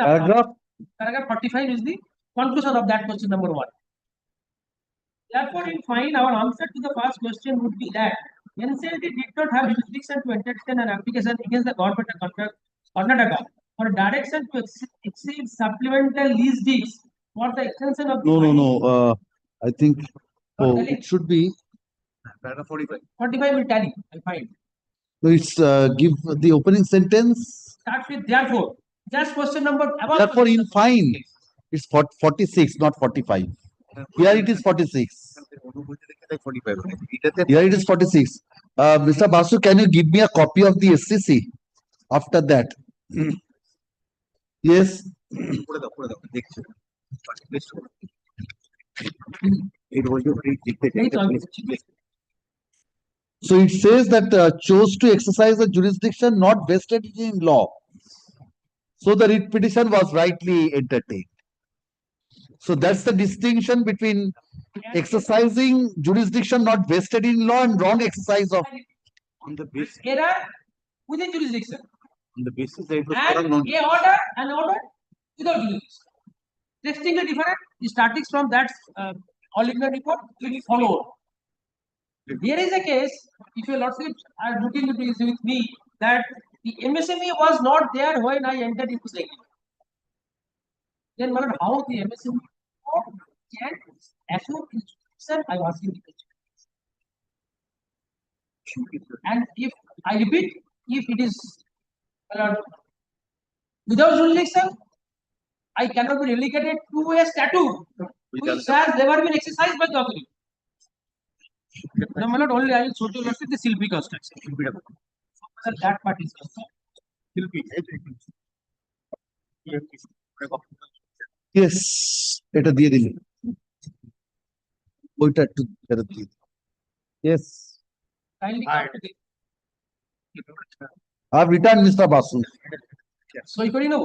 paragraph 45 is the conclusion of that question number 1. Therefore, in fine, our answer to the first question would be that NCLT did not have jurisdiction to entertain an application against the government of Karnataka for direction to exceed supplemental lease deeds for the extension of the No. I think it should be. Paragraph 45. 45 will tally. I find. So it's give the opening sentence. Starts with therefore. Just question number. Therefore, in fine, it's 46, not 45. Here it is 46. Here it is 46. Mr. Basu, can you give me a copy of the SCC after that? Yes. So it says that chose to exercise a jurisdiction not vested in law. So the writ petition was rightly entertained. So that's the distinction between exercising jurisdiction not vested in law and wrong exercise of. On the basis. Error within jurisdiction. On the basis that it was And a order and order without jurisdiction. Distinctly different. Starting from that all India report will follow. Here is a case, if your lordship are looking into this with me, that the MSME was not there when I entered into the agreement. Then how the MSME can assure jurisdiction, I was asking the question. And if I repeat, if it is without jurisdiction, I cannot be relegated to a statute which has never been exercised by the authority. No, my lord, only I will show to you the Silpi construction. That part is Yes, এটা দিয়ে দিলে ওইটা একটু ফেরত দিয়ে দিলে। Yes, kindly come to the I've returned Mr. Basu. সই করি নেব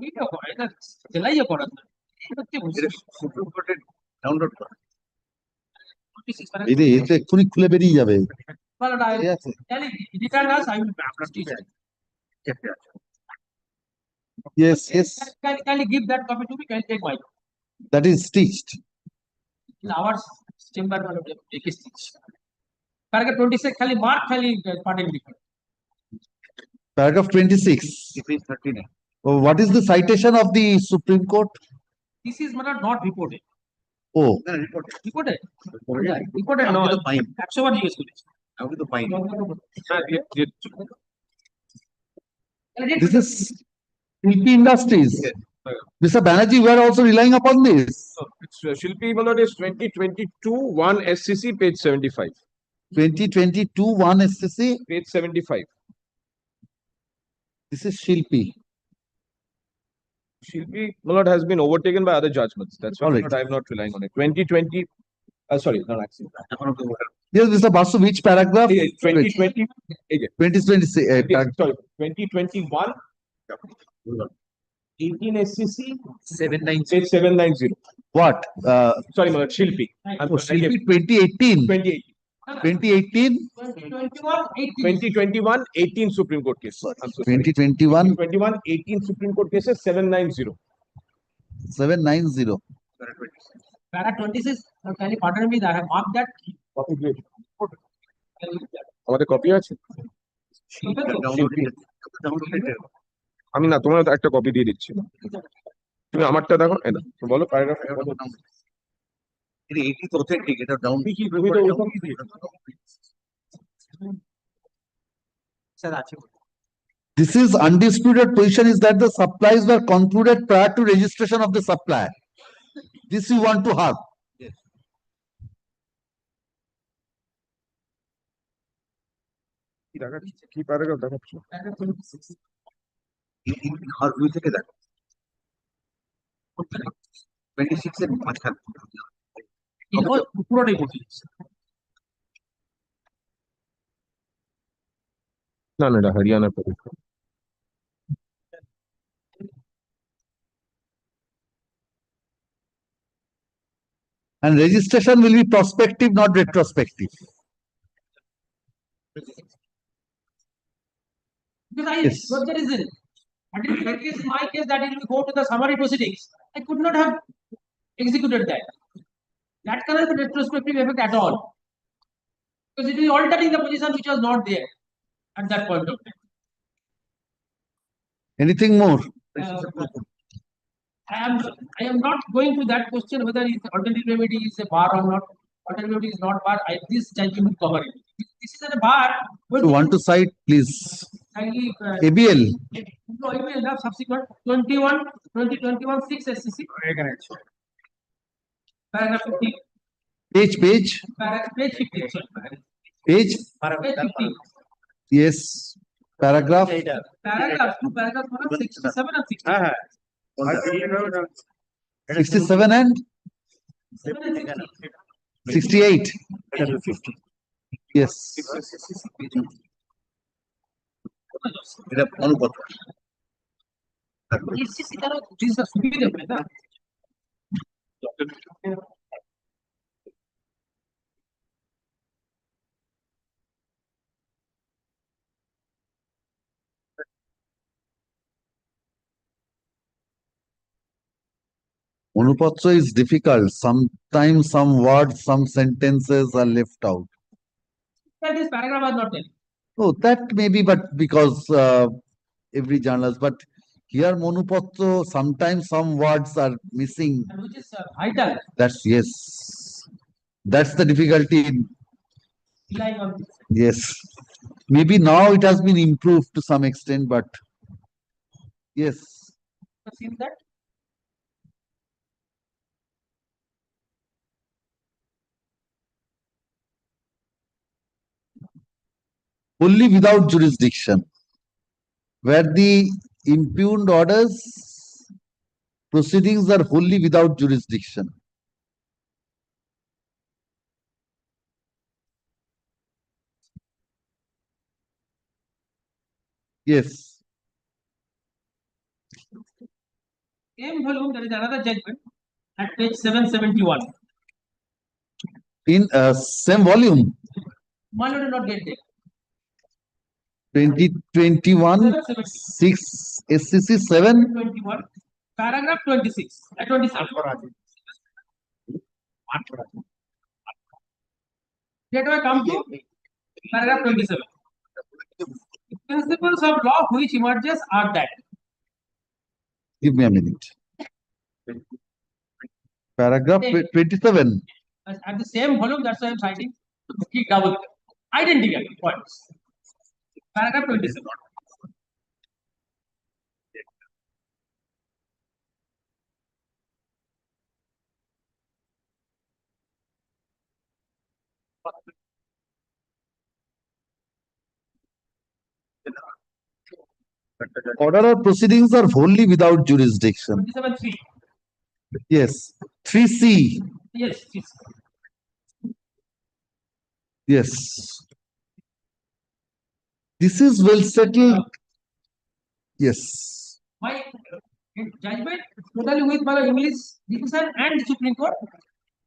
এইটা করে এটা সেলাইয়ে করা না এটা হচ্ছে সুপ্রিম কোর্টের ডাউনলোড করা এটা এতে এক্ষুনি খুলে বেরিয়ে যাবে। ঠিক আছে। Return us I will teach Yes. Kindly give that copy to me, can take my That is stitched. in our chamber take a stitch. Paragraph 26 खाली mark खाली pardon me. Paragraph 26. Page 39. What is the citation of the Supreme Court? This is not reported. Oh, Reported no. That's what you use. How to the fine? this is Shilpi Industries. Mr. Banerjee, we are also relying upon this. So it's Shilpi Malad is 2022 1 SCC page 75. 2022 1 SCC. Page 75. This is Shilpi. Shilpi Malad has been overtaken by other judgments. That's why I'm not relying on it. 2020. Sorry, not actually. Yes, Mr. Basu, which paragraph? 2020. 2020. Sorry, 2021. 18 SCC 790. What? Sorry, Malad, Shilpi. Shilpi 2018. 2018. 2021 18 Supreme Court cases. 2021. 18 Supreme Court cases 790. 790. Para 26. Can you pardon me? I have marked that. Copy great. আমাদের copy আছে আমি না তোমার একটা copy দিয়ে দিচ্ছি তুমি আমারটা দেখো বলো paragraph It is authentic. It is down. This is undisputed position is that the supplies were concluded prior to registration of the supplier. This you want to have. Yes. কি প্যারাগ্রাফ দেখাচ্ছ আর দুই থেকে দেখো 26 এর মাঝখানে পুরোটাই পড়ছি না না এটা হরিয়ানা প্রদেশ। And registration will be prospective, not retrospective. Because I Yes. got the reason. But in that case, in my case, that it will go to the summary proceedings. I could not have executed that. That cannot be retrospective effect at all. Because it is altering the position which was not there at that point of time. Anything more? I am not going to that question whether alternative remedy is a bar or not. Alternative remedy is not bar. This judgment will cover it. This is a bar. You want to cite, please? ABL. No, ABL have subsequent 21, 2021, 6 SCC. Paragraph 50. Page. Page 50. Sorry. Page. Page 50. Yes. Paragraph. Paragraph 2, paragraph 1, 67 and 60. 67 and 68. Yes. এটা অনুপাত SCC তারা জিনিসটা সুবিধা দেবে না Manupatra is difficult. Sometimes some words, some sentences are left out. that this paragraph was not there. Oh, that may be, but because every journalist, but here Manupatra, sometimes some words are missing. And which is vital. That's yes. That's the difficulty. Relying on this. Yes. Maybe now it has been improved to some extent, but yes. Have you seen that? Wholly without jurisdiction, where the impugned orders proceedings are wholly without jurisdiction. Yes. Same volume, there is another judgment at page 771. In same volume. One will not get there. 2021 6 SCC 7 21, paragraph 26, 27. Let me come to paragraph 27. Principles of law which emerges are that. Give me a minute. Paragraph 27. At the same volume, that's why I'm citing. Keep double. Identical points. Paragraph 27. Order or proceedings are wholly without jurisdiction. 27.3. Yes. 3C. Yes. Yes. This is well settled. Yes. My judgment totally with my English division and the Supreme Court.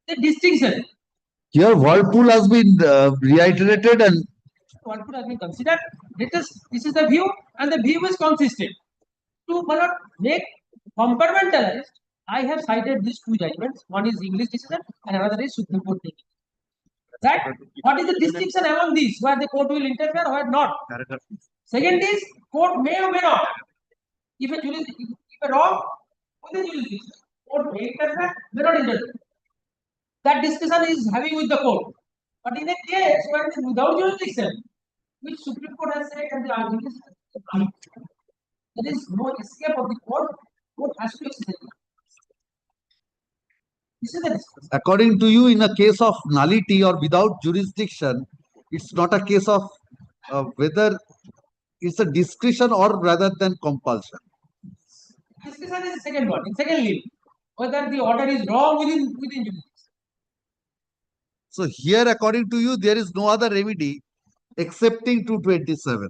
The distinction. Here Whirlpool has been reiterated and Whirlpool has been considered. This is the view, and the view is consistent. To make compartmental arrest, I have cited these two judgments. One is English decision and another is Supreme Court taking. Right? What is the distinction among these? Where the court will interfere, where not? Second is court may or may not. If a wrong within jurisdiction, court may interfere, may not interfere. That discussion is having with the court. But in a case where it is without jurisdiction, which Supreme Court has said and the argument is right, there is no escape of the court. Court has to execute. This is the discussion. according to you, in a case of nullity or without jurisdiction, it's not a case of whether it's a discretion or rather than compulsion. Discussion is the second one. In second level, whether the order is wrong within jurisdiction. So here, according to you, there is no other remedy excepting 227.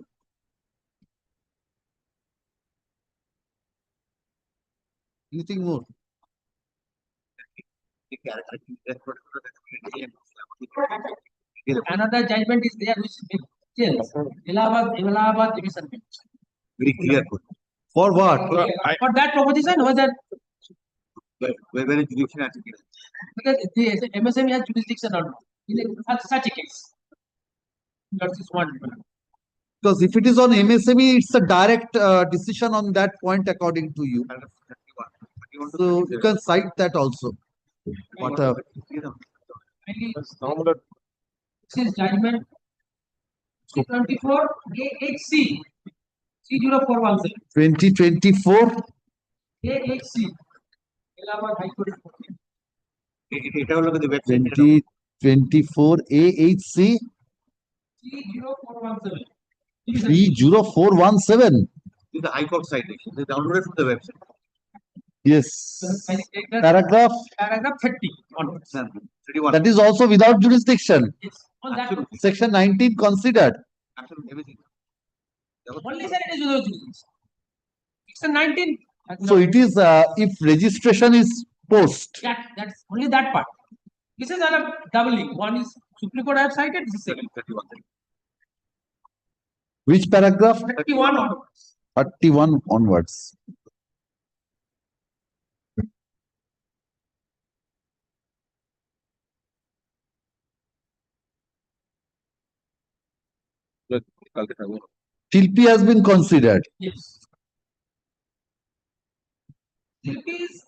Anything more? Another judgment is there which tells Allahabad division bench. Very clear. For what? For that proposition, whether Where is jurisdiction article? because the MSME has jurisdiction or not in such a case. That's just one. Because if it is on MSME, it's a direct decision on that point according to you. So you can cite that also. But This is judgment 2024 AHC 30417. 2024 AHC Allahabad High Court. এটা হলো কিন্তু website 2024 AHC 30417. 30417. in the High Court site. They downloaded from the website. Yes. Paragraph. Paragraph 30 onwards. 31. That is also without jurisdiction. Yes. On that Section 19 considered. Absolutely everything. only said it is without jurisdiction. Section 19. So it is if registration is post. That's only that part. This is a doubling. One is Supreme Court I have cited. This is second. 31. Which paragraph? 31 onwards. 31 onwards. Shilpi has been considered. Yes. It is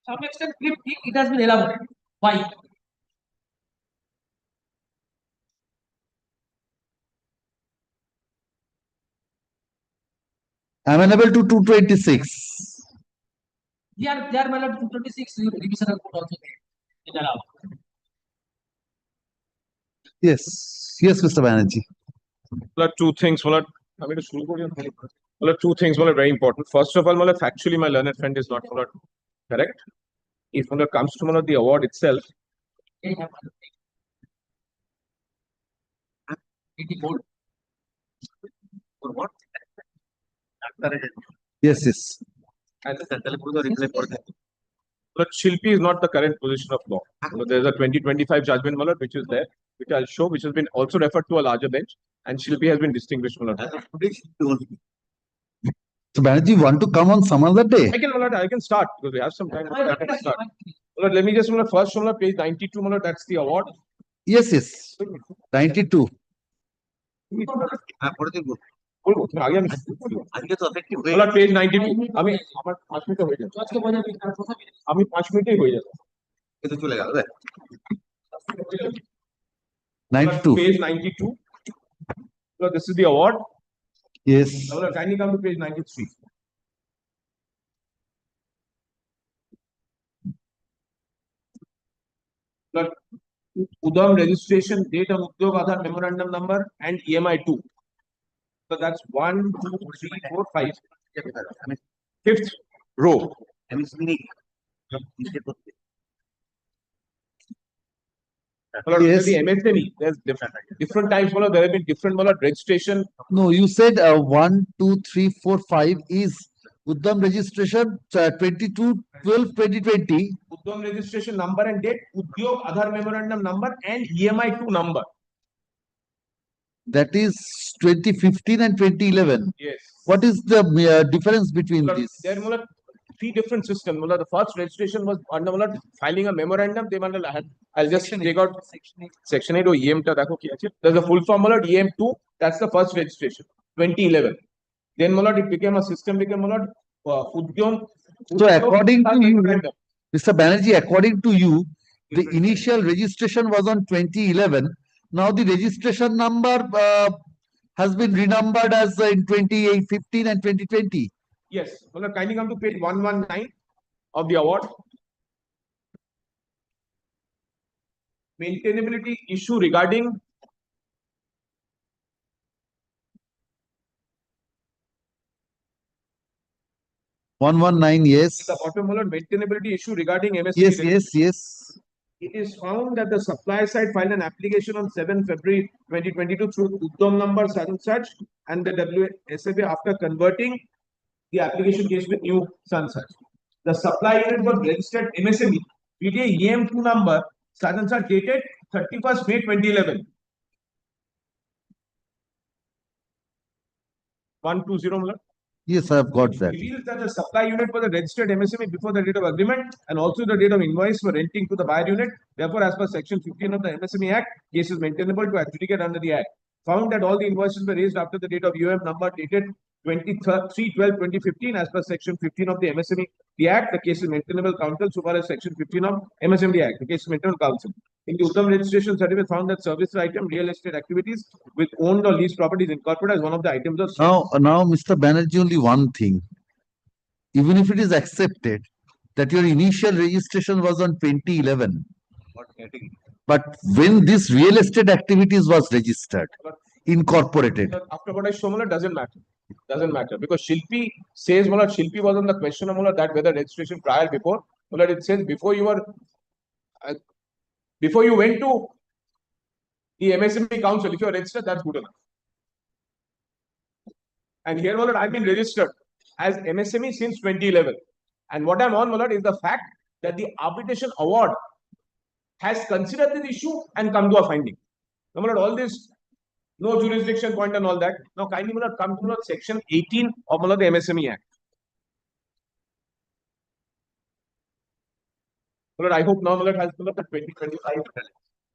some extent cryptic. It has been elaborated. Why? Amenable to 226. There may not 226 revisional code also there in Allahabad. Yes. Yes, Mr. Banerjee. Well, two things. Well, two things very important. First of all, factually, my learned friend is not correct. If it comes to the award itself, For what? Yes, yes. But Shilpi is not the current position of law. There is a 2025 judgment, which is there, which I'll show, which has been also referred to a larger bench, and Shilpi has been distinguished. So, Banerjee, want to come on some other day? I can start because we have some time. I can start. Let me just first show page 92. That's the award. Yes, yes. 92. আজকে তো effective হয়ে page 92 আমি আমার 5 মিনিটে হয়ে যাবে আমি 5 মিনিটেই হয়ে যাবে কিন্তু চলে গেল 92 page 92 so this is the award. Yes. Now kindly come to page 93. Udam registration date of Udyog Aadhaar memorandum number and EMI 2. So that's 1, 2, 3, 4, 5. Fifth row. Yes. The MSME, there's different times. There have been different registration. No, you said 1, 2, 3, 4, 5 is Uddam registration 22/12/2020. Uddam registration number and date, Udyog Aadhaar memorandum number and EMI 2 number. That is 2015 and 2011. Yes. What is the difference between these? There are three different systems. The first registration was under filing a memorandum. I'll just take out section 8 or EM. There's a full form EM2. That's the first registration, 2011. Then it became a system, Udyog. So according to you, Mr. Banerjee, according to you, the initial registration was on 2011. Now the registration number has been renumbered as in 2015 and 2020. Yes. Kindly come to page 119 of the award. Maintainability issue regarding yes. The bottom maintainability issue regarding MSME. Yes, yes, yes. It is found that the supply side filed an application on 7 February 2022 through Uddam number such and the WSFA after converting the application case with new such. The supply unit was registered MSME, PTA EM2 number, such and such dated 31st May 2011. 120. Yes, I have got that. Reveals that the supply unit was a registered MSME before the date of agreement and also the date of invoice for renting to the buyer unit. Therefore, as per section 15 of the MSME Act, case is maintainable to adjudicate under the Act. Found that all the invoices were raised after the date of UM number dated 23/12/2015 as per section 15 of the MSME Act. The case is maintainable counsel so far as section 15 of MSME Act. The case is maintainable counsel. In the Uttam registration certificate found that service item, real estate activities with owned or leased properties incorporated as one of the items of. Now, Mr. Banerjee, only one thing. Even if it is accepted that your initial registration was on 2011, but when this real estate activities was registered, incorporated. After what I show, doesn't matter. Doesn't matter because Shilpi says, Shilpi was on the question of that whether registration prior before. It says before you were, before you went to the MSME council, if you are registered, that's good enough. And here, I've been registered as MSME since 2011. And what I'm on, is the fact that the arbitration award has considered this issue and come to a finding. All this, no jurisdiction point and all that. Now, kindly come to section 18 of the MSME Act. I hope now has the 2025.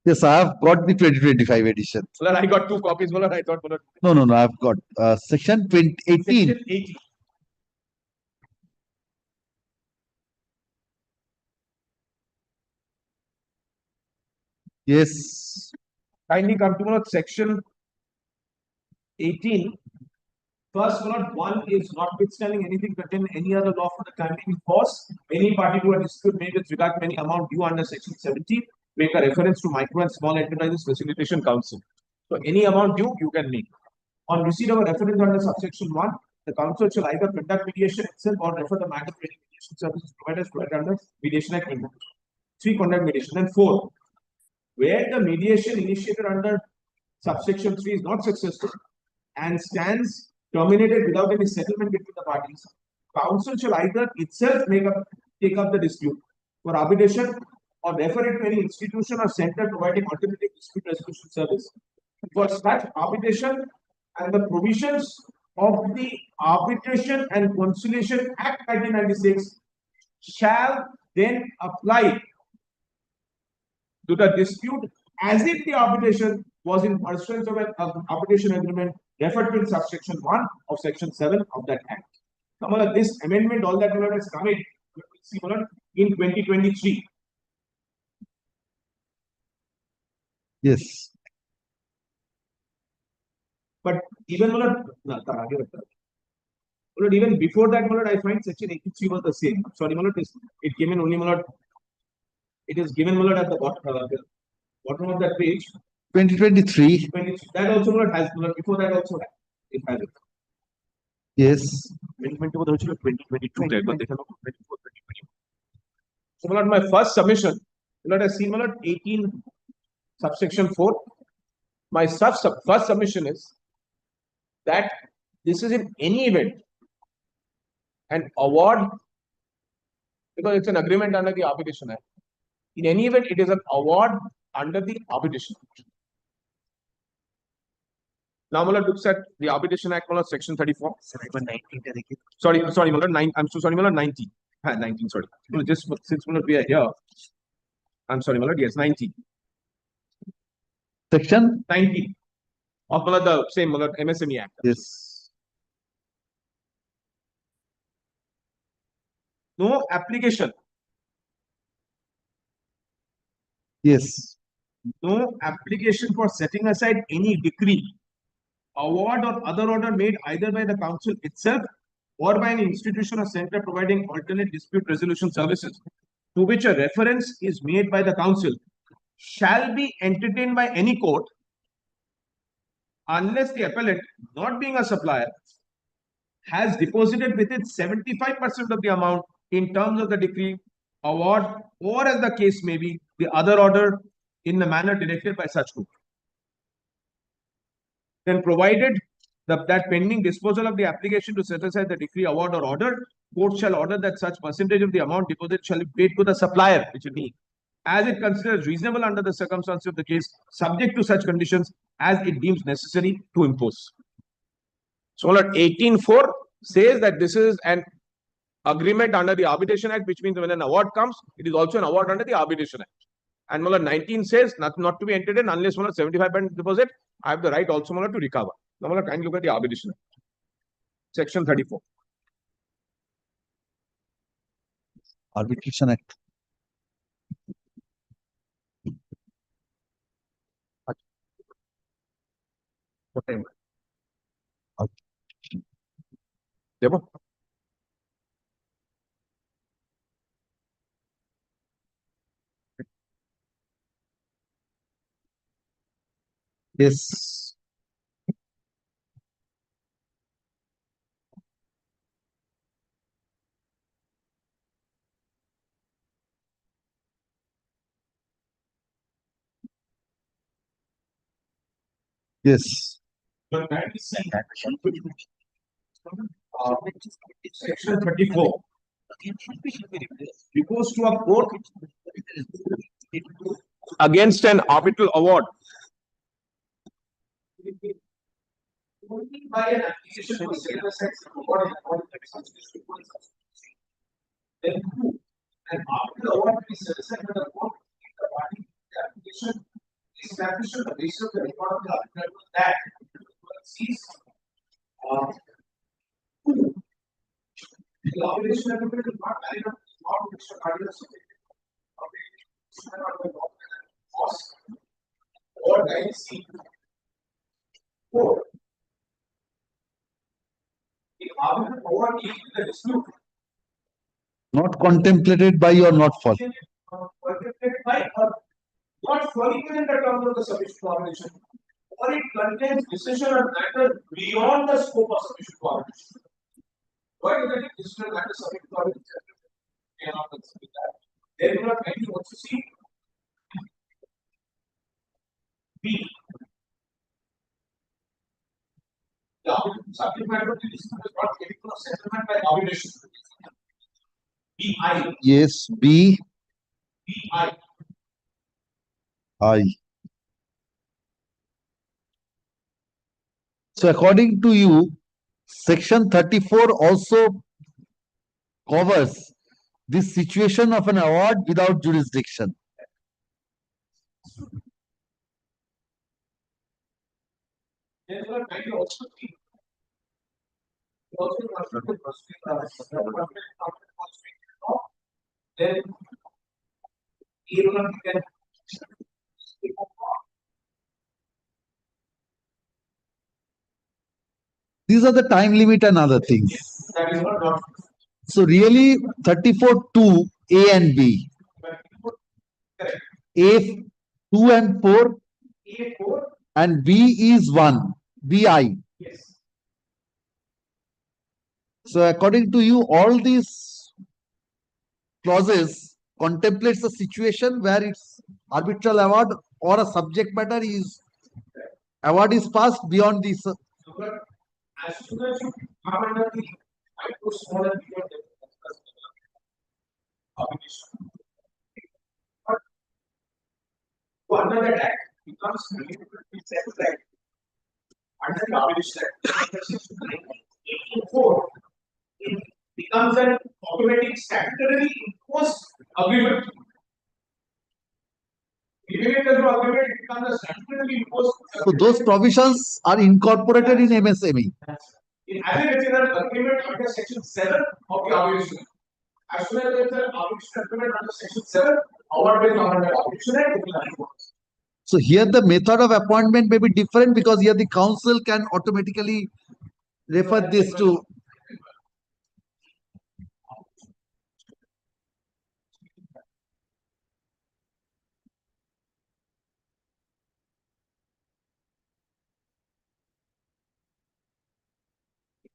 Yes, I have got the 2025 edition. I got 2 copies. I thought. No, I've got section 18. Section 18. Yes. Kindly come to section 18. First, one is notwithstanding anything contained in any other law for the time in force, any party to a dispute made with regard to any amount due under section 17, make a reference to Micro and Small Enterprises Facilitation Council. So, any amount due, you can make. On receipt of a reference under subsection 1, the council shall either conduct mediation itself or refer the matter to any mediation services providers provided under Mediation Act. 3, conduct mediation. And 4, where the mediation initiated under subsection 3 is not successful and stands terminated without any settlement between the parties, council shall either itself take up the dispute for arbitration or refer it to any institution or center providing alternative dispute resolution service. For such arbitration and the provisions of the Arbitration and Conciliation Act 1996 shall then apply to the dispute as if the arbitration was in pursuance of an arbitration agreement referred to in subsection 1 of section 7 of that act. Now, this amendment, all that has come in 2023. Yes. But even even before that, I find section 83 was the same. Sorry, it came in only it is given at the bottom of that page. 2023. That also has before that also it has it. Yes. 2022. So, my first submission, has seen 18 subsection 4. My first submission is that this is in any event an award because it's an agreement under the Arbitration Act. In any event, it is an award under the Arbitration Act. Now, looks at the Arbitration Act, section 34. Sorry, I'm so sorry, 19. 19, sorry. Just since we are here, I'm sorry, yes, 19. Section 19 of the same MSME Act. Yes. No application. Yes. No application for setting aside any decree, award or other order made either by the council itself or by an institution or center providing alternate dispute resolution services to which a reference is made by the council shall be entertained by any court unless the appellant, not being a supplier, has deposited within 75% of the amount in terms of the decree, award, or as the case may be, the other order in the manner directed by such court. Then provided that pending disposal of the application to set aside the decree, award, or order, court shall order that such percentage of the amount deposited shall be paid to the supplier, which will be as it considers reasonable under the circumstances of the case, subject to such conditions as it deems necessary to impose. So, Lord, 18.4 says that this is an agreement under the Arbitration Act, which means when an award comes, it is also an award under the Arbitration Act. And Mullah 19 says not to be entered in unless 75% deposit. I have the right also Mullah to recover. Now, Mullah, kindly look at the Arbitration Act. Section 34. Arbitration Act. What time? Debo? Yes. Yes. Section 34. Recourse to a court against an arbitral award. Only by an application for then an arbitral award to be satisfied by the court if the party the application established on the basis of the record of the arbitral that sees the arbitration agreement is not valid not which the party is or by C. The arbitral award is the dispute. Not contemplated by or not for. Contemplated by or not falling within the terms of the sufficient arbitration, or it contains decision or matter beyond the scope of sufficient arbitration. Why does it decision or matter sufficient arbitration? Cannot consider that. Therefore, can you also see B? The subject matter of the dispute is not getting to a settlement by arbitration. BI. Yes, B. BI. I. So according to you, section 34 also covers this situation of an award without jurisdiction. Therefore, can you also see then even can These are the time limit and other things. that is not So really 34(2) A and B. A 2 and 4 A4 and B is 1. BI. yes. So according to you, all these clauses contemplates a situation where it's arbitral award or a subject matter is award is passed beyond this. So, but as soon as you come under the micro small and bigger arbitration, but under that act becomes separate under the arbitration act. 18.4 it becomes an automatic statutorily imposed agreement. Even if there's no agreement, it becomes a statutorily imposed So those provisions are incorporated in MSME. in having it's an agreement under section 7 of the arbitration. As soon as there is an arbitration agreement under section 7, award will come under arbitration act, it will not work. So here the method of appointment may be different because here the council can automatically refer this to.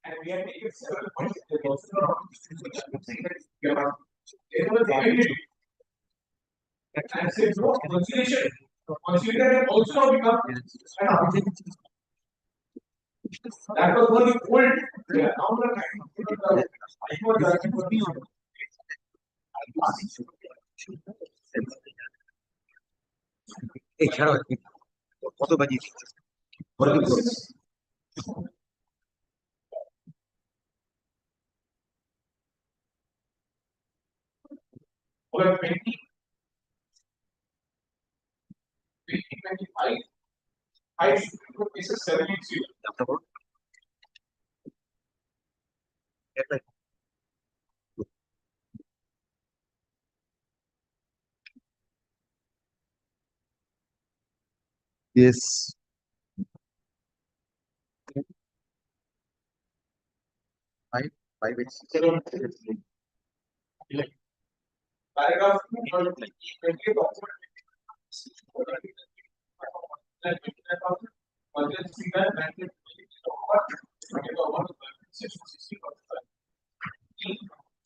And we have taken several points. There's also not there was the ability. And since no conciliation, conciliation also now become an arbitration. That was only old. Yeah, now the এছাড়াও কত বাজিয়েছি over 25. I should put this as 72. Yes. Five is Paragraph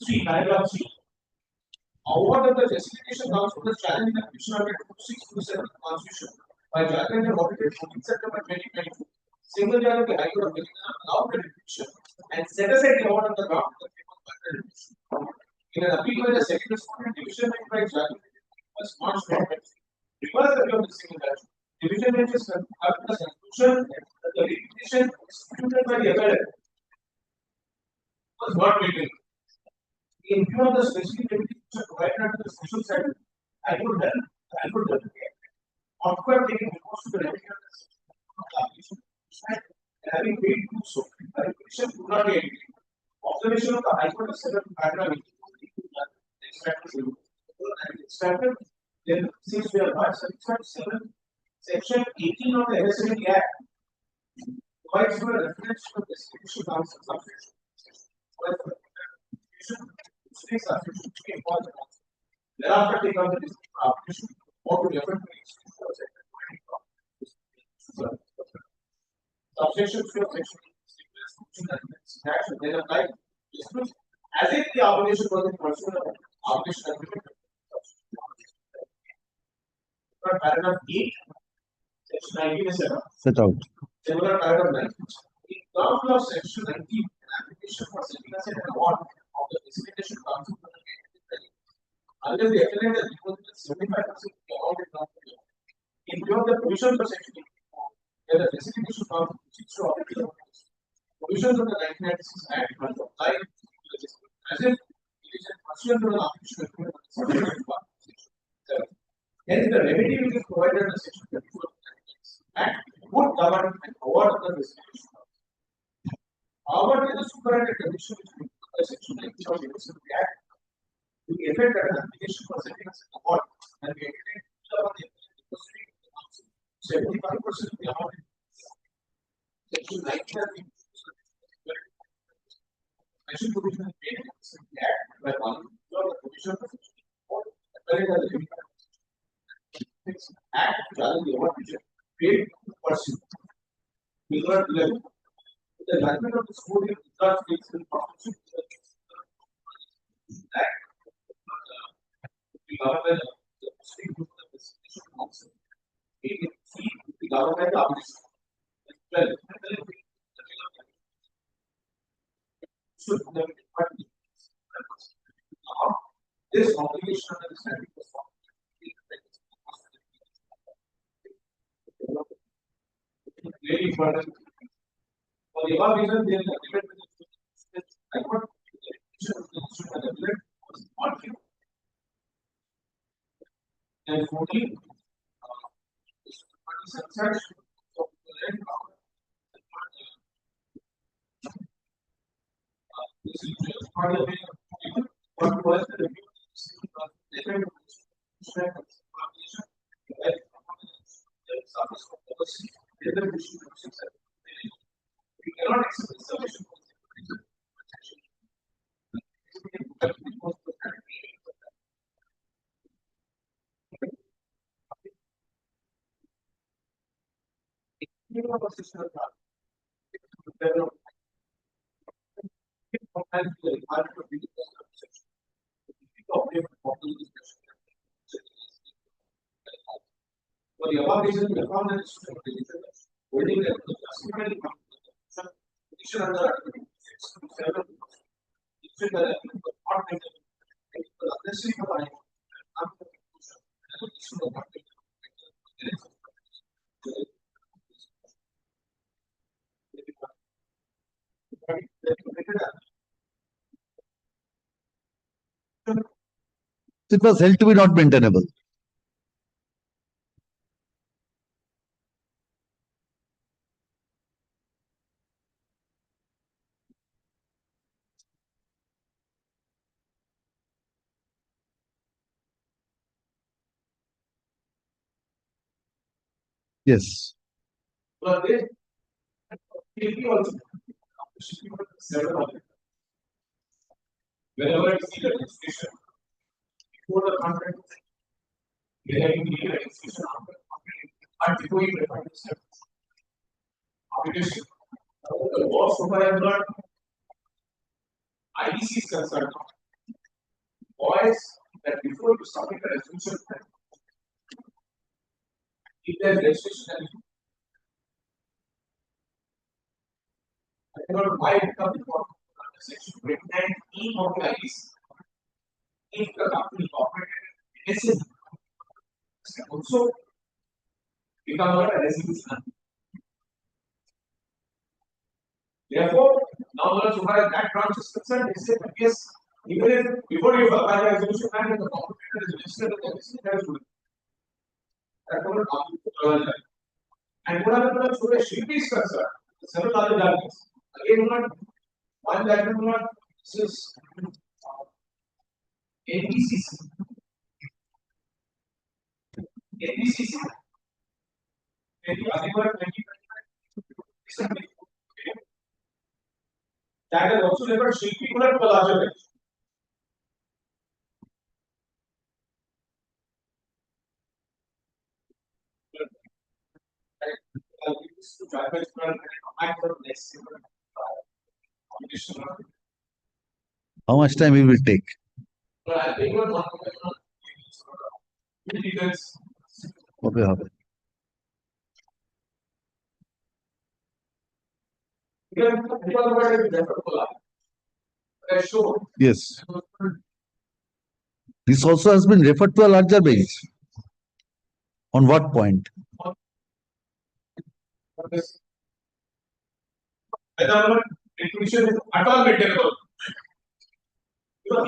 3, paragraph 3. Award of the justification comes from the challenge in the Petition under 2627 Constitution by judgment and audited in September 2022. Single judge of the High Court of Calcutta allowed the petition and set aside the award of the ground that was by the petition. In an appeal by the second respondent, division bench by judge was March 2020. Reverse the view of the single judge. Division benches have the conclusion that the petition executed by the appellant was not legal. In view of the specific remedies provided under the special settlement, I would offer taking recourse to the remedy of the application and having paid to do so, the petition could not be agreed. Observation of the High Court of Civil paragraph extracted then since we are not satisfied 7 section 18 of the MSME Act provides for a reference to the Expedition Council subsection. Thereafter, take on the district application or to refer to subsection 3 of section then apply as if the obligation was in pursuit of obligation agreement. Paragraph 8, section 19 is Set out. similar paragraph 9. In terms of section 19, an application for setting aside an award of the Expedition Council for the unless the appellant has deposited 75% of the amount in non-payment. In view of the provision for section 84, where the Expedition Council seeks to obtain provisions of the 1996 Act must apply to the as if it is a pursuant to the application agreement of the section 7. Hence, the remedy which is provided under section 34 of the Act would govern an award of the Expedition Council. However, in the superintendent condition which is by section 19 of the MSME Act, to the effect that an application for setting aside an award and be entertained on the proceeding of the council, 75% of the amount in section 19 has been mentioned provision is made in the Act by Parliament or the provision of section 4 appellate as a limit. Act challenge the award which paid to pursue. Without level, the judgment of the school in Gujarat states will constitute that the government the proceeding to the Expedition Council. The government obligation. Well, should have been part of this obligation under the statute was very important. For the above reason, the agreement with the High Court, the petition of the agreement was not given. And 14, sunset of the land this is part of the what was the review of the we cannot accept the submission of For the above reason, we found that holding that the customary It was held to be not maintainable. Yes. Whenever I see the registration, before the contract, they have been given a registration and before you refer to step. Arbitration. The law so far as not IBC is concerned, boys that before you submit a resolution, if there is registration, I don't know why it comes from section 29E of the IBC. If the company operated in can also become a resolution. Therefore, now so far as that branch is concerned, they say that yes, even if before you apply the resolution plan, the competitor is registered with the IBC, that is good. That's what and what are so the shift is concerned, several other judgments. Again, one judgment says NBCC. NBCC. That is also never shifting to a larger range. How much time it will take? Okay. Yes. This also has been referred to a larger bench. On what point?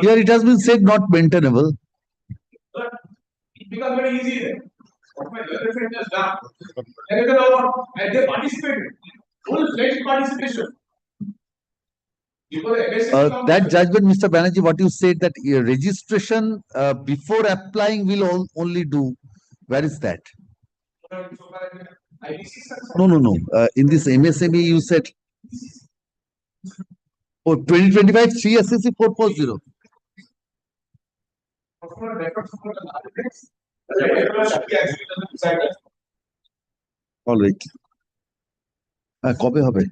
Here it has been said not maintainable. It becomes very easy then. What my other friend has done, and they participated. Full-fledged participation. That judgment, Mr. Banerjee, what you said that registration before applying will only do. Where is that? No. In this MSME, you said 2025 3 SSC 440. All right. কবে হবে?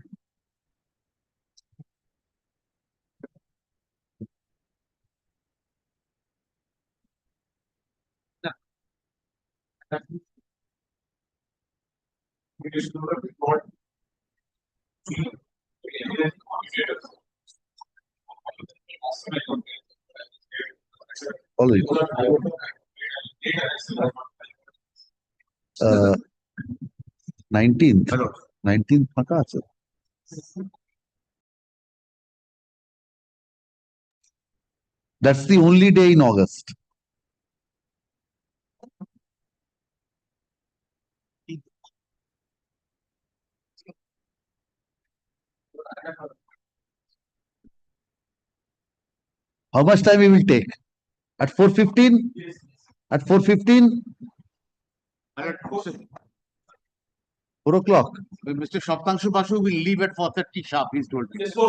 All right. 19th ফাঁকা আছে? That's the only day in August. How much time we will take? At 4:15? At 4:15? 4 o'clock. Mr. Shoptangshu Basu will leave at 4:30 sharp, he's told me. Mr.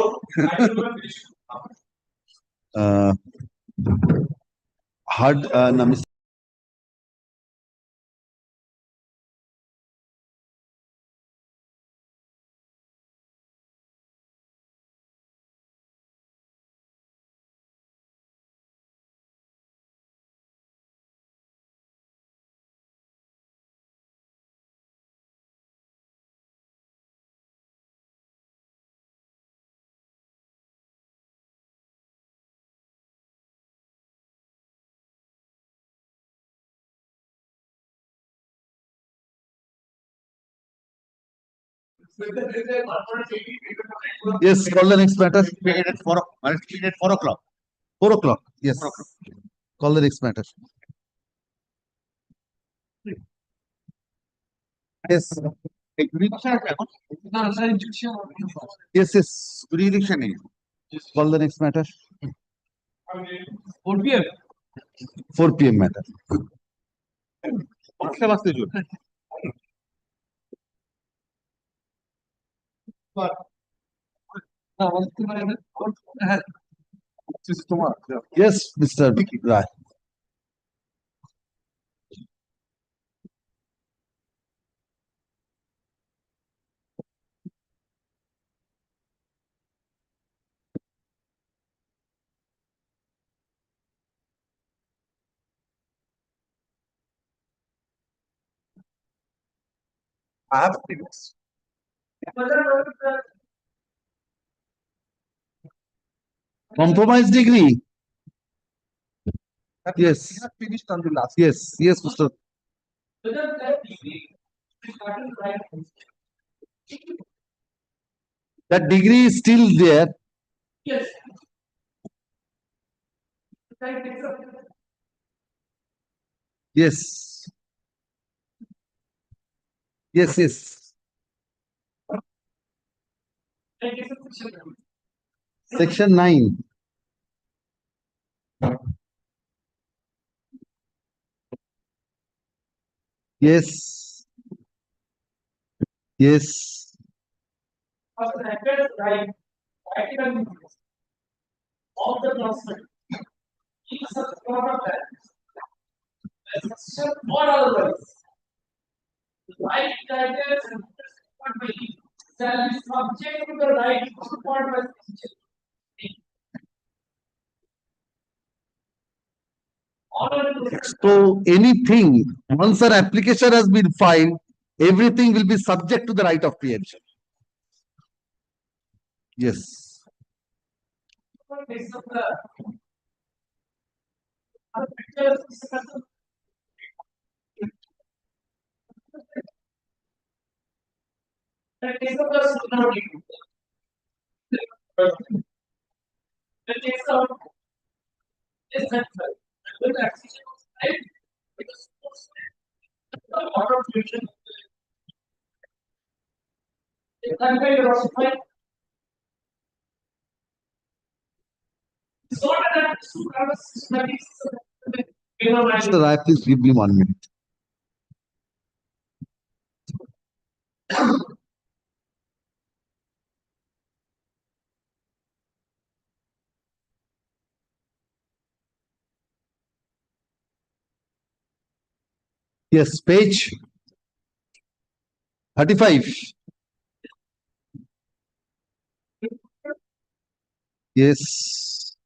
Yes, call the next matter. At 4 o'clock. 4 o'clock. Yes. 4 o'clock. Call the next matter. Yes. Yes, yes. Pre-election. Call the next matter. 4 p.m. 4 p.m. matter. Yes, Mr. Rai. I have 3 minutes. Compromise degree. Yes. Finished on the last. Yes, yes, Mr. That degree is still there. Yes. Yes. Yes, yes. Section 9. Yes. Yes. Of the document. It's a product or otherwise. Right guidance and shall be subject to the right support by So anything, once an application has been filed, everything will be subject to the right of preemption. Yes. Mr. Rai, please give me 1 minute. Yes, page 35. Yes.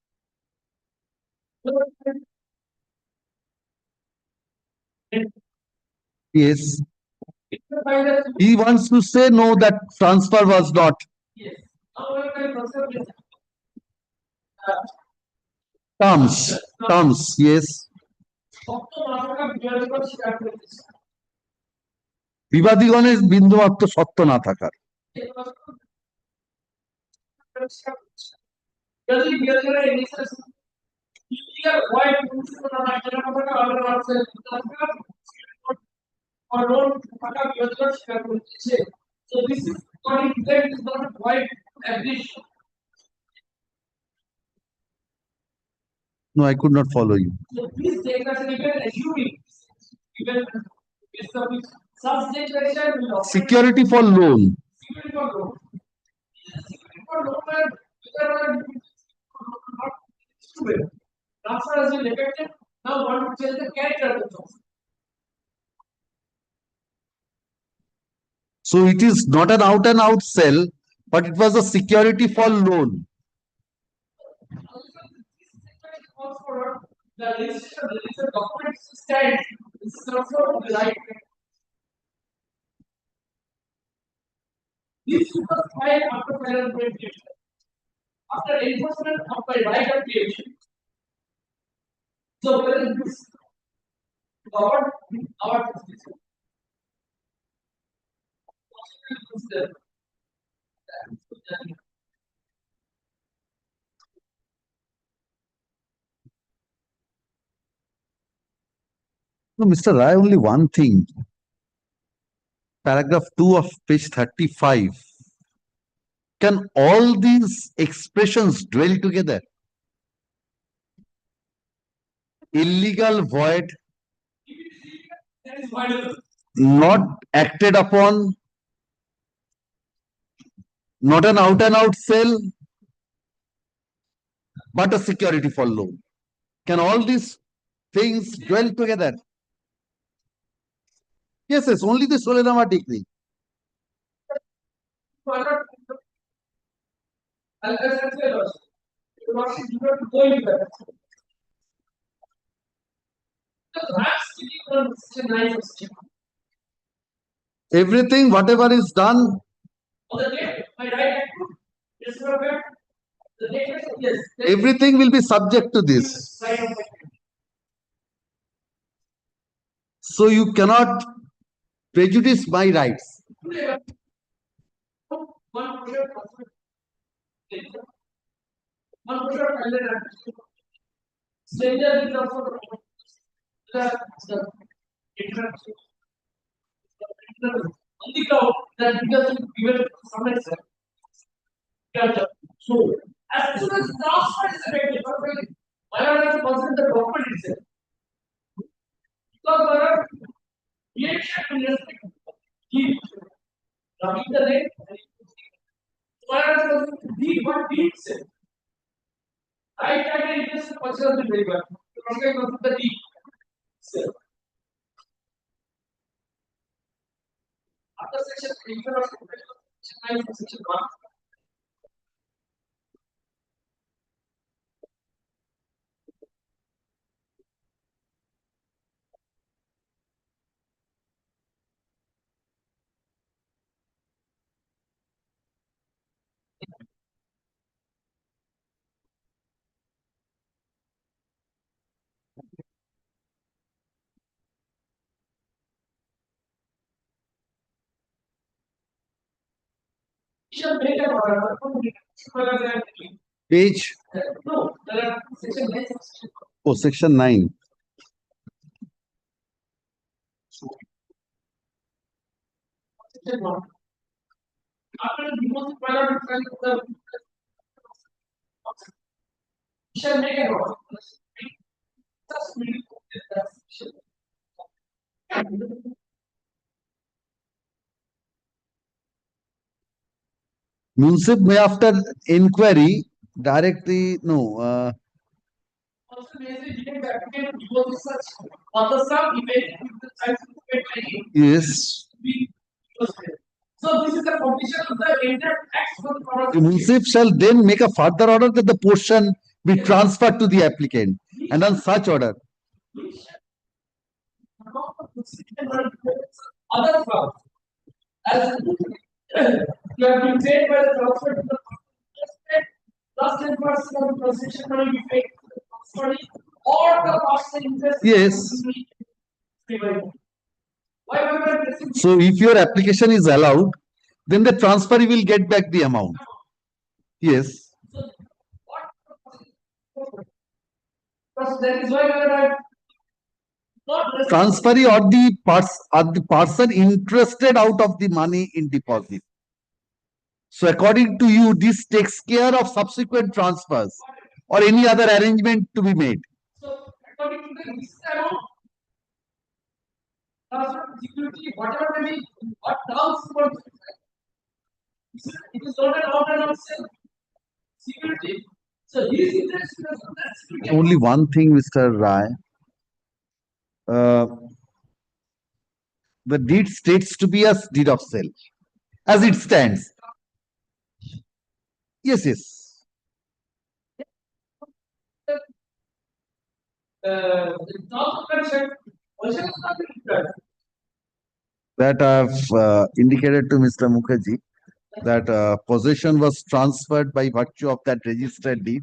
Yes. He wants to say no, that transfer was not. Terms, yes. বিবাদীগণের বিন্দুমাত্র সত্য না থাকার। No, I could not follow you. So please take as an even assuming even such declaration will also Security for loan. security for loan. Security for loan and not student. Transfer has been effected. Now want to change the character of the transfer. So it is not an out and out sell, but it was a security for loan. The register document stands. This is also the right. This was filed after final pre-emption. After enforcement of the right of pre-emption. So whether this covered our No, Mr. Rai, only one thing. Paragraph 2 of page 35. Can all these expressions dwell together? Illegal, void, not acted upon, not an out and out sale, but a security for loan. Can all these things dwell together? Yes, yes, only the Solenama decree. Everything, whatever is done, everything will be subject to this. So you cannot prejudice my rights. So, as soon as transfer is effective, why are you consider the document itself? Because there are reaction in respect to the rate. Why are you consider what deed itself? Right title is the person will very well. Because the deed itself. After section 8 of section 9 section 1. Page. No, section 9. Oh, section 9. Section 1. After the deposit the shall make an order. Municip may after inquiry directly, no, Also, basically, the applicant deposit such other sum event with the size of the yes. So, this is the completion of the entire tax for the power. The municip shall then make a further order that the portion be transferred to the applicant, and on such order. Other firms, as you have been paid by the transfer to the plus 10% of the transaction money be paid to the transferee or the partial interest. Yes. Why So if your application is allowed, then the transferee will get back the amount. Yes. Because that is why we are not Transferee or the person interested out of the money in deposit. So according to you, this takes care of subsequent transfers or any other arrangement to be made. So according to the this amount, transfer security, whatever may be, what counts for it is not an order of sale. Security. So his interest is that Only one thing, Mr. Rai. The deed states to be a deed of sale as it stands. Yes, yes. That I've indicated to Mr. Mukherjee that possession was transferred by virtue of that registered deed.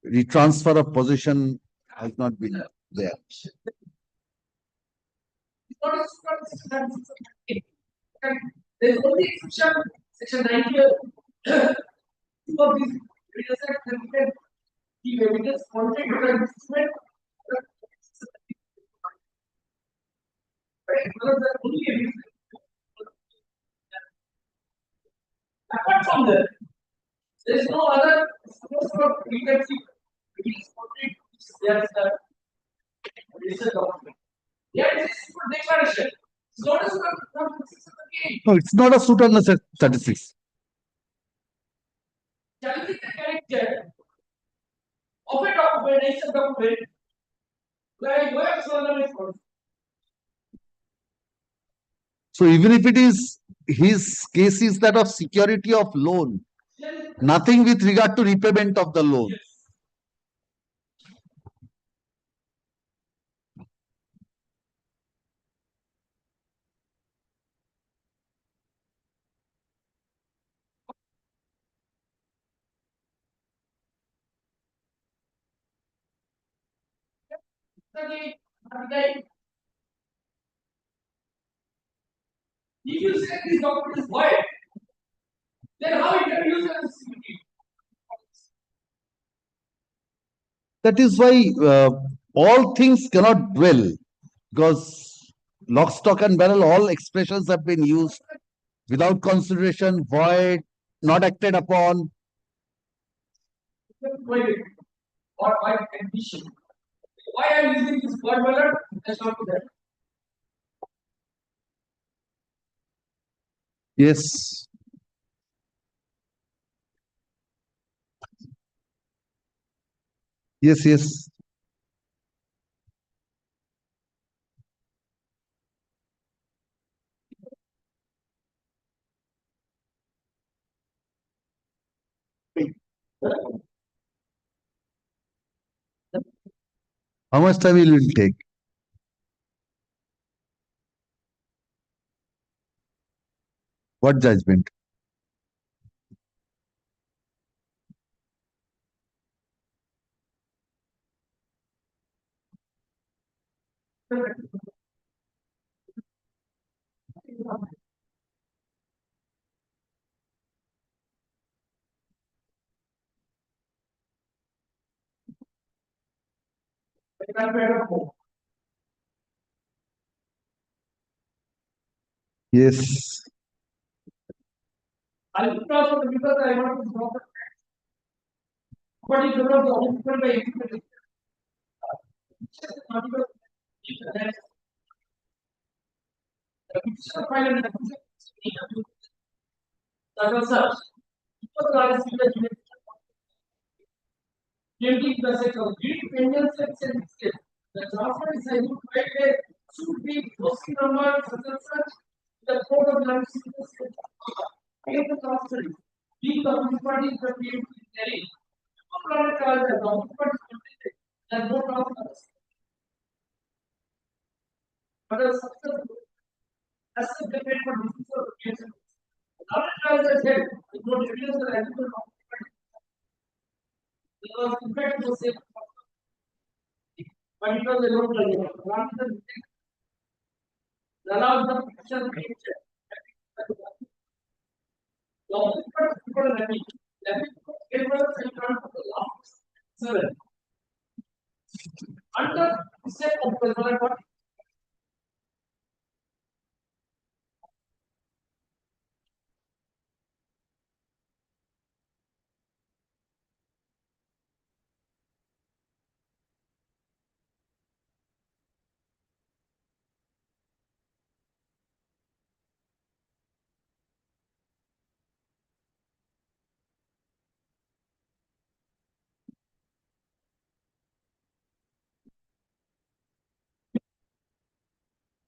The transfer of possession has not been there. There is only exception Section 90 two of these various acts can give evidence content to the investment. Apart from that, there is no other source of frequency. It is content there is the research document. There is a declaration. So what is the No, it's not a suit on the 36. challenging the character of a document, is a document where you have shown the So even if it is, his case is that of security of loan, nothing with regard to repayment of the loan. If you say this document is void, then how it can be used as a security? That is why all things cannot dwell, because lock, stock and barrel, all expressions have been used without consideration, void, not acted upon. Void or by condition. Why I am using this word method? Let's not do that. Yes. Yes, yes. How much time will it take? What judgment? Yes. I will also because I want to drop it. But if you don't know, you can make it. The transfer is a good way should be posting number such and such. The code of land the transfer is being the municipality is the PROCEEDINGS. There's no transfers. But a successful as a payment for municipal application. Not as I said, it would reduce the eligible because in fact it was safe. But it was a local law. Rather than allow the petition picture. Under the set of the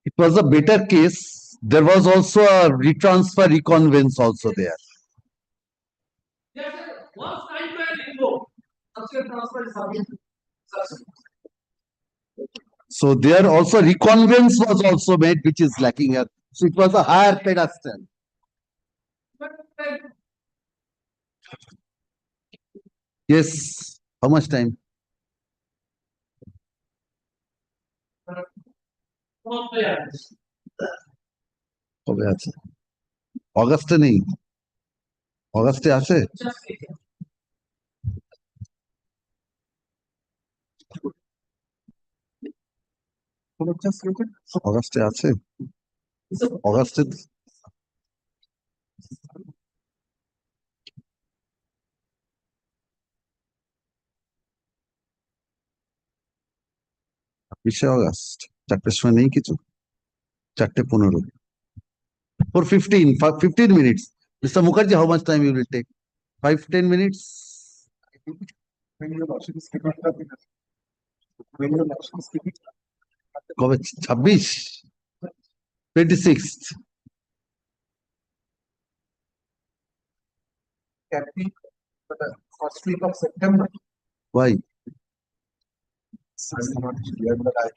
It was a better case. There was also a retransfer reconveyance also there. Yes, sir. Once time by limbo, subsequent transfer is subject. So there also reconveyance was also made, which is lacking here. So it was a higher pedestal. Yes. How much time? कब है आज? अगस्त नहीं অগাস্টে আছে? অগাস্টে আছে? অগাস্টে বিশে August 4টের সময় নেই কিছু? 4:15 for 15 minutes. Mr. Mukherjee, how much time you will take? 5-10 minutes? কবে? 26? 26th? First week of September. Why? I'm not clear, but I.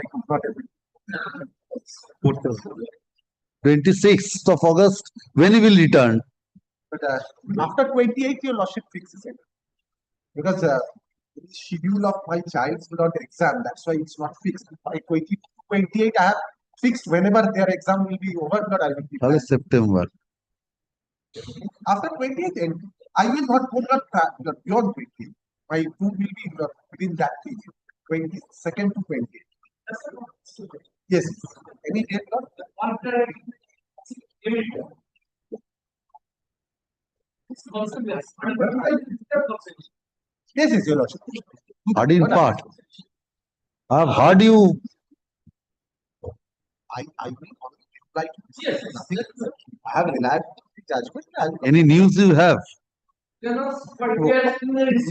I could not able. 26th of August, when he will return? But after 28th, your lordship fixes it. Because schedule of my child's without exam, that's why it's not fixed. By 28, I have fixed whenever their exam will be over, but I will be. তাহলে September. After 28th, I will not go beyond 20. My food will be within that period, 22nd to 28th. Yes. Any date, Lord? Yes, yes, your lordship. Heard in part. I have heard you. I will reply to this. Yes. Nothing. I have relied judgment. Any news you have?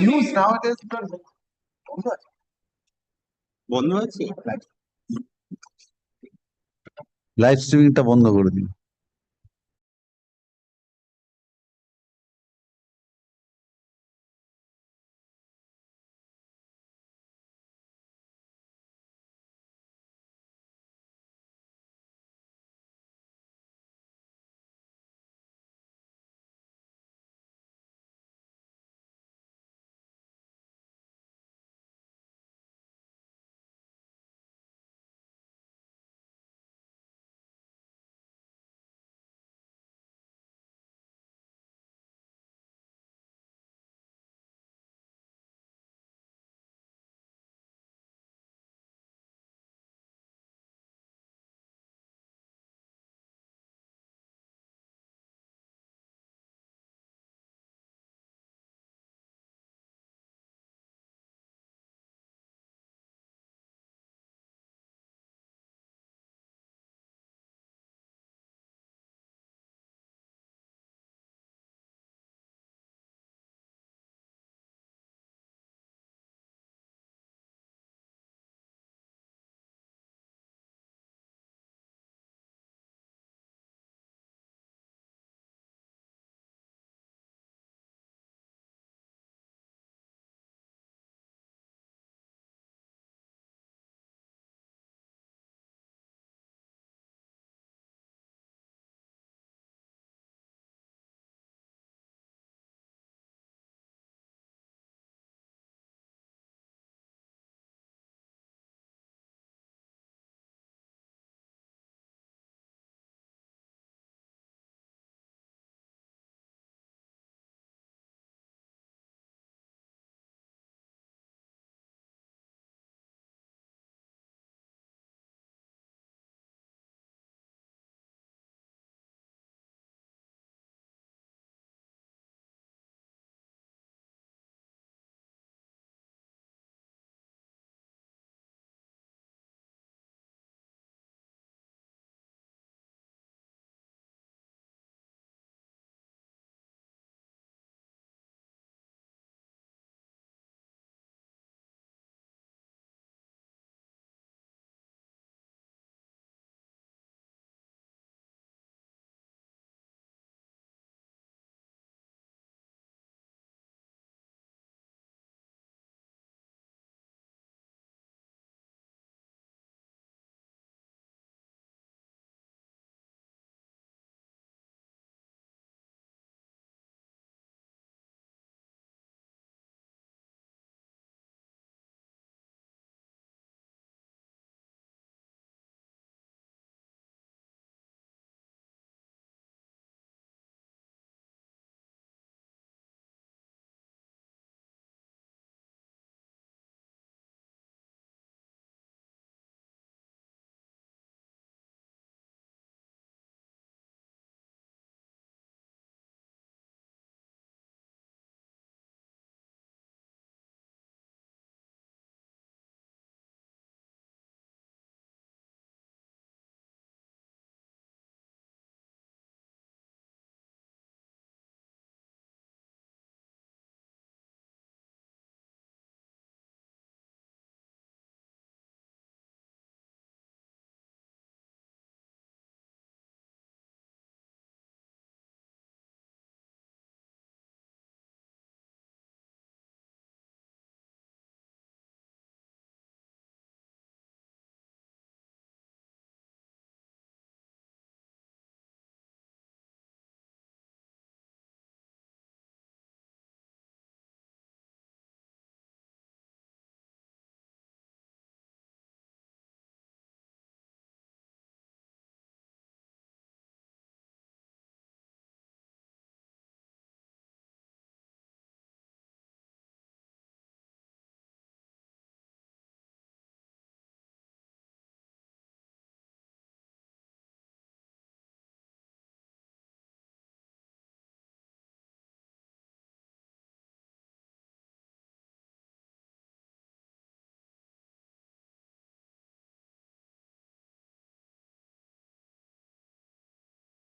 News nowadays. Live স্ট্রিমিংটা বন্ধ করে দিন।